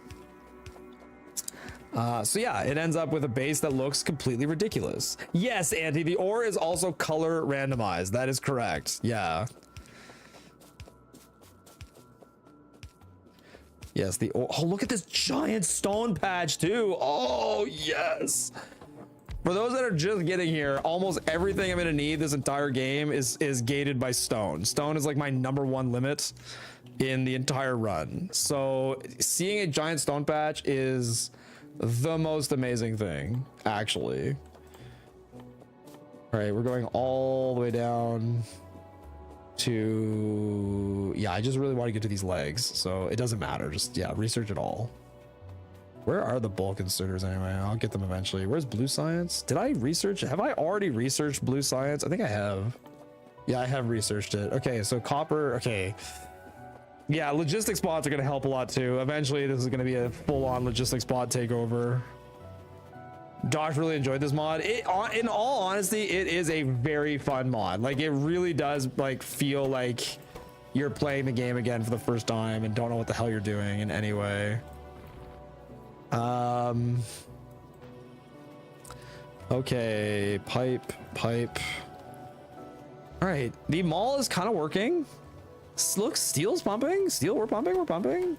So yeah, it ends up with a base that looks completely ridiculous. Yes, Andy, the ore is also color randomized. That is correct. Yeah. Yes, the ore. Oh, look at this giant stone patch too. Oh, yes. For those that are just getting here, almost everything I'm gonna need this entire game is gated by stone. Stone is like my #1 limit in the entire run. So seeing a giant stone patch is the most amazing thing, actually. All right, we're going all the way down to, yeah, I just really want to get to these legs, so it doesn't matter. Just, yeah, research it all. Where are the bulk inserters anyway? I'll get them eventually. Where's blue science? Did I research? Have I already researched blue science? I think I have. Yeah, I have researched it. Okay, so copper. Okay. Yeah, logistics bots are going to help a lot too. Eventually, this is going to be a full-on logistics bot takeover. Josh really enjoyed this mod. In all honesty, it is a very fun mod. Like, it really does like feel like you're playing the game again for the first time and don't know what the hell you're doing in any way. Okay, pipe. All right, the mall is kind of working. Look, steel's pumping. Steel, we're pumping.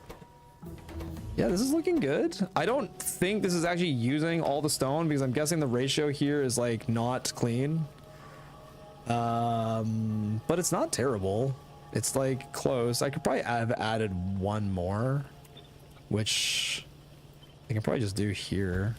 Yeah, this is looking good. I don't think this is actually using all the stone because I'm guessing the ratio here is like not clean. But it's not terrible. It's like close. I could probably have added one more, which I can probably just do here.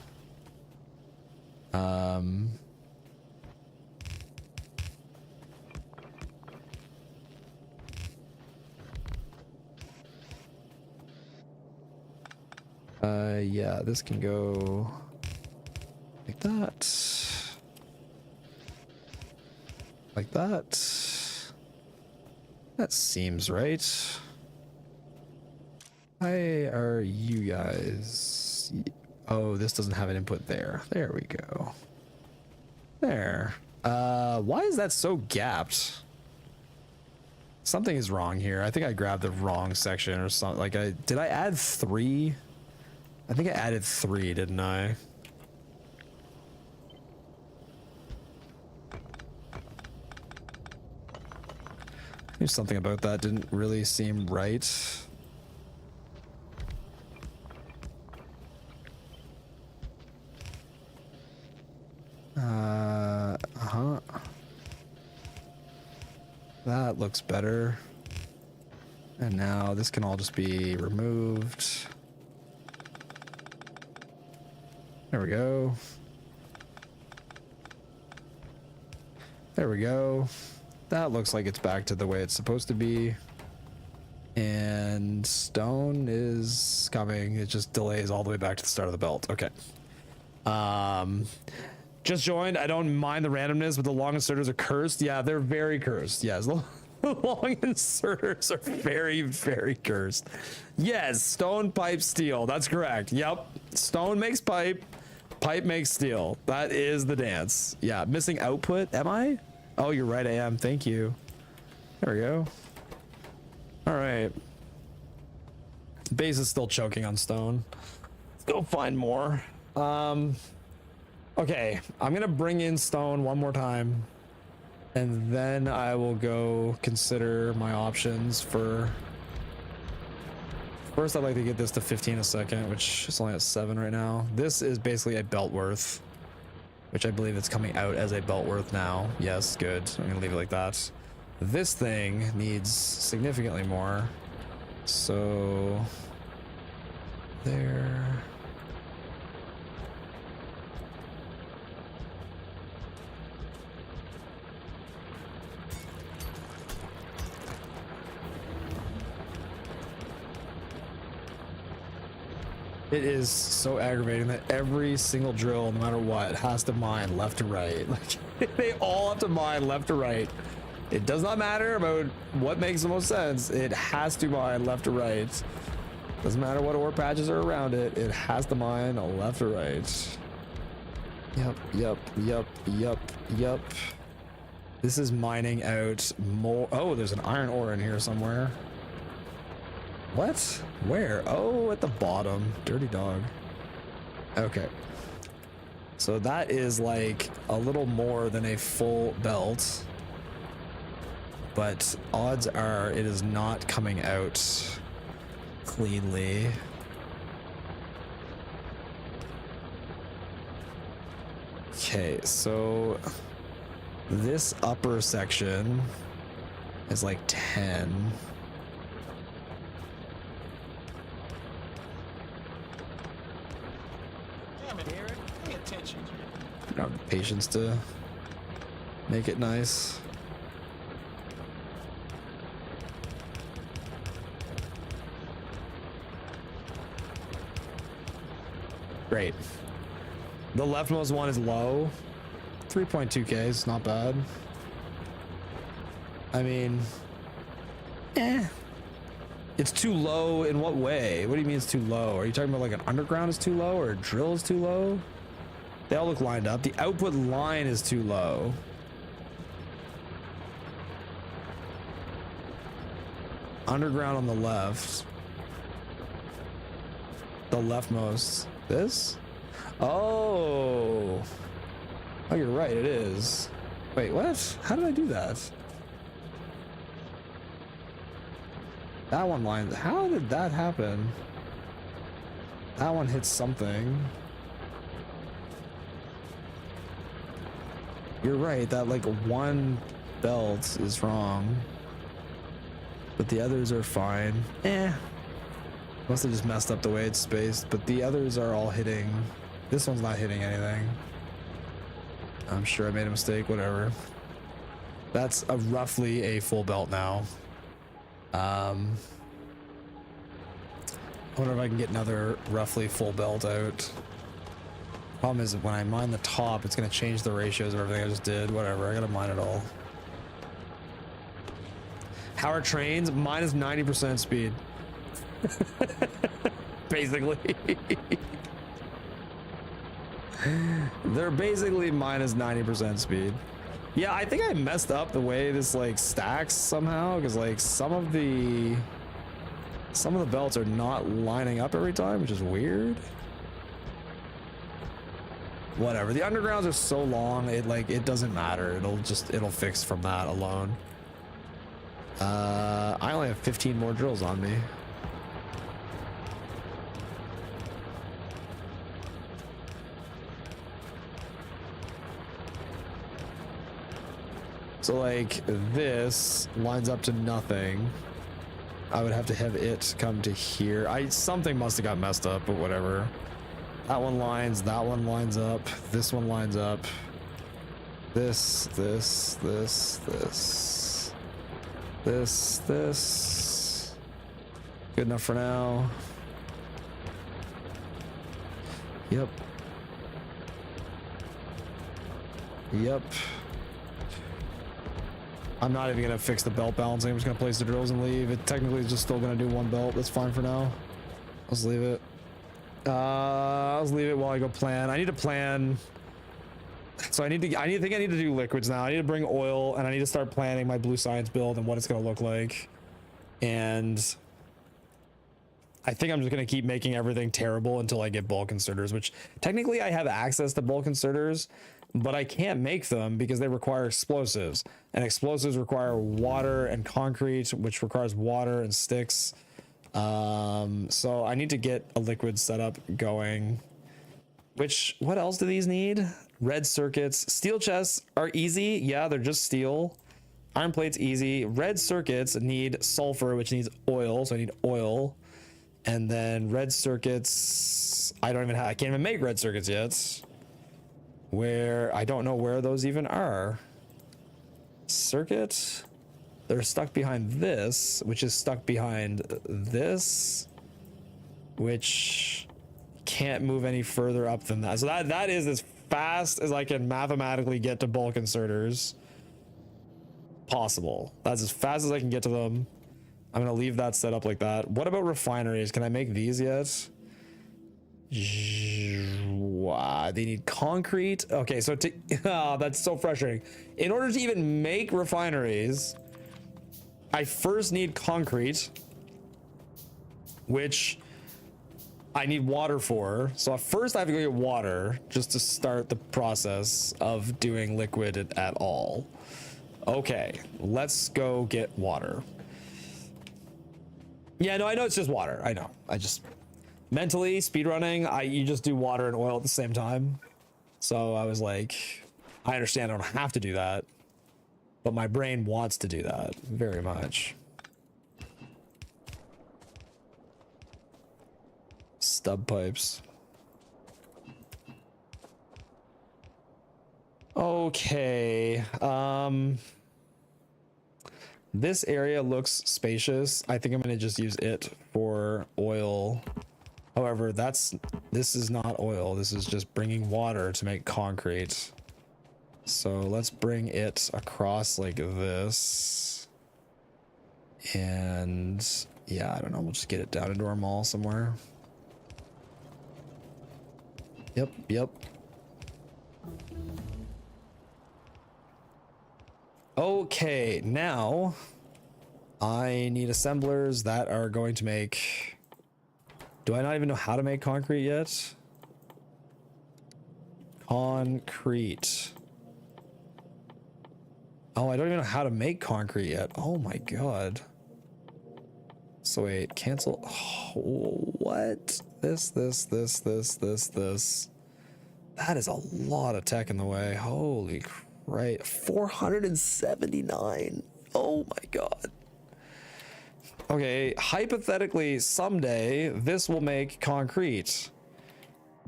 Yeah, this can go like that. Like that. That seems right. Why are you guys? Oh, this doesn't have an input there. There we go. There. Why is that so gapped? Something is wrong here. I think I grabbed the wrong section or something. Like, did I add 3? I think I added 3, didn't I? There's something about that didn't really seem right. That looks better. And now this can all just be removed. There we go. There we go. That looks like it's back to the way it's supposed to be. And stone is coming. It just delays all the way back to the start of the belt. Okay. Just joined. I don't mind the randomness, but the long inserters are cursed. Yeah, they're very cursed. Yes, the long inserters are very, very cursed. Yes, stone, pipe, steel. That's correct. Yep. Stone makes pipe. Pipe makes steel. That is the dance. Yeah, missing output. Am I? Oh, you're right. I am. Thank you. There we go. All right. Base is still choking on stone. Let's go find more. Okay, I'm gonna bring in stone one more time, and then I will go consider my options for. First, I'd like to get this to 15 a second, which is only at 7 right now. This is basically a belt worth, which I believe it's coming out as a belt worth now. Yes, good. I'm gonna leave it like that. This thing needs significantly more. So there. It is so aggravating that every single drill, no matter what, has to mine left to right. Like, they all have to mine left to right. It does not matter about what makes the most sense. It has to mine left to right. Doesn't matter what ore patches are around it. It has to mine left to right. Yep. This is mining out more. Oh, there's an iron ore in here somewhere. What? Where? Oh, at the bottom. Dirty dog. Okay. So that is like a little more than a full belt. But odds are it is not coming out cleanly. Okay, so this upper section is like 10. Damn it, Eric. Pay attention. I don't have the patience to make it nice. Great. The leftmost one is low. 3.2k is not bad. I mean, it's too low in what way? What do you mean it's too low? Are you talking about like an underground is too low or a drill is too low? They all look lined up. The output line is too low. Underground on the left. The leftmost. This? Oh. Oh, you're right, it is. Wait, what? How did I do that? That one line. How did that happen? That one hits something. You're right, that like one belt is wrong. But the others are fine. Must have just messed up the way it's spaced, but the others are all hitting. This one's not hitting anything. I'm sure I made a mistake, whatever. That's roughly a full belt now. I wonder if I can get another roughly full belt out. Problem is that when I mine the top, it's gonna change the ratios of everything I just did. Whatever, I gotta mine it all. How are trains? Mine is 90% speed. Basically. They're basically minus 90% speed. Yeah, I think I messed up the way this like stacks somehow, because like some of the belts are not lining up every time, which is weird. Whatever. The undergrounds are so long, it doesn't matter. It'll fix from that alone. I only have 15 more drills on me. So like this lines up to nothing. I would have to have it come to here. Something must have got messed up, but whatever. That one lines up, this one lines up. This. Good enough for now. Yep. I'm not even gonna fix the belt balancing. I'm just gonna place the drills and leave. It technically is just still gonna do one belt. That's fine for now. Let's leave it. Let's leave it while I go plan. I need to plan. So I think I need to do liquids now. I need to bring oil and I need to start planning my blue science build and what it's gonna look like. And I think I'm just gonna keep making everything terrible until I get bulk inserters, which technically I have access to bulk inserters, but I can't make them because they require explosives, and explosives require water and concrete, which requires water and sticks. So I need to get a liquid setup going. What else do these need? Red circuits. Steel chests are easy. Yeah, they're just steel. Iron plates easy. Red circuits need sulfur, which needs oil. So I need oil. And then red circuits, I can't even make red circuits yet. I don't know where those even are. Circuit, they're stuck behind this, which is stuck behind this, which can't move any further up than that. So that is as fast as I can mathematically get to bulk inserters possible. That's as fast as I can get to them. I'm gonna leave that set up like that. What about refineries? Can I make these yet? Wow, they need concrete. Okay, so that's so frustrating. In order to even make refineries, I first need concrete, which I need water for. So first I have to go get water just to start the process of doing liquid at all. Okay, let's go get water. Yeah, no, I know it's just water. I know. I just mentally speedrunning, you just do water and oil at the same time. So I was like, I understand I don't have to do that, but my brain wants to do that very much. Stub pipes. Okay. This area looks spacious. I think I'm going to just use it for oil. However, this is not oil. This is just bringing water to make concrete. So let's bring it across like this. And yeah, I don't know. We'll just get it down into our mall somewhere. Yep. Okay, now I need assemblers that are going to make... Do I not even know how to make concrete yet? Concrete. Oh, I don't even know how to make concrete yet. Oh my god. So wait, cancel. Oh, what? This. That is a lot of tech in the way. Holy crap. Right, 479. Oh my god. Okay, hypothetically, someday this will make concrete.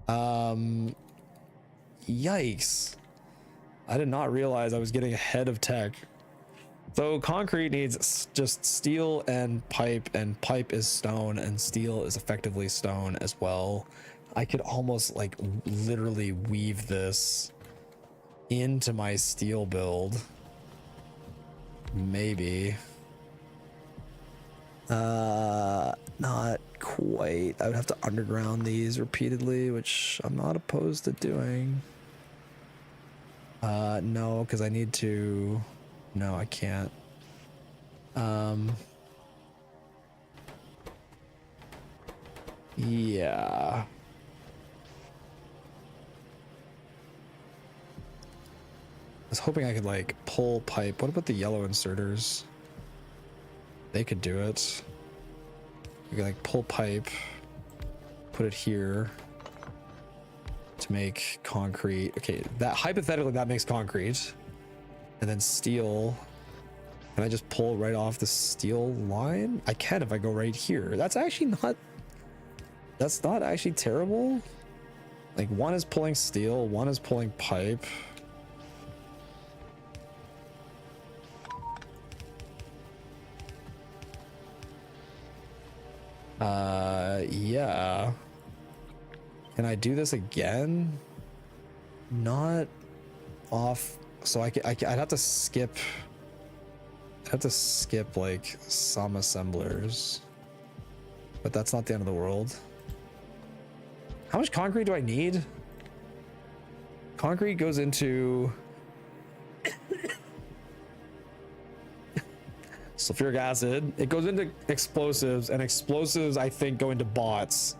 Yikes. I did not realize I was getting ahead of tech. So concrete needs just steel and pipe is stone, and steel is effectively stone as well. I could almost like literally weave this into my steel build. Maybe. Not quite. I would have to underground these repeatedly, which I'm not opposed to doing. No, because I need to... No, I can't. Yeah. I was hoping I could like pull pipe. What about the yellow inserters? They could do it. You can like pull pipe, put it here to make concrete. Okay, that hypothetically that makes concrete. And then steel. Can I just pull right off the steel line? I can if I go right here. That's not actually terrible. Like one is pulling steel, one is pulling pipe. Yeah. Can I do this again? Not off. So I'd have to skip. I'd have to skip like some assemblers. But that's not the end of the world. How much concrete do I need? Concrete goes into sulfuric acid. It goes into explosives, and explosives I think go into bots.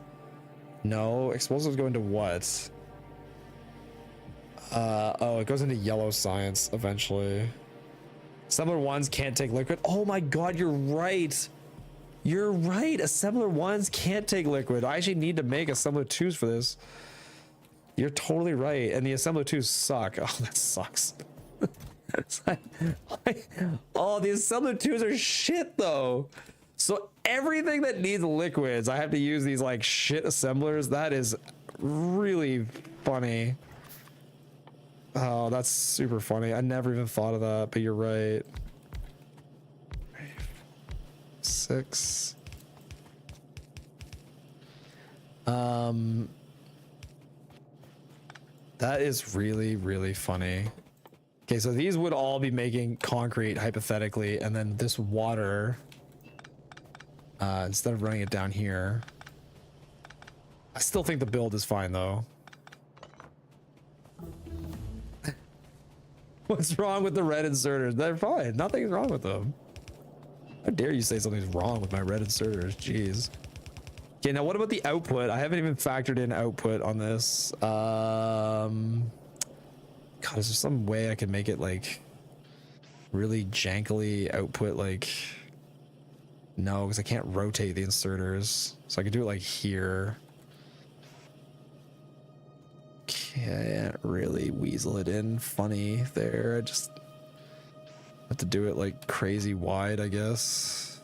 No, explosives go into what? Oh, it goes into yellow science eventually. Assembler ones can't take liquid. Oh my god, you're right. You're right. Assembler ones can't take liquid. I actually need to make assembler twos for this. You're totally right. And the assembler twos suck. Oh, that sucks. Oh, the assembler twos are shit though. So everything that needs liquids, I have to use these like shit assemblers. That is really funny. Oh, that's super funny. I never even thought of that, but you're right. 6. That is really, really funny. Okay, so these would all be making concrete hypothetically, and then this water, instead of running it down here, I still think the build is fine though. What's wrong with the red inserters? They're fine. Nothing's wrong with them. How dare you say something's wrong with my red inserters? Jeez. Okay, now what about the output? I haven't even factored in output on this. God, is there some way I can make it like really jankily output? Like, no, because I can't rotate the inserters. So I could do it like here. Can't really weasel it in funny there. I just have to do it like crazy wide, I guess.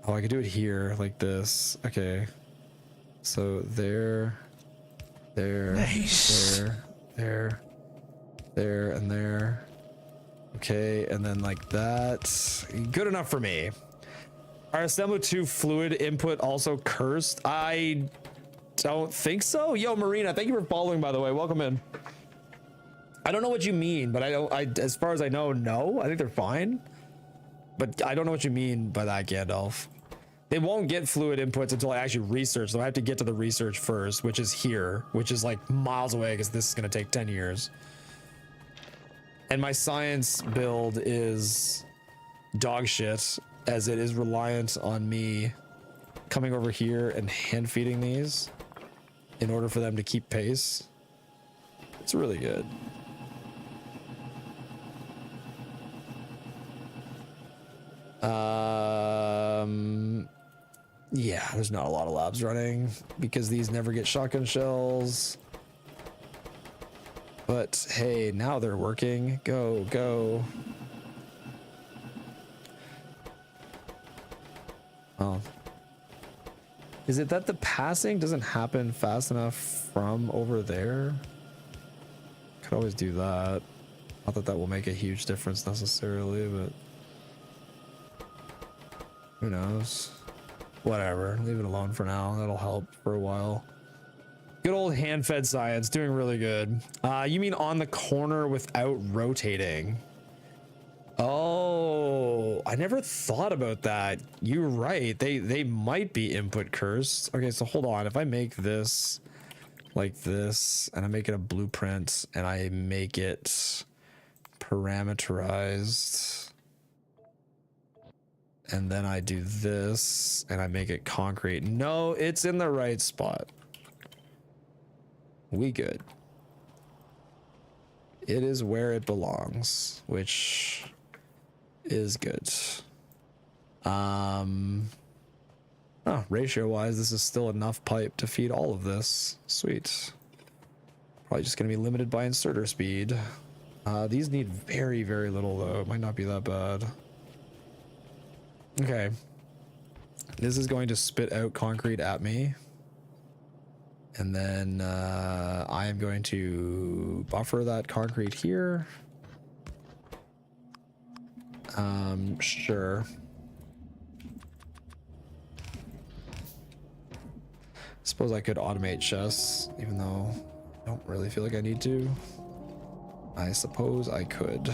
Oh, I could do it here like this. Okay. So there, Nice. there, and there. Okay, and then like that. Good enough for me. Are Assembler 2 fluid input also cursed? I don't think so. Yo, Marina, thank you for following, by the way. Welcome in. I don't know what you mean, but as far as I know, no. I think they're fine. But I don't know what you mean by that, Gandalf. They won't get fluid inputs until I actually research. So I have to get to the research first, which is here, which is like miles away because this is going to take 10 years. And my science build is dog shit, as it is reliant on me coming over here and hand feeding these in order for them to keep pace. It's really good. Yeah, there's not a lot of labs running because these never get shotgun shells. But hey, now they're working. Go, go. Oh. Is it that the passing doesn't happen fast enough from over there? Could always do that. Not that that will make a huge difference necessarily, but who knows? Whatever, leave it alone for now. That'll help for a while. Good old hand-fed science, doing really good. You mean on the corner without rotating? Oh, I never thought about that. You're right. They might be input cursed. Okay, so hold on. If I make this like this, and I make it a blueprint, and I make it parameterized, and then I do this, and I make it concrete. No, it's in the right spot. We good. It is where it belongs, which is good. Oh, ratio wise, this is still enough pipe to feed all of this. Sweet. Probably just gonna be limited by inserter speed. These need very, very little though. It might not be that bad. Okay. This is going to spit out concrete at me. And then I am going to buffer that concrete here. Sure. Suppose I could automate chests, even though I don't really feel like I need to. I suppose I could.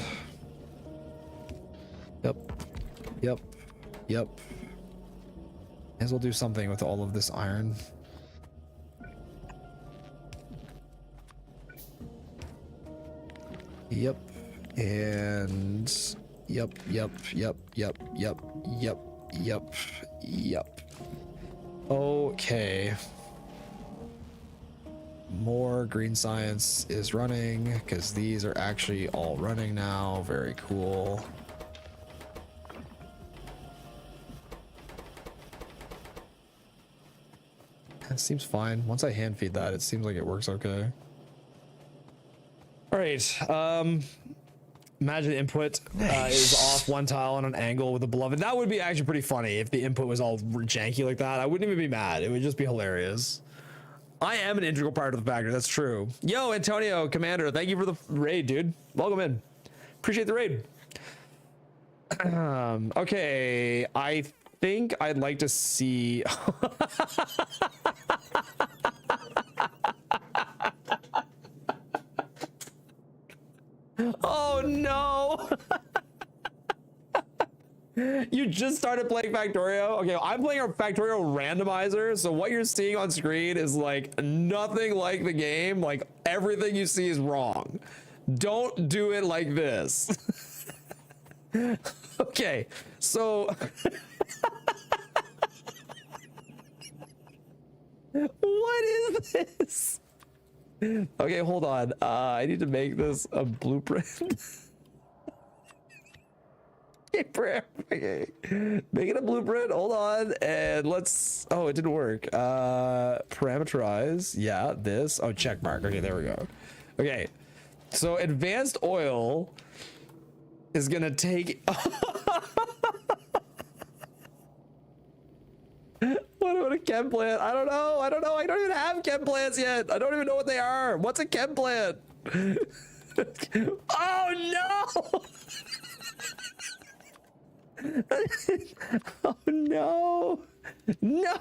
Yep. Yep. Yep. May as well do something with all of this iron. Yep. And yep, yep, yep, yep, yep, yep, yep, yep. Okay. More green science is running because these are actually all running now. Very cool. It seems fine. Once I hand feed that, it seems like it works okay. All right. Imagine the input is off one tile on an angle with a beloved. That would be actually pretty funny if the input was all janky like that. I wouldn't even be mad. It would just be hilarious. I am an integral part of the factory. That's true. Yo, Antonio, Commander, thank you for the raid, dude. Welcome in. Appreciate the raid. Okay, I think I'd like to see. Oh no. You just started playing Factorio? Okay, I'm playing our Factorio Randomizer, so what you're seeing on screen is like nothing like the game. Like everything you see is wrong. Don't do it like this. Okay, so what is this? Okay, hold on. I need to make this a blueprint. Okay, make it a blueprint. Hold on, and let's. Oh, it didn't work. Parameterize. Yeah, this. Oh, check mark. Okay, there we go. Okay, so advanced oil is gonna take. What a chem plant? I don't know. I don't know. I don't even have chem plants yet. I don't even know what they are. What's a chem plant? Oh no! Oh no! No!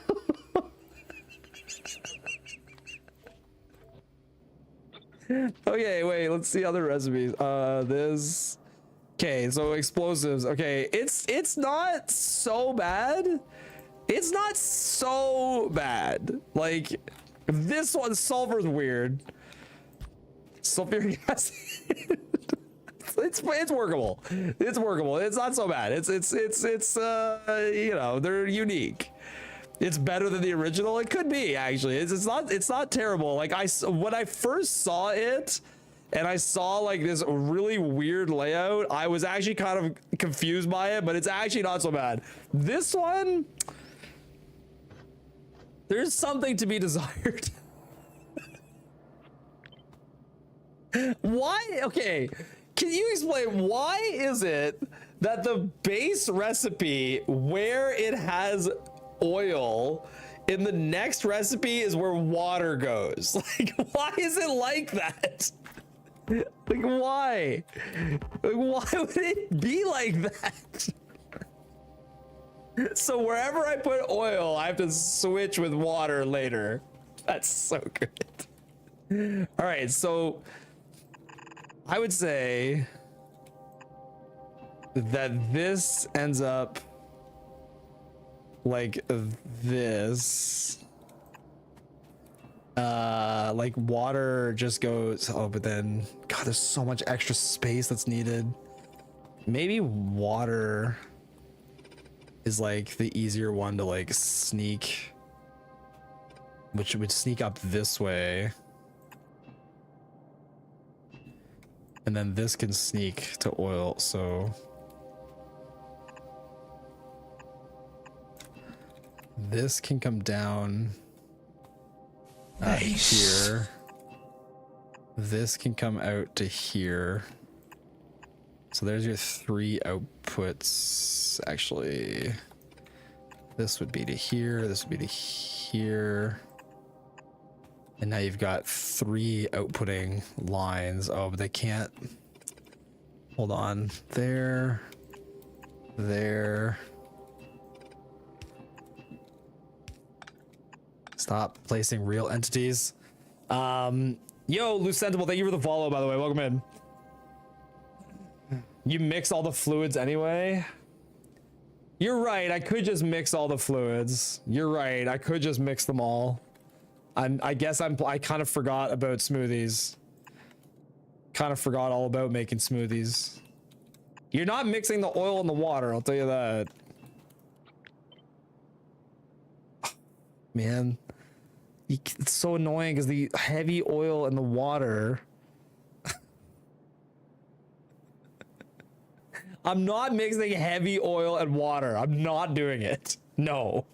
Okay, wait. Let's see other recipes. This. Okay, so explosives. Okay, it's not so bad. It's not so bad. Like this one, sulfur's weird. Sulfuric acid. It's workable. It's workable. It's not so bad. It's you know, they're unique. It's better than the original. It could be actually. It's not terrible. Like when I first saw it and I saw like this really weird layout, I was actually kind of confused by it, but it's actually not so bad. This one, there's something to be desired. Why? Okay. Can you explain why is it that the base recipe where it has oil in the next recipe is where water goes? Like, why is it like that? Like, why? Like, why would it be like that? So wherever I put oil, I have to switch with water later. That's so good. All right, so I would say that this ends up like this. Like water just goes, oh, but then, God, there's so much extra space that's needed. Maybe water is like the easier one to like sneak, which would sneak up this way. And then this can sneak to oil, so this can come down here. This can come out to here. So there's your 3 outputs. Actually, this would be to here. This would be to here. And now you've got 3 outputting lines. Oh, but they can't. Hold on. There. There. Stop placing real entities. Yo, Lucentable, thank you for the follow, by the way. Welcome in. You mix all the fluids anyway? You're right. I could just mix all the fluids. You're right. I could just mix them all. I guess I kind of forgot about smoothies. Kind of forgot all about making smoothies. You're not mixing the oil and the water, I'll tell you that. Man. It's so annoying because the heavy oil and the water. I'm not mixing heavy oil and water. I'm not doing it. No.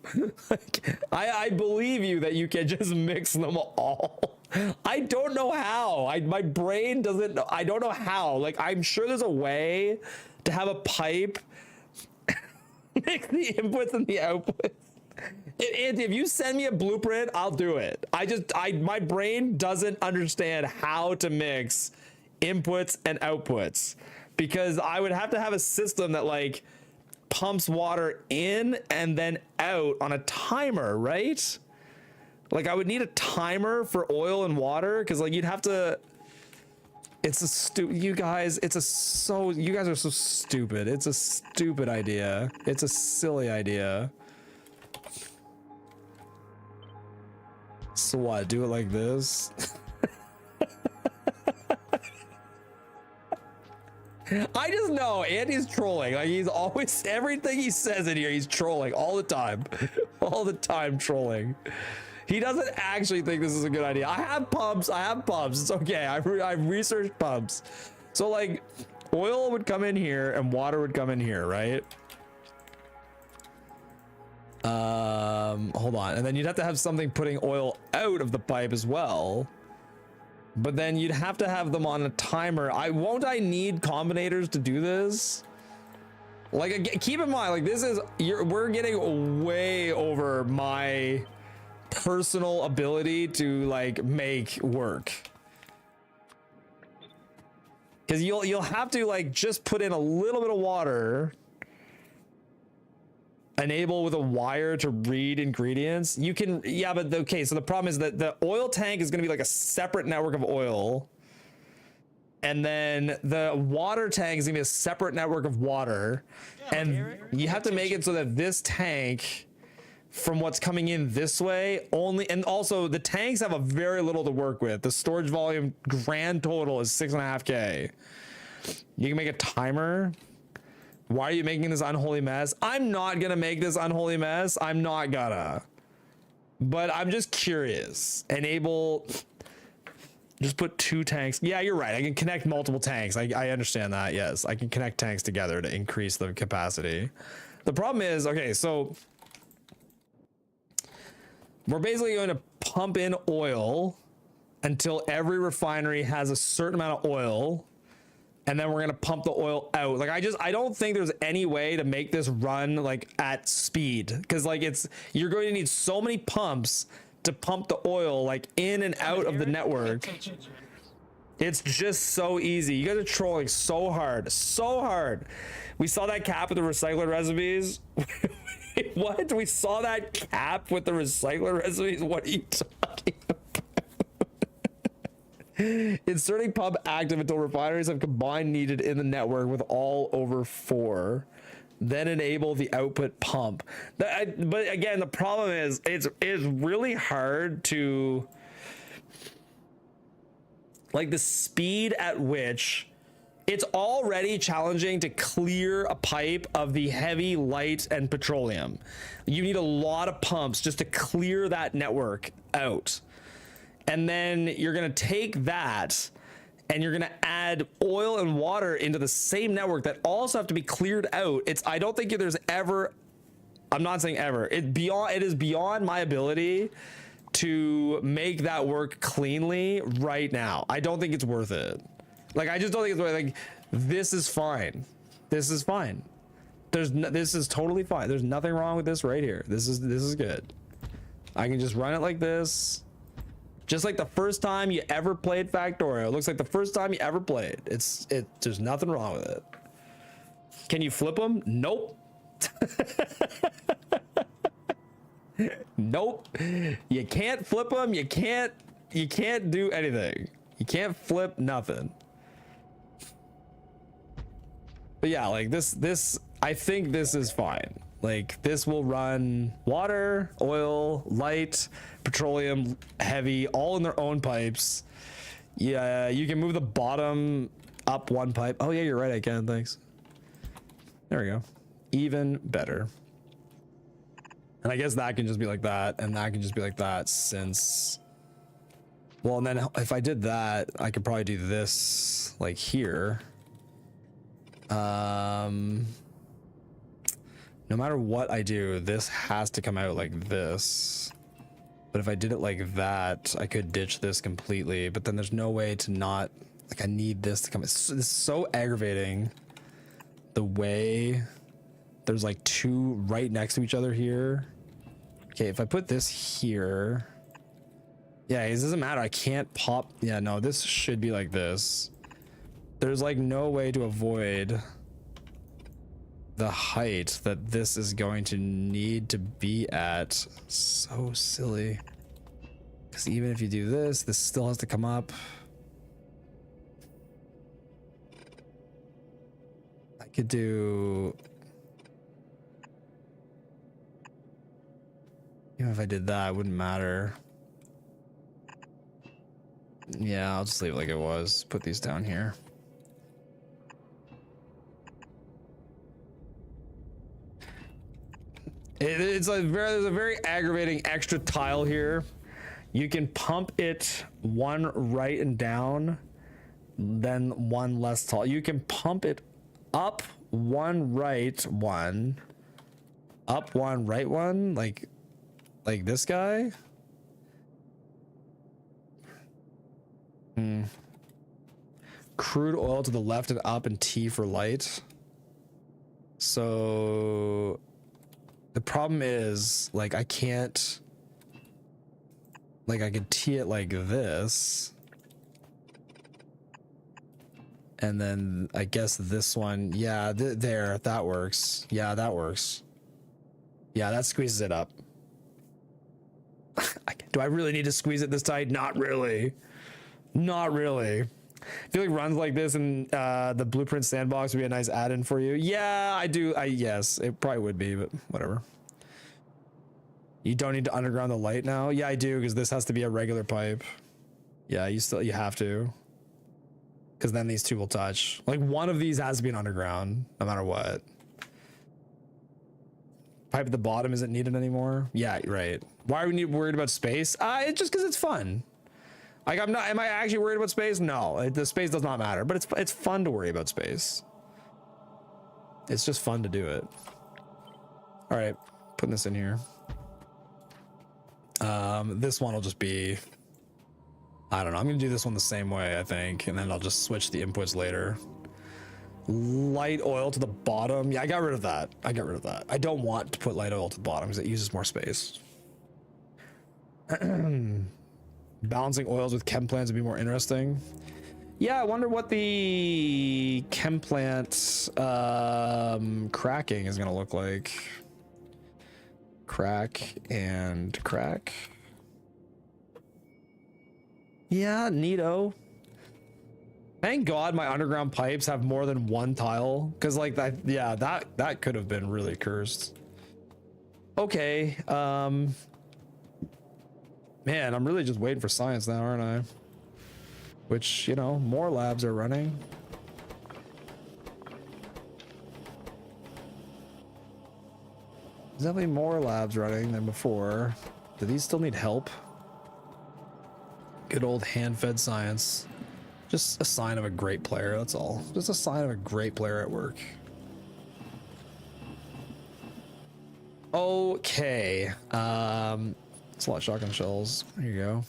I believe you that you can just mix them all. I don't know how. My brain doesn't. I don't know how. Like, I'm sure there's a way to have a pipe mix the inputs and the outputs. Andy, if you send me a blueprint, I'll do it. My brain doesn't understand how to mix inputs and outputs, because I would have to have a system that like pumps water in and then out on a timer, right? Like I would need a timer for oil and water, because like you'd have to. It's a stupid. You guys are so stupid. It's a stupid idea. It's a silly idea. So what? Do it like this? I just know Andy's trolling. Like he's always, everything he says in here, he's trolling all the time. All the time trolling. He doesn't actually think this is a good idea. I have pumps. It's okay. I've researched pumps. So like oil would come in here and water would come in here, right? Hold on. And then you'd have to have something putting oil out of the pipe as well. But then you'd have to have them on a timer. Won't I need combinators to do this? Like, keep in mind, like this is, we're getting way over my personal ability to like make work. Because you'll have to like just put in a little bit of water. Enable with a wire to read ingredients. You can, yeah, but okay, so the problem is that the oil tank is going to be like a separate network of oil, and then the water tank is going to be a separate network of water. Yeah, and you have to make it so that this tank, from what's coming in this way only, and also the tanks have a very little to work with. The storage volume grand total is 6.5K. You can make a timer. Why are you making this unholy mess? I'm not gonna make this unholy mess. I'm not gonna. But I'm just curious. Enable. Just put 2 tanks. Yeah, you're right. I can connect multiple tanks. I understand that. Yes, I can connect tanks together to increase the capacity. The problem is, okay, so we're basically going to pump in oil until every refinery has a certain amount of oil. And then we're going to pump the oil out. Like, I don't think there's any way to make this run like at speed. Cause like you're going to need so many pumps to pump the oil like in and out of the network. It's just so easy. You guys are trolling so hard, so hard. We saw that cap with the recycler recipes. What? We saw that cap with the recycler recipes? What are you talking about? Inserting pump active until refineries have combined needed in the network with all over 4. Then enable the output pump. But again, the problem is it's really hard to, like, the speed at which it's already challenging to clear a pipe of the heavy, light, and petroleum. You need a lot of pumps just to clear that network out. And then you're going to take that and you're going to add oil and water into the same network that also have to be cleared out. I don't think there's ever, I'm not saying ever, it is beyond my ability to make that work cleanly right now. I don't think it's worth it. Like, I just don't think it's worth it. Like, this is fine. This is fine. This is totally fine. There's nothing wrong with this right here. This is good. I can just run it like this. Just like the first time you ever played Factorio. It looks like the first time you ever played. There's nothing wrong with it. Can you flip them? Nope. Nope. You can't flip them. You can't do anything. You can't flip nothing. But yeah, like this I think this is fine. Like, this will run water, oil, light, petroleum, heavy, all in their own pipes. Yeah, you can move the bottom up one pipe. Oh yeah, you're right, I can. Thanks. There we go. Even better. And I guess that can just be like that, and that can just be like that, since... Well, and then if I did that, I could probably do this, like, here. No matter what I do, this has to come out like this. But if I did it like that, I could ditch this completely. But then there's no way to not... Like, I need this to come... It's so aggravating. The way... There's like two right next to each other here. Okay, if I put this here... Yeah, it doesn't matter. I can't pop... Yeah, no, this should be like this. There's like no way to avoid... the height that this is going to need to be at. So silly. Because even if you do this, this still has to come up. I could do... Even if I did that, it wouldn't matter. Yeah, I'll just leave it like it was. Put these down here. It's like there's a very aggravating extra tile here. You can pump it one right and down, then one less tall. You can pump it up one right one, up one right one, like this guy. Crude oil to the left and up, and T for light. So the problem is, like, I can't, like, I could tee it like this. And then I guess this one, yeah, there, that works. Yeah, that works. Yeah, that squeezes it up. Do I really need to squeeze it this tight? Not really. Not really. I feel like runs like this in the Blueprint sandbox would be a nice add-in for you. Yeah, I do. Yes, it probably would be, but whatever. You don't need to underground the light now? Yeah, I do, because this has to be a regular pipe. Yeah, you have to. Because then these two will touch. Like, one of these has to be an underground, no matter what. Pipe at the bottom isn't needed anymore? Yeah, right. Why are we worried about space? It's just because it's fun. Like, am I actually worried about space? No, the space does not matter, but it's fun to worry about space. It's just fun to do it. All right, putting this in here. This one will just be, I don't know. I'm gonna do this one the same way, I think, and then I'll just switch the inputs later. Light oil to the bottom. Yeah, I got rid of that. I don't want to put light oil to the bottom because it uses more space. Balancing oils with chem plants would be more interesting. Yeah, I wonder what the chem plant cracking is gonna look like. Crack and crack. Yeah, neato. Thank God my underground pipes have more than one tile, because like that, yeah, that could have been really cursed. Okay, man, I'm really just waiting for science now, aren't I? Which, you know, more labs are running. There's definitely more labs running than before. Do these still need help? Good old hand-fed science. Just a sign of a great player, that's all. Just a sign of a great player at work. Okay. It's a lot of shotgun shells. There you go.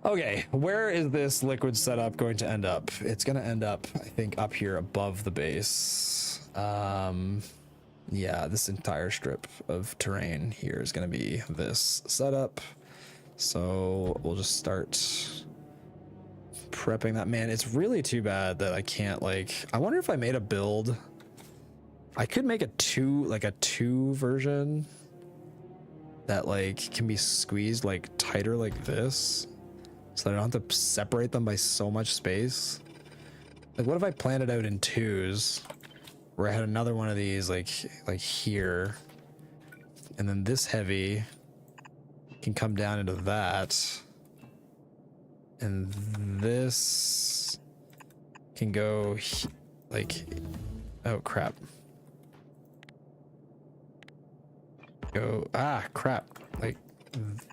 Okay, where is this liquid setup going to end up? It's going to end up, I think, up here above the base. Yeah, this entire strip of terrain here is going to be this setup. So we'll just start prepping that. Man, it's really too bad that I can't, like, I wonder if I made a build. I could make a two version that like can be squeezed like tighter like this, so that I don't have to separate them by so much space. Like, what if I planned it out in twos, where I had another one of these like here, and then this heavy can come down into that, and this can go like, oh crap. Go, crap, like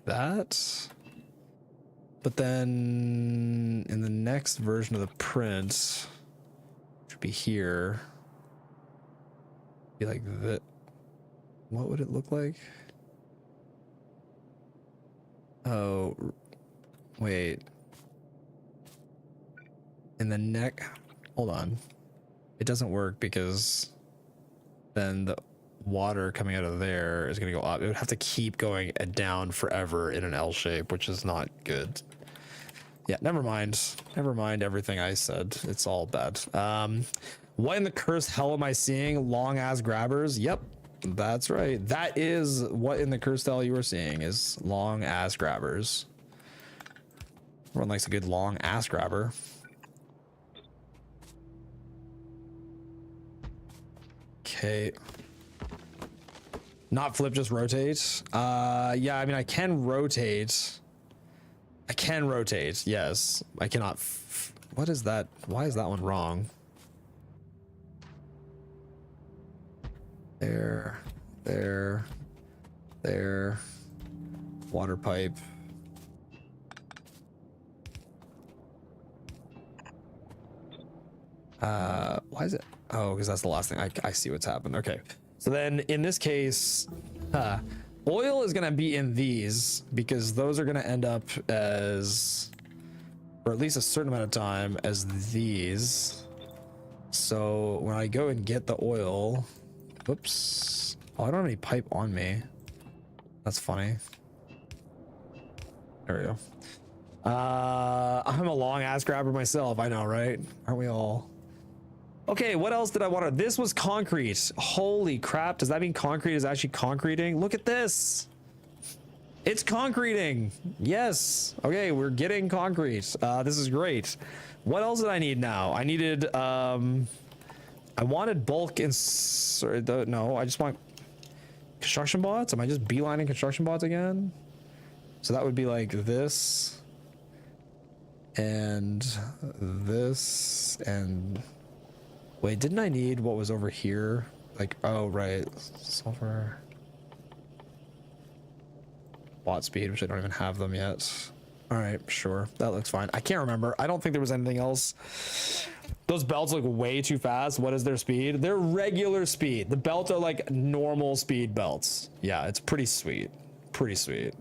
that. But then in the next version of the print, should be here, be like that. What would it look like? Oh, wait. In the neck, hold on. It doesn't work because then the water coming out of there is going to go up. It would have to keep going down forever in an L shape, which is not good. Yeah, never mind everything I said. It's all bad. What in the cursed hell am I seeing? Long ass grabbers. Yep, that's right. That is what in the cursed hell you are seeing, is long ass grabbers. Everyone likes a good long ass grabber. Okay. Not flip, just rotate. Yeah, I mean, I can rotate. Yes. I cannot. What is that? Why is that one wrong? There. Water pipe. Why is it? Oh, because that's the last thing. I see what's happened. Okay. So then in this case, oil is going to be in these, because those are going to end up as, or at least a certain amount of time, as these. So when I go and get the oil, whoops. Oh, I don't have any pipe on me. That's funny. There we go. I'm a long ass grabber myself. I know, right? Aren't we all? Okay, what else did I want? This was concrete. Holy crap. Does that mean concrete is actually concreting? Look at this. It's concreting. Yes. Okay, we're getting concrete. This is great. What else did I need now? I needed, I wanted bulk insert. No, I just want construction bots. Am I just beelining construction bots again? So that would be like this and this and... Wait, didn't I need what was over here? Like, oh, right. Sulfur. Bot speed, which I don't even have them yet. All right, sure. That looks fine. I can't remember. I don't think there was anything else. Those belts look way too fast. What is their speed? They're regular speed. The belts are like normal speed belts. Yeah, it's pretty sweet. Pretty sweet.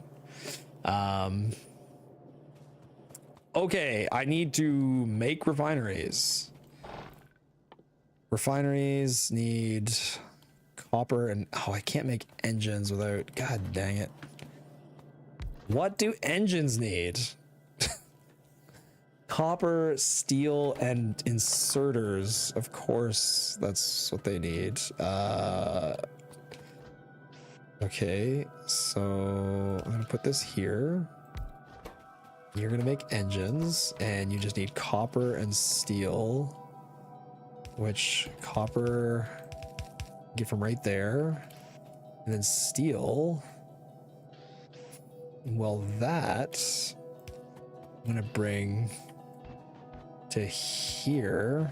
Okay, I need to make refineries. Refineries need copper and... Oh, I can't make engines without... God dang it. What do engines need? Copper, steel, and inserters. Of course, that's what they need. Okay, so I'm gonna put this here. You're gonna make engines, and you just need copper and steel. Which copper get from right there, and then steel. Well, that I'm gonna bring to here.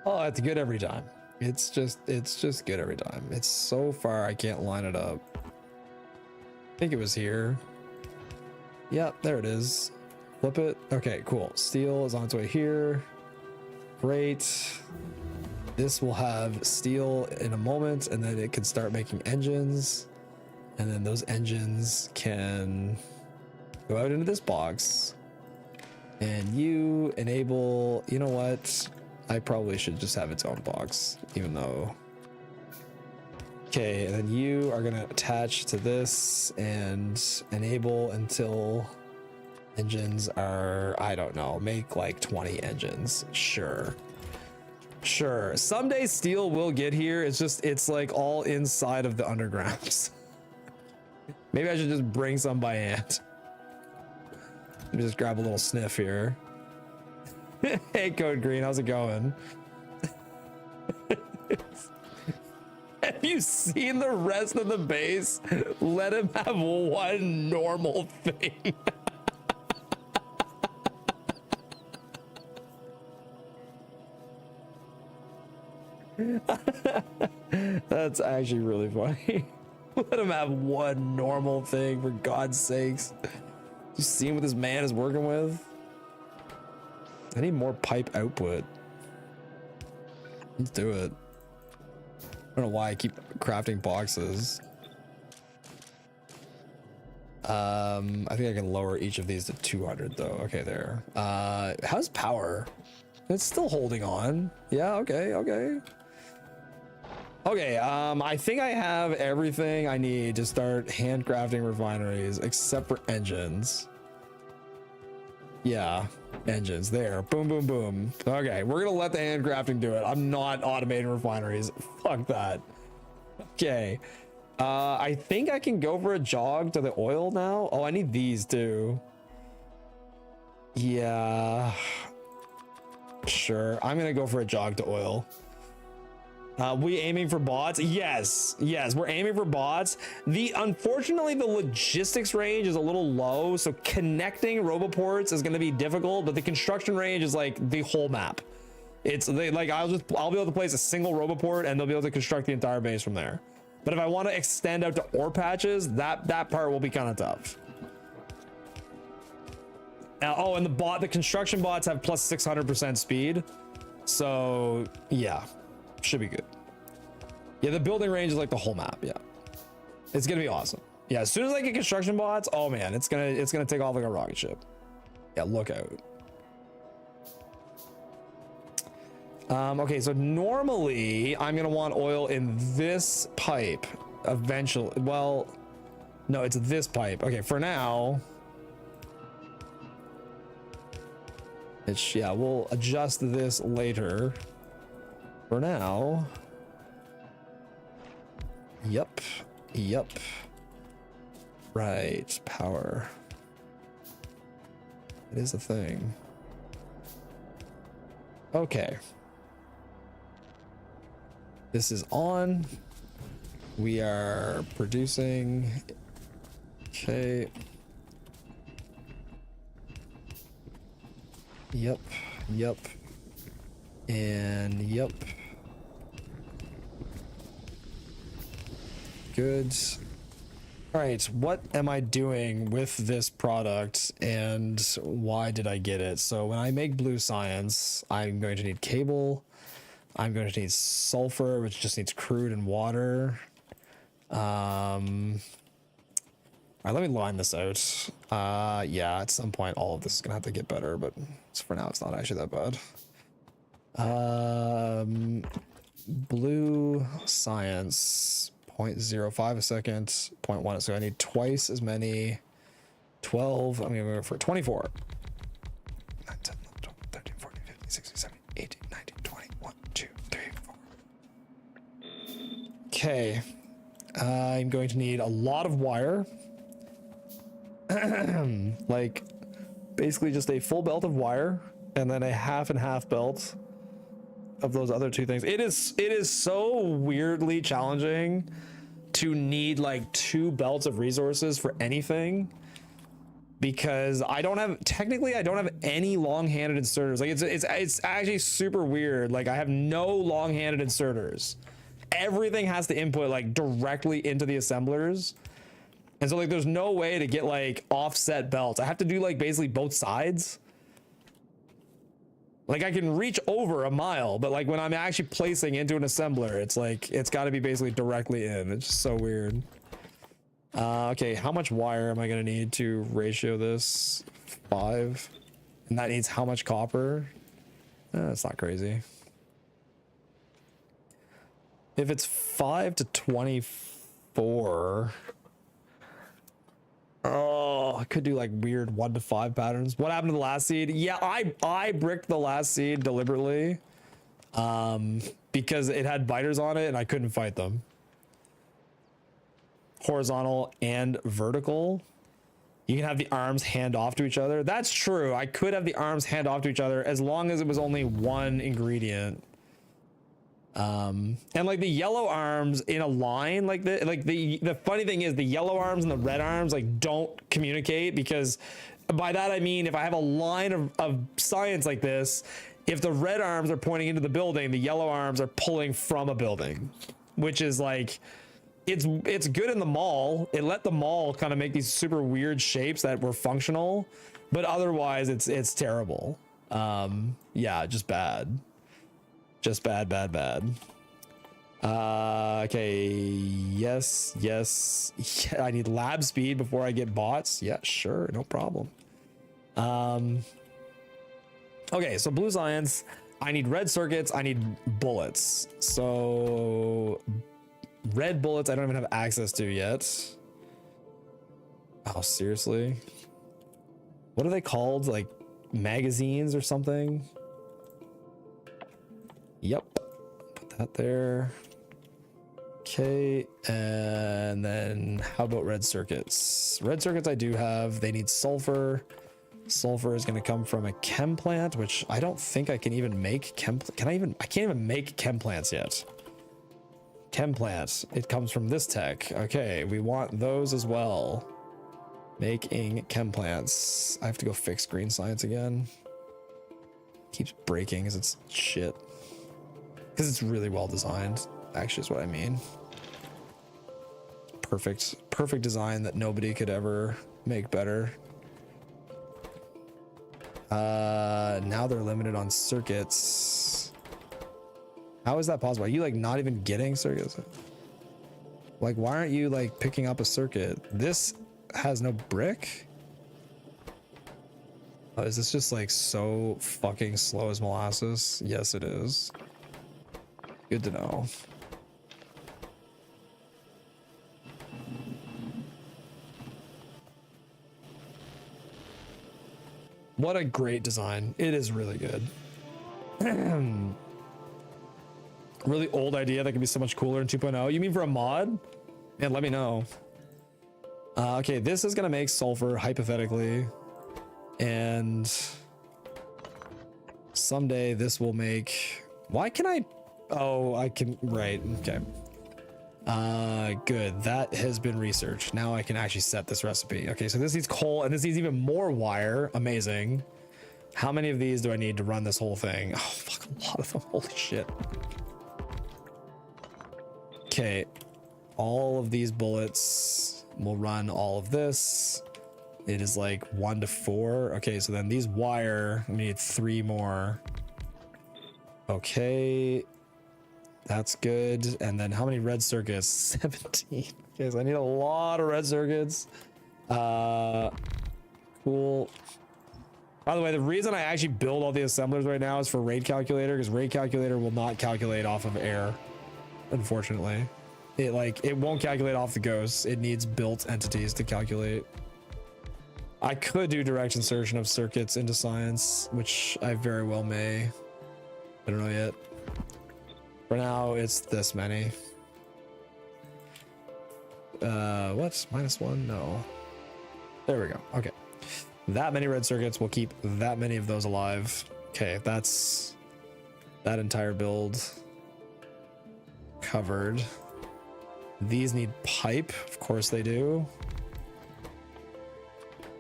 Oh, it's good every time. It's just good every time. It's so far I can't line it up. I think it was here. Yep, there it is. Flip it. Okay, cool. Steel is on its way here. Great. This will have steel in a moment, and then it can start making engines. And then those engines can go out into this box. And you enable, you know what? I probably should just have its own box, even though. Okay, and then you are gonna attach to this and enable until engines are, I don't know, make like 20 engines. Sure. Sure. Someday steel will get here. It's just, it's like all inside of the undergrounds. Maybe I should just bring some by hand. Let me just grab a little sniff here. Hey, Code Green, how's it going? Have you seen the rest of the base? Let him have one normal thing. That's actually really funny. Let him have one normal thing, for God's sakes. You seen what this man is working with? I need more pipe output. Let's do it. I don't know why I keep crafting boxes. I think I can lower each of these to 200 though. Okay, there. How's power? It's still holding on. Yeah, okay, okay. Okay, I think I have everything I need to start handcrafting refineries, except for engines. Yeah, engines, there, boom, boom, boom. Okay, we're gonna let the handcrafting do it. I'm not automating refineries, fuck that. Okay, I think I can go for a jog to the oil now. Oh, I need these too. Yeah, sure, I'm gonna go for a jog to oil. We aiming for bots? Yes, yes, we're aiming for bots. Unfortunately, the logistics range is a little low, so connecting roboports is going to be difficult. But the construction range is like the whole map. It's like I'll be able to place a single roboport, and they'll be able to construct the entire base from there. But if I want to extend out to ore patches, that part will be kind of tough. Oh, and the construction bots have plus 600% speed, so yeah. Should be good. Yeah, the building range is like the whole map. Yeah, it's gonna be awesome. Yeah, as soon as I get construction bots, oh man, it's gonna take off like a rocket ship. Yeah, look out. Okay, so normally I'm gonna want oil in this pipe eventually. Well, no, it's this pipe. Okay, for now, it's, yeah, we'll adjust this later. For now, yep, right, power. It is a thing. Okay. This is on. We are producing. Okay. Yep. And yep. Good. All right, what am I doing with this product and why did I get it? So when I make blue science, I'm going to need cable. I'm going to need sulfur, which just needs crude and water. All right, let me line this out. Yeah, at some point all of this is gonna have to get better, but for now it's not actually that bad. Blue science 0.05 a second, 0.1, so I need twice as many. 12, I'm gonna go for 24. 9, 10, 11, 12, 13, 14, 15, 16, 17, 18, 19, 20, 1, 2, 3, 4. Okay, I'm going to need a lot of wire. Like basically just a full belt of wire and then a half and half belt of those other two things. It is so weirdly challenging to need like 2 belts of resources for anything, because I don't have any long-handed inserters. Like it's actually super weird. Like I have no long-handed inserters. Everything has to input like directly into the assemblers. And so like there's no way to get like offset belts. I have to do like basically both sides. Like I can reach over a mile, but like when I'm actually placing into an assembler, it's like it's got to be basically directly in. It's just so weird. Okay, how much wire am I gonna need to ratio this? 5. And that needs how much copper? It's not crazy. If it's 5 to 24, oh, I could do like weird 1 to 5 patterns. What happened to the last seed? Yeah, I bricked the last seed deliberately, because it had biters on it and I couldn't fight them. Horizontal and vertical. You can have the arms hand off to each other. That's true. I could have the arms hand off to each other as long as it was only one ingredient. And like the yellow arms in a line like the funny thing is the yellow arms and the red arms like don't communicate, because by that I mean if I have a line of science like this, if the red arms are pointing into the building, the yellow arms are pulling from a building, which is like it's good in the mall. It let the mall kind of make these super weird shapes that were functional, but otherwise it's terrible. Yeah, just bad. Just bad. Okay, yes. Yeah, I need lab speed before I get bots. Yeah, sure, no problem. Okay, so blue science, I need red circuits, I need bullets. So red bullets I don't even have access to yet. Oh, seriously? What are they called? Like magazines or something? Yep. Put that there. Okay, and then how about red circuits? Red circuits I do have. They need sulfur. Sulfur is going to come from a chem plant, which I don't think I can even make chem. I can't even make chem plants yet. Chem plants. It comes from this tech. Okay, we want those as well. Making chem plants. I have to go fix green science again. Keeps breaking because it's shit. Because it's really well designed, actually is what I mean. Perfect design that nobody could ever make better. Now they're limited on circuits. How is that possible? Are you like not even getting circuits? Like, why aren't you like picking up a circuit? This has no brick? Oh, is this just like so fucking slow as molasses? Yes, it is. Good to know. What a great design. It is really good. Really old idea that could be so much cooler in 2.0. You mean for a mod? Man, let me know. Okay, this is gonna make sulfur hypothetically, and someday this will make. Why can I? Oh, I can. Right. Okay. Good. That has been researched. Now I can actually set this recipe. Okay, so this needs coal and this needs even more wire. Amazing. How many of these do I need to run this whole thing? Oh, fuck, a lot of them. Holy shit. Okay. All of these bullets will run all of this. It is like 1 to 4. Okay, so then these wire, we need 3 more. Okay. That's good. And then how many red circuits? 17. Okay, so I need a lot of red circuits. Cool. By the way, the reason I actually build all the assemblers right now is for raid calculator, because raid calculator will not calculate off of air, unfortunately. It won't calculate off the ghosts. It needs built entities to calculate. I could do direct insertion of circuits into science, which I very well may. I don't know yet. For now, it's this many. What? -1? No. There we go. Okay. That many red circuits will keep that many of those alive. Okay, that's that entire build covered. These need pipe. Of course they do.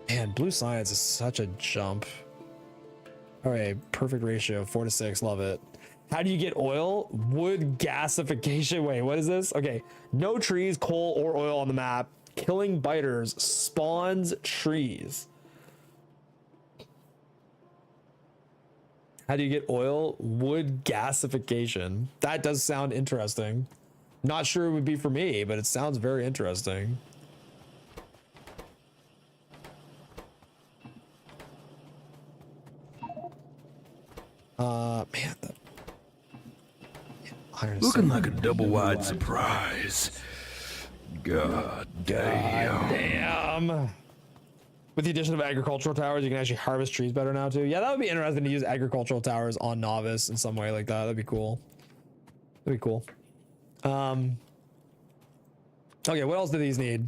Man, blue science is such a jump. All right, perfect ratio, 4 to 6. Love it. How do you get oil? Wood gasification. Wait, what is this? Okay, no trees, coal, or oil on the map. killing biters spawns trees. How do you get oil? Wood gasification. That does sound interesting. Not sure it would be for me, but it sounds very interesting. Man, the iron Looking like a double-wide surprise. God damn. damn. With the addition of agricultural towers, you can actually harvest trees better now too. Yeah, that would be interesting to use agricultural towers on novice in some way like that. That'd be cool. That'd be cool. Okay, what else do these need?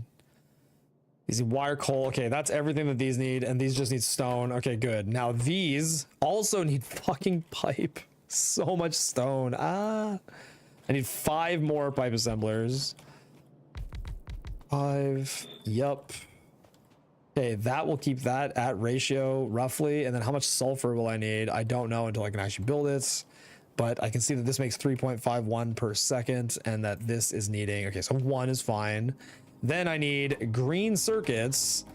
These need wire coal. Okay, that's everything that these need, and these just need stone. Okay, good. Now these also need fucking pipe. So much stone. I need 5 more pipe assemblers. 5. Yup. Okay, that will keep that at ratio roughly. And then how much sulfur will I need? I don't know until I can actually build it. But I can see that this makes 3.51 per second and that this is needing, okay, so 1 is fine. Then I need green circuits,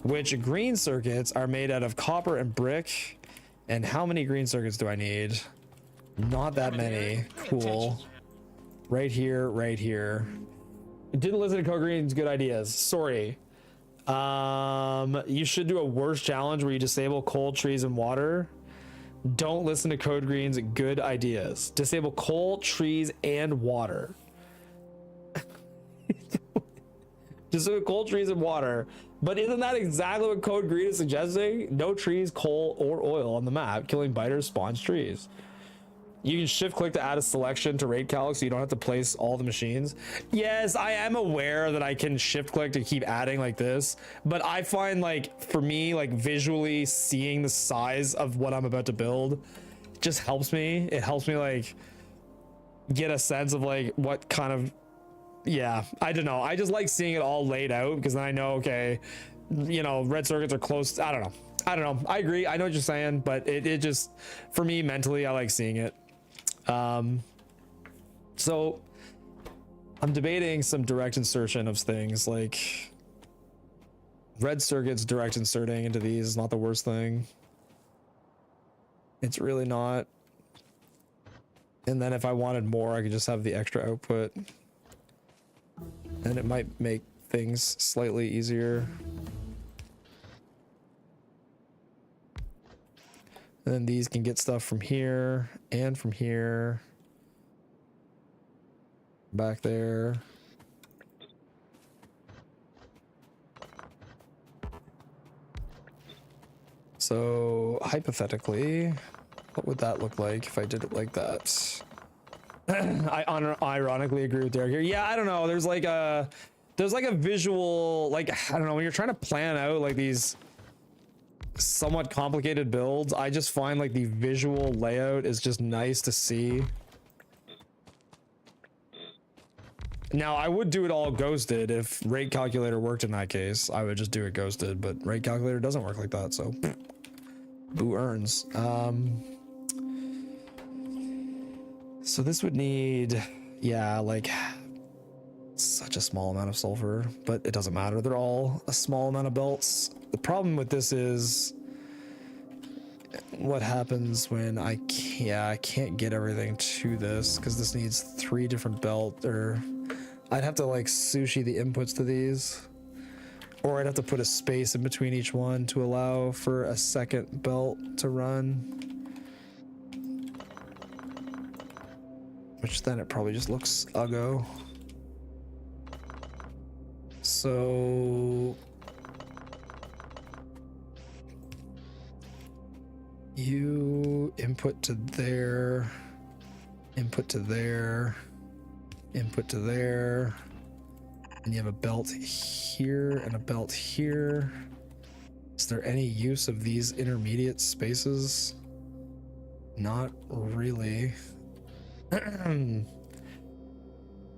which green circuits are made out of copper and brick. And how many green circuits do I need? Not that many. Cool. Right here, right here. Didn't listen to Code Green's good ideas. Sorry. You should do a worse challenge where you disable coal, trees, and water. Don't listen to Code Green's good ideas. Disable coal, trees, and water. Disable coal, trees, and water. But isn't that exactly what Code Green is suggesting? No trees, coal, or oil on the map. Killing biters spawns trees. You can shift click to add a selection to raid calc so you don't have to place all the machines. Yes, I am aware that I can shift click to keep adding like this, but I find like for me, like visually seeing the size of what I'm about to build just helps me. It helps me like get a sense of like what kind of, yeah, I don't know. I just like seeing it all laid out because then I know, okay, you know, red circuits are close. I don't know. I agree. I know what you're saying, but it just, for me mentally, I like seeing it. So I'm debating some direct insertion of things like red circuits. Direct inserting into these is not the worst thing. It's really not. And then if I wanted more, I could just have the extra output and it might make things slightly easier. And then these can get stuff from here and from here. Back there. So hypothetically, what would that look like if I did it like that? I ironically agree with Derek here. Yeah, I don't know. There's like a visual, like, I don't know, when you're trying to plan out like these somewhat complicated builds, I just find like the visual layout is just nice to see. Now I would do it all ghosted. If rate calculator worked in that case, I would just do it ghosted, but rate calculator doesn't work like that, so boo earns. So this would need, yeah, like such a small amount of sulfur, but it doesn't matter. They're all a small amount of belts. The problem with this is what happens when I can't get everything to this because this needs 3 different belt, or I'd have to like sushi the inputs to these, or I'd have to put a space in between each one to allow for a second belt to run, which then it probably just looks uggo. So you input to there, input to there, input to there, and you have a belt here and a belt here. Is there any use of these intermediate spaces? Not really.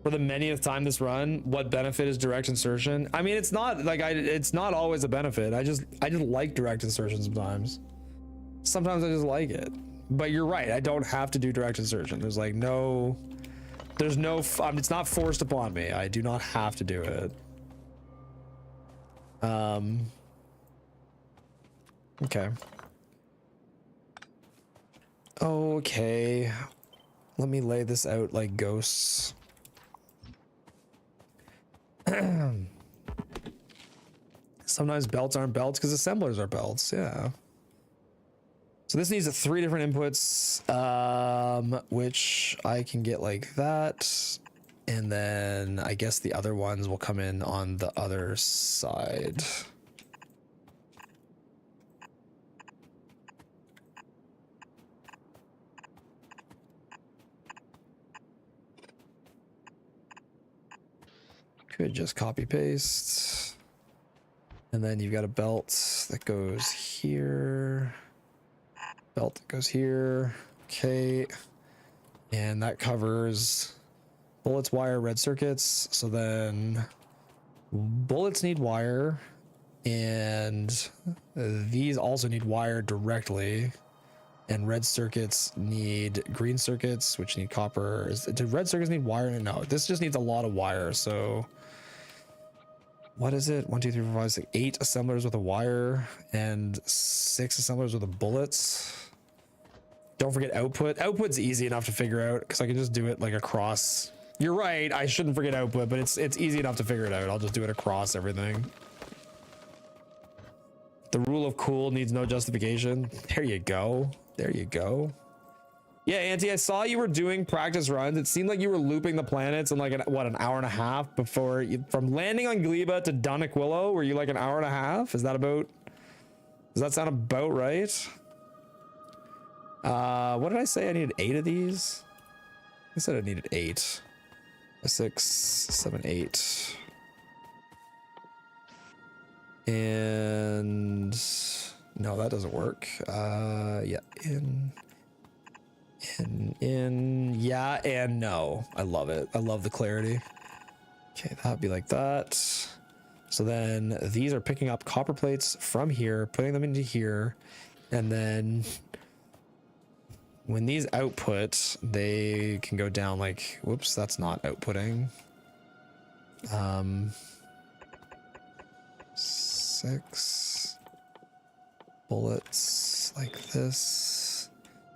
For the manyth time this run, what benefit is direct insertion? I mean, it's not like it's not always a benefit. I just like direct insertion sometimes. Sometimes I just like it. But you're right, I don't have to do direct insertion. There's like no, it's not forced upon me. I do not have to do it. Okay. Okay. Let me lay this out like ghosts. Sometimes belts aren't belts because assemblers are belts. Yeah. So this needs 3 different inputs, which I can get like that. And then I guess the other ones will come in on the other side. Could just copy paste. And then you've got a belt that goes here. Belt that goes here. Okay. And that covers bullets, wire, red circuits. So then bullets need wire. And these also need wire directly. And red circuits need green circuits, which need copper. Do red circuits need wire? No, this just needs a lot of wire. So what is it? 1, 2, 3, 4, 5, 6, 8 assemblers with a wire and 6 assemblers with the bullets. Don't forget output. Output's easy enough to figure out because I can just do it like across. You're right. I shouldn't forget output, but it's easy enough to figure it out. I'll just do it across everything. The rule of cool needs no justification. There you go. There you go. Yeah, Auntie, I saw you were doing practice runs. It seemed like you were looping the planets in like an hour and a half before you, from landing on Gleba to Duniquillo. Were you like an hour and a half? Does that sound about right? What did I say? I needed 8 of these. I said I needed 8. 6, 7, 8. And no, that doesn't work. Yeah, in, yeah, and no. I love it. I love the clarity. Okay, that'd be like that. So then these are picking up copper plates from here, putting them into here, and then when these output, they can go down like, whoops, that's not outputting. 6 bullets like this.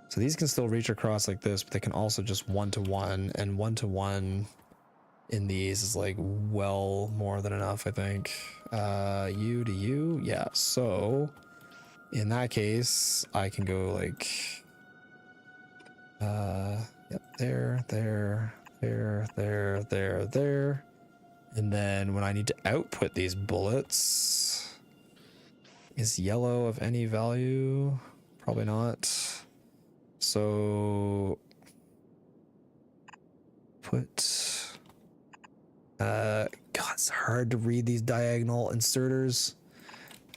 So these can still reach across like this, but they can also just 1-to-1, and 1-to-1 in these is like well more than enough, I think. U to U, yeah. So in that case, I can go like, yep, there, there, there, there, there, there. And then when I need to output these bullets, is yellow of any value? Probably not. So put, God, it's hard to read these diagonal inserters.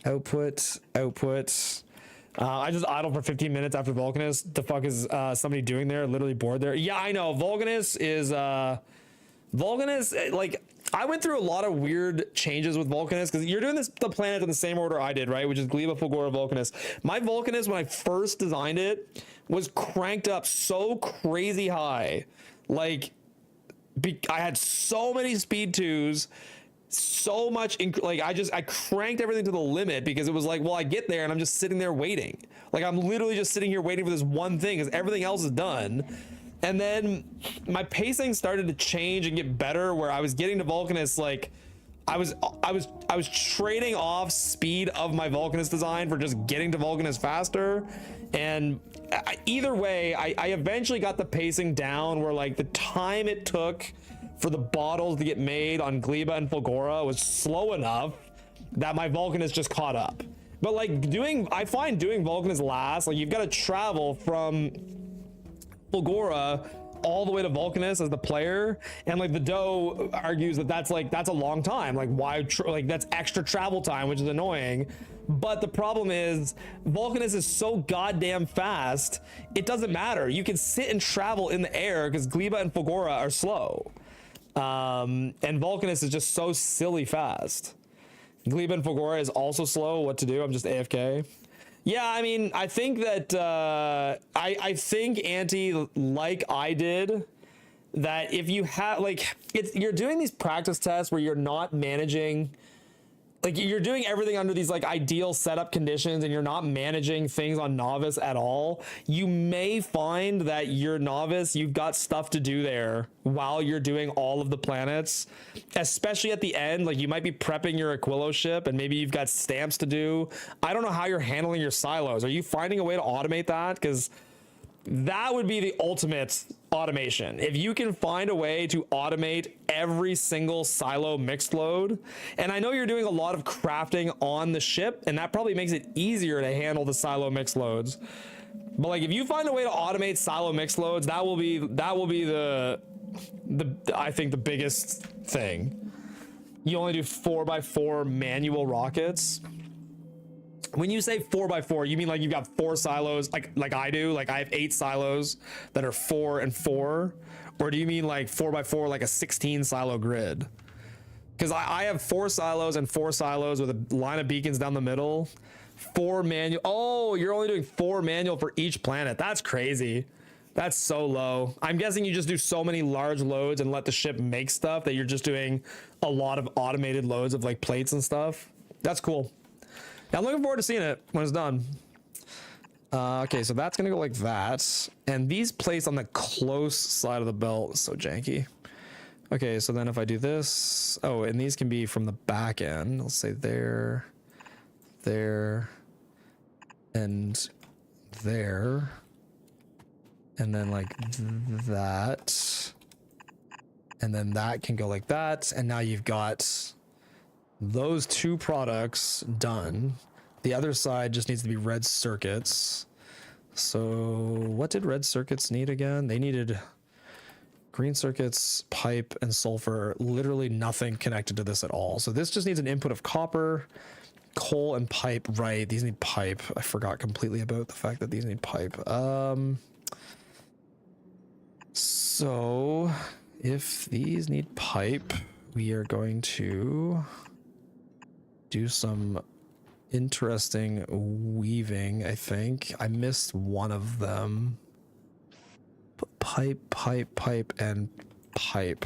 Output. I just idled for 15 minutes after Vulcanus. The fuck is somebody doing there? Literally bored there. Yeah, I know. Vulcanus is like, I went through a lot of weird changes with Vulcanus because you're doing the planet in the same order I did, right? Which is Gleba, Fulgora, Vulcanus. My Vulcanus, when I first designed it, was cranked up so crazy high. Like, I had so many speed 2s, so much, I cranked everything to the limit because it was like, well, I get there and I'm just sitting there waiting. Like, I'm literally just sitting here waiting for this one thing because everything else is done. And then my pacing started to change and get better where I was getting to Vulcanus, like I was trading off speed of my Vulcanus design for just getting to Vulcanus faster. And either way, I eventually got the pacing down where like the time it took for the bottles to get made on Gleba and Fulgora was slow enough that my Vulcanus just caught up. But like I find doing Vulcanus last, like you've got to travel from Fulgora all the way to Vulcanus as the player, and like the dough argues that that's a long time. Like why like that's extra travel time, which is annoying. But the problem is Vulcanus is so goddamn fast, it doesn't matter. You can sit and travel in the air because Gleba and Fulgora are slow, and Vulcanus is just so silly fast. Gleba and Fulgora is also slow. What to do? I'm just AFK. Yeah, I mean, I think that I think Auntie, like I did, that if you have like you're doing these practice tests where you're not managing like you're doing everything under these like ideal setup conditions and you're not managing things on novice at all, you may find that your novice, you've got stuff to do there while you're doing all of the planets, especially at the end. Like you might be prepping your Aquilo ship and maybe you've got stamps to do. I don't know how you're handling your silos. Are you finding a way to automate that? Because that would be the ultimate automation. If you can find a way to automate every single silo mixed load, and I know you're doing a lot of crafting on the ship, and that probably makes it easier to handle the silo mixed loads. But like if you find a way to automate silo mixed loads, that will be the I think the biggest thing. You only do 4x4 manual rockets. When you say 4x4, you mean like you've got 4 silos, like I do, like I have 8 silos that are 4 and 4, or do you mean like 4x4, like a 16 silo grid? Because I have 4 silos and 4 silos with a line of beacons down the middle, 4 manual. Oh, you're only doing 4 manual for each planet. That's crazy. That's so low. I'm guessing you just do so many large loads and let the ship make stuff that you're just doing a lot of automated loads of like plates and stuff. That's cool. I'm looking forward to seeing it when it's done. Okay, so that's gonna go like that. And these plates on the close side of the belt is so janky. Okay, so then if I do this, oh, and these can be from the back end. Let's say there, and there. And then like that. And then that can go like that. And now you've got those 2 products done. The other side just needs to be red circuits. So what did red circuits need again? They needed green circuits, pipe, and sulfur. Literally nothing connected to this at all. So this just needs an input of copper, coal, and pipe. Right, these need pipe. I forgot completely about the fact that these need pipe. So if these need pipe, we are going to do some interesting weaving. I think I missed one of them. But pipe, and pipe.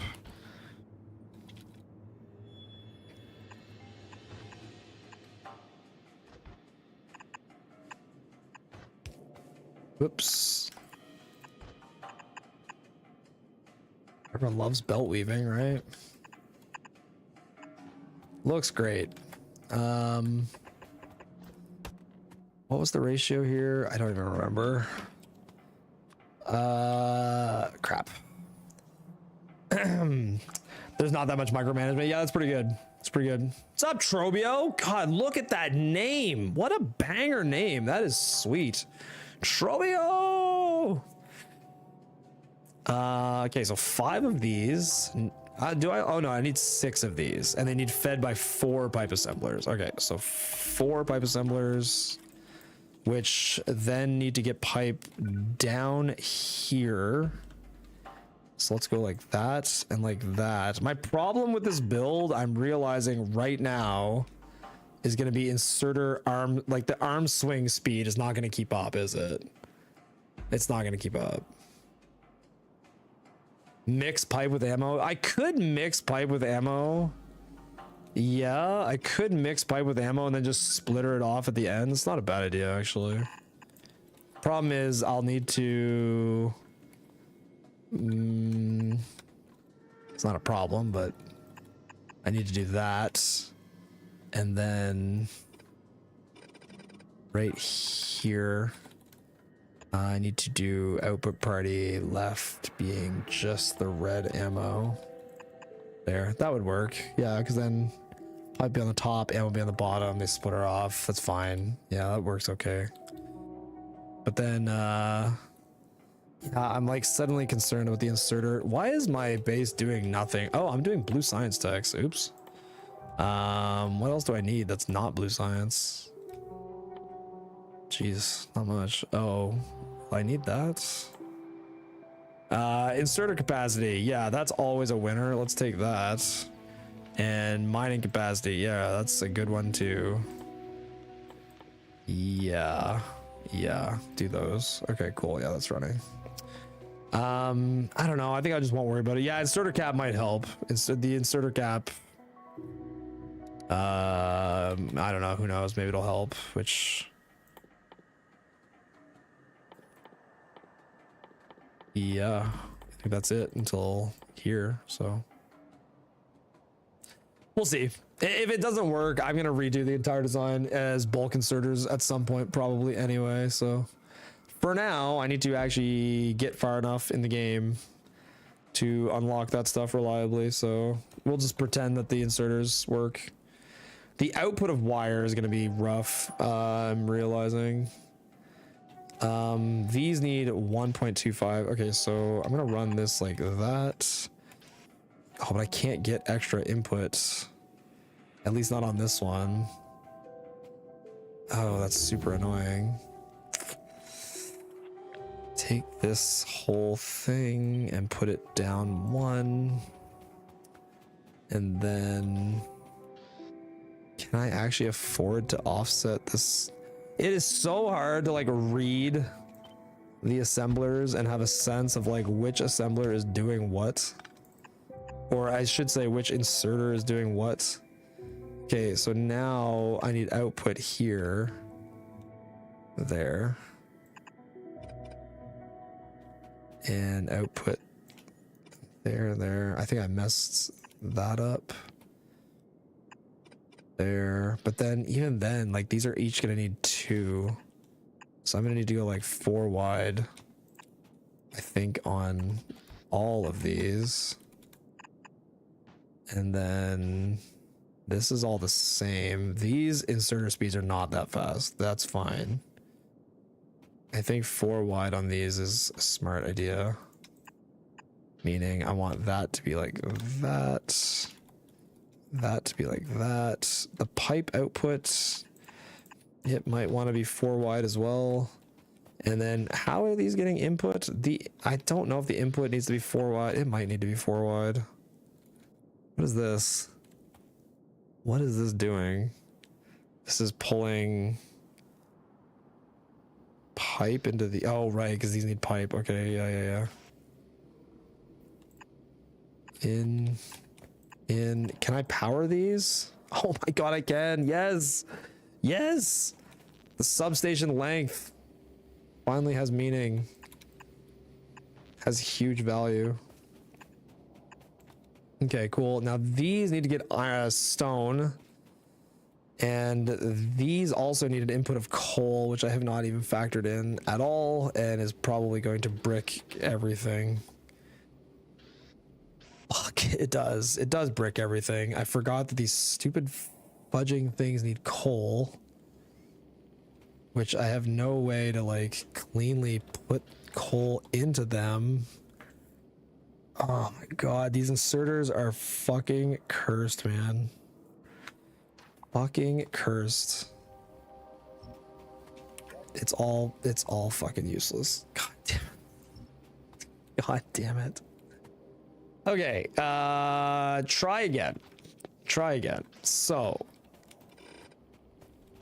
Whoops. Everyone loves belt weaving, right? Looks great. What was the ratio here? I don't even remember. Crap. There's not that much micromanagement. Yeah, that's pretty good. It's pretty good. What's up, Trobio? God, look at that name. What a banger name. That is sweet. Trobio! Okay, so 5 of these. Do I? Oh no, I need 6 of these, and they need fed by 4 pipe assemblers. Okay, so 4 pipe assemblers, which then need to get pipe down here. So let's go like that and like that. My problem with this build, I'm realizing right now, is going to be inserter arm, like the arm swing speed is not going to keep up, is it? It's not going to keep up. Mix pipe with ammo. I could mix pipe with ammo. Yeah, I could mix pipe with ammo and then just splitter it off at the end. It's not a bad idea, actually. Problem is, I'll need to... it's not a problem, but I need to do that. And then right here, I need to do output party left being just the red ammo. There, that would work. Yeah, because then I'd be on the top, ammo would be on the bottom, they split her off. That's fine. Yeah, that works okay. But then, I'm like suddenly concerned with the inserter. Why is my base doing nothing? Oh, I'm doing blue science text. Oops. What else do I need that's not blue science? Jeez, not much. Oh, I need that. Inserter capacity. Yeah, that's always a winner. Let's take that. And mining capacity. Yeah, that's a good one too. Yeah, do those. Okay, cool. Yeah, that's running. I don't know. I think I just won't worry about it. Yeah, inserter cap might help. It's the inserter cap. I don't know, who knows, maybe it'll help, which yeah, I think that's it until here, so we'll see. If it doesn't work, I'm gonna redo the entire design as bulk inserters at some point, probably anyway. So for now, I need to actually get far enough in the game to unlock that stuff reliably. So we'll just pretend that the inserters work. The output of wire is gonna be rough. I'm realizing. These need 1.25. Okay, so I'm gonna run this like that. Oh, but I can't get extra inputs. At least not on this one. Oh, that's super annoying. Take this whole thing and put it down one. And then... can I actually afford to offset this? It is so hard to like read the assemblers and have a sense of like which assembler is doing what. Or I should say which inserter is doing what. Okay, so now I need output here. There. And output there. I think I messed that up. There. But then, even then, like these are each gonna need 2. So I'm gonna need to go like 4 wide. I think on all of these. And then... this is all the same. These inserter speeds are not that fast. That's fine. I think 4 wide on these is a smart idea. Meaning I want that to be like that. That to be like that. The pipe output, it might want to be 4 wide as well. And then how are these getting input? I don't know if the input needs to be 4 wide. It might need to be 4 wide. What is this? What is this doing? This is pulling pipe into the... oh, right, because these need pipe. Okay, yeah. In... can I power these? Oh my god, I can. Yes. Yes. The substation length finally has meaning. Has huge value. Okay, cool. Now these need to get stone, and these also need an input of coal, which I have not even factored in at all, and is probably going to brick everything. Fuck, it does. It does brick everything. I forgot that these stupid fudging things need coal, which I have no way to like cleanly put coal into them. Oh my god, these inserters are fucking cursed, man. Fucking cursed. It's all fucking useless. God damn it. God damn it. Okay, try again. So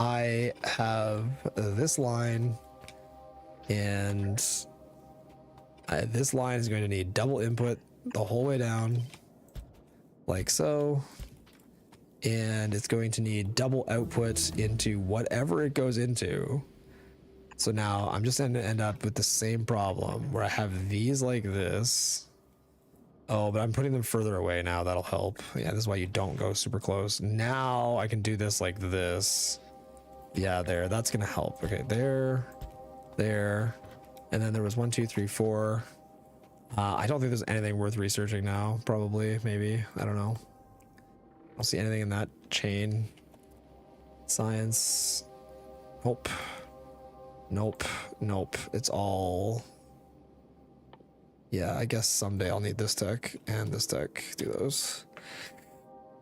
I have this line, and this line is going to need double input the whole way down, like so, and it's going to need double output into whatever it goes into. So now I'm just going to end up with the same problem where I have these like this. Oh, but I'm putting them further away now. That'll help. Yeah, this is why you don't go super close. Now I can do this like this. Yeah, there. That's going to help. Okay, there. And then there was 1, 2, 3, 4. I don't think there's anything worth researching now. Probably, maybe. I don't know. I don't see anything in that chain. Science. Nope. It's all... yeah, I guess someday I'll need this tech and this tech. Do those.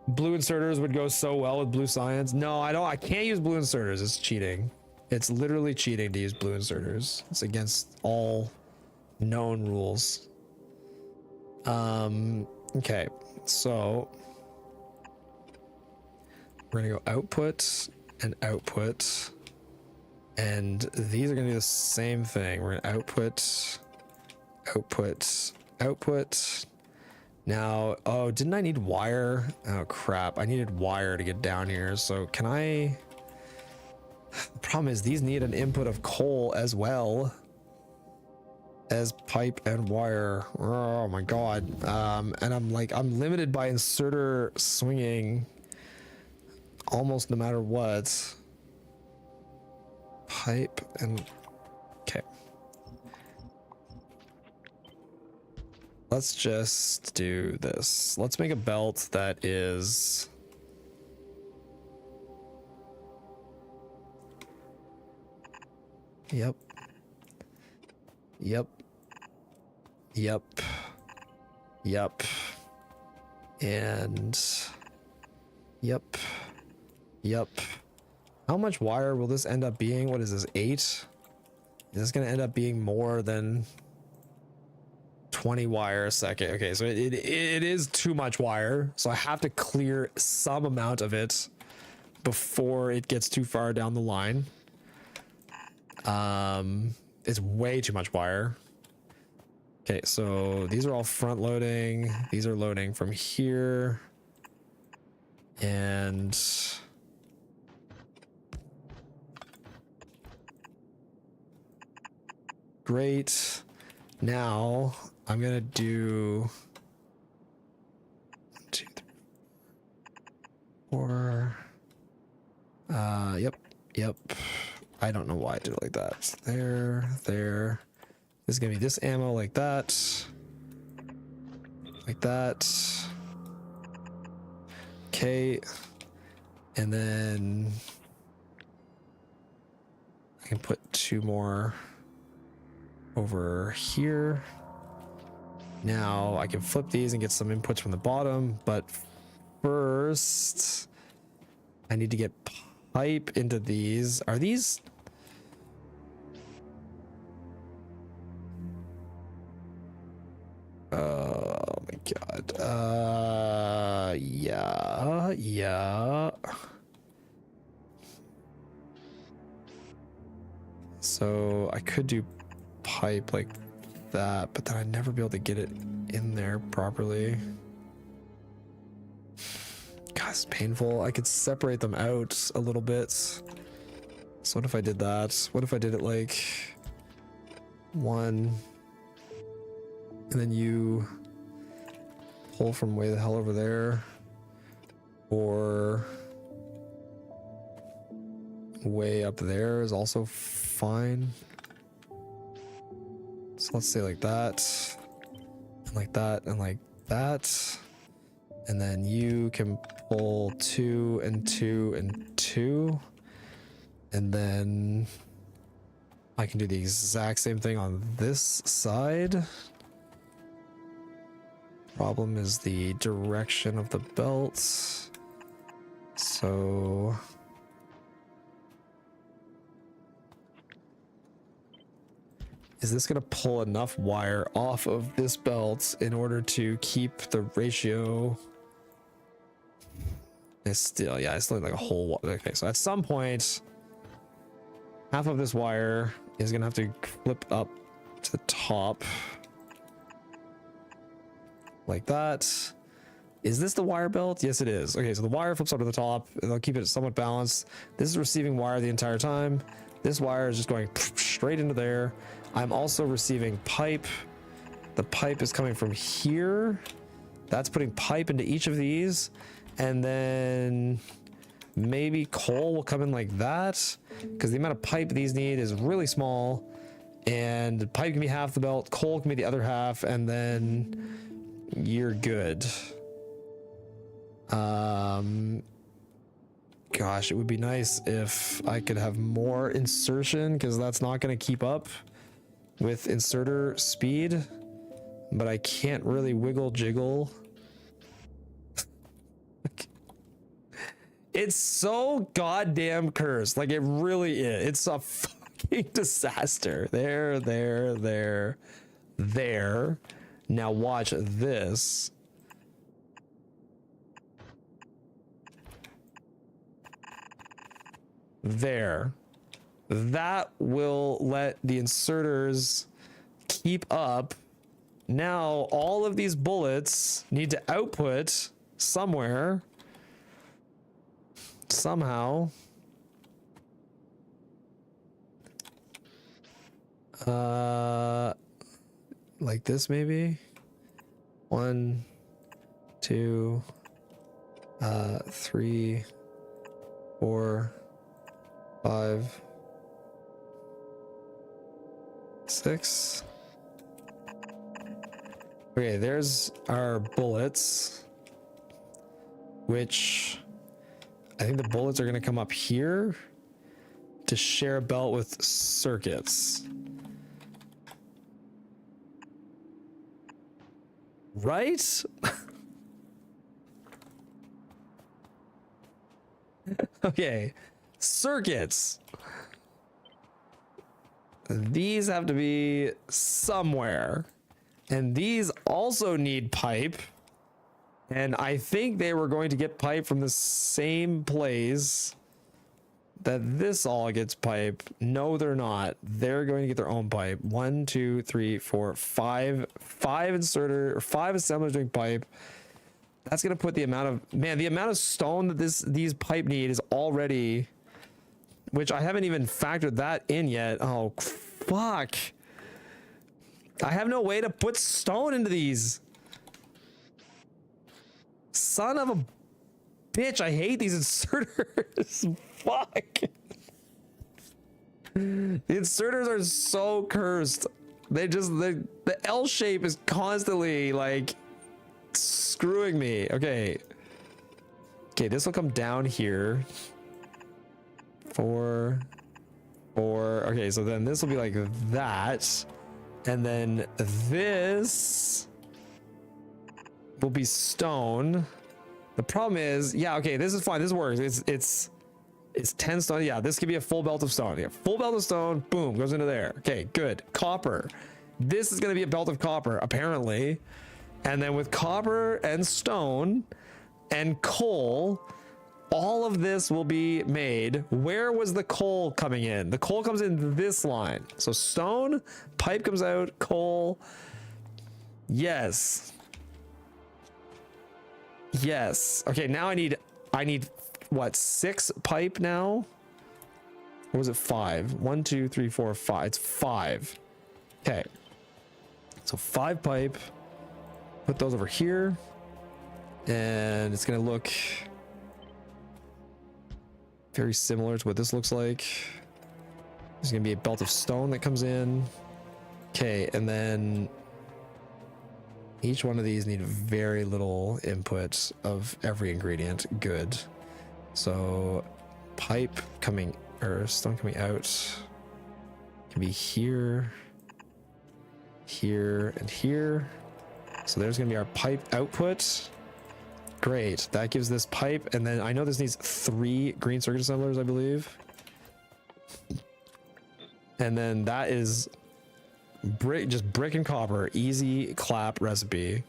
Blue inserters would go so well with blue science. No, I can't use blue inserters. It's cheating. It's literally cheating to use blue inserters. It's against all known rules. Okay, so we're gonna go output and output, and these are gonna do the same thing. We're gonna output, Now, oh, didn't I need wire? Oh crap, I needed wire to get down here. So can I? The problem is these need an input of coal as well as pipe and wire. Oh my god. And I'm limited by inserter swinging almost no matter what. Pipe and okay. Let's just do this. Let's make a belt that is Yep. Yep. Yep. Yep. And yep. Yep. How much wire will this end up being? What is this, 8? Is this going to end up being more than 20 wire a second? Okay, so it is too much wire. So I have to clear some amount of it before it gets too far down the line. It's way too much wire. Okay, so these are all front loading. These are loading from here. And great. Now I'm gonna do 1, 2, 3, 4. Yep. I don't know why I did it like that. There. This is gonna be this ammo like that. Like that. Okay. And then I can put 2 more over here. Now I can flip these and get some inputs from the bottom, but first I need to get pipe into these. Are these? Oh my god. Yeah. So I could do pipe like that, but then I'd never be able to get it in there properly. God, it's painful. I could separate them out a little bit. So what if I did that? What if I did it like 1, and then you pull from way the hell over there, or way up there is also fine. So let's say like that, and like that, and like that. And then you can pull 2 and 2 and 2. And then I can do the exact same thing on this side. Problem is the direction of the belt. So is this going to pull enough wire off of this belt in order to keep the ratio? It's still, yeah, it's still like a whole. Okay, so at some point, half of this wire is going to have to flip up to the top. Like that. Is this the wire belt? Yes, it is. Okay, so the wire flips up to the top. It'll keep it somewhat balanced. This is receiving wire the entire time. This wire is just going straight into there. I'm also receiving pipe. The pipe is coming from here. That's putting pipe into each of these. And then maybe coal will come in like that, because the amount of pipe these need is really small. And pipe can be half the belt, coal can be the other half, and then you're good. Gosh, it would be nice if I could have more insertion, because that's not going to keep up with inserter speed, but I can't really wiggle jiggle. It's so goddamn cursed. Like, it really is. It's a fucking disaster. There. Now watch this. There. That will let the inserters keep up now all of these bullets need to output somewhere, somehow. Like this maybe. 1, 2, 3, 4, 5, 6. Okay, there's our bullets, which I think the bullets are going to come up here to share a belt with circuits. Right? Okay, circuits. These have to be somewhere. And these also need pipe. And I think they were going to get pipe from the same place that this all gets pipe. No, they're not. They're going to get their own pipe. 1, 2, 3, 4, 5. 5 inserter or 5 assemblers doing pipe. That's going to put the amount of, man, the amount of stone that these pipe need is already, which I haven't even factored that in yet. Oh, fuck. I have no way to put stone into these. Son of a bitch, I hate these inserters. Fuck. The inserters are so cursed. The L shape is constantly like screwing me. Okay, this will come down here. 4. Okay, so then this will be like that, and then this will be stone. The problem is, yeah, okay, this is fine. This works. It's 10 stone. Yeah, this could be a full belt of stone. Yeah, full belt of stone. Boom, goes into there. Okay, good. Copper. This is going to be a belt of copper, apparently. And then with copper and stone and coal, all of this will be made. Where was the coal coming in? The coal comes in this line. So stone, pipe comes out, coal. Yes. Yes. Okay, now I need what, 6 pipe now? Or was it 5? 1, 2, 3, 4, 5. It's 5. Okay. So 5 pipe. Put those over here. And it's gonna look very similar to what this looks like. There's gonna be a belt of stone that comes in. Okay, and then each one of these need very little input of every ingredient. Good. So pipe coming, or stone coming out, can be here, here, and here. So there's gonna be our pipe output. Great, that gives this pipe, and then I know this needs 3 green circuit assemblers, I believe. And then that is brick, just brick and copper, easy clap recipe.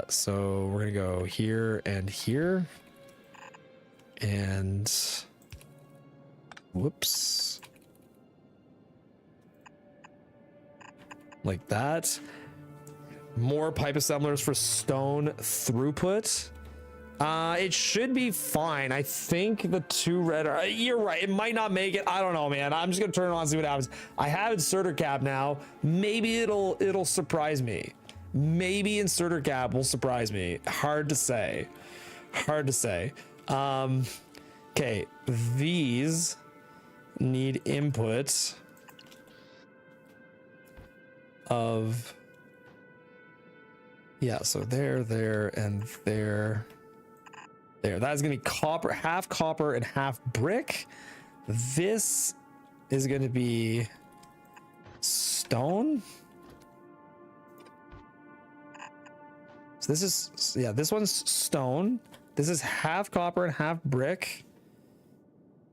So we're gonna go here and here, and whoops, like that. More pipe assemblers for stone throughput. It should be fine. I think the 2 red are, you're right, it might not make it. I don't know, man. I'm just gonna turn it on and see what happens. I have inserter cap now. Maybe it'll surprise me. Maybe inserter cap will surprise me. Hard to say. Hard to say. Okay, these need input of, yeah, so there, and there. That's gonna be copper, half copper and half brick. This is gonna be stone. So this is, yeah, this one's stone. This is half copper and half brick.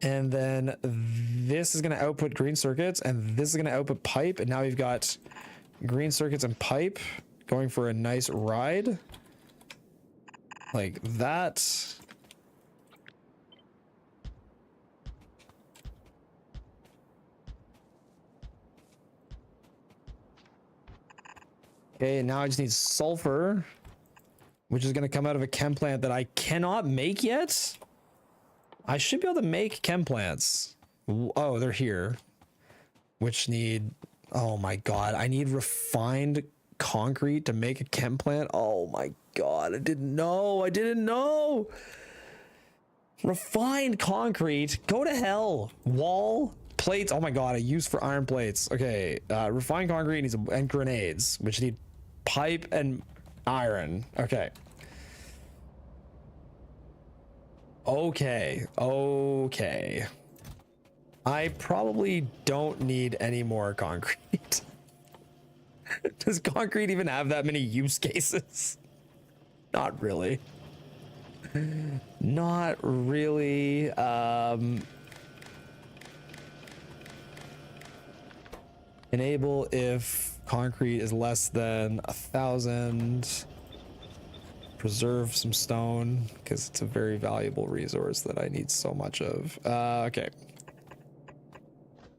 And then this is gonna output green circuits, and this is gonna output pipe. And now we've got green circuits and pipe going for a nice ride. Like that. Okay, now I just need sulfur, which is going to come out of a chem plant that I cannot make yet. I should be able to make chem plants. Oh, they're here. Which need, oh my god, I need refined concrete to make a chem plant. Oh my god, I didn't know. Refined concrete, go to hell. Wall plates, oh my god, I used for iron plates. Okay, refined concrete needs and grenades, which need pipe and iron. Okay. I probably don't need any more concrete. Does concrete even have that many use cases? Not really. Not really. Enable if concrete is less than 1,000. Preserve some stone because it's a very valuable resource that I need so much of. Okay.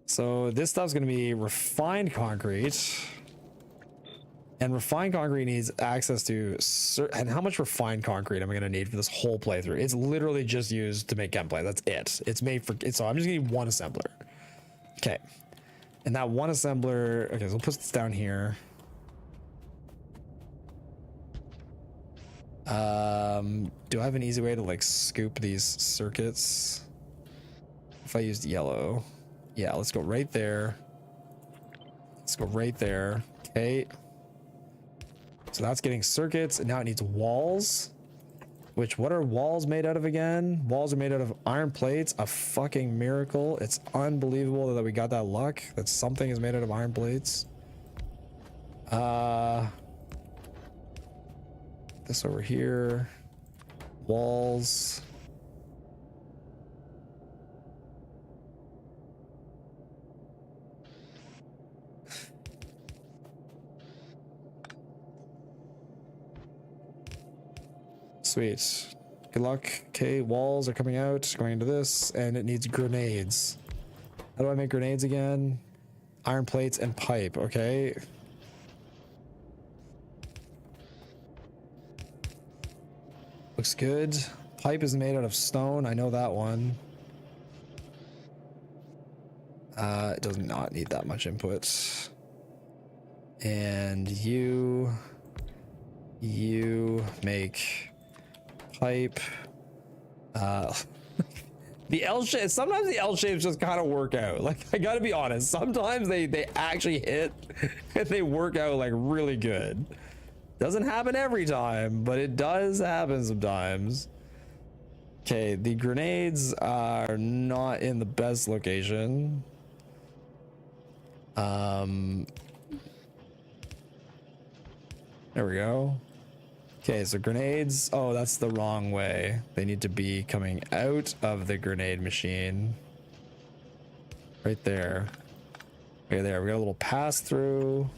So this stuff's going to be refined concrete. And refined concrete needs access to and how much refined concrete am I going to need for this whole playthrough? It's literally just used to make chem plate. That's it. It's made for it. So I'm just going to need one assembler. Okay. And that one assembler. Okay, so we'll put this down here. Do I have an easy way to like scoop these circuits? If I used yellow. Yeah, let's go right there. Let's go right there. Okay. So that's getting circuits, and now it needs walls. Which, what are walls made out of again? Walls are made out of iron plates. A fucking miracle. It's unbelievable that we got that luck. That something is made out of iron plates. This over here. Walls. Sweet. Good luck. Okay, walls are coming out, going into this, and it needs grenades. How do I make grenades again? Iron plates and pipe, okay. Looks good. Pipe is made out of stone, I know that one. It does not need that much input. And you make pipe. The L shape, sometimes the L shapes just kind of work out. Like, I gotta be honest, sometimes they actually hit and they work out like really good. Doesn't happen every time, but it does happen sometimes. Okay, the grenades are not in the best location. There we go. Okay, so grenades. Oh, that's the wrong way. They need to be coming out of the grenade machine. Right there. Okay, there. We got a little pass through.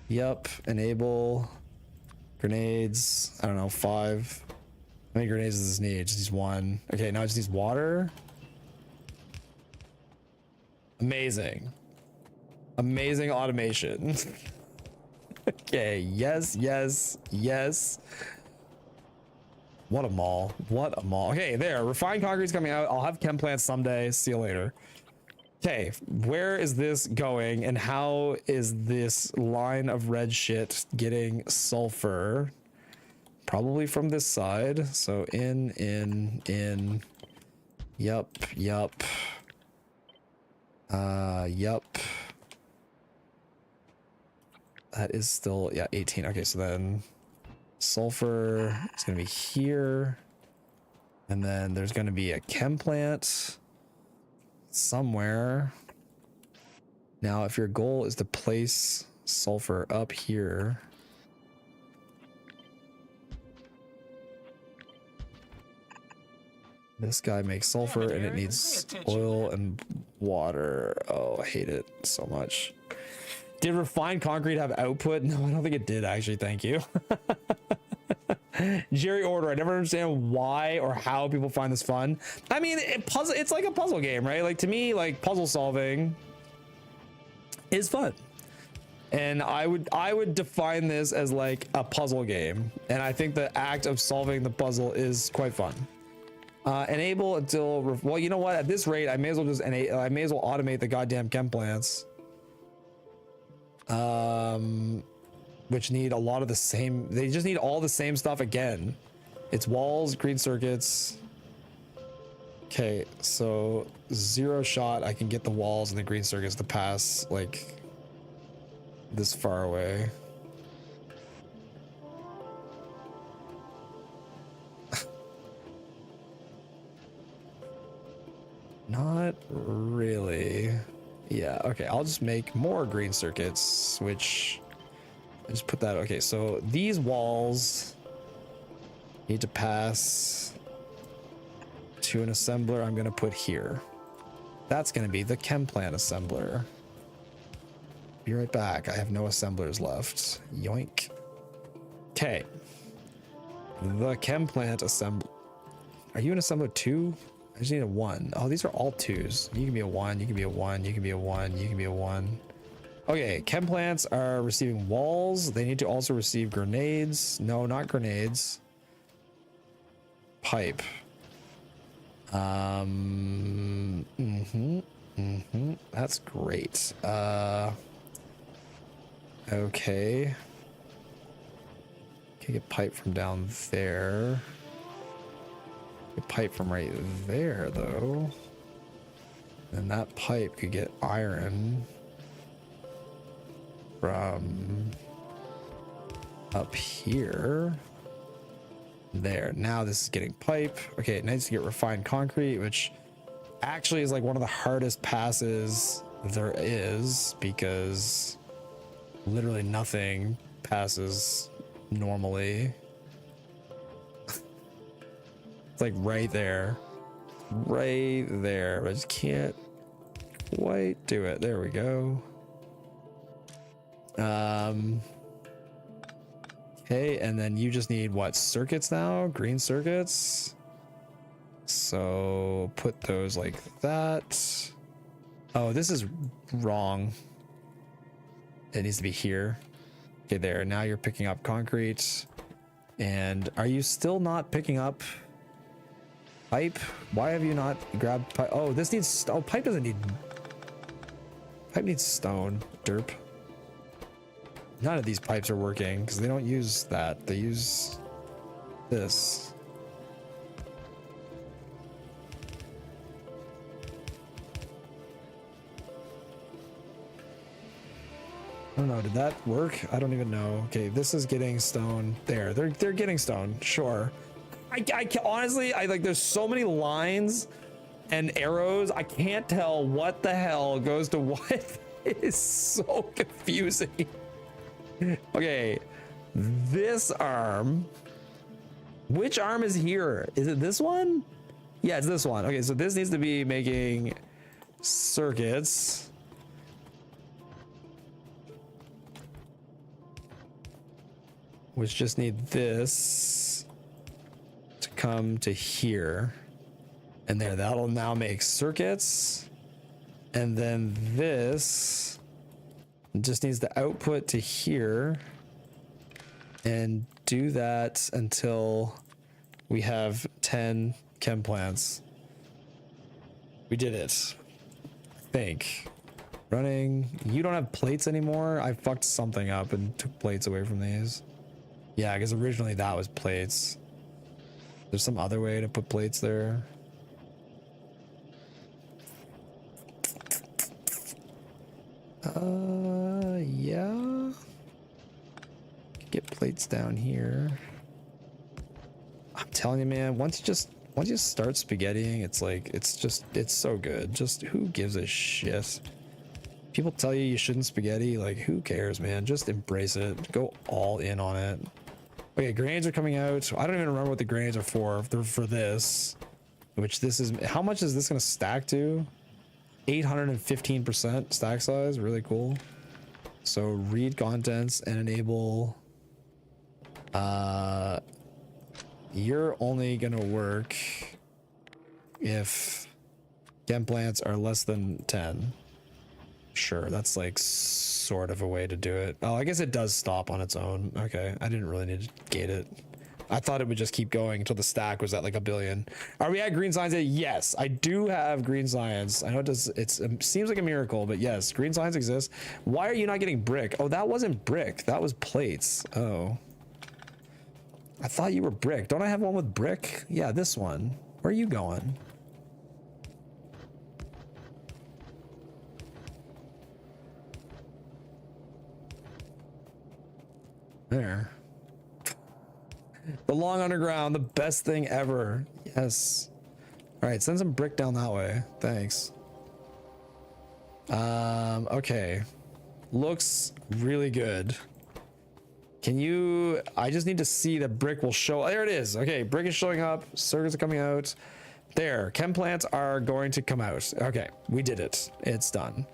Yep. Enable grenades. I don't know, 5. How many grenades does this need? It just needs 1. Okay, now it just needs water. Amazing. Amazing automation. Okay, yes. What a mall. What a mall. Okay, there. Refined concrete's coming out. I'll have chem plants someday. See you later. Okay, where is this going and how is this line of red shit getting sulfur? Probably from this side. So in. Yup. Yup. That is still, yeah, 18. Okay, so then sulfur is going to be here. And then there's going to be a chem plant somewhere. Now, if your goal is to place sulfur up here, this guy makes sulfur and it needs oil and water. Oh, I hate it so much. Did refined concrete have output? No, I don't think it did, actually. Thank you. Jerry Order, I never understand why or how people find this fun. I mean, it's like a puzzle game, right? Like, to me, like, puzzle solving is fun. And I would define this as like a puzzle game. And I think the act of solving the puzzle is quite fun. Enable until, well, you know what? At this rate, I may as well automate the goddamn chem plants. Which need a lot of the same, they just need all the same stuff again. It's walls, green circuits. Okay, so 0 shot, I can get the walls and the green circuits to pass like this far away. Not really. Yeah, okay, I'll just make more green circuits, which I just put that. Okay, so these walls need to pass to an assembler I'm going to put here. That's going to be the chem plant assembler. Be right back. I have no assemblers left. Yoink. Okay. The chem plant assembler. Are you an assembler 2? I just need a 1. Oh, these are all 2s. You can be a 1, you can be a 1, you can be a 1, you can be a 1. Okay, chem plants are receiving walls. They need to also receive grenades. No, not grenades. Pipe. That's great. Okay. Can get pipe from down there. Get pipe from right there, though. And that pipe could get iron from up here. There. Now this is getting pipe. Okay, it needs to get refined concrete, which actually is like one of the hardest passes there is, because literally nothing passes normally. It's like right there. Right there. I just can't quite do it. There we go. Okay, and then you just need what? Circuits now? Green circuits? So put those like that. Oh, this is wrong. It needs to be here. Okay, there. Now you're picking up concrete. And are you still not picking up pipe? Why have you not grabbed pipe? Oh, this needs... Oh, pipe doesn't need... Pipe needs stone. Derp. None of these pipes are working because they don't use that. They use this. I don't know. Did that work? I don't even know. Okay, this is getting stone. There, they're getting stone. Sure. I can, honestly, I like. There's so many lines and arrows. I can't tell what the hell goes to what. It is so confusing. Okay, this arm. Which arm is here? Is it this one? Yeah, it's this one. Okay, so this needs to be making circuits. Which just need this to come to here. And there, that'll now make circuits. And then this just needs the output to here. And do that until we have 10 chem plants. We did it. I think. Running. You don't have plates anymore? I fucked something up and took plates away from these. Yeah, because originally that was plates. There's some other way to put plates there. Yeah. Get plates down here. I'm telling you, man, once you start spaghettiing, it's like, it's so good. Just who gives a shit? People tell you shouldn't spaghetti, like who cares, man? Just embrace it. Go all in on it. Okay, grenades are coming out. I don't even remember what the grenades are for. If they're for this, which this is, how much is this gonna stack to? 815% stack size, really cool. So read contents and enable. You're only gonna work if chem plants are less than 10. Sure, that's like sort of a way to do it. Oh, I guess it does stop on its own. Okay, I didn't really need to gate it. I thought it would just keep going until the stack was at like 1 billion. Are we at green science? Yes, I do have green science. I know it seems like a miracle, but yes, green science exists. Why are you not getting brick? Oh, that wasn't brick. That was plates. Oh. I thought you were brick. Don't I have one with brick? Yeah, this one. Where are you going? There. The long underground, the best thing ever. Yes. All right, send some brick down that way. Thanks. Okay. Looks really good. Can you, I just need to see that brick will show. There it is. Okay, brick is showing up. Circuits are coming out. There, chem plants are going to come out. Okay, we did it. It's done.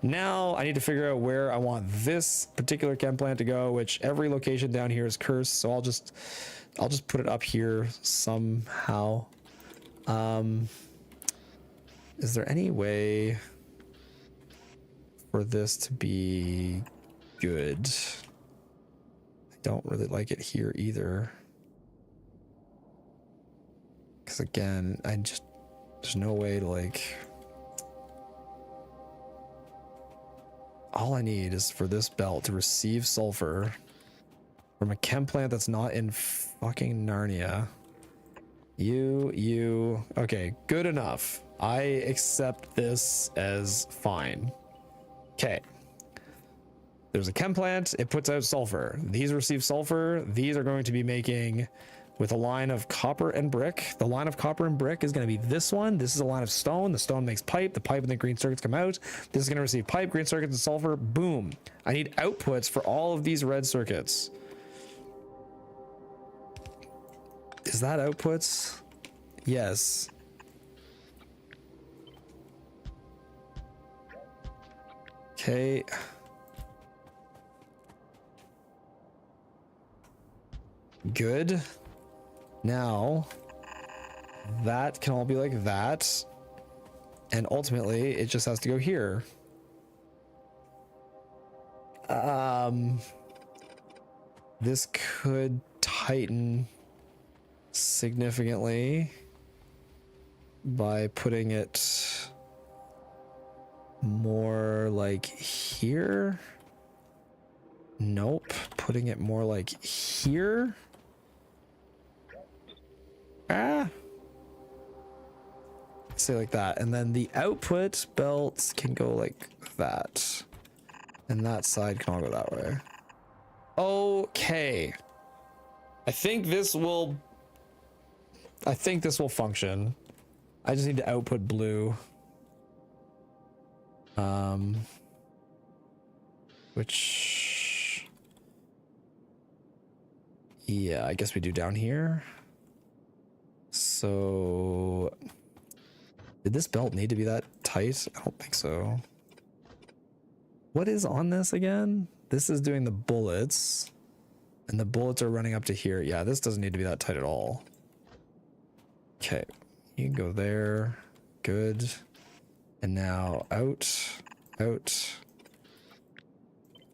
Now I need to figure out where I want this particular chem plant to go, which every location down here is cursed. So I'll just put it up here somehow. Is there any way for this to be good? I don't really like it here either. Because again, there's no way to like, all I need is for this belt to receive sulfur from a chem plant that's not in fucking Narnia. Okay, good enough. I accept this as fine. Okay. There's a chem plant, it puts out sulfur. These receive sulfur. These are going to be making with a line of copper and brick. The line of copper and brick is going to be this one. This is a line of stone. The stone makes pipe. The pipe and the green circuits come out. This is going to receive pipe, green circuits, and sulfur. Boom. I need outputs for all of these red circuits. Is that outputs? Yes. Okay. Good. Now, that can all be like that. And ultimately, it just has to go here. This could tighten significantly by putting it more like here. Nope. Putting it more like here. Say like that, and then the output belts can go like that, and that side can all go that way. Okay, I think this will function. I just need to output blue, which, yeah, I guess we do down here. So did this belt need to be that tight? I don't think so. What is on this again? This is doing the bullets, and the bullets are running up to here. Yeah, this doesn't need to be that tight at all. Okay, you can go there. Good. And now out.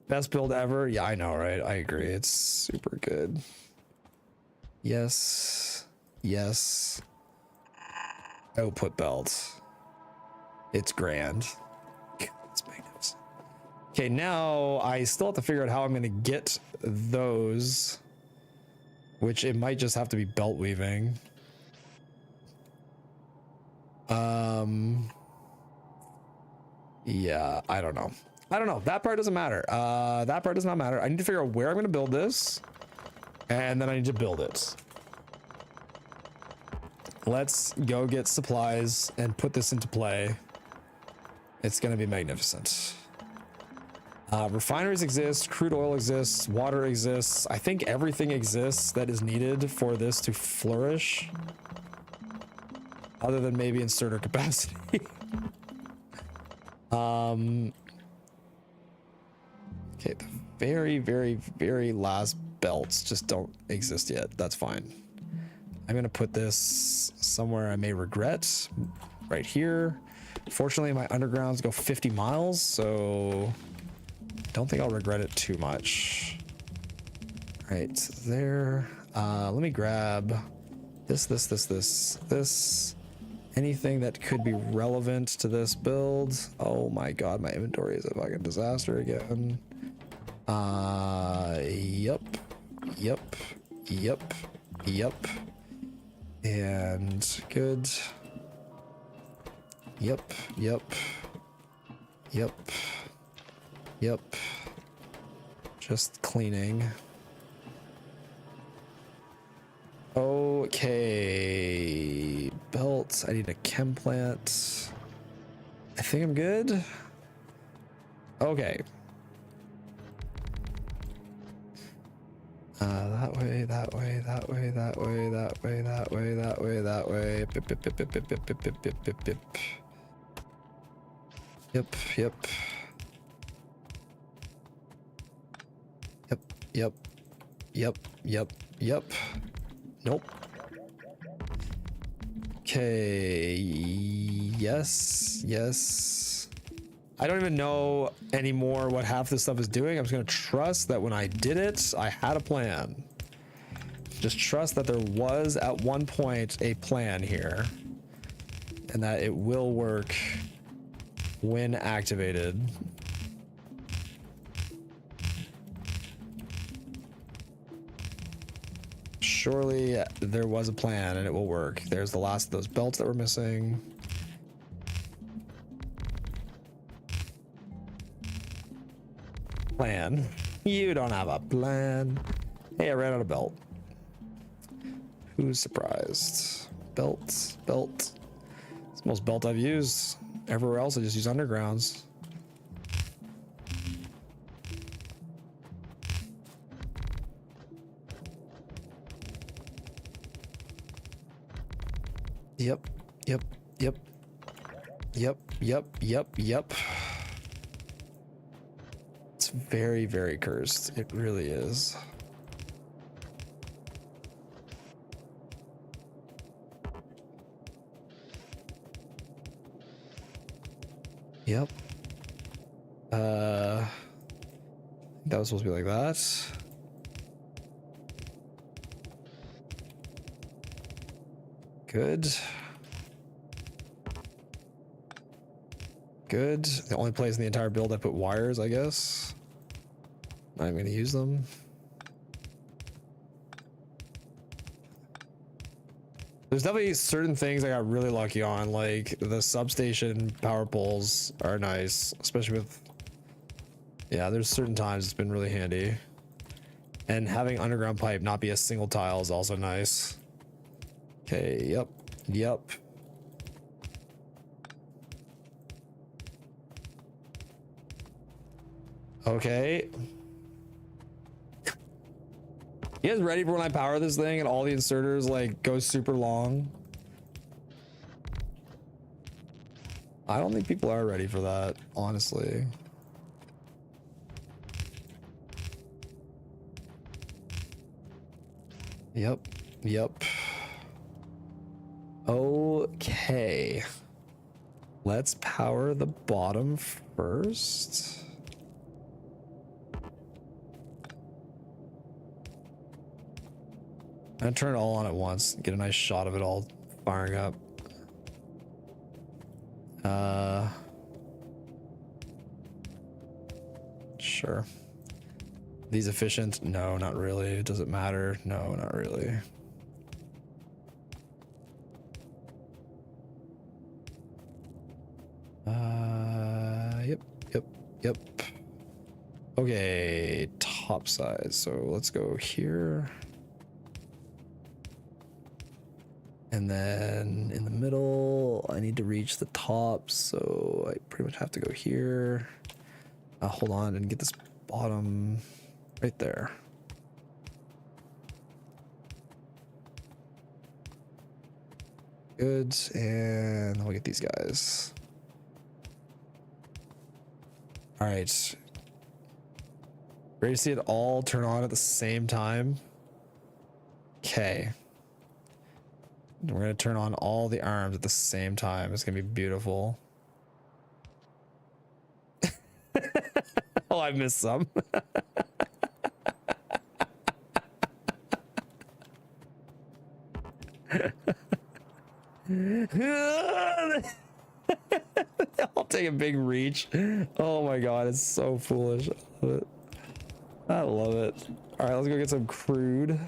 Best build ever. Yeah, I know, right? I agree. It's super good. Yes. Output belt. It's grand. It's magnificent. Okay, now I still have to figure out how I'm going to get those, which it might just have to be belt weaving. Yeah, I don't know. That part doesn't matter. That part does not matter. I need to figure out where I'm going to build this, and then I need to build it. Let's go get supplies and put this into play. It's going to be magnificent. Refineries exist, crude oil exists, water exists. I think everything exists that is needed for this to flourish. Other than maybe inserter capacity. Okay, the very, very, very last belts just don't exist yet. That's fine. I'm gonna put this somewhere I may regret. Right here. Fortunately, my undergrounds go 50 miles, so don't think I'll regret it too much. All right, there. Let me grab this. Anything that could be relevant to this build. Oh my god, my inventory is a fucking disaster again. Yep. And good. Yep. Just cleaning. Okay. Belts. I need a chem plant. I think I'm good. Okay. That way. Pip. Yep. Nope. Okay. Yes. I don't even know anymore what half this stuff is doing. I'm just gonna trust that when I did it, I had a plan. Just trust that there was at one point a plan here, and that it will work when activated. Surely there was a plan and it will work. There's the last of those belts that were missing. Plan. You don't have a plan. Hey, I ran out of belt. Who's surprised? Belt. It's the most belt I've used. Everywhere else I just use undergrounds. Yep. It's very, very cursed. It really is. Yep. That was supposed to be like that. Good. The only place in the entire build I put wires, I guess. Not even gonna use them. There's definitely certain things I got really lucky on, like the substation power poles are nice, especially with, yeah, there's certain times it's been really handy. And having underground pipe not be a single tile is also nice. Okay, yep. Okay. You guys ready for when I power this thing and all the inserters like go super long? I don't think people are ready for that, honestly. Yep. Okay. Let's power the bottom first. I'm gonna turn it all on at once, get a nice shot of it all firing up. Sure. These efficient? No, not really. Does it matter? No, not really. Yep. Okay, top size. So let's go here. And then in the middle, I need to reach the top. So I pretty much have to go here. Hold on and get this bottom right there. Good. And we'll get these guys. All right. Ready to see it all turn on at the same time? Okay. We're going to turn on all the arms at the same time. It's going to be beautiful. I missed some. I'll take a big reach. Oh my god, it's so foolish. I love it. I love it. All right, let's go get some crude.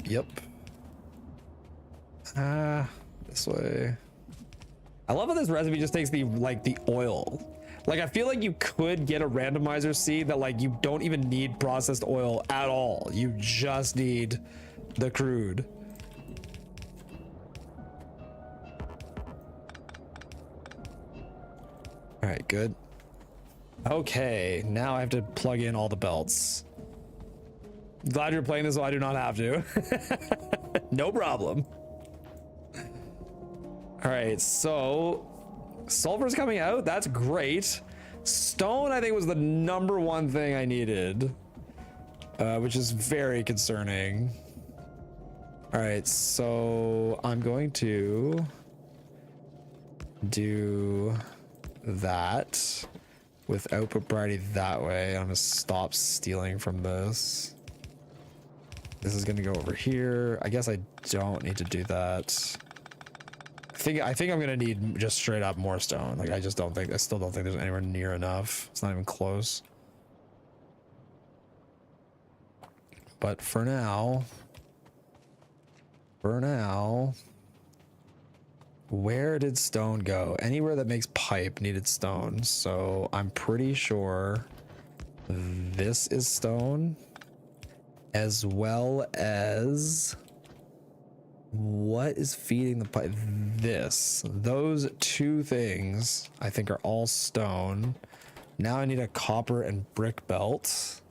Yep. This way. I love how this recipe just takes the oil. Like, I feel like you could get a randomizer seed that like you don't even need processed oil at all. You just need the crude. All right, good. Okay, now I have to plug in all the belts. Glad you're playing this so I do not have to. No problem. All right, so sulfur's coming out. That's great. Stone, I think, was the #1 thing I needed, which is very concerning. All right, so I'm going to do that with output priority that way. I'm gonna stop stealing from this. This is gonna go over here. I guess I don't need to do that. I think I'm gonna need just straight up more stone. Like, I still don't think there's anywhere near enough. It's not even close. But for now, where did stone go? Anywhere that makes pipe needed stone. So I'm pretty sure this is stone, as well as what is feeding the pipe? Those two things I think are all stone. Now I need a copper and brick belt.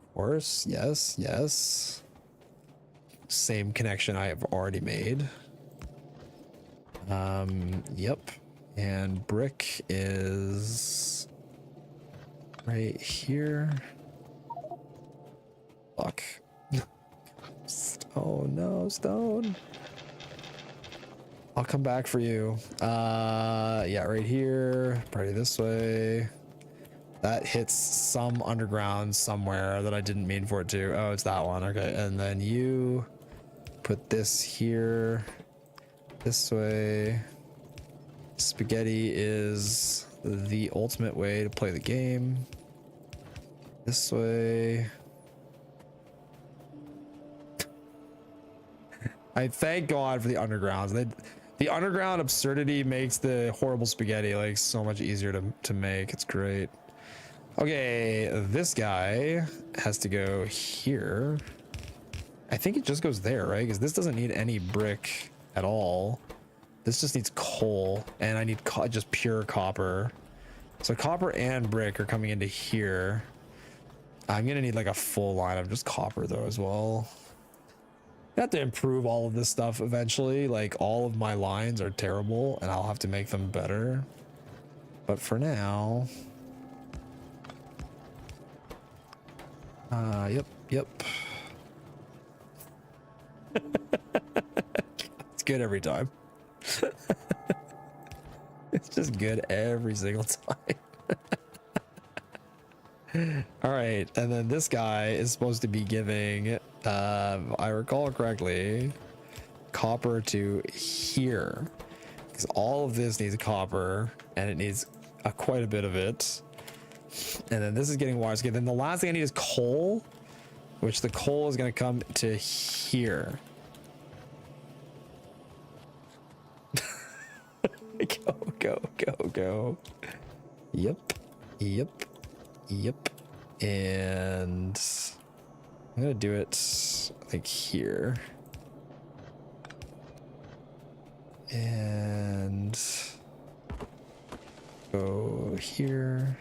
Of course, yes. Same connection I have already made. Yep. And brick is right here. Fuck. Oh no, stone. I'll come back for you. Yeah, right here. Probably this way. That hits some underground somewhere that I didn't mean for it to. Oh, it's that one. Okay, and then you put this here. This way. Spaghetti is the ultimate way to play the game. This way. I thank God for the undergrounds. The underground absurdity makes the horrible spaghetti like so much easier to make. It's great. Okay, this guy has to go here. I think it just goes there, right? Because this doesn't need any brick at all. This just needs coal, and I need just pure copper. So copper and brick are coming into here. I'm gonna need like a full line of just copper though as well. I have to improve all of this stuff eventually. Like, all of my lines are terrible and I'll have to make them better. But for now, yep. It's good every time. It's just good every single time. All right, and then this guy is supposed to be giving, I recall correctly, copper to here, because all of this needs copper and it needs quite a bit of it. And then this is getting wires. Okay, then the last thing I need is coal, which the coal is going to come to here. Go. Yep. And I'm gonna do it like here. And go here.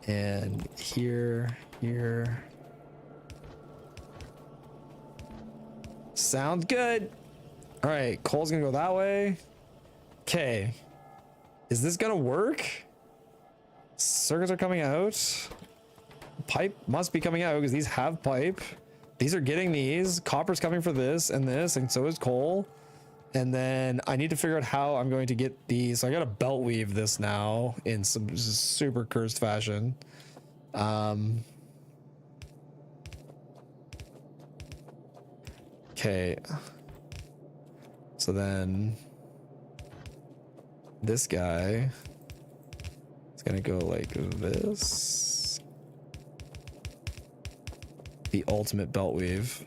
And here. Sounds good. All right, coal's gonna go that way. Okay. Is this gonna work? Circuits are coming out. Pipe must be coming out because these have pipe. These are getting these. Copper's coming for this, and so is coal. And then I need to figure out how I'm going to get these. So I got to belt weave this now in some super cursed fashion. Okay. So then this guy is going to go like this. The ultimate belt weave.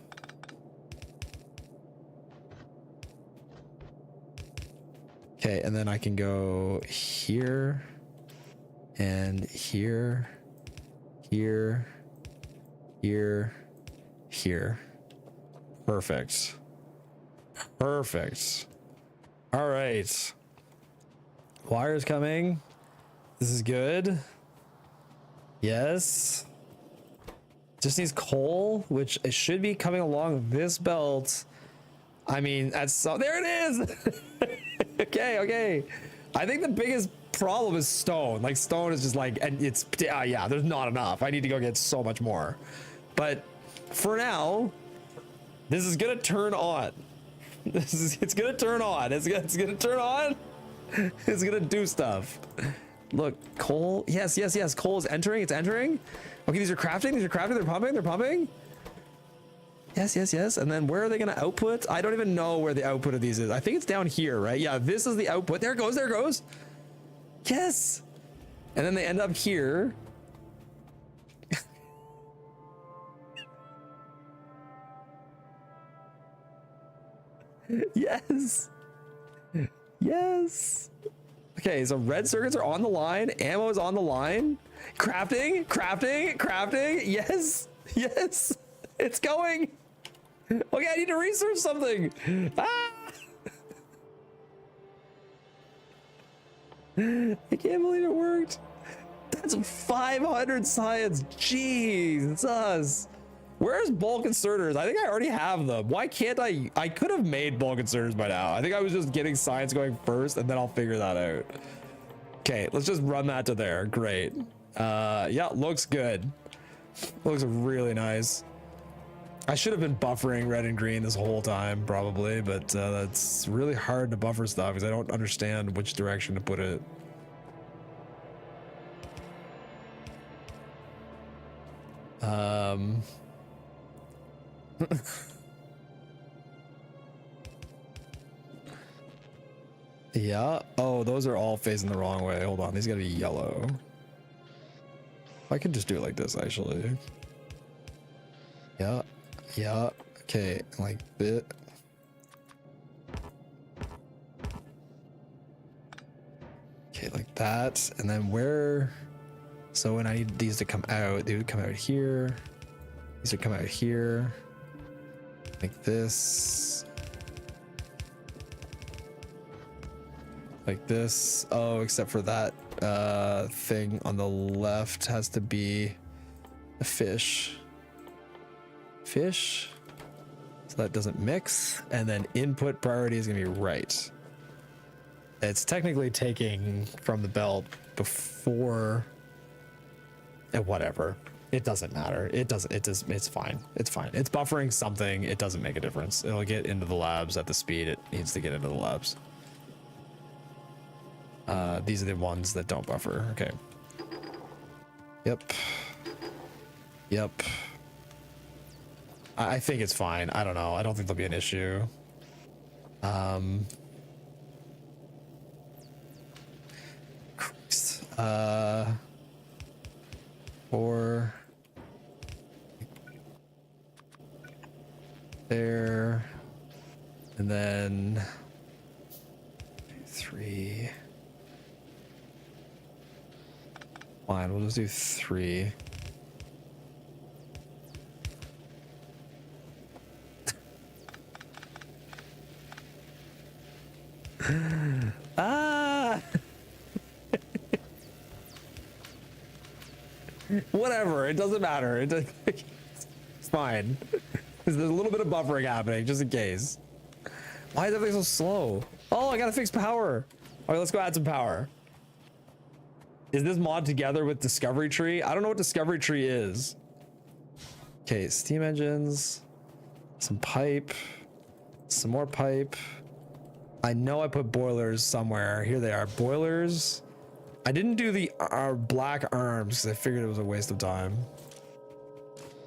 Okay, and then I can go here and here, here, here, here. Perfect. Perfect. All right. Wires coming. This is good. Yes. Just needs coal, which it should be coming along this belt. I mean, that's so, there it is. Okay. I think the biggest problem is stone. Like stone is just like, and it's, yeah, there's not enough. I need to go get so much more. But for now, this is gonna turn on. It's gonna turn on. It's gonna turn on. It's gonna do stuff. Look, coal. Yes. Coal is entering. It's entering. Okay, these are crafting. They're pumping. Yes. And then where are they gonna output? I don't even know where the output of these is. I think it's down here, right? Yeah, this is the output. There it goes. Yes. And then they end up here. Yes. Okay, so red circuits are on the line. Ammo is on the line. Crafting. Yes. It's going. Okay, I need to research something. Ah! I can't believe it worked. That's 500 science. Jesus. Where's bulk inserters? I think I already have them. Why can't I? I could have made bulk inserters by now. I think I was just getting science going first, and then I'll figure that out. Okay, let's just run that to there. Great. Yeah, looks good. Looks really nice. I should have been buffering red and green this whole time, probably, but that's really hard to buffer stuff because I don't understand which direction to put it. Yeah. Oh, those are all facing the wrong way. Hold on. These gotta be yellow. I could just do it like this, actually. Yeah. Okay. Like this. Okay, like that. And then where? So when I need these to come out, they would come out here. These would come out here. Like this. Like this. Oh, except for that thing on the left has to be a fish. So that doesn't mix. And then input priority is gonna be right. It's technically taking from the belt before and whatever. It doesn't matter. It's fine. It's buffering something. It doesn't make a difference. It'll get into the labs at the speed it needs to get into the labs. These are the ones that don't buffer. Okay. Yep. I think it's fine. I don't know. I don't think there'll be an issue. Christ. Four. There. And then 3. Fine, we'll just do 3. Ah! Whatever, it doesn't matter. It's fine. There's a little bit of buffering happening, just in case. Why is everything so slow? Oh, I gotta fix power. Okay, let's go add some power. Is this mod together with Discovery Tree? I don't know what Discovery Tree is. Okay, steam engines, some pipe, some more pipe, I know I put boilers somewhere. Here they are, boilers. I didn't do the black arms 'cause I figured it was a waste of time.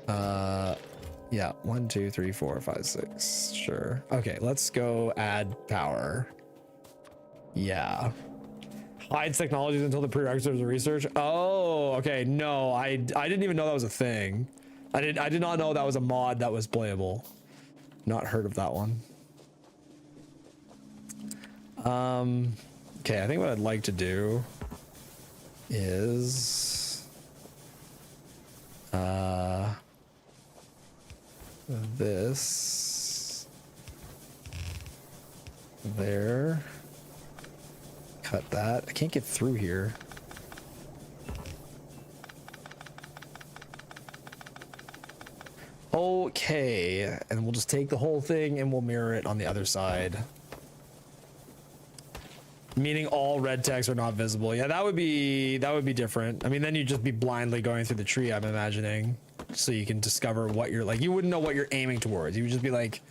Yeah, 1, 2, 3, 4, 5, 6. Sure. Okay, let's go add power. Yeah. Hides technologies until the prerequisites of research. Oh, okay. No, I didn't even know that was a thing. I did not know that was a mod that was playable. Not heard of that one. Okay, I think what I'd like to do is this there. Cut that. I can't get through here. Okay, and we'll just take the whole thing and we'll mirror it on the other side. Meaning all red text are not visible. Yeah, that would be different. I mean, then you'd just be blindly going through the tree, I'm imagining. So you can discover what you're like. You wouldn't know what you're aiming towards. You would just be like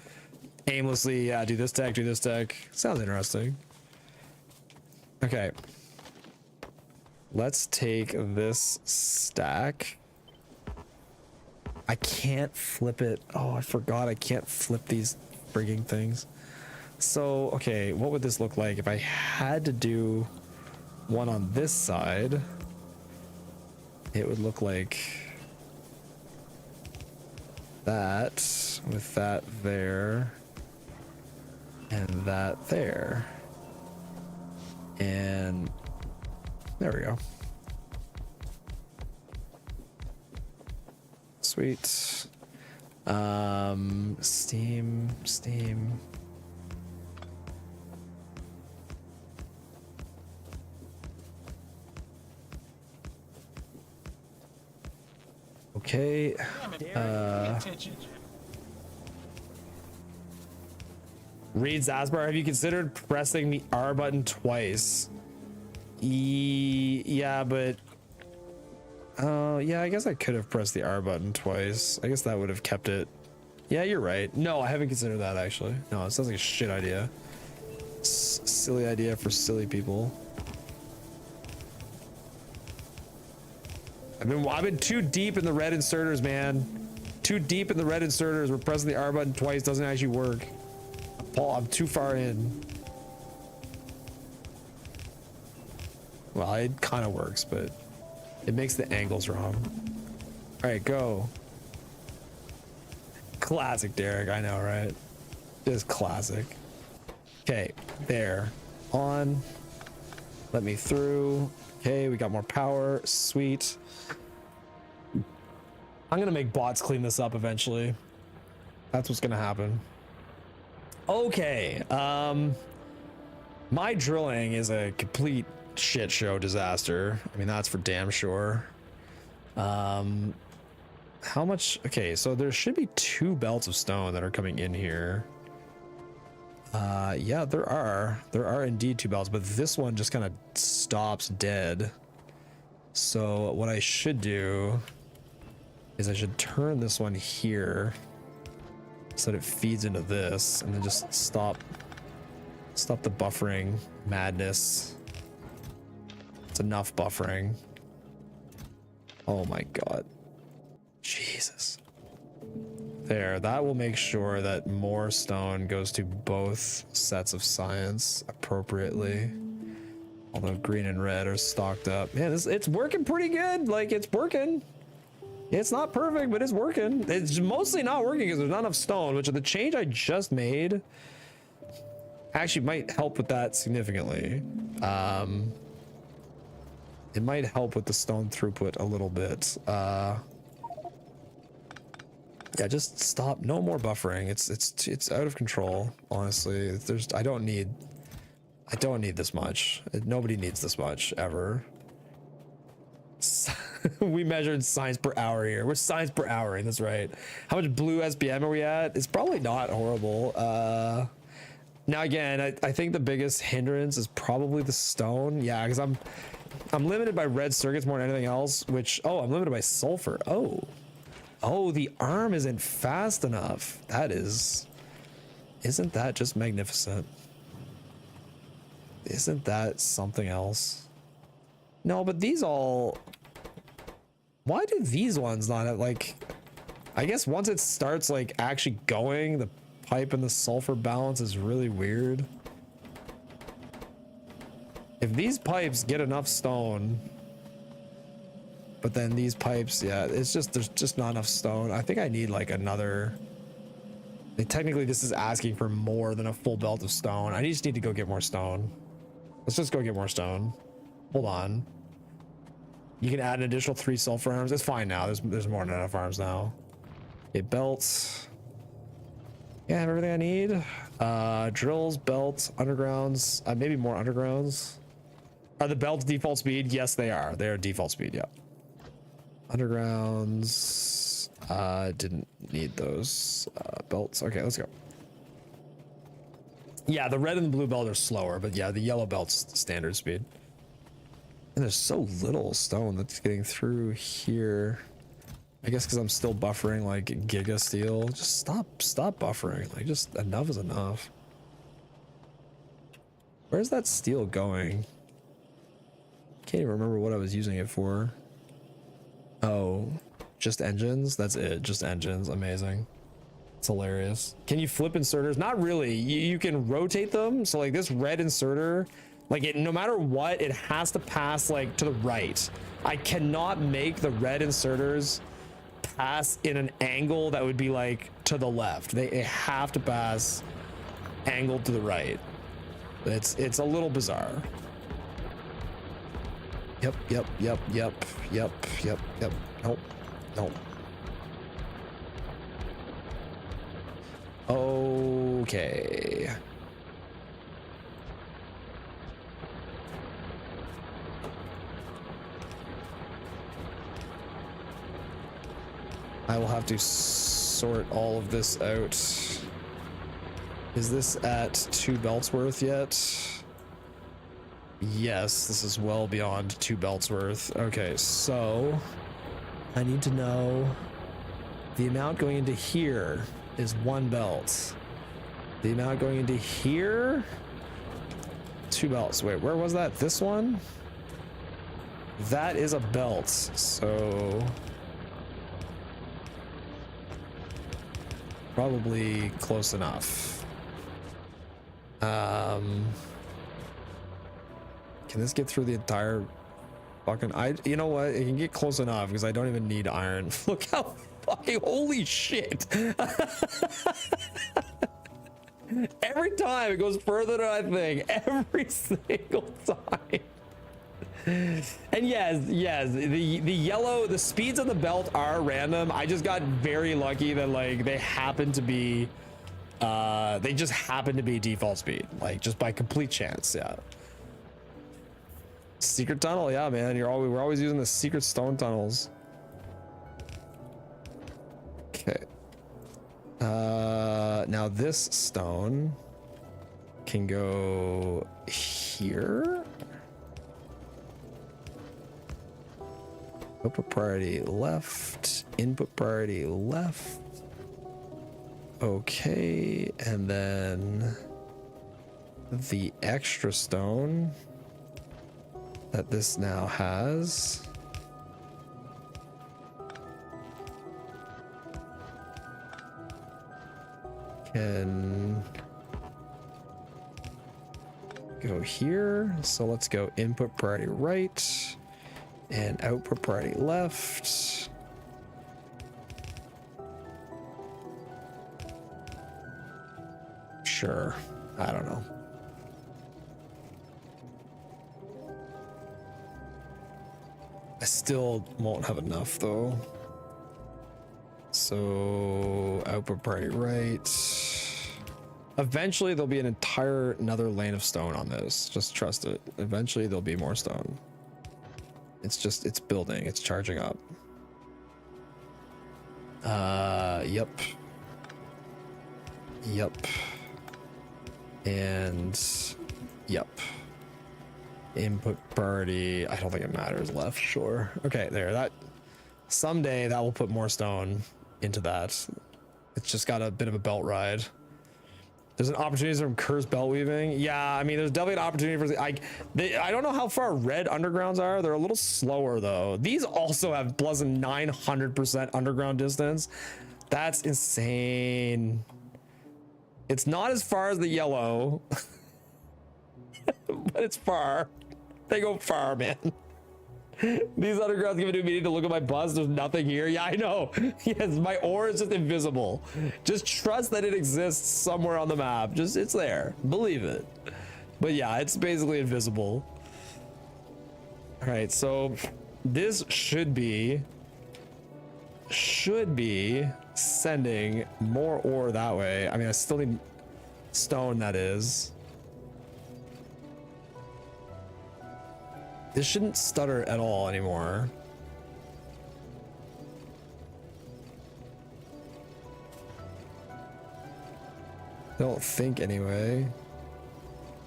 aimlessly, yeah, do this tech, do this tech. Sounds interesting. Okay. Let's take this stack. I can't flip it. Oh, I forgot I can't flip these frigging things. So, okay, what would this look like if I had to do one on this side? It would look like that with that there and that there. And there we go. Sweet. Steam. Okay. Damn it, Derek. Pay attention. Reads Asbar, have you considered pressing the R button twice? Yeah, but yeah, I guess I could have pressed the R button twice. I guess that would have kept it. Yeah, you're right. No, I haven't considered that actually. No, it sounds like a shit idea. Silly idea for silly people. I've been too deep in the red inserters, man. Too deep in the red inserters where pressing the R button twice doesn't actually work. Paul, I'm too far in. Well, it kind of works, but it makes the angles wrong. All right, go. Classic Derek, I know, right? Just classic. Okay, there. On. Let me through. Okay, we got more power. Sweet. I'm gonna make bots clean this up eventually. That's what's gonna happen. Okay, my drilling is a complete shit show disaster. I mean, that's for damn sure. How much? Okay, so there should be 2 belts of stone that are coming in here. Yeah, there are indeed 2 belts, but this one just kind of stops dead. So what I should do is I should turn this one here so that it feeds into this, and then just stop the buffering madness. It's enough buffering. Oh my god. Jesus. There, that will make sure that more stone goes to both sets of science appropriately. Although green and red are stocked up. Man, it's working pretty good. Like, it's working. It's not perfect, but it's working. It's mostly not working because there's not enough stone, which the change I just made actually might help with that significantly. It might help with the stone throughput a little bit. Yeah, just stop. No more buffering. It's out of control. Honestly, I don't need this much. Nobody needs this much ever. We measured science per hour here. We're science per hour, that's right. How much blue SPM are we at? It's probably not horrible. Now again, I think the biggest hindrance is probably the stone. Yeah, because I'm limited by red circuits more than anything else. Which I'm limited by sulfur. Oh, the arm isn't fast enough. Isn't that just magnificent? Isn't that something else? No, but these all... Why do these ones not have, like... I guess once it starts, like, actually going, the pipe and the sulfur balance is really weird. If these pipes get enough stone... But then these pipes, yeah, it's just, there's just not enough stone. I think I need, like, another... Like, technically, this is asking for more than a full belt of stone. I just need to go get more stone. Let's just go get more stone. Hold on. You can add an additional 3 sulfur arms. It's fine now. There's more than enough arms now. Okay, belts. Yeah, I have everything I need. Drills, belts, undergrounds. Maybe more undergrounds. Are the belts default speed? Yes, they are. They are default speed, yeah. Undergrounds. Didn't need those belts. Okay, let's go. Yeah, the red and the blue belt are slower, but yeah, the yellow belt's standard speed. And there's so little stone that's getting through here. I guess because I'm still buffering like giga steel. Just stop buffering. Like, just enough is enough. Where's that steel going? Can't even remember what I was using it for. Oh, just engines? That's it, just engines. Amazing. It's hilarious. Can you flip inserters? Not really. You can rotate them. So like this red inserter, like it, no matter what, it has to pass like to the right. I cannot make the red inserters pass in an angle that would be like to the left. They have to pass angled to the right. It's a little bizarre. Yep. Nope. Okay. I will have to sort all of this out. Is this at 2 belts worth yet? Yes, this is well beyond 2 belts worth. Okay, so I need to know the amount going into here is 1 belt. The amount going into here, 2 belts. Wait, where was that? This one? That is a belt, so probably close enough. Can this get through the entire fucking... you know what? It can get close enough because I don't even need iron. Look how fucking... Holy shit. Every time it goes further than I think. Every single time. And yes, the yellow, the speeds of the belt are random. I just got very lucky that like they happen to be... they just happen to be default speed. Like just by complete chance, yeah. Secret tunnel, yeah, man. We're always using the secret stone tunnels. Okay. Now this stone can go here. Output priority left. Input priority left. Okay, and then the extra stone that this now has can go here. So let's go input priority right and output priority left. Sure, I don't know. I still won't have enough though. So output priority right. Eventually there'll be an entire another lane of stone on this. Just trust it. Eventually there'll be more stone. It's building, it's charging up. Yep. And yep. Input priority, I don't think it matters left, sure. Okay, there, that someday that will put more stone into that. It's just got a bit of a belt ride. There's an opportunity from cursed belt weaving. Yeah, I mean, there's definitely an opportunity for I don't know how far red undergrounds are. They're a little slower though. These also have plus 900% underground distance. That's insane. It's not as far as the yellow, but it's far. They go far, man. These undergrounds give it to me to look at my bus. There's nothing here. Yeah, I know. Yes, my ore is just invisible. Just trust that it exists somewhere on the map. Just, it's there. Believe it. But yeah, it's basically invisible. All right, so this should be sending more ore that way. I mean, I still need stone, that is. This shouldn't stutter at all anymore. I don't think anyway.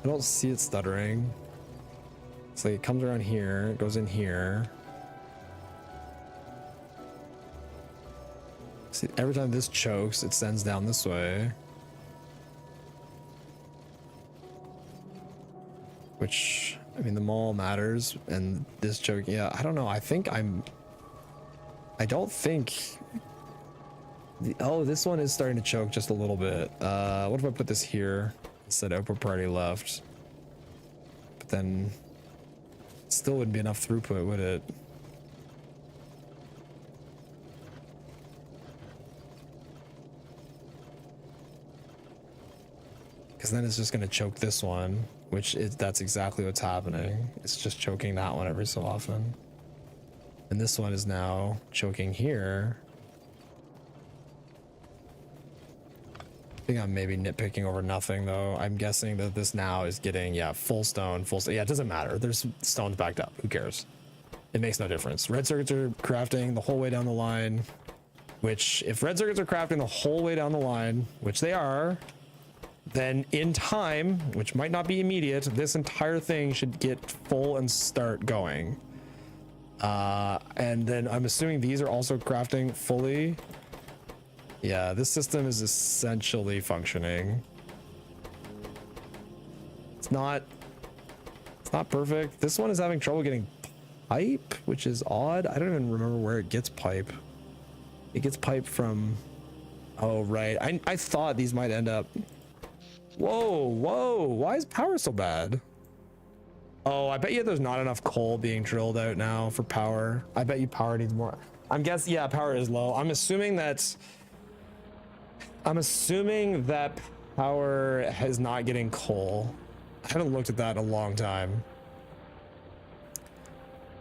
I don't see it stuttering. It's like it comes around here, it goes in here. See, every time this chokes, it sends down this way. Which, I mean, the mall matters, and this choke, yeah, I don't know. I don't think. Oh, this one is starting to choke just a little bit. What if I put this here instead of upper party left? But then it still wouldn't be enough throughput, would it? Because then it's just going to choke this one, which is, that's exactly what's happening. It's just choking that one every so often. And this one is now choking here. I think I'm maybe nitpicking over nothing though. I'm guessing that this now is getting, yeah, full stone. Yeah, it doesn't matter. There's stones backed up. Who cares? It makes no difference. Red circuits are crafting the whole way down the line, which if red circuits are crafting the whole way down the line, which they are, then in time, which might not be immediate, this entire thing should get full and start going. And then I'm assuming these are also crafting fully. Yeah, this system is essentially functioning. It's not perfect. This one is having trouble getting pipe, which is odd. I don't even remember where it gets pipe. It gets pipe from, oh right, I thought these might end up. Whoa, why is power so bad? Oh, I bet you there's not enough coal being drilled out now for power. I bet you power needs more. I'm guessing, yeah, power is low. I'm assuming that power is not getting coal. I haven't looked at that in a long time.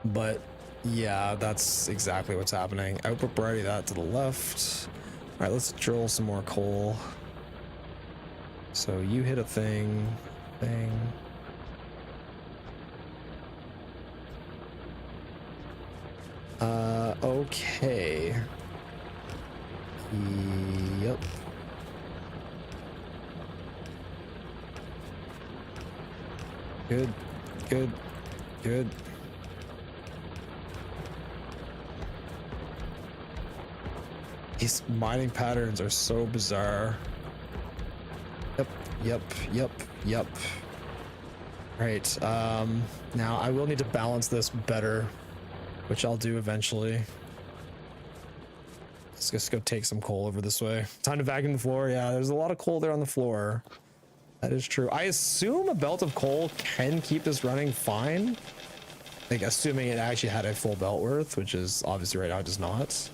But yeah, that's exactly what's happening. Output priority that to the left. All right, let's drill some more coal. So you hit a thing. Okay. Yep. Good. These mining patterns are so bizarre. Yep. Right, now I will need to balance this better, which I'll do eventually. Let's just go take some coal over this way. Time to vacuum the floor. Yeah, there's a lot of coal there on the floor. That is true. I assume a belt of coal can keep this running fine. Like, assuming it actually had a full belt worth, which is obviously right now it does not.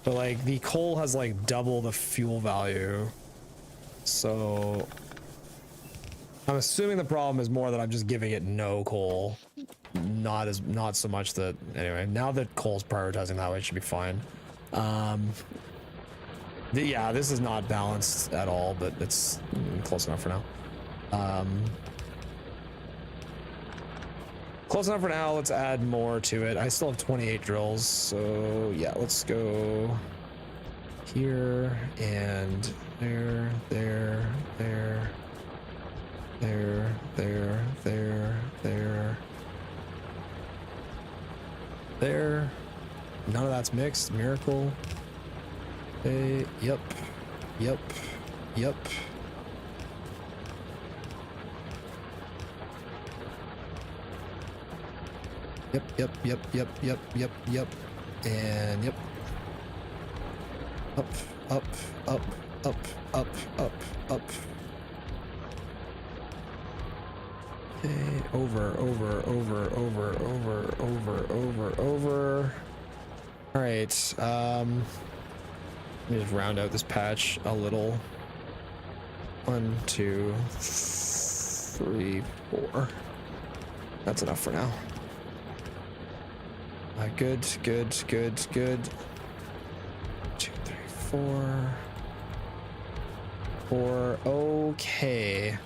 But like, the coal has like double the fuel value. So I'm assuming the problem is more that I'm just giving it no coal. Not so much that, anyway, now that coal's prioritizing that way, it should be fine. Yeah, this is not balanced at all, but it's close enough for now. Close enough for now. Let's add more to it. I still have 28 drills, so yeah, let's go here and there. None of that's mixed. Miracle. Yep. Yep. And yep. Up, up, up, up, up, up, up. Okay, over. All right, let me just round out this patch a little. 1, 2, 3, 4. That's enough for now. Good. 2, 3, 4. Okay.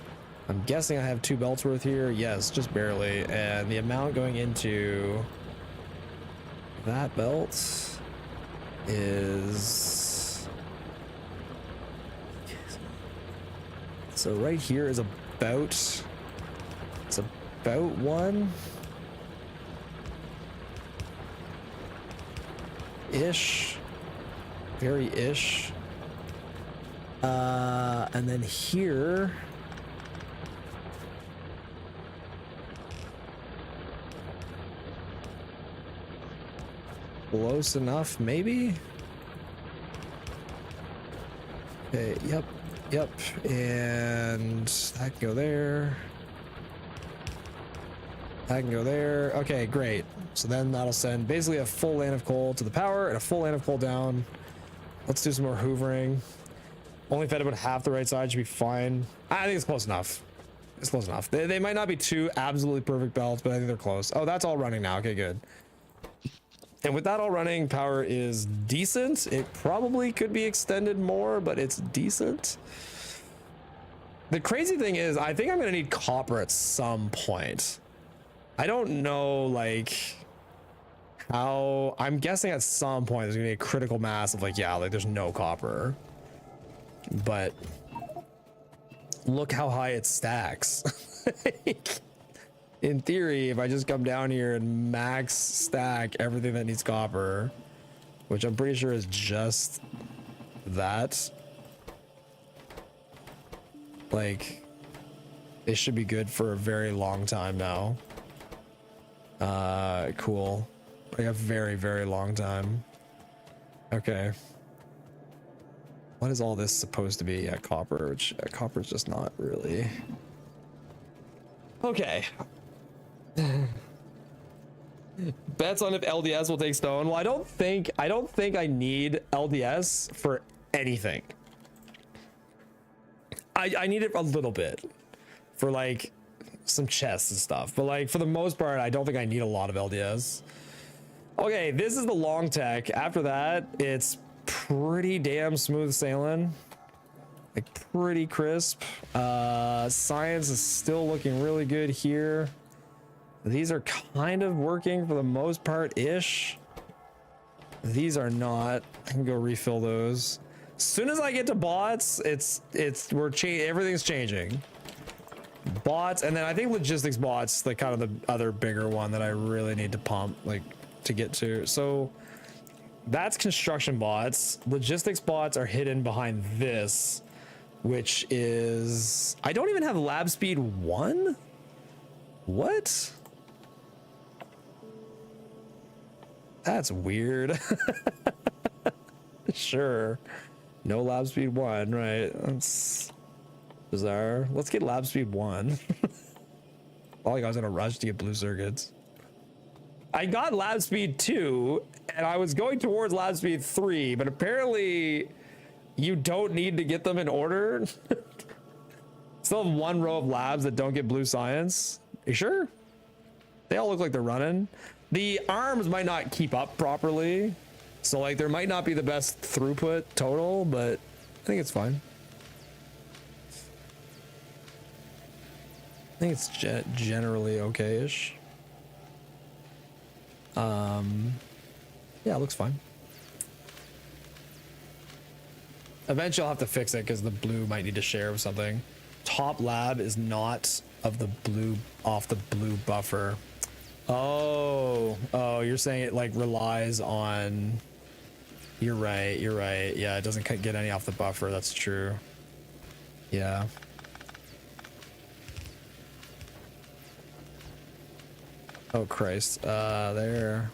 I'm guessing I have 2 belts worth here. Yes, just barely. And the amount going into that belt is... So right here is about... It's about 1... ish, very ish, and then here close enough, maybe. Okay, yep, and that can go there. That can go there. Okay, great. So then that'll send basically a full lane of coal to the power and a full lane of coal down. Let's do some more hoovering. Only fed about half the right side, should be fine. I think it's close enough. It's close enough. They might not be 2 absolutely perfect belts, but I think they're close. Oh, that's all running now. Okay, good. And with that all running, power is decent. It probably could be extended more, but it's decent. The crazy thing is, I think I'm going to need copper at some point. I don't know, like, how... I'm guessing at some point there's gonna be a critical mass of, like, yeah, like, there's no copper. But look how high it stacks. In theory, if I just come down here and max stack everything that needs copper, which I'm pretty sure is just that, like, it should be good for a very long time now. Cool. Like a very, very long time. Okay. What is all this supposed to be? Yeah, copper, which copper's just not really. Okay. Bets on if LDS will take stone. Well, I don't think I need LDS for anything. I need it a little bit for like some chests and stuff, but like for the most part I don't think I need a lot of LDS. Okay, this is the long tech. After that it's pretty damn smooth sailing, like pretty crisp. Science is still looking really good here. These are kind of working for the most part ish. These are not. I can go refill those. As soon as I get to bots, everything's changing. Bots, and then I think logistics bots, like kind of the other bigger one that I really need to pump, like to get to. So that's construction bots. Logistics bots are hidden behind this, which is, I don't even have lab speed 1. What? That's weird. Sure. No lab speed 1, right? That's bizarre. Let's get lab speed 1. All I got was in a rush to get blue circuits. I got lab speed 2 and I was going towards lab speed 3, but apparently you don't need to get them in order. Still have 1 row of labs that don't get blue science. You sure? They all look like they're running. The arms might not keep up properly, so like there might not be the best throughput total, but I think it's fine. I think it's generally okay-ish. Yeah, it looks fine. Eventually I'll have to fix it because the blue might need to share with something. Top lab is not of the blue, off the blue buffer. Oh, you're saying it like relies on... You're right. Yeah, it doesn't get any off the buffer. That's true. Yeah. Oh Christ. There.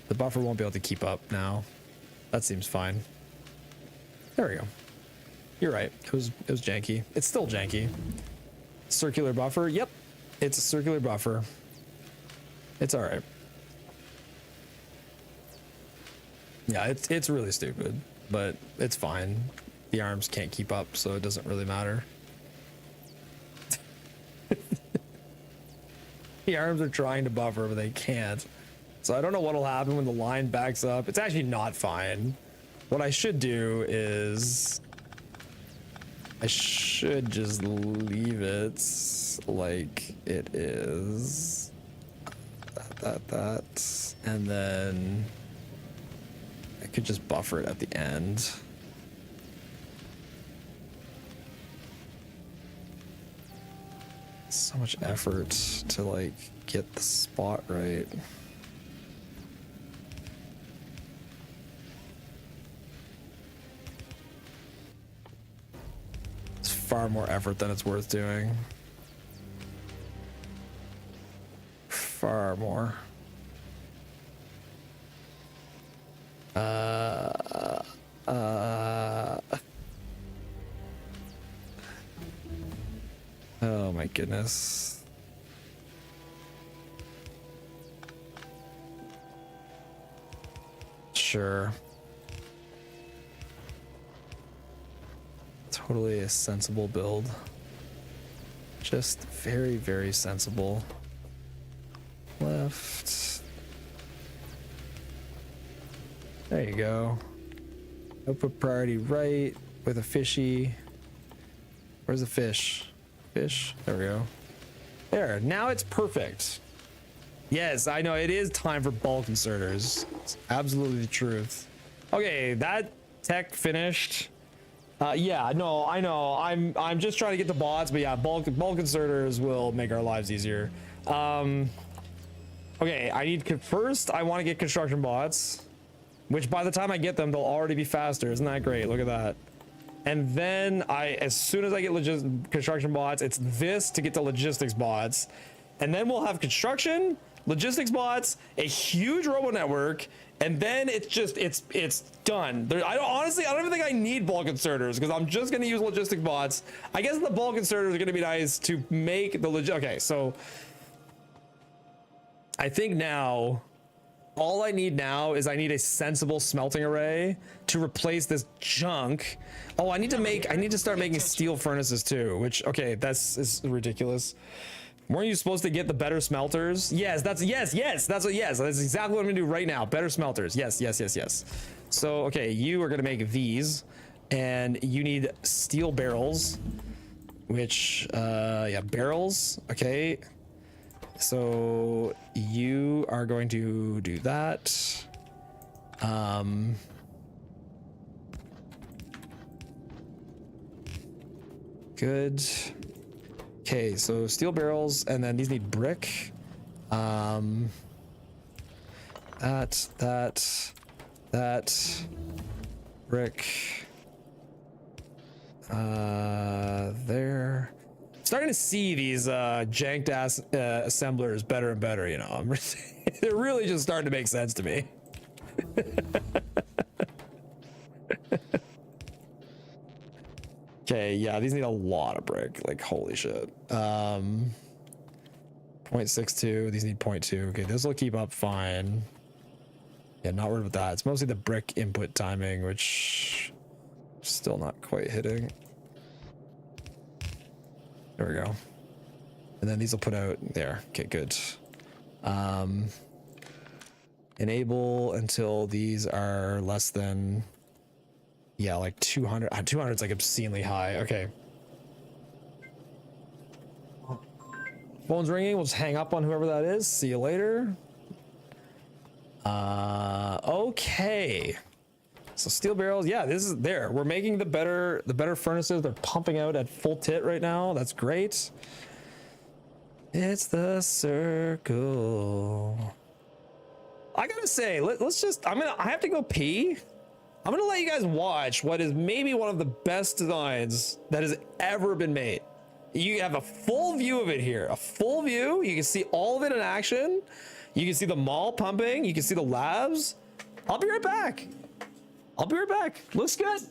The buffer won't be able to keep up now. That seems fine. There we go. You're right. It was janky. It's still janky. Circular buffer. Yep. It's a circular buffer. It's all right. Yeah, it's really stupid, but it's fine. The arms can't keep up, so it doesn't really matter. The arms are trying to buffer, but they can't. So I don't know what'll happen when the line backs up. It's actually not fine. What I should do is I should just leave it like it is. That. And then I could just buffer it at the end. So much effort to like get the spot right. It's far more effort than it's worth doing. Far more. Oh my goodness. Sure. Totally a sensible build. Just very, very sensible. Left. There you go. Output priority right with a fishy. Where's the fish? Fish. There we go. There. Now it's perfect. Yes, I know it is time for bulk inserters. It's absolutely the truth. Okay, that tech finished. Yeah, no, I know. I'm just trying to get the bots, but yeah, bulk inserters will make our lives easier. Okay, I need first. I want to get construction bots, which by the time I get them, they'll already be faster. Isn't that great? Look at that. And then as soon as I get construction bots, it's this to get to logistics bots, and then we'll have construction, logistics bots, a huge robo network, and then it's done. Honestly, I don't even think I need bulk inserters because I'm just going to use logistics bots. I guess the bulk inserters are going to be nice to make the okay, so I think now all I need now is I need a sensible smelting array to replace this junk. Oh, I need to start making steel furnaces too, which, okay, is ridiculous. Weren't you supposed to get the better smelters? Yes, that's exactly what I'm gonna do right now. Better smelters. Yes. So, okay, you are gonna make these, and you need steel barrels, which, yeah, barrels. Okay. So you are going to do that. Good. Okay, so steel barrels, and then these need brick. That brick. There. Starting to see these janked ass assemblers better and better, you know. They're really just starting to make sense to me. Okay, yeah, these need a lot of brick. Like, holy shit. 0.62, these need 0.2. Okay, this will keep up fine. Yeah, not worried about that. It's mostly the brick input timing, which still not quite hitting. There we go. And then these will put out there. Okay, good. Enable until these are less than, yeah, like 200. 200 is like obscenely high. Okay. Phone's ringing. We'll just hang up on whoever that is. See you later. Okay. So steel barrels, yeah, this is there. We're making the better furnaces. They're pumping out at full tit right now. That's great. It's the circle. I gotta say, let's just. I have to go pee. I'm gonna let you guys watch what is maybe one of the best designs that has ever been made. You have a full view of it here. A full view. You can see all of it in action. You can see the mall pumping. You can see the labs. I'll be right back. I'll be right back. Looks good.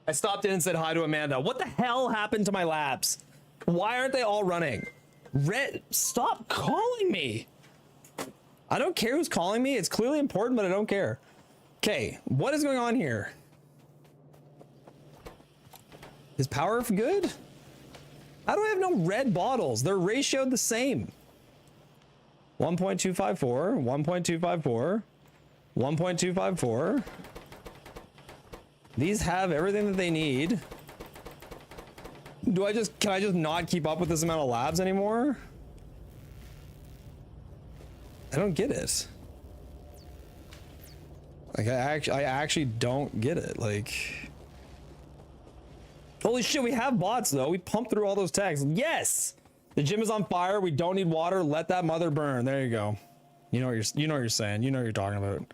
I stopped in and said hi to Amanda. What the hell happened to my labs? Why aren't they all running? Red, stop calling me. I don't care who's calling me. It's clearly important, but I don't care. Okay, what is going on here? Is power good? How do I have no red bottles? They're ratioed the same. 1.254, 1.254, 1.254. These have everything that they need. Can I just not keep up with this amount of labs anymore? I don't get it. Like I actually don't get it. Like, holy shit, we have bots though. We pumped through all those tags. Yes, the gym is on fire. We don't need water. Let that mother burn. There you go. You know what you're saying. You know what you're talking about.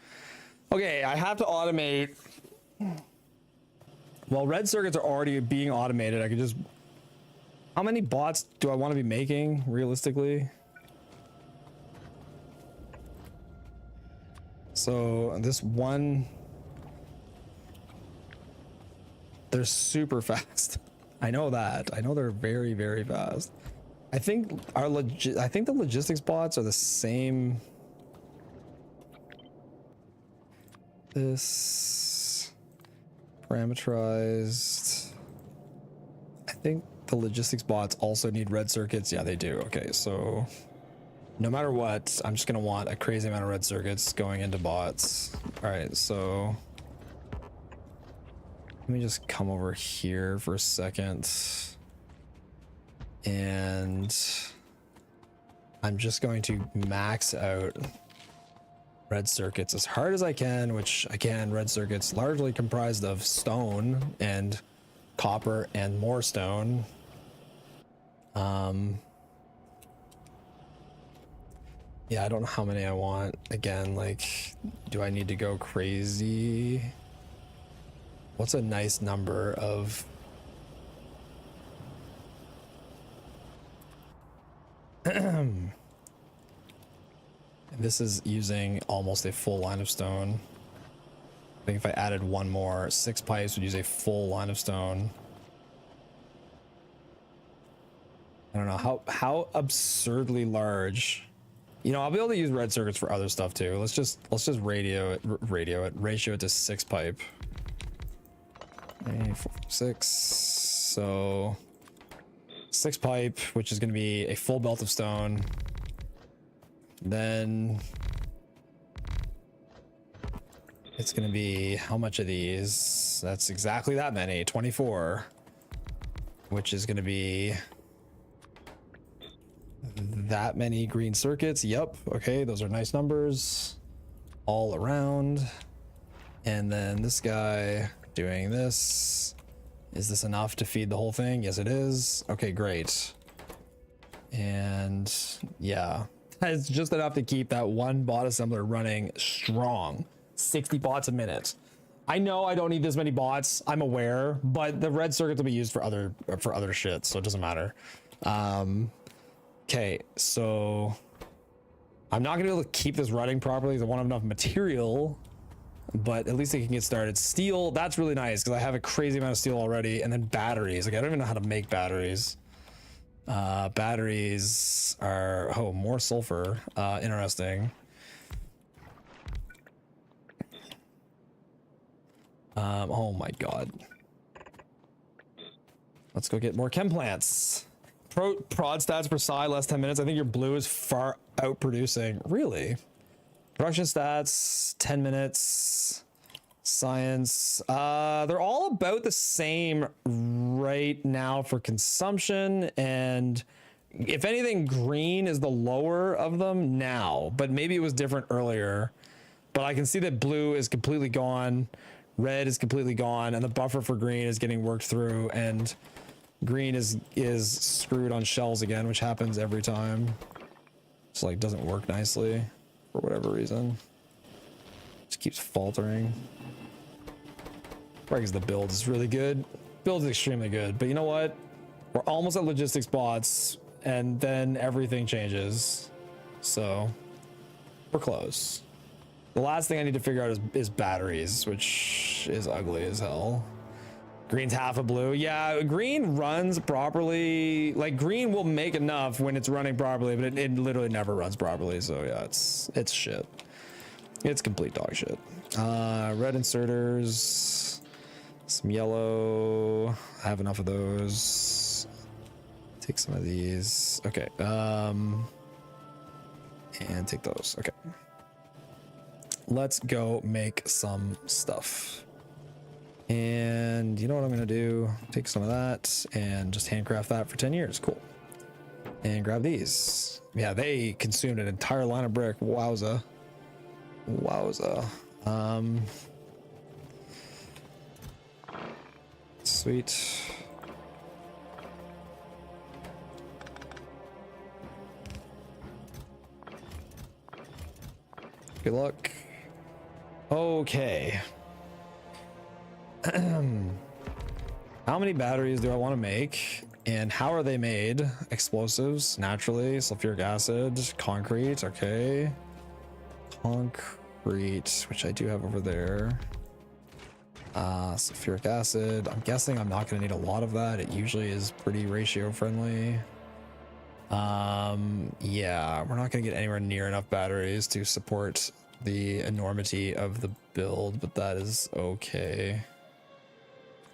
Okay, I have to automate. Well, red circuits are already being automated. I could just. How many bots do I want to be making realistically? So this one, they're super fast. I know that. I know they're very, very fast. I think the logistics bots are the same. This parameterized. I think the logistics bots also need red circuits. Yeah, they do. Okay, so no matter what, I'm just gonna want a crazy amount of red circuits going into bots. All right, so let me just come over here for a second, and I'm just going to max out red circuits as hard as I can, which I can. Red circuits largely comprised of stone and copper and more stone. Yeah, I don't know how many I want. Again, like, do I need to go crazy? What's a nice number of... This is using almost a full line of stone. think if I added one more, 6 pipes would use a full line of stone. I don't know how absurdly large. You know, I'll be able to use red circuits for other stuff too. Let's just ratio it to 6 pipe. 4, 6. So 6 pipe, which is going to be a full belt of stone. Then it's going to be how much of these? That's exactly that many, 24, which is going to be that many green circuits. Yep. Okay, those are nice numbers all around. And then this guy doing this. Is this enough to feed the whole thing? Yes, it is. Okay, great. And yeah, it's just enough to keep that one bot assembler running strong. 60 bots a minute. I know I don't need this many bots, I'm aware, but the red circuits will be used for other shit, so it doesn't matter. Okay, so I'm not gonna be able to keep this running properly because I won't have enough material, but at least it can get started. Steel, that's really nice because I have a crazy amount of steel already. And then batteries, like I don't even know how to make batteries. Batteries are, oh, more sulfur. Interesting. Oh my god. Let's go get more chem plants. Prod stats per psi less 10 minutes. I think your blue is far out producing. Really? Production stats 10 minutes. Science, they're all about the same right now for consumption, and if anything, green is the lower of them now, but maybe it was different earlier. But I can see that blue is completely gone, red is completely gone, and the buffer for green is getting worked through, and green is screwed on shells again, which happens every time. Just like doesn't work nicely for whatever reason. Just keeps faltering. Probably because the build is really good. Build is extremely good, but you know what? We're almost at logistics bots, and then everything changes. So we're close. The last thing I need to figure out is batteries, which is ugly as hell. Green's half a blue. Yeah, green runs properly. Like green will make enough when it's running properly, but it literally never runs properly. So yeah, it's shit. It's complete dog shit. Red inserters. Some yellow. I have enough of those. Take some of these. Okay. And take those. Okay. Let's go make some stuff. And you know what I'm gonna do? Take some of that and just handcraft that for 10 years. Cool. And grab these. Yeah, they consumed an entire line of brick. Wowza. Wowza. Sweet. Good luck. Okay. How many batteries do I want to make? And how are they made? Explosives, naturally, sulfuric acid, concrete, okay. Concrete, which I do have over there. Sulfuric acid. I'm guessing I'm not going to need a lot of that. It usually is pretty ratio friendly. Yeah, we're not going to get anywhere near enough batteries to support the enormity of the build, but that is okay.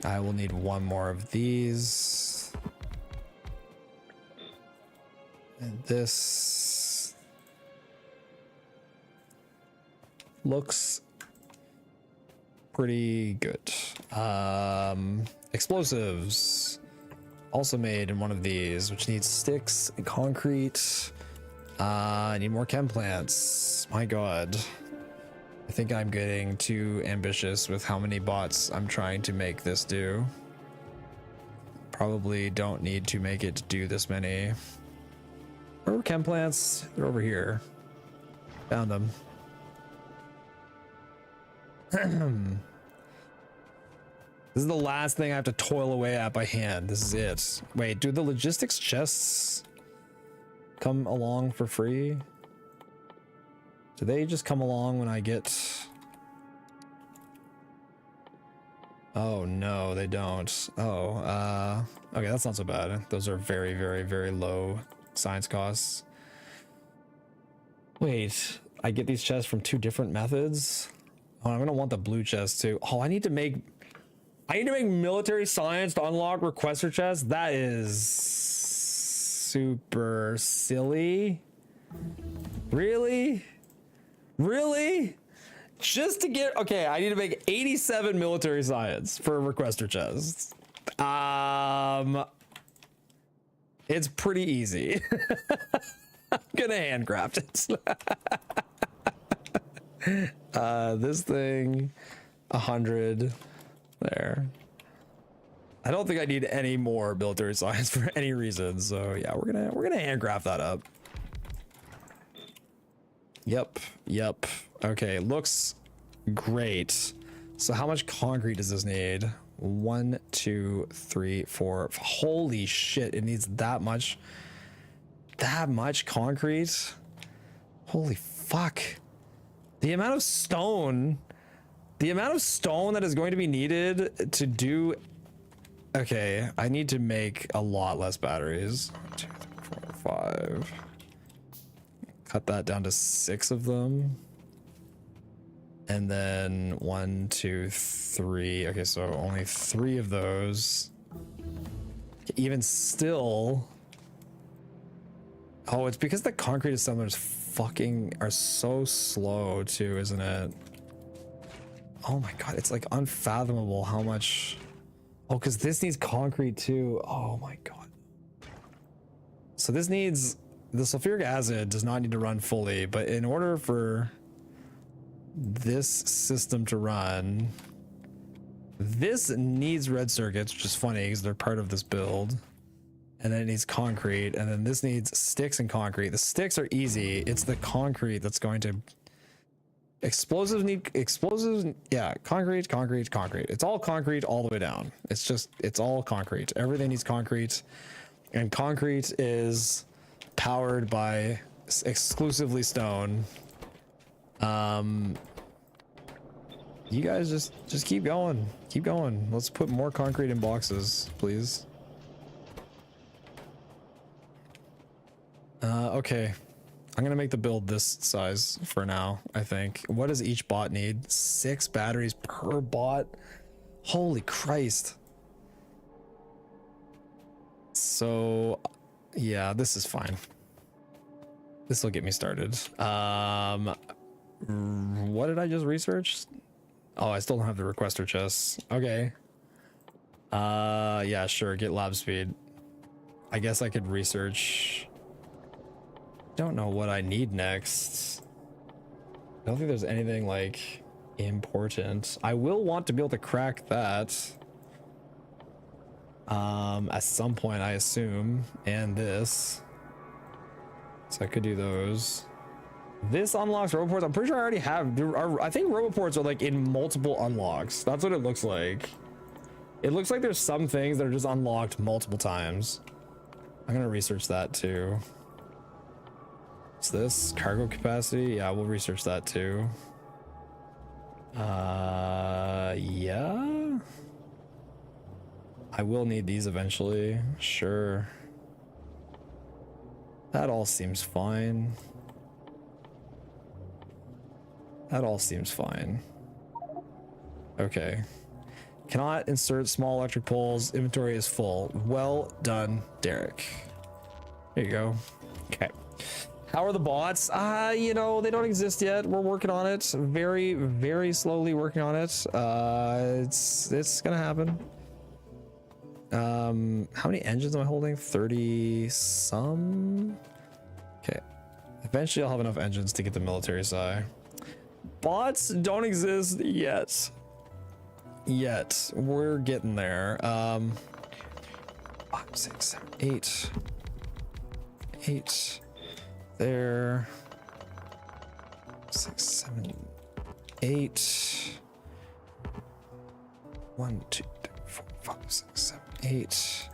I will need one more of these. And this looks pretty good. Explosives also made in one of these, which needs sticks and concrete. I need more chem plants. My god, I think I'm getting too ambitious with how many bots I'm trying to make this do. Probably don't need to make it do this many. Where were chem plants? They're over here. Found them. This is the last thing I have to toil away at by hand. This is it. Wait, do the logistics chests come along for free? Do they just come along when I get... Oh no, they don't. Oh, okay, that's not so bad. Those are very, very, very low science costs. Wait, I get these chests from 2 different methods? Oh, I'm gonna want the blue chest too. Oh, I need to make military science to unlock requester chests? That is super silly. Really? Really? Just to get, okay, I need to make 87 military science for a requester chest. It's pretty easy. I'm gonna handcraft it. This thing, 100 there. I don't think I need any more military science for any reason. So yeah, we're gonna handcraft that up. Yep. Okay, looks great. So how much concrete does this need? 1, 2, 3, 4. Holy shit, it needs that much concrete. Holy fuck. The amount of stone that is going to be needed to do. Okay, I need to make a lot less batteries. 1, 2, 3, 4, 5. Cut that down to 6 of them. And then 1, 2, 3. Okay, so only 3 of those. Even still. Oh, it's because the concrete assemblers are so slow too, isn't it? Oh my god, it's like unfathomable how much. Oh, because this needs concrete too. Oh my god. So this needs, the sulfuric acid does not need to run fully, but in order for this system to run, this needs red circuits, which is funny because they're part of this build. And then it needs concrete, and then this needs sticks and concrete. The sticks are easy. It's the concrete that's going to. Explosives need explosives. Yeah, concrete. It's all concrete all the way down. It's all concrete. Everything needs concrete, and concrete is powered by exclusively stone. You guys just keep going. Let's put more concrete in boxes, please. Okay. I'm gonna make the build this size for now, I think. What does each bot need? 6 batteries per bot? Holy Christ. So, yeah, this is fine. This will get me started. What did I just research? Oh, I still don't have the requester chests. Okay. Yeah, sure, get lab speed. I guess I could research. Don't know what I need next. I don't think there's anything like important. I will want to be able to crack that at some point, I assume, and this. So I could do those. This unlocks roboports. I'm pretty sure I already have. I think roboports are like in multiple unlocks. That's what it looks like. It looks like there's some things that are just unlocked multiple times. I'm gonna research that too. What's this? Cargo capacity? Yeah, we'll research that too. Yeah. I will need these eventually. Sure. That all seems fine. Okay. Cannot insert small electric poles. Inventory is full. Well done, Derek. There you go. Okay. How are the bots? You know, they don't exist yet. We're working on it. Very, very slowly working on it. It's gonna happen. How many engines am I holding? 30 some? Okay. Eventually I'll have enough engines to get the military side. Bots don't exist yet. We're getting there. 5, 6, 7, 8. 8. There. 6, 7, 8. 1, 2, 3, 4, 5, 6, 7, 8.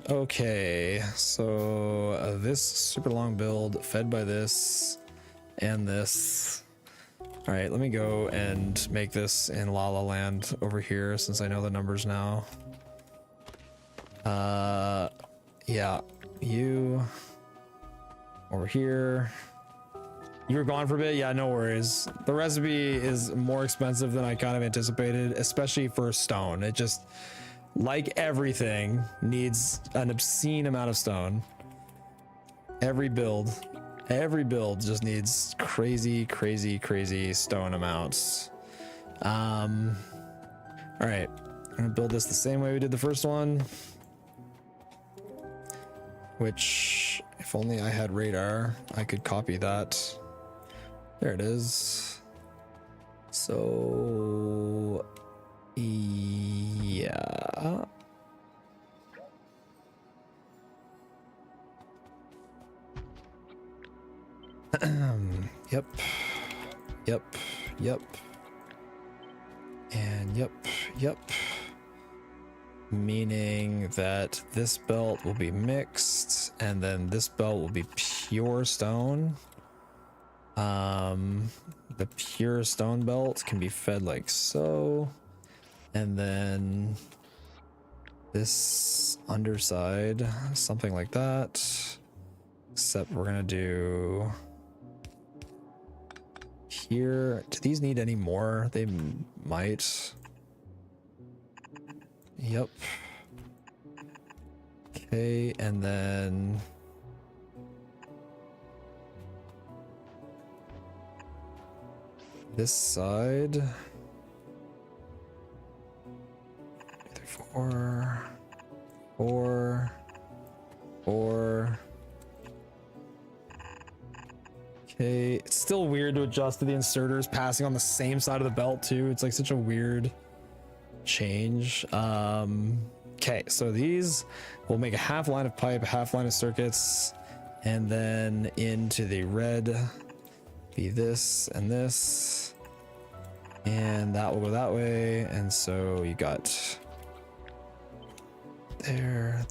Okay, so this super long build fed by this and this All right, let me go and make this in La La Land over here since I know the numbers now. Yeah, you over here. You were gone for a bit? Yeah, no worries. The recipe is more expensive than I kind of anticipated, especially for stone. It just, like everything, needs an obscene amount of stone. Every build just needs crazy, crazy, crazy stone amounts. All right, I'm gonna build this the same way we did the first one. Which, if only I had radar, I could copy that. There it is. So, yeah. Yep. Yep. Yep. And yep. Yep. Meaning that this belt will be mixed and then this belt will be pure stone. The pure stone belt can be fed like so, and then this underside something like that, except we're gonna do here. Do these need any more? They might. Yep. Okay, and then this side. 2, 3, 4, 4, 4. Okay, it's still weird to adjust to the inserters passing on the same side of the belt too. It's like such a weird change. Okay, so these will make a half line of pipe, a half line of circuits, and then into the red be this and this, and that will go that way. And so you got there.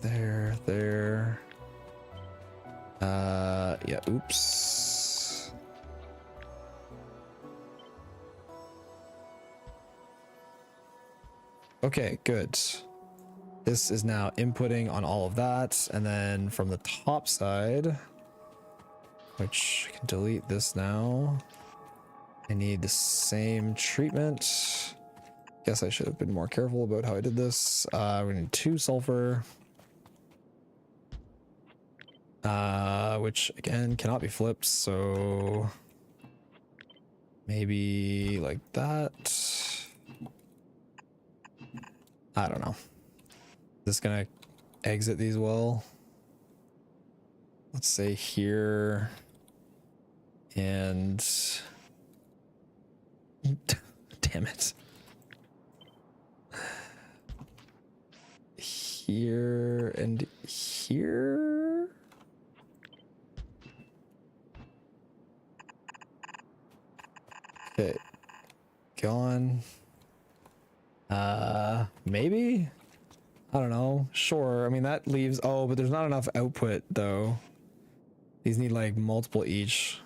Yeah, oops. Okay, good. This is now inputting on all of that, and then from the top side, which I can delete this now, I need the same treatment. Guess I should have been more careful about how I did this. We need 2 sulfur, which again cannot be flipped, so maybe like that. I don't know. Is this gonna exit these well? Let's say here and damn it. Here and here. Okay. Gone. Maybe? I don't know. Sure. I mean, that leaves... Oh, but there's not enough output, though. These need, like, multiple each.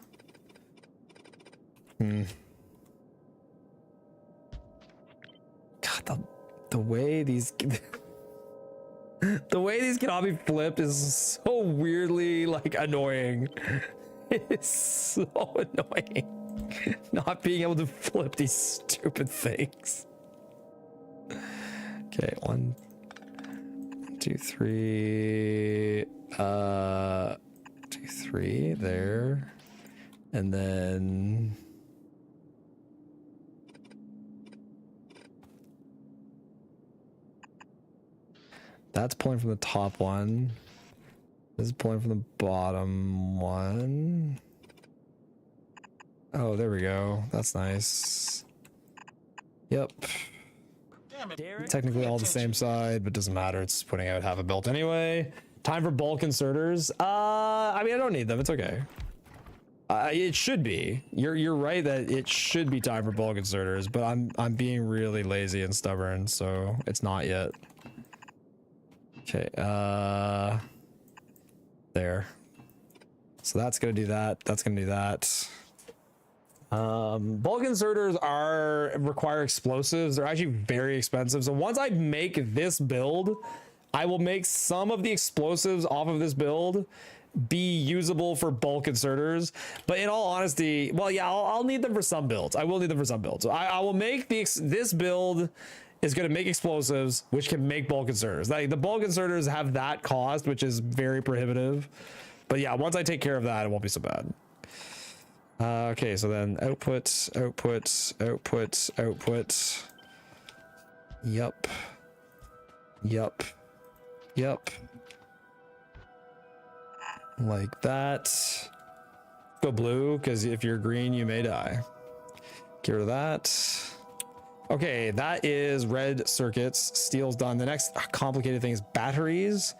God, the way these... the way these cannot be flipped is so weirdly, like, annoying. It's so annoying. Not being able to flip these stupid things. Okay, 1, 2, 3, 2, 3 there, and then that's pulling from the top one. This is pulling from the bottom one. Oh, there we go. That's nice. Yep. Technically all the same side, but doesn't matter. It's putting out half a belt anyway. Time for bulk inserters. I mean, I don't need them. It's okay. It should be. You're right that it should be time for bulk inserters, but I'm being really lazy and stubborn, so it's not yet. Okay. There. So that's gonna do that. That's gonna do that. Bulk inserters require explosives. They're actually very expensive. So once I make this build, I will make some of the explosives off of this build be usable for bulk inserters. But in all honesty, well, yeah, I'll need them for some builds. I will need them for some builds. So I will make this build is going to make explosives, which can make bulk inserters. Like the bulk inserters have that cost, which is very prohibitive. But yeah, once I take care of that, it won't be so bad. Okay, so then output. Yep. Like that. Go blue, because if you're green, you may die. Get rid of that. Okay, that is red circuits. Steel's done. The next complicated thing is batteries,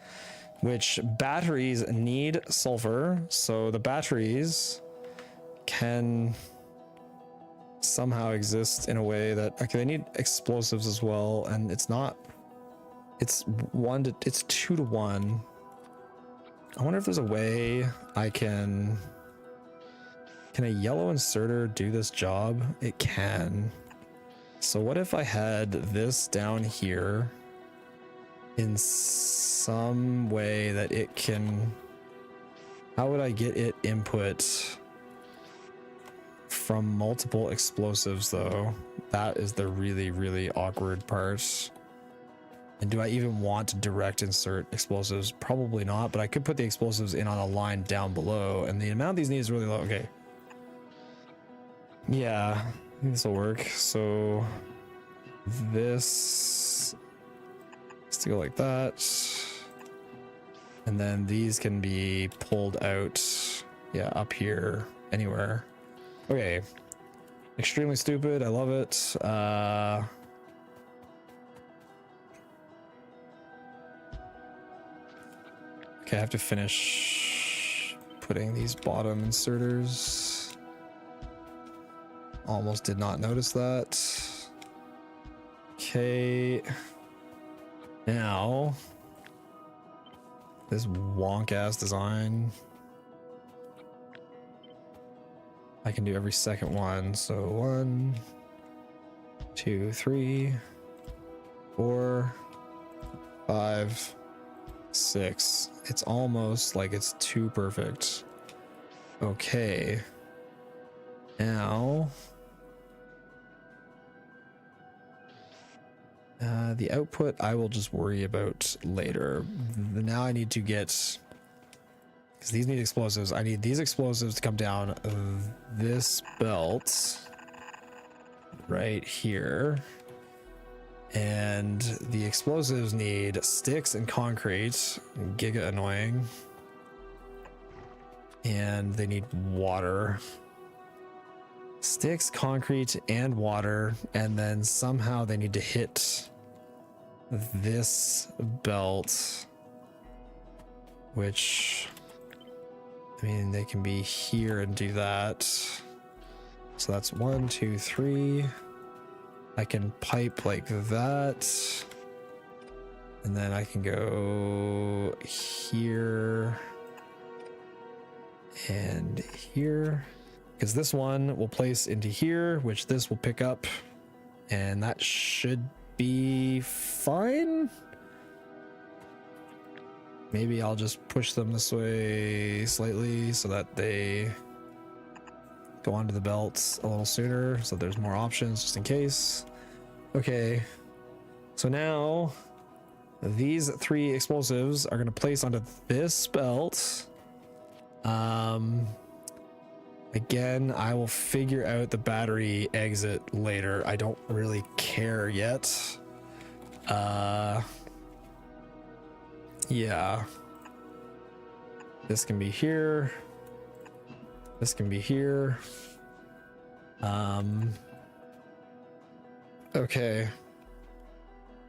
which batteries need sulfur. So the batteries can somehow exist in a way that, okay, they need explosives as well. And it's 2 to 1. I wonder if there's a way I can a yellow inserter do this job? It can. So what if I had this down here in some way that it can, how would I get it input from multiple explosives though? That is the really, really awkward part. And do I even want to direct insert explosives? Probably not, but I could put the explosives in on a line down below, and the amount these need is really low. Okay. Yeah, I think this will work. So this has to go like that. And then these can be pulled out, yeah, up here, anywhere. Okay. Extremely stupid. I love it. Okay, I have to finish putting these bottom inserters. Almost did not notice that. Okay. Now, this wonk ass design. I can do every second one. So 1, 2, 3, 4, 5, 6. It's almost like it's too perfect. Okay. Now, the output I will just worry about later. Now I need to get, because these need explosives. I need these explosives to come down this belt right here. And the explosives need sticks and concrete, giga annoying. And they need water. Sticks, concrete, and water. And then somehow they need to hit this belt. Which, I mean, they can be here and do that. So that's 1, 2, 3. I can pipe like that. And then I can go here and here. Because this one will place into here, which this will pick up. And that should be fine. Maybe I'll just push them this way slightly so that they go onto the belts a little sooner, so there's more options just in case. Okay, so now these 3 explosives are going to place onto this belt. Again, I will figure out the battery exit later. I don't really care yet. Yeah, this can be here. This can be here. Okay.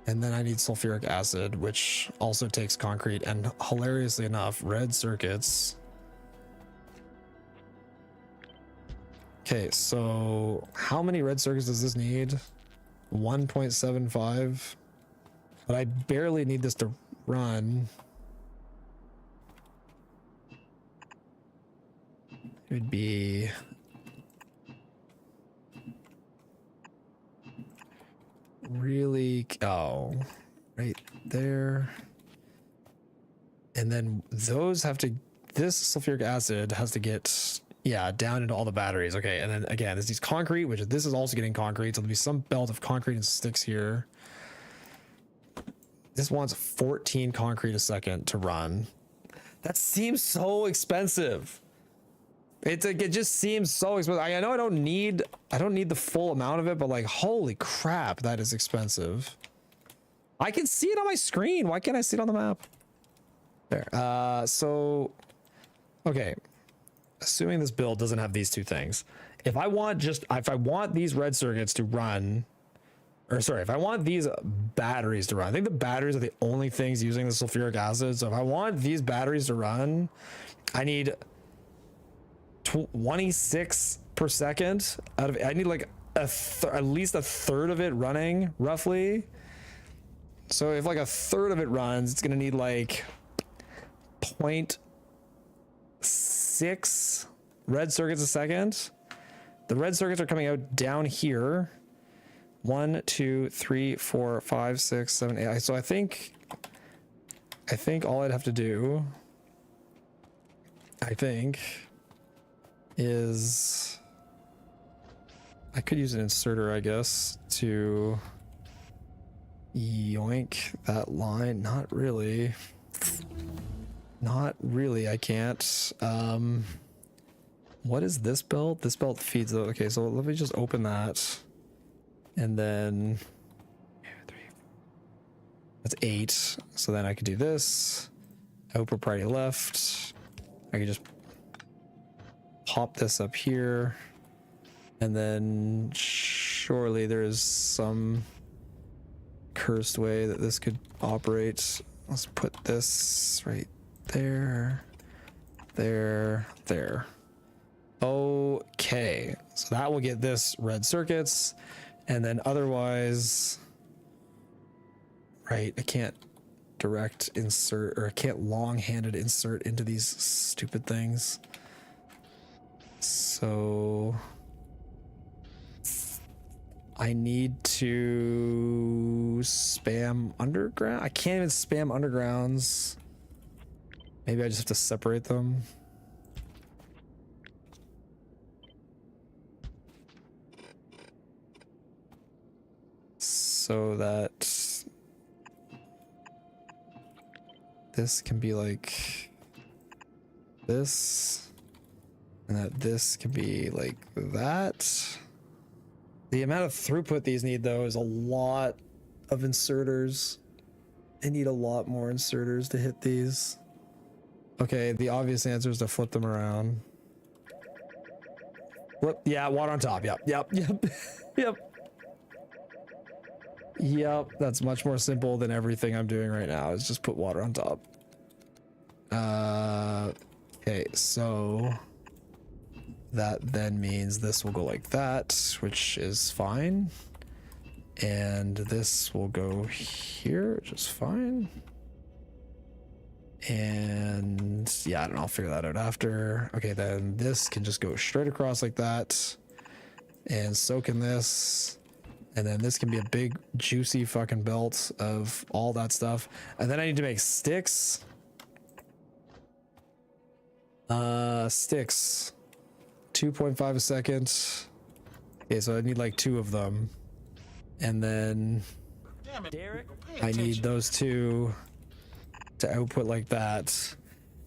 And then I need sulfuric acid, which also takes concrete, and hilariously enough, red circuits. Okay, so how many red circuits does this need? 1.75. But I barely need this to run. It would be really, oh, right there. And then those have to, this sulfuric acid has to get, yeah, down into all the batteries. Okay, and then again, this is concrete, which this is also getting concrete. So there'll be some belt of concrete and sticks here. This wants 14 concrete a second to run. That seems so expensive. It's like, it just seems so expensive. I know I don't need the full amount of it, but like, holy crap, that is expensive. I can see it on my screen. Why can't I see it on the map? There. So, okay. Assuming this build doesn't have these two things. If I want these red circuits to run, or sorry, if I want these batteries to run, I think the batteries are the only things using the sulfuric acid. So if I want these batteries to run, I need 26 per second out of, I need like at least a third of it running roughly. So if like a third of it runs, it's gonna need like 0.6 red circuits a second. The red circuits are coming out down here. 1, 2, 3, 4, 5, 6, 7, 8. So I think all I'd have to do, is I could use an inserter, I guess, to yoink that line. Not really, I can't. What is this belt? This belt feeds the, okay, so let me just open that, and then that's 8. So then I could do this, output priority left. I could just pop this up here, and then surely there's some cursed way that this could operate. Let's put this right there, there. Okay, so that will get this red circuits, and then otherwise, right, I can't direct insert, or I can't long-handed insert into these stupid things. So I need to spam underground. I can't even spam undergrounds. Maybe I just have to separate them. So that this can be like this, and that this can be like that. The amount of throughput these need, though, is a lot of inserters. They need a lot more inserters to hit these. Okay, the obvious answer is to flip them around. Flip, yeah, water on top. Yep. Yep, that's much more simple than everything I'm doing right now, is just put water on top. Okay, so that then means this will go like that, which is fine. And this will go here, which is fine. And yeah, I don't know, I'll figure that out after. Okay, then this can just go straight across like that. And so can this. And then this can be a big, juicy fucking belt of all that stuff. And then I need to make sticks. Sticks. 2.5 a second. Okay, so I need like 2 of them. And then Damn it, Derek. I need those 2 to output like that.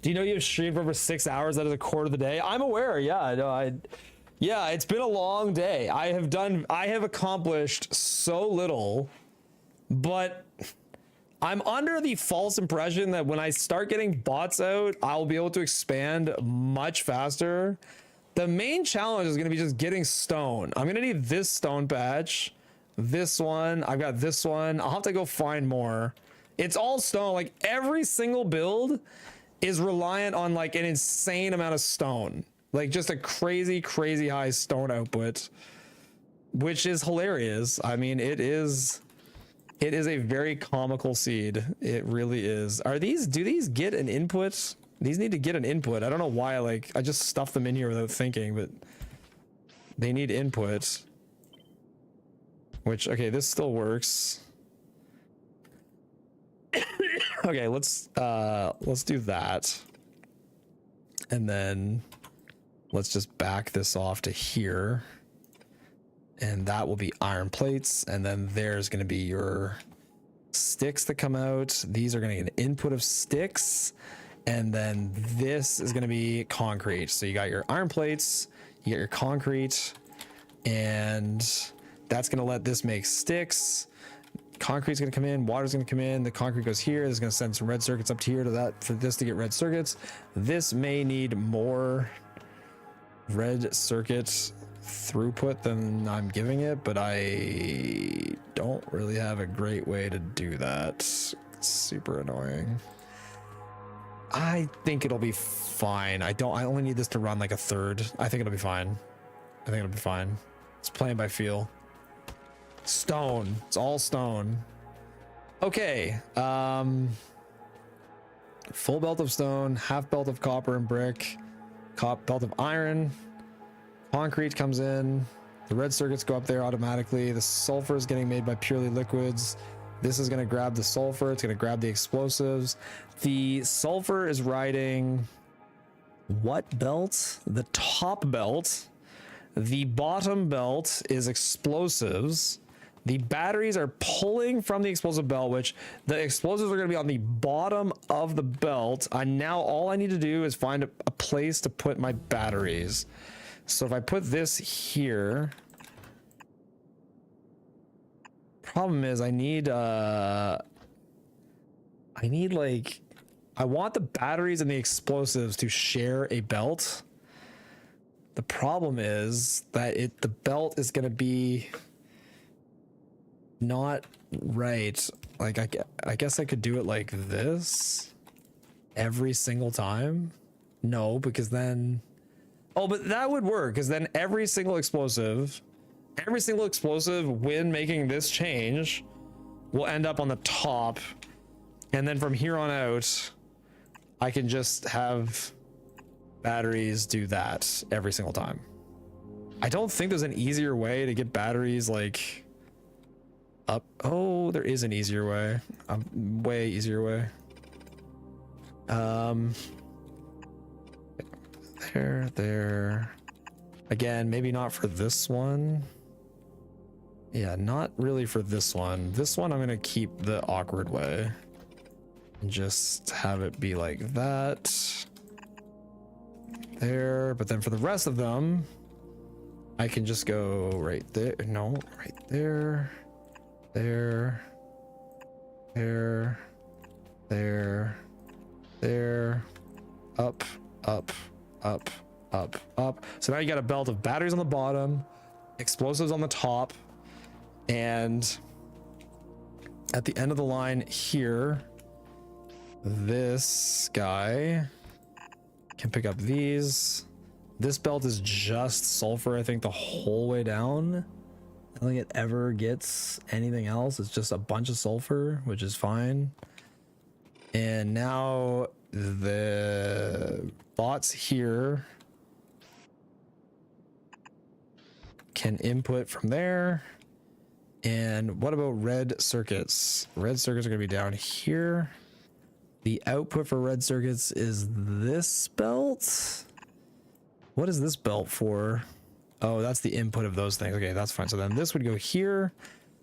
Do you know you've streamed for over 6 hours? That is a quarter of the day. I'm aware. Yeah, no, yeah, it's been a long day. I have accomplished so little, but I'm under the false impression that when I start getting bots out, I'll be able to expand much faster. The main challenge is going to be just getting stone. I'm going to need this stone patch, this one. I've got this one. I'll have to go find more. It's all stone. Like every single build is reliant on like an insane amount of stone. Like just a crazy high stone output, which is hilarious. I mean, it is a very comical seed. It really is. Do these get an input? These need to get an input. I don't know why, like I just stuffed them in here without thinking, but they need input. Which, okay, this still works. Okay, let's do that. And then let's just back this off to here. And that will be iron plates. And then there's going to be your sticks that come out. These are going to get an input of sticks. And then this is going to be concrete. So you got your iron plates, you got your concrete, and that's going to let this make sticks. Concrete's going to come in, water's going to come in, the concrete goes here. This is going to send some red circuits up to here to that for this to get red circuits. This may need more red circuit throughput than I'm giving it, but I don't really have a great way to do that. It's super annoying. I think it'll be fine. I only need this to run like a third. I think it'll be fine. It's playing by feel. Stone. It's all stone. Okay. Full belt of stone, half belt of copper and brick, belt of iron. Concrete comes in. The red circuits go up there automatically. The sulfur is getting made by purely liquids. This is going to grab the sulfur. It's going to grab the explosives. The sulfur is riding what belt? The top belt. The bottom belt is explosives. The batteries are pulling from the explosive belt, which the explosives are going to be on the bottom of the belt. Now all I need to do is find a place to put my batteries. So if I put this here, problem is I want the batteries and the explosives to share a belt. The problem is that the belt is going to be not right. Like I guess I could do it like this every single time. No, because then, oh, but that would work, because then every single explosive when making this change will end up on the top, and then from here on out I can just have batteries do that every single time. I don't think there's an easier way to get batteries like up. Oh, there is an easier way, a way easier way. There again, maybe not for this one. Yeah, not really for this one. This one I'm gonna keep the awkward way and just have it be like that there. But then for the rest of them, I can just go right there. No, right there, there, up, up. So now you got a belt of batteries on the bottom, explosives on the top, and at the end of the line here, this guy can pick up these. This belt is just sulfur, I think, the whole way down. I don't think it ever gets anything else. It's just a bunch of sulfur, which is fine. And now the bots here can input from there. And what about red circuits? Red circuits are going to be down here. The output for red circuits is this belt. What is this belt for? Oh, that's the input of those things. Okay, that's fine. So then this would go here.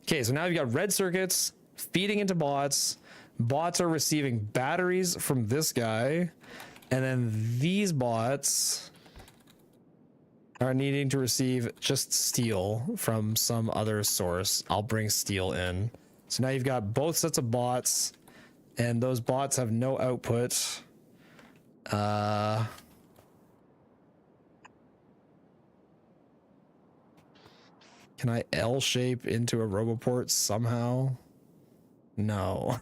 Okay, so now you've got red circuits feeding into bots. Bots are receiving batteries from this guy. And then these bots are needing to receive just steel from some other source. I'll bring steel in. So now you've got both sets of bots, and those bots have no output. Can I L shape into a roboport somehow? No.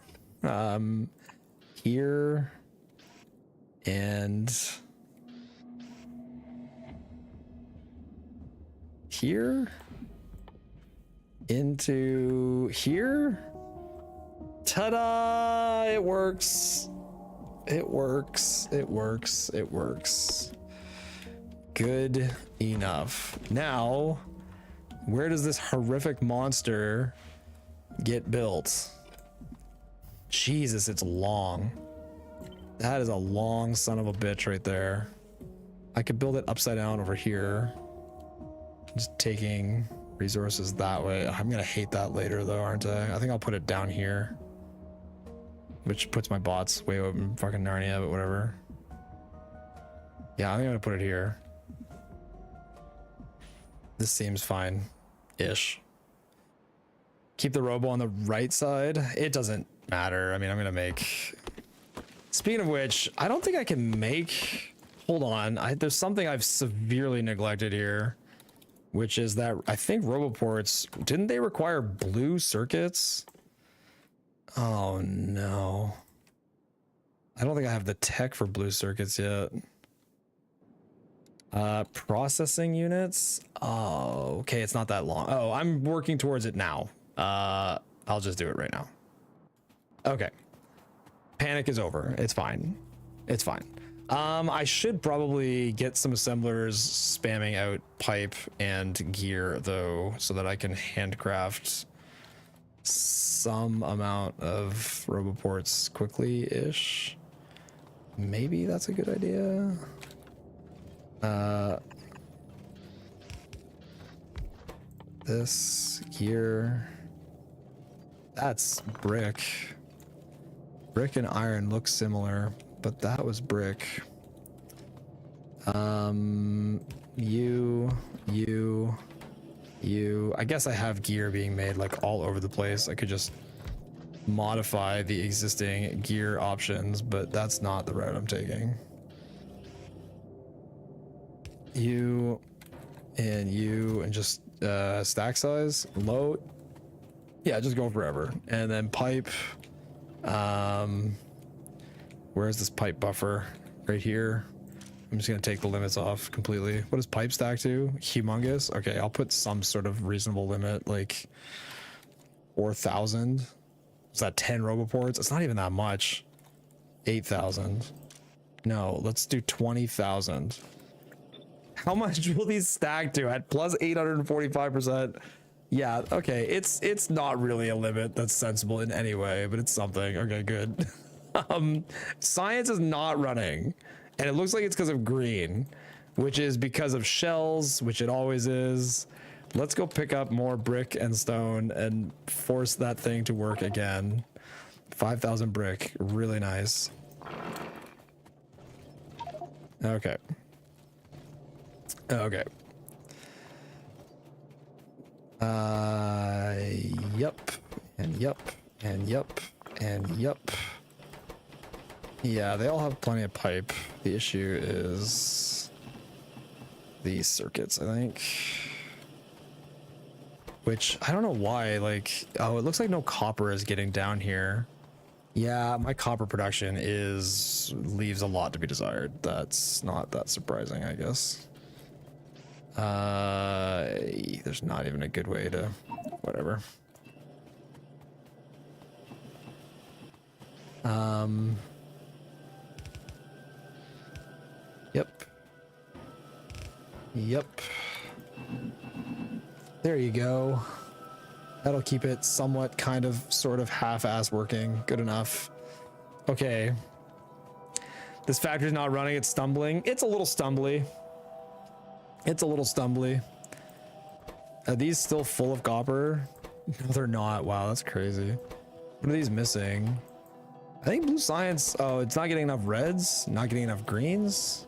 Here and here into here. Ta-da! It works. It works. It works. It works. Good enough. Now Where does this horrific monster get built? Jesus, it's long. That is a long son of a bitch right there. I could build it upside down over here. Just taking resources that way. I'm gonna hate that later though, aren't I? I think I'll put it down here. Which puts my bots way over in fucking Narnia, but whatever. Yeah, I think I'm gonna put it here. This seems fine-ish. Keep the robo on the right side. It doesn't matter. I mean, I'm gonna make... Speaking of which, I don't think I can make... Hold on. There's something I've severely neglected here, which is that I think roboports, didn't they require blue circuits? Oh no. I don't think I have the tech for blue circuits yet. Processing units. Oh, okay. It's not that long. Oh, I'm working towards it now. I'll just do it right now. Okay. Panic is over. It's fine. It's fine. I should probably get some assemblers spamming out pipe and gear though, so that I can handcraft some amount of roboports quickly-ish. Maybe that's a good idea. This gear, that's brick. Brick and iron look similar, but that was brick. You. I guess I have gear being made like all over the place. I could just modify the existing gear options, but that's not the route I'm taking. You and just stack size low. Yeah, just go forever. And then pipe. Where's this pipe buffer? Right here. I'm just gonna take the limits off completely. What does pipe stack to? Humongous. Okay, I'll put some sort of reasonable limit, like 4,000. Is that 10 roboports? It's not even that much. 8,000. No, let's do 20,000. How much will these stack to at plus 845%? Yeah, okay. It's not really a limit that's sensible in any way, but it's something. Okay, good. Science is not running, and it looks like it's because of green, which is because of shells, which it always is. Let's go pick up more brick and stone and force that thing to work again. 5,000 brick, really nice. Okay. Okay. Yup, and yup, and yup, and yup. Yeah, they all have plenty of pipe. The issue is these circuits, I think. Which, I don't know why, like, oh, it looks like no copper is getting down here. Yeah, my copper production leaves a lot to be desired. That's not that surprising, I guess. There's not even a good way to, whatever. Yep. Yep. There you go. That'll keep it somewhat kind of sort of half-ass working. Good enough. Okay. This factory's not running, it's stumbling. It's a little stumbly. It's a little stumbly. Are these still full of copper? No, they're not. Wow, that's crazy. What are these missing? I think blue science, oh, it's not getting enough reds, not getting enough greens.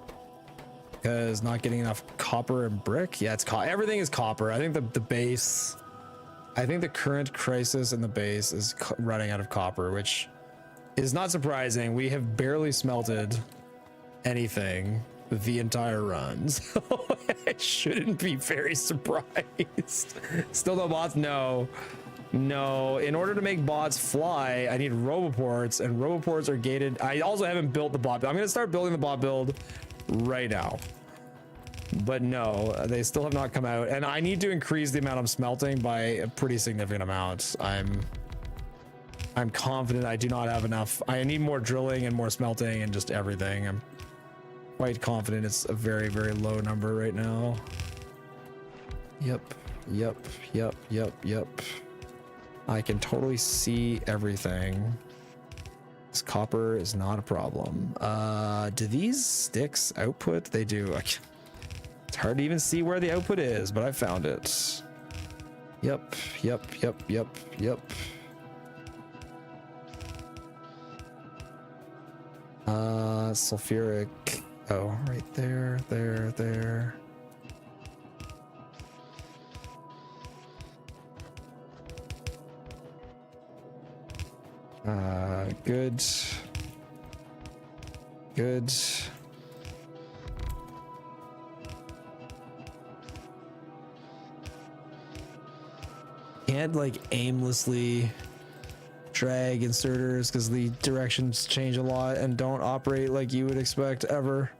Because not getting enough copper and brick. Yeah, it's everything is copper. I think the base, I think the current crisis in the base is running out of copper, which is not surprising. We have barely smelted anything the entire run, so I shouldn't be very surprised. Still no bots? No. No, in order to make bots fly, I need roboports, and roboports are gated. I also haven't built the bot build. I'm gonna start building the bot build right now. But no, they still have not come out, and I need to increase the amount I'm smelting by a pretty significant amount. I'm confident I do not have enough. I need more drilling and more smelting and just everything. I'm quite confident it's a very, very low number right now. Yep. Yep, yep, yep, yep. I can totally see everything. This copper is not a problem. Do these sticks output? They do. It's hard to even see where the output is, but I found it. Yep, yep, yep, yep, yep. Sulfuric. Oh, right there, there. Good. Good. Can't like aimlessly drag inserters because the directions change a lot and don't operate like you would expect ever.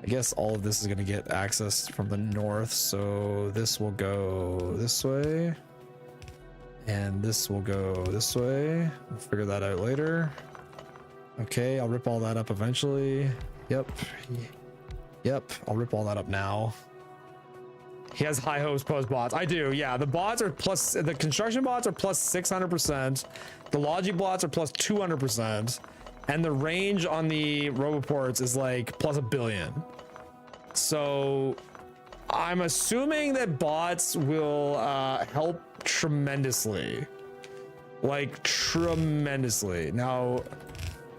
I guess all of this is going to get accessed from the north, so this will go this way and this will go this way. We'll figure that out later. Okay, I'll rip all that up eventually. Yep, I'll rip all that up now. He has high hopes post bots. I do, yeah. The bots are plus, the construction bots are plus 600%. The logic bots are plus 200%. And the range on the roboports is like plus 1 billion. So I'm assuming that bots will help tremendously. Like tremendously. Now,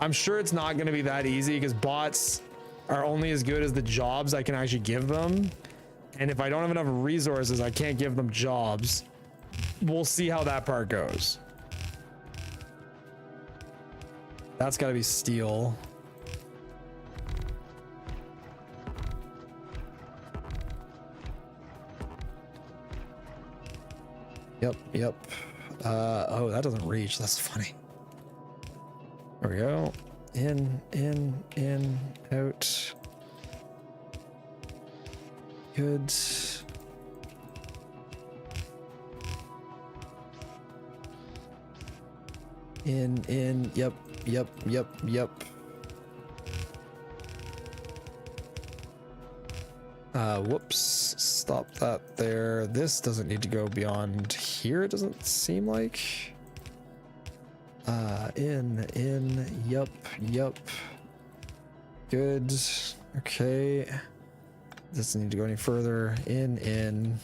I'm sure it's not going to be that easy because bots are only as good as the jobs I can actually give them. And if I don't have enough resources, I can't give them jobs. We'll see how that part goes. That's got to be steel. Yep. Oh, that doesn't reach. That's funny. There we go. In, out. Good. In, yep. Whoops, stop that there. This doesn't need to go beyond here, it doesn't seem like. In, yep. Good, okay. Doesn't need to go any further. In.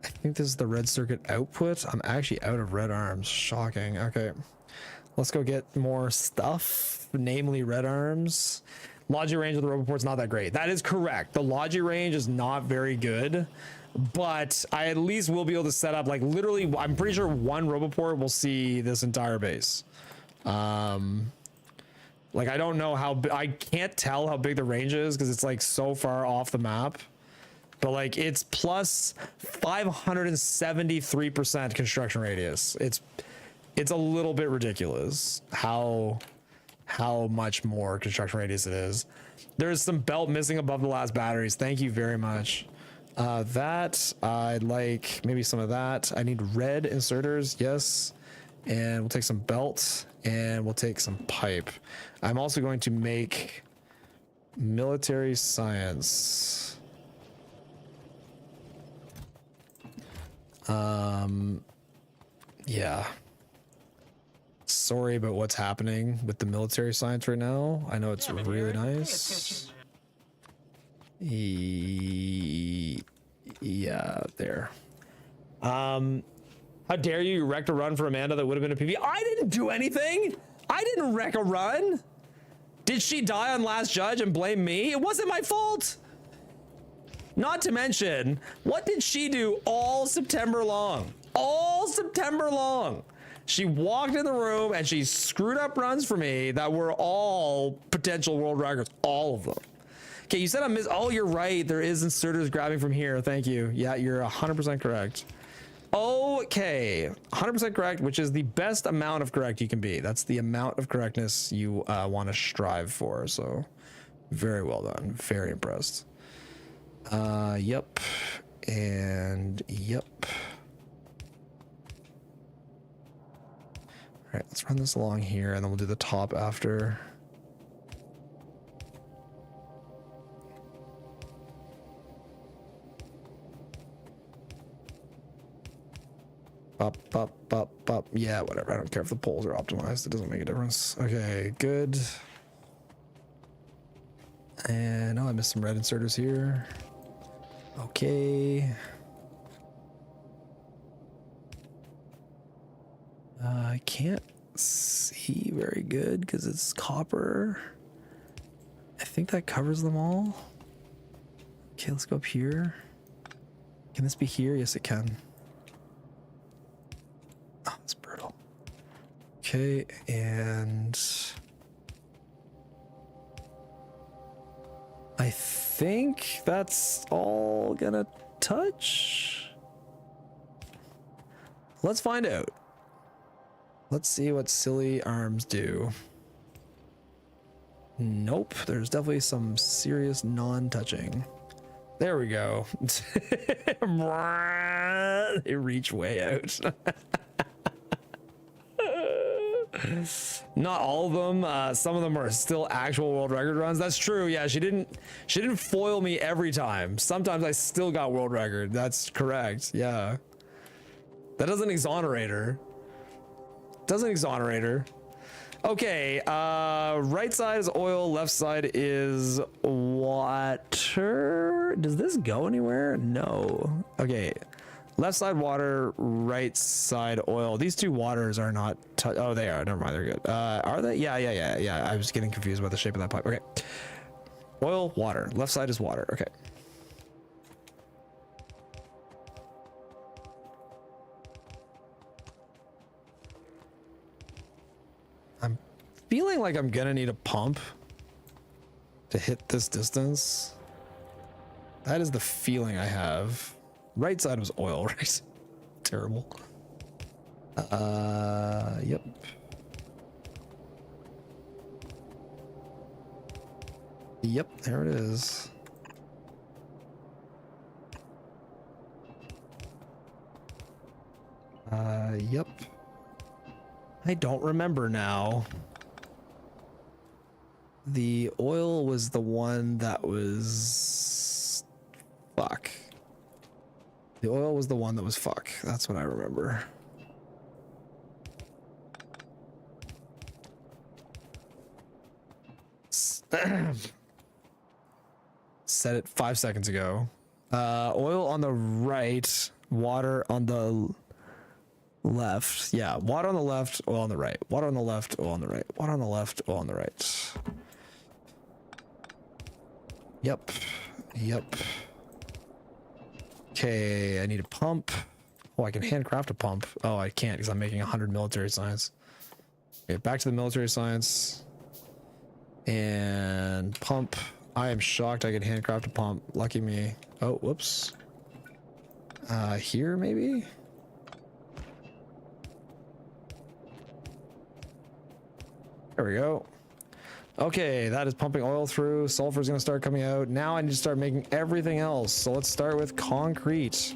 I think this is the red circuit output. I'm actually out of red arms. Shocking. Okay. Let's go get more stuff, namely red arms. Logi range of the roboport's not that great. That is correct. The Logi range is not very good, but I at least will be able to set up like literally, I'm pretty sure one roboport will see this entire base. Like I don't know how, I can't tell how big the range is because it's like so far off the map. But like it's plus 573% construction radius. It's a little bit ridiculous how much more construction radius it is. There's some belt missing above the last batteries. Thank you very much. That I'd like maybe some of that. I need red inserters, yes. And we'll take some belt and we'll take some pipe. I'm also going to make military science. Yeah. Sorry about what's happening with the military science right now. I know it's really nice. Yeah, there. How dare you wreck a run for Amanda that would have been a PV? I didn't do anything. I didn't wreck a run. Did she die on Last Judge and blame me? It wasn't my fault. Not to mention, what did she do all September long? All September long. She walked in the room and she screwed up runs for me that were all potential world records. All of them. Okay, you said I missed. Oh, you're right. There is inserters grabbing from here. Thank you. Yeah, you're 100% correct. Okay, 100% correct, which is the best amount of correct you can be. That's the amount of correctness you want to strive for. So very well done. Very impressed. Yep. And yep. right, let's run this along here and then we'll do the top after. Up. Yeah, whatever. I don't care if the poles are optimized. It doesn't make a difference. Okay, good. And oh, I missed some red inserters here. Okay. I can't see very good because it's copper. I think that covers them all. Okay, let's go up here. Can this be here? Yes, it can. Oh, that's brutal. Okay, and I think that's all gonna touch. Let's find out. Let's see what silly arms do. Nope, there's definitely some serious non-touching. There we go. They reach way out. Not all of them. Some of them are still actual world record runs. That's true. Yeah, she didn't foil me every time. Sometimes I still got world record. That's correct. Yeah. That doesn't exonerate her. Doesn't exonerate her. Okay, right side is oil, left side is water. Does this go anywhere? No. Okay, left side water, right side oil. These two waters are not, oh, they are. Never mind, they're good. Are they? Yeah. I was getting confused about the shape of that pipe. Okay. Oil, water. Left side is water. Okay. I'm feeling like I'm gonna need a pump to hit this distance. That is the feeling I have. Right side was oil, right? Terrible. Yep. Yep, there it is. Yep. I don't remember now. The oil was the one that was... Fuck. The oil was the one that was fuck. That's what I remember. Said it 5 seconds ago. Oil on the right, water on the left. Yeah, water on the left, oil on the right. Water on the left, oil on the right. Water on the left, oil on the right. Yep. Okay, I need a pump. Oh, I can handcraft a pump. Oh, I can't because I'm making 100 military science. Okay, back to the military science. And pump. I am shocked I can handcraft a pump. Lucky me. Oh, whoops. Here maybe? There we go. Okay, that is pumping oil through. Sulfur is going to start coming out. Now I need to start making everything else. So let's start with concrete.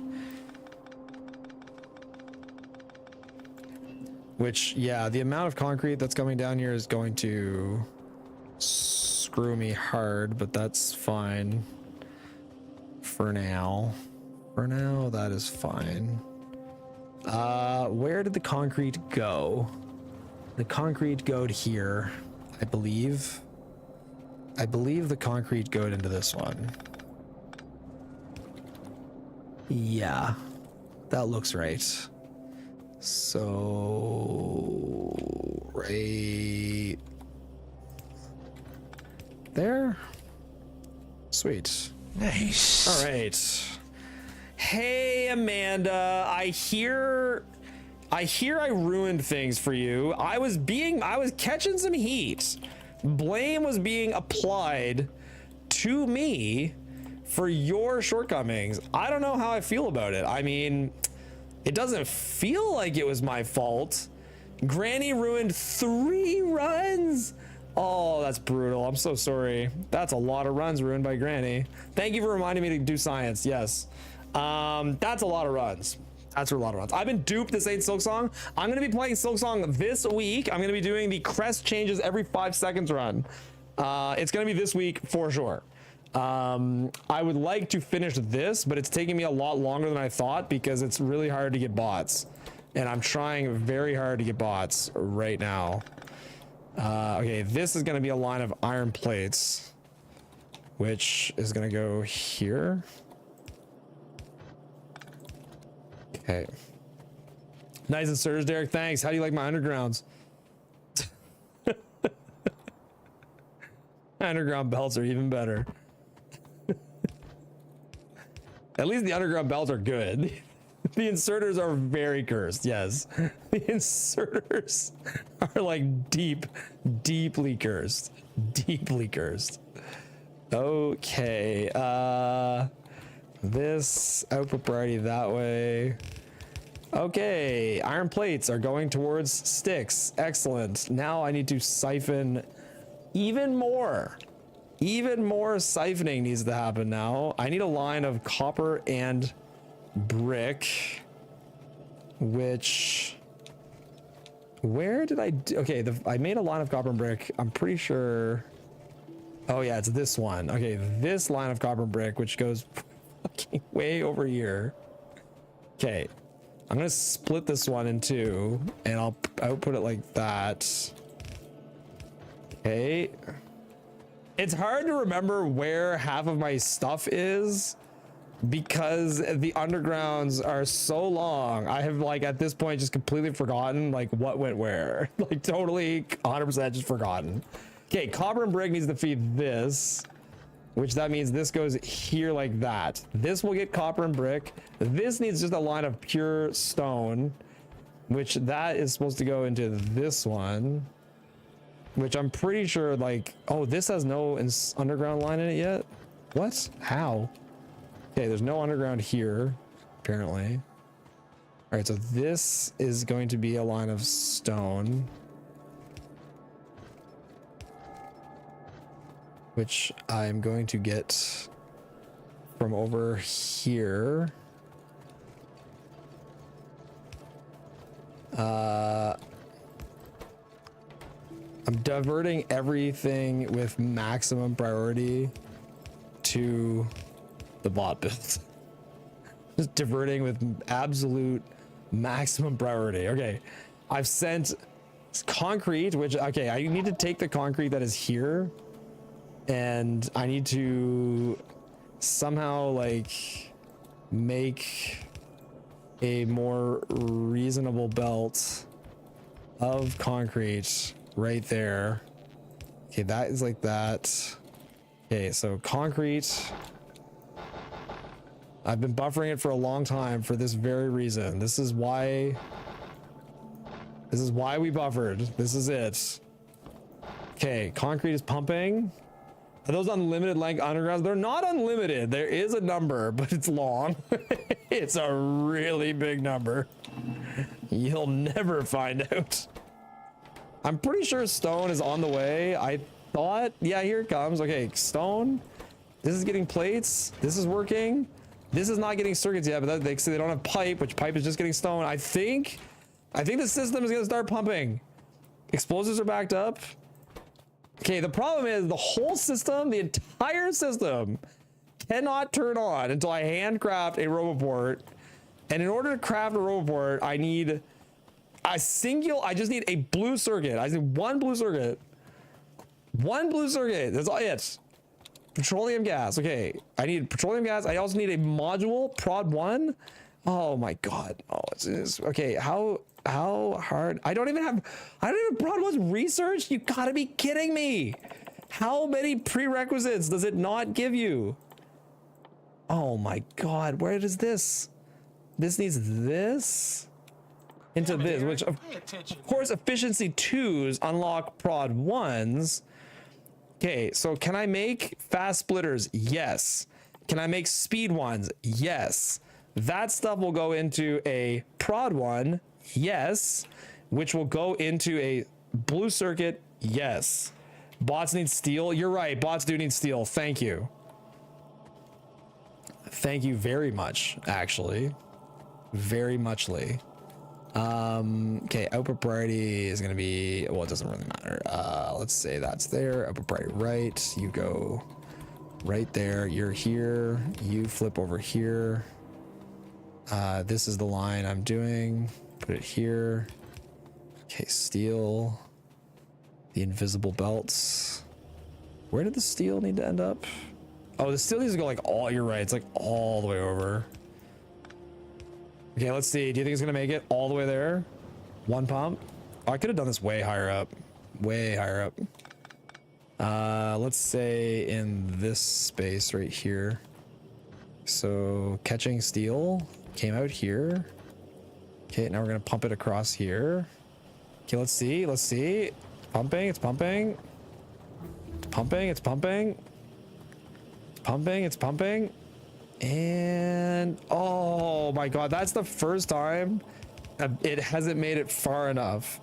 Which, yeah, the amount of concrete that's coming down here is going to screw me hard, but that's fine. For now. For now, that is fine. Where did the concrete go? The concrete goed here, I believe. I believe the concrete goed into this one. Yeah, that looks right. So, right there. Sweet. Nice. All right. Hey, Amanda, I hear I ruined things for you. I was catching some heat. Blame was being applied to me for your shortcomings. I don't know how I feel about it. I mean, it doesn't feel like it was my fault. Granny ruined 3 runs. Oh, that's brutal. I'm so sorry. That's a lot of runs ruined by Granny. Thank you for reminding me to do science. Yes. That's a lot of runs. That's where a lot of runs. I've been duped. This ain't Silksong. I'm going to be playing Silksong this week. I'm going to be doing the crest changes every 5 seconds run. It's going to be this week for sure. I would like to finish this, but it's taking me a lot longer than I thought because it's really hard to get bots. And I'm trying very hard to get bots right now. Okay, this is going to be a line of iron plates, which is going to go here. Okay. Nice inserters, Derek. Thanks. How do you like my undergrounds? Underground belts are even better. At least the underground belts are good. The inserters are very cursed. Yes. The inserters are like deeply cursed. Deeply cursed. Okay. This output priority that way. Okay. Iron plates are going towards sticks. Excellent. Now I need to siphon even more. Even more siphoning needs to happen now. I need a line of copper and brick, which, where did I do? Okay, I made a line of copper and brick. I'm pretty sure. Oh yeah, it's this one. Okay, this line of copper and brick, which goes fucking way over here. Okay, I'm gonna split this one in two, and I'll output it like that. Okay. It's hard to remember where half of my stuff is because the undergrounds are so long. I have like at this point just completely forgotten like what went where. Like totally 100% just forgotten. Okay, copper and brick needs to feed this, which that means this goes here like that. This will get copper and brick. This needs just a line of pure stone, which that is supposed to go into this one. Which I'm pretty sure, like, oh, this has no underground line in it yet? What? How? Okay, there's no underground here, apparently. All right, so this is going to be a line of stone. Which I'm going to get from over here. I'm diverting everything with maximum priority to the bot build. Just diverting with absolute maximum priority. Okay, I've sent concrete, which, okay, I need to take the concrete that is here and I need to somehow like make a more reasonable belt of concrete right there. Okay, that is like that. Okay, so concrete. I've been buffering it for a long time for this very reason. This is why we buffered. This is it. Okay, concrete is pumping. Are those unlimited length undergrounds? They're not unlimited. There is a number, but it's long. It's a really big number. You'll never find out. I'm pretty sure stone is on the way. I thought, yeah, here it comes. Okay, stone. This is getting plates. This is working. This is not getting circuits yet, but they say they don't have pipe, which pipe is just getting stone. I think the system is gonna start pumping. Explosives are backed up. Okay, the problem is the whole system, the entire system, cannot turn on until I handcraft a roboport. And in order to craft a roboport, I need I just need a blue circuit. I need one blue circuit. One blue circuit. That's all it. Petroleum gas. Okay. I need petroleum gas. I also need a module, prod 1. Oh my god. Oh, it's okay. How hard? I don't even prod 1's research. You gotta be kidding me. How many prerequisites does it not give you? Oh my god. Where is this? This needs this into this, which of course efficiency 2s unlock prod 1s. Okay, so can I make fast splitters? Yes. Can I make speed ones? Yes. That stuff will go into a prod 1. Yes. Which will go into a blue circuit. Yes. Bots need steel. You're right. Bots do need steel. Thank you. Thank you very much, actually. very muchly. Okay, output priority is gonna be, well, it doesn't really matter. Let's say that's there. Output priority right. You go right there. You're here. You flip over here. This is the line I'm doing. Put it here. Okay, steel. The invisible belts. Where did the steel need to end up? Oh, the steel needs to go like all, you're right. It's like all the way over. Okay, let's see. Do you think it's gonna make it all the way there? One pump? Oh, I could have done this way higher up. Way higher up. Let's say in this space right here. So catching steel came out here. Okay, now we're gonna pump it across here. Okay, let's see. Let's see. Pumping, it's pumping. It's pumping, it's pumping. It's pumping, it's pumping. And oh my god, that's the first time it hasn't made it far enough.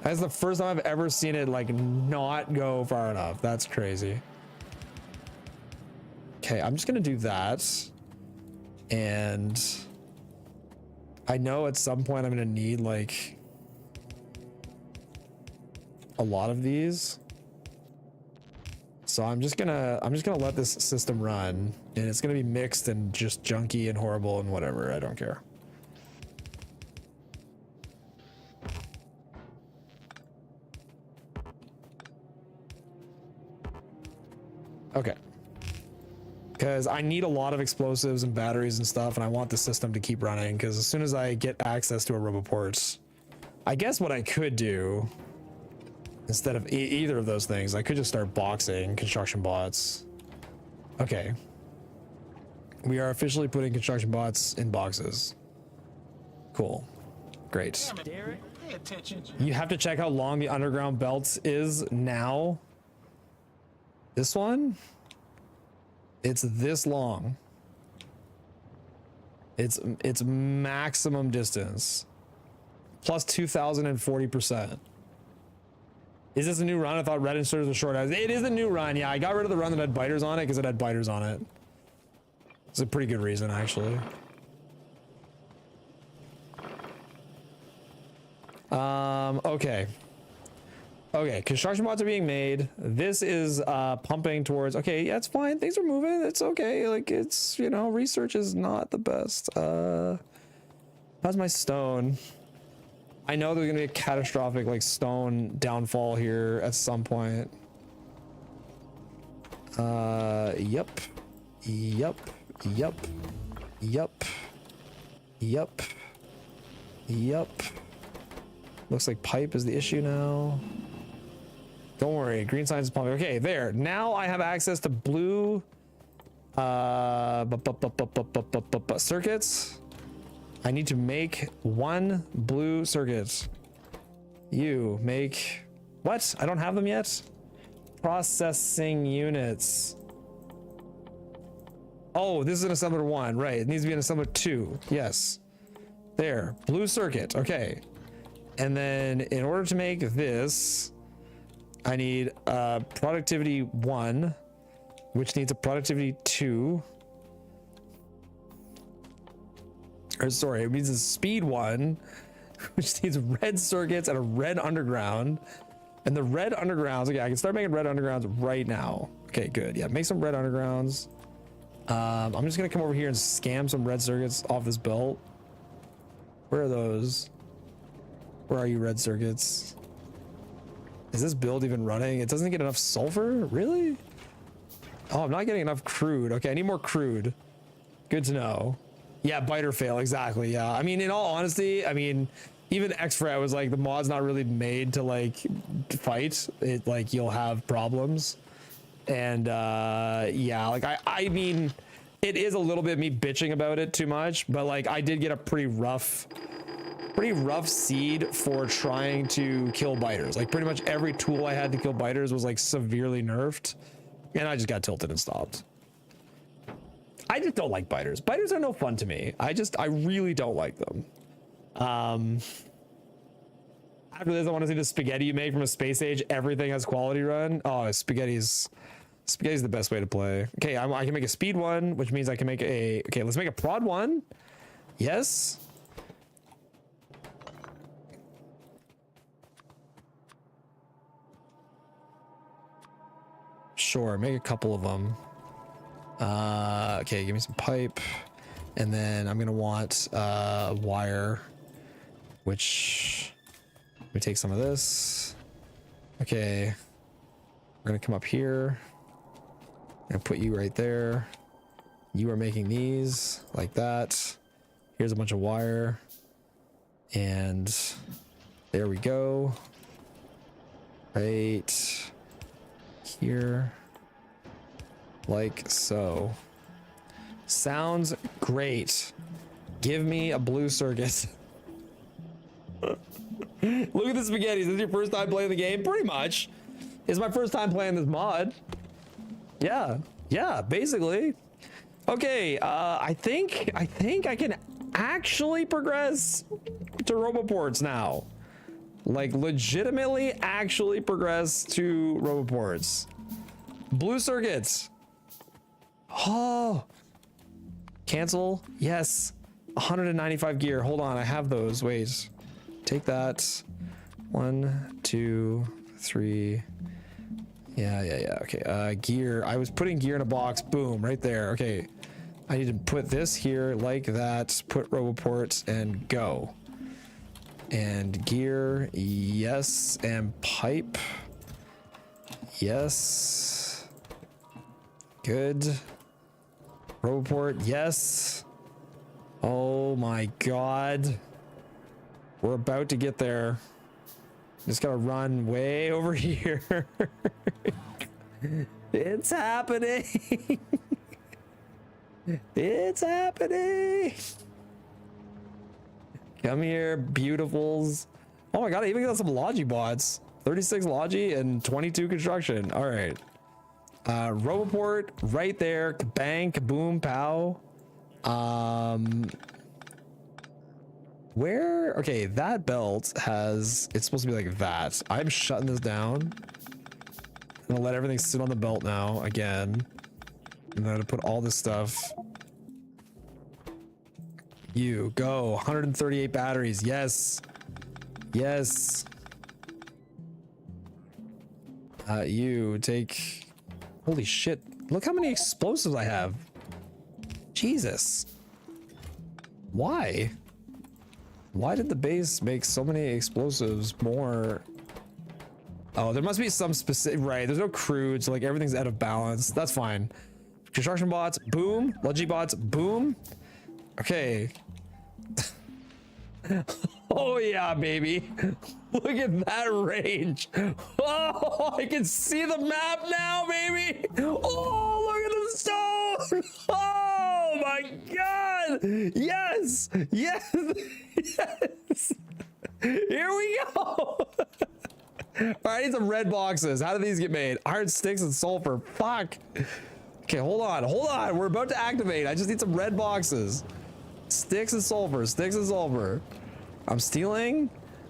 That's the first time I've ever seen it like not go far enough. That's crazy. Okay, I'm just gonna do that. And I know at some point I'm gonna need like a lot of these. So I'm just gonna let this system run, and it's gonna be mixed and just junky and horrible and whatever. I don't care. Okay. Because I need a lot of explosives and batteries and stuff, and I want the system to keep running, because as soon as I get access to a roboport, I guess what I could do instead of either of those things, I could just start boxing construction bots. Okay. We are officially putting construction bots in boxes. Cool. Great. Damn it, Derek. Pay attention. You have to check how long the underground belt is now. This one? It's this long. It's maximum distance. Plus 2,040%. Is this a new run? I thought red inserters were short. It is a new run. Yeah, I got rid of the run that had biters on it because it had biters on it. It's a pretty good reason, actually. Okay. Okay, construction bots are being made. This is pumping towards, okay, yeah, it's fine. Things are moving. It's okay. Like, it's, you know, research is not the best. How's my stone? I know there's gonna be a catastrophic like stone downfall here at some point. Yep. Yep. Yep. Yep. Yep. Yep. Looks like pipe is the issue now. Don't worry, green signs is pumping. Okay, there. Now I have access to blue circuits. I need to make one blue circuit. You make what? I don't have them yet. Processing units. Oh, this is an assembler 1, right? It needs to be an assembler 2. Yes. There, blue circuit. Okay. And then in order to make this, I need productivity 1, which needs a productivity 2. Or sorry, it means a speed 1, which needs red circuits and a red underground. And the red undergrounds, okay, I can start making red undergrounds right now. Okay, good. Yeah, make some red undergrounds. I'm just gonna come over here and scam some red circuits off this belt. Where are those? Where are you, red circuits? Is this build even running? It doesn't get enough sulfur? Really? Oh, I'm not getting enough crude. Okay, I need more crude. Good to know. Yeah, biter fail, exactly. Yeah, I mean, in all honesty, I mean, even Exfret was like, the mod's not really made to like fight it. Like, you'll have problems. And yeah, like I mean, it is a little bit me bitching about it too much, but like I did get a pretty rough seed for trying to kill biters. Like pretty much every tool I had to kill biters was like severely nerfed, and I just got tilted and stopped. I just don't like biters. Biters are no fun to me. I really don't like them. After this, I want to see the spaghetti you make from a space age. Everything has quality run. Oh, spaghetti's the best way to play. Okay, I can make a speed 1, which means I can make a, okay, let's make a prod 1. Yes. Sure, make a couple of them. Okay, give me some pipe. And then I'm gonna want wire, which let me take some of this. Okay, we're gonna come up here and put you right there. You are making these like that. Here's a bunch of wire, and there we go. Right here, like so. Sounds great. Give me a blue circuit. Look at the spaghetti. Is this your first time playing the game? Pretty much. It's my first time playing this mod. Yeah, basically. Okay, I think I can actually progress to Roboports now. Like, legitimately actually progress to Roboports. Blue circuits. Oh. Cancel. Yes. 195 gear. Hold on, I have those. Wait. Take that. 1, 2, 3. Yeah. Okay. Gear. I was putting gear in a box. Boom. Right there. Okay. I need to put this here like that. Put Roboports and go. And gear. Yes. And pipe. Yes. Good. Roboport. Yes. Oh my god. We're about to get there. Just gotta run way over here. It's happening. It's happening. Come here, beautifuls. Oh my god, I even got some Logi bots. 36 Logi and 22 construction. All right. Roboport right there. Bang, kaboom, pow. Where? Okay, that belt has, it's supposed to be like that. I'm shutting this down. I'm gonna let everything sit on the belt now again. I'm gonna put all this stuff. You go. 138 batteries. Yes. Yes. You take. Holy shit. Look how many explosives I have. Jesus. Why? Why did the base make so many explosives more? Oh, there must be some specific, right? There's no crude, so like everything's out of balance. That's fine. Construction bots, boom. Logi bots, boom. Okay. Oh yeah, baby. Look at that range. Oh, I can see the map now, baby. Oh, look at the stone. Oh my god. Yes. Yes. Yes. Here we go. All right, I need some red boxes. How do these get made? Iron sticks and sulfur. Fuck. Okay, hold on. Hold on. We're about to activate. I just need some red boxes. Sticks and sulfur. Sticks and sulfur. I'm stealing.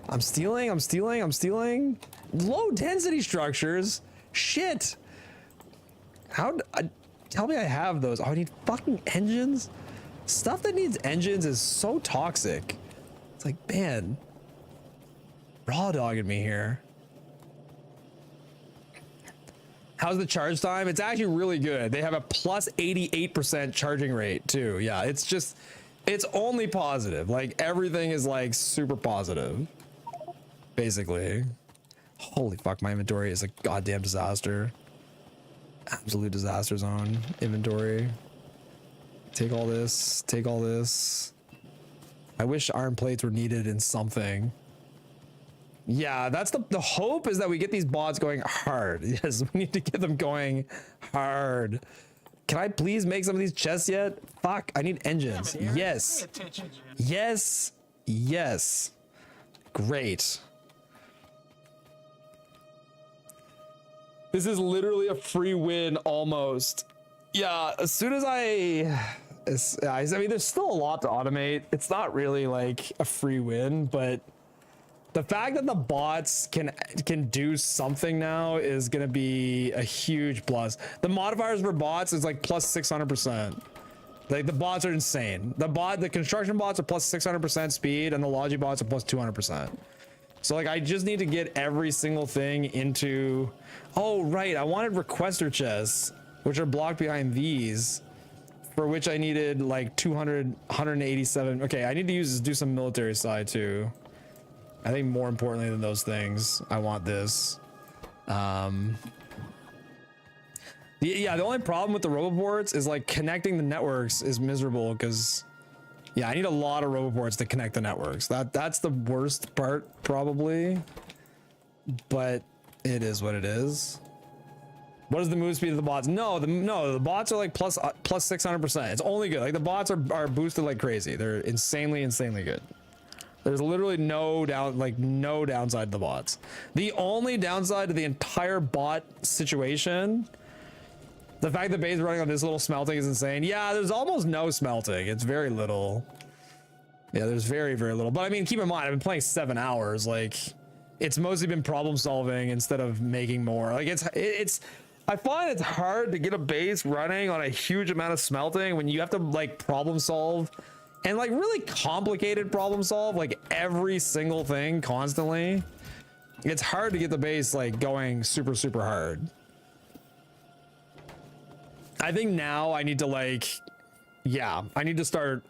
I'm stealing. I'm stealing. I'm stealing. Low density structures. Shit. How? Tell me I have those. Oh, I need fucking engines. Stuff that needs engines is so toxic. It's like, man, raw dogging me here. How's the charge time? It's actually really good. They have a plus 88% charging rate too. Yeah, it's just, it's only positive. Like everything is like super positive, basically. Holy fuck, my inventory is a goddamn disaster. Absolute disaster zone inventory. Take all this, take all this. I wish iron plates were needed in something. Yeah, that's the hope, is that we get these bots going hard. Yes, we need to get them going hard. Can I please make some of these chests yet? Fuck, I need engines. Yes. Yes. Yes. Great. This is literally a free win almost. Yeah, as soon as I mean, there's still a lot to automate. It's not really like a free win, but the fact that the bots can do something now is gonna be a huge plus. The modifiers for bots is like plus 600%. Like the bots are insane. The construction bots are plus 600% speed, and the Logi bots are plus 200%. So like I just need to get every single thing into, oh right, I wanted requester chests, which are blocked behind these, for which I needed like 187. Okay, I need to do some military side too. I think more importantly than those things, I want this. Yeah, the only problem with the roboports is like connecting the networks is miserable because yeah, I need a lot of roboports to connect the networks. That's the worst part probably, but it is what it is. What is the move speed of the bots? No, the bots are like plus 600%. It's only good. Like the bots are boosted like crazy. They're insanely good. There's literally no downside to the bots. The only downside to the entire bot situation, the fact that Bay's running on this little smelting is insane. Yeah, there's almost no smelting. It's very little. Yeah, there's very little. But I mean, keep in mind, I've been playing 7 hours. Like, it's mostly been problem solving instead of making more. Like, it's. I find it's hard to get a base running on a huge amount of smelting when you have to like problem solve and like really complicated problem solve like every single thing constantly. It's hard to get the base like going super hard. I think now I need to like, yeah, I need to start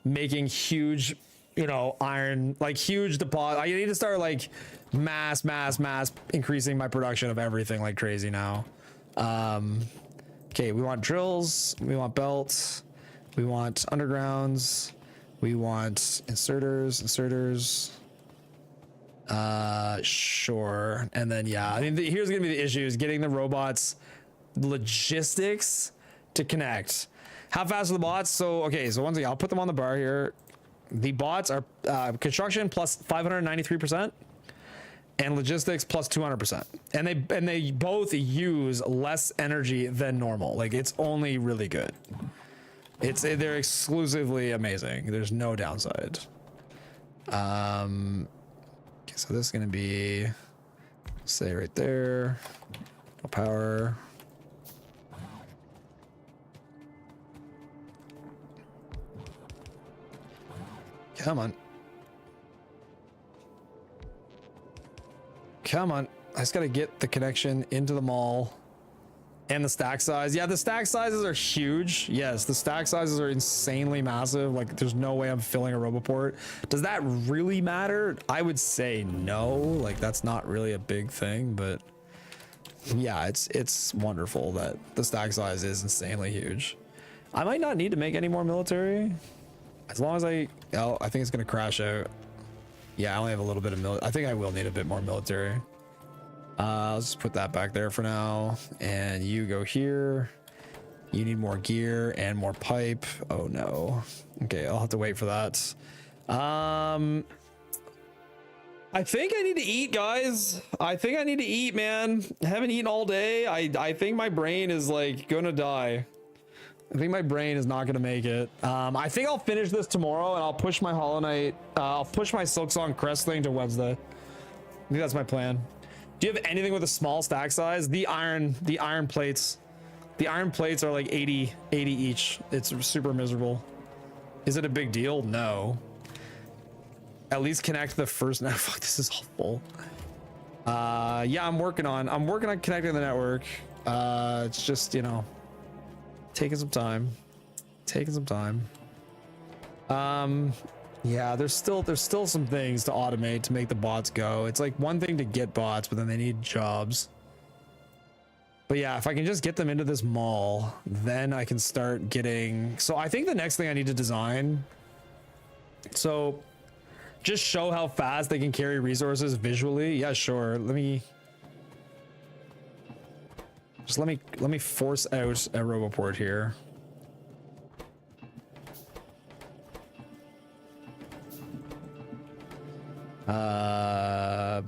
making huge, you know, iron, like huge deposit. I need to start like mass increasing my production of everything like crazy now. Okay, we want drills, we want belts, we want undergrounds, we want inserters. Sure. And then yeah, I mean here's gonna be the issue is getting the robots logistics to connect. How fast are the bots? So okay, so once again, I'll put them on the bar here. The bots are construction plus 593%. And logistics plus 200%, and they both use less energy than normal. Like it's only really good. They're exclusively amazing. There's no downside. Okay, so this is gonna be, say right there, no power. Come on. Come on, I just gotta get the connection into the mall and the stack size. Yeah, the stack sizes are huge. Yes, the stack sizes are insanely massive. Like there's no way I'm filling a roboport. Does that really matter? I would say no, like that's not really a big thing, but yeah, it's wonderful that the stack size is insanely huge. I might not need to make any more military as long as I think it's gonna crash out. Yeah, I only have a little bit of military. I think I will need a bit more military. I'll just put that back there for now. And you go here. You need more gear and more pipe. Oh no. Okay, I'll have to wait for that. I think I need to eat, guys. I think I need to eat, man. I haven't eaten all day. I think my brain is like gonna die. I think my brain is not gonna make it. I think I'll finish this tomorrow and I'll push my Hollow Knight. I'll push my Silksong Crest thing to Wednesday. I think that's my plan. Do you have anything with a small stack size? The iron plates. The iron plates are like 80 each. It's super miserable. Is it a big deal? No. At least connect the first. Now, fuck, this is awful. Yeah, I'm working on connecting the network. It's just, you know, taking some time. Yeah, there's still some things to automate to make the bots go. It's like one thing to get bots, but then they need jobs. But yeah, if I can just get them into this mall, then I can start getting. So I think the next thing I need to design, so just show how fast they can carry resources visually. Yeah, sure. Let me force out a roboport here. I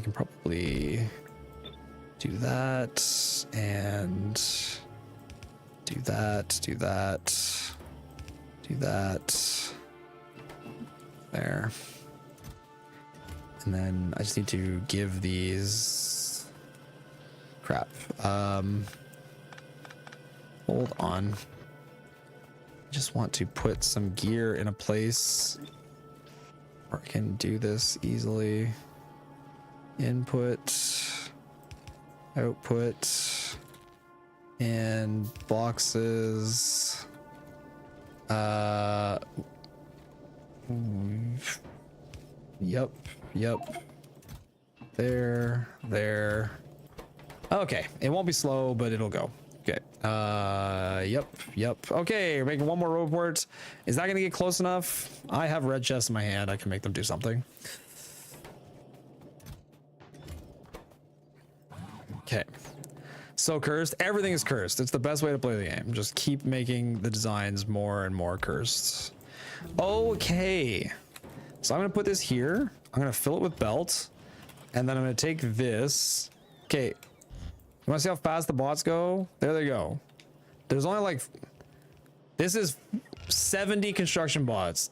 can probably do that and do that. There. And then I just need to give these crap. Hold on. Just want to put some gear in a place where I can do this easily. Input, output, and boxes. Yep. There. Okay, it won't be slow, but it'll go. Okay. Yep. Okay, we're making one more road. Is that gonna get close enough? I have red chests in my hand. I can make them do something. Okay. So cursed. Everything is cursed. It's the best way to play the game. Just keep making the designs more and more cursed. Okay. So I'm gonna put this here. I'm gonna fill it with belt, and then I'm gonna take this. Okay. You wanna see how fast the bots go? There they go. There's only like, this is 70 construction bots.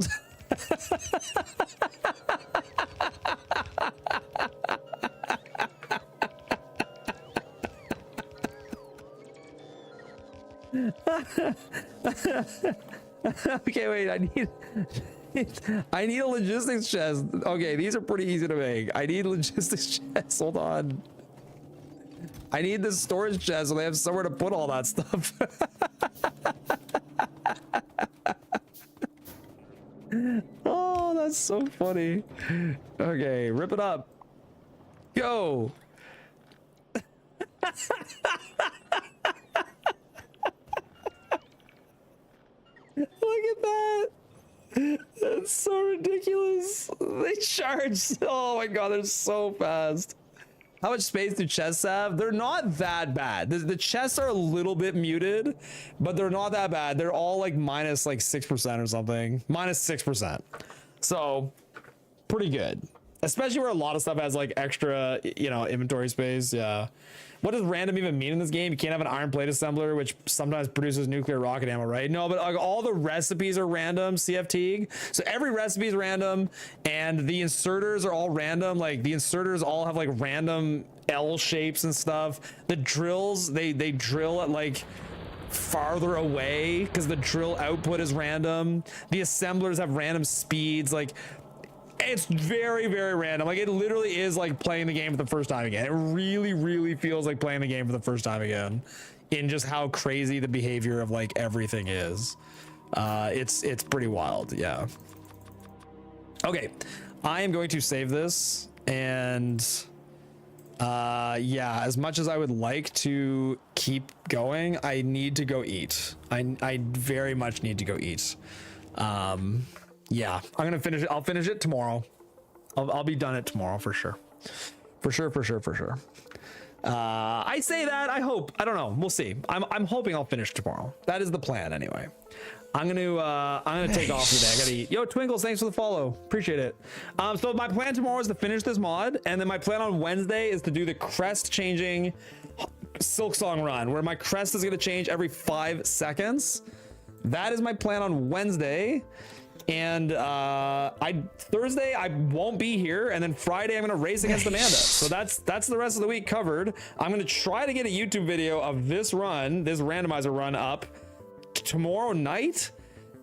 Okay, wait, I need a logistics chest. Okay, these are pretty easy to make. I need logistics chests. Hold on. I need this storage chest so they have somewhere to put all that stuff. Oh, that's so funny. Okay, rip it up. Go. Look at that. That's so ridiculous. They charge. Oh my god, they're so fast. How much space do chests have? They're not that bad. The chests are a little bit muted, but they're not that bad. They're all like minus like 6% or something. Minus 6%. So pretty good. Especially where a lot of stuff has like extra, you know, inventory space. Yeah. What does random even mean in this game? You can't have an iron plate assembler, which sometimes produces nuclear rocket ammo, right? No, but like all the recipes are random, CFT. So every recipe is random, and the inserters are all random. Like the inserters all have like random L shapes and stuff. The drills, they drill at like farther away because the drill output is random. The assemblers have random speeds. Like, it's very, very random. Like, it literally is like playing the game for the first time again. It really, really feels like playing the game for the first time again in just how crazy the behavior of like everything is. It's pretty wild. Yeah. Okay. I am going to save this, and yeah, as much as I would like to keep going, I need to go eat. I very much need to go eat. Yeah, I'm gonna finish it. I'll finish it tomorrow. I'll be done it tomorrow for sure. For sure. I say that. I hope. I don't know. We'll see. I'm hoping I'll finish tomorrow. That is the plan anyway. I'm gonna take off today. I gotta eat. Yo, Twinkles, thanks for the follow. Appreciate it. So my plan tomorrow is to finish this mod, and then my plan on Wednesday is to do the crest changing Silksong run, where my crest is gonna change every 5 seconds. That is my plan on Wednesday. And Thursday I won't be here, and then Friday I'm gonna race against Amanda. So that's the rest of the week covered. I'm gonna try to get a YouTube video of this run, this randomizer run, up tomorrow night,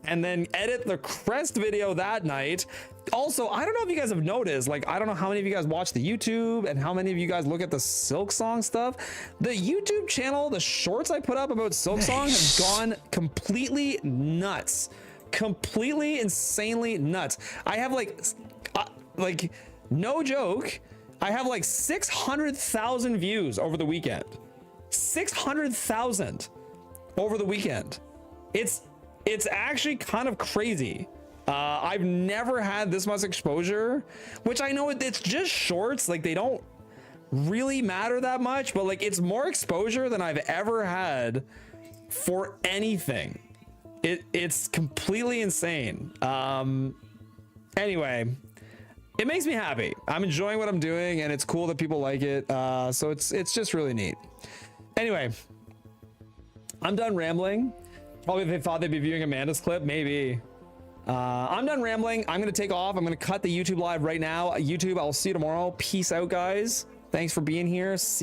and then edit the crest video that night. Also, I don't know if you guys have noticed, like, I don't know how many of you guys watch the YouTube and how many of you guys look at the Silksong stuff. The YouTube channel, the shorts I put up about Silksong have gone completely nuts. Completely insanely nuts. I have like no joke, I have like 600,000 views over the weekend. 600,000 over the weekend. It's actually kind of crazy. I've never had this much exposure, which I know it's just shorts, like they don't really matter that much, but like it's more exposure than I've ever had for anything. It's completely insane. Anyway, it makes me happy. I'm enjoying what I'm doing, and it's cool that people like it. So it's just really neat. Anyway, I'm done rambling. Probably they thought they'd be viewing Amanda's clip. Maybe. I'm done rambling. I'm gonna take off. I'm gonna cut the YouTube live right now. YouTube, I'll see you tomorrow. Peace out, guys. Thanks for being here. See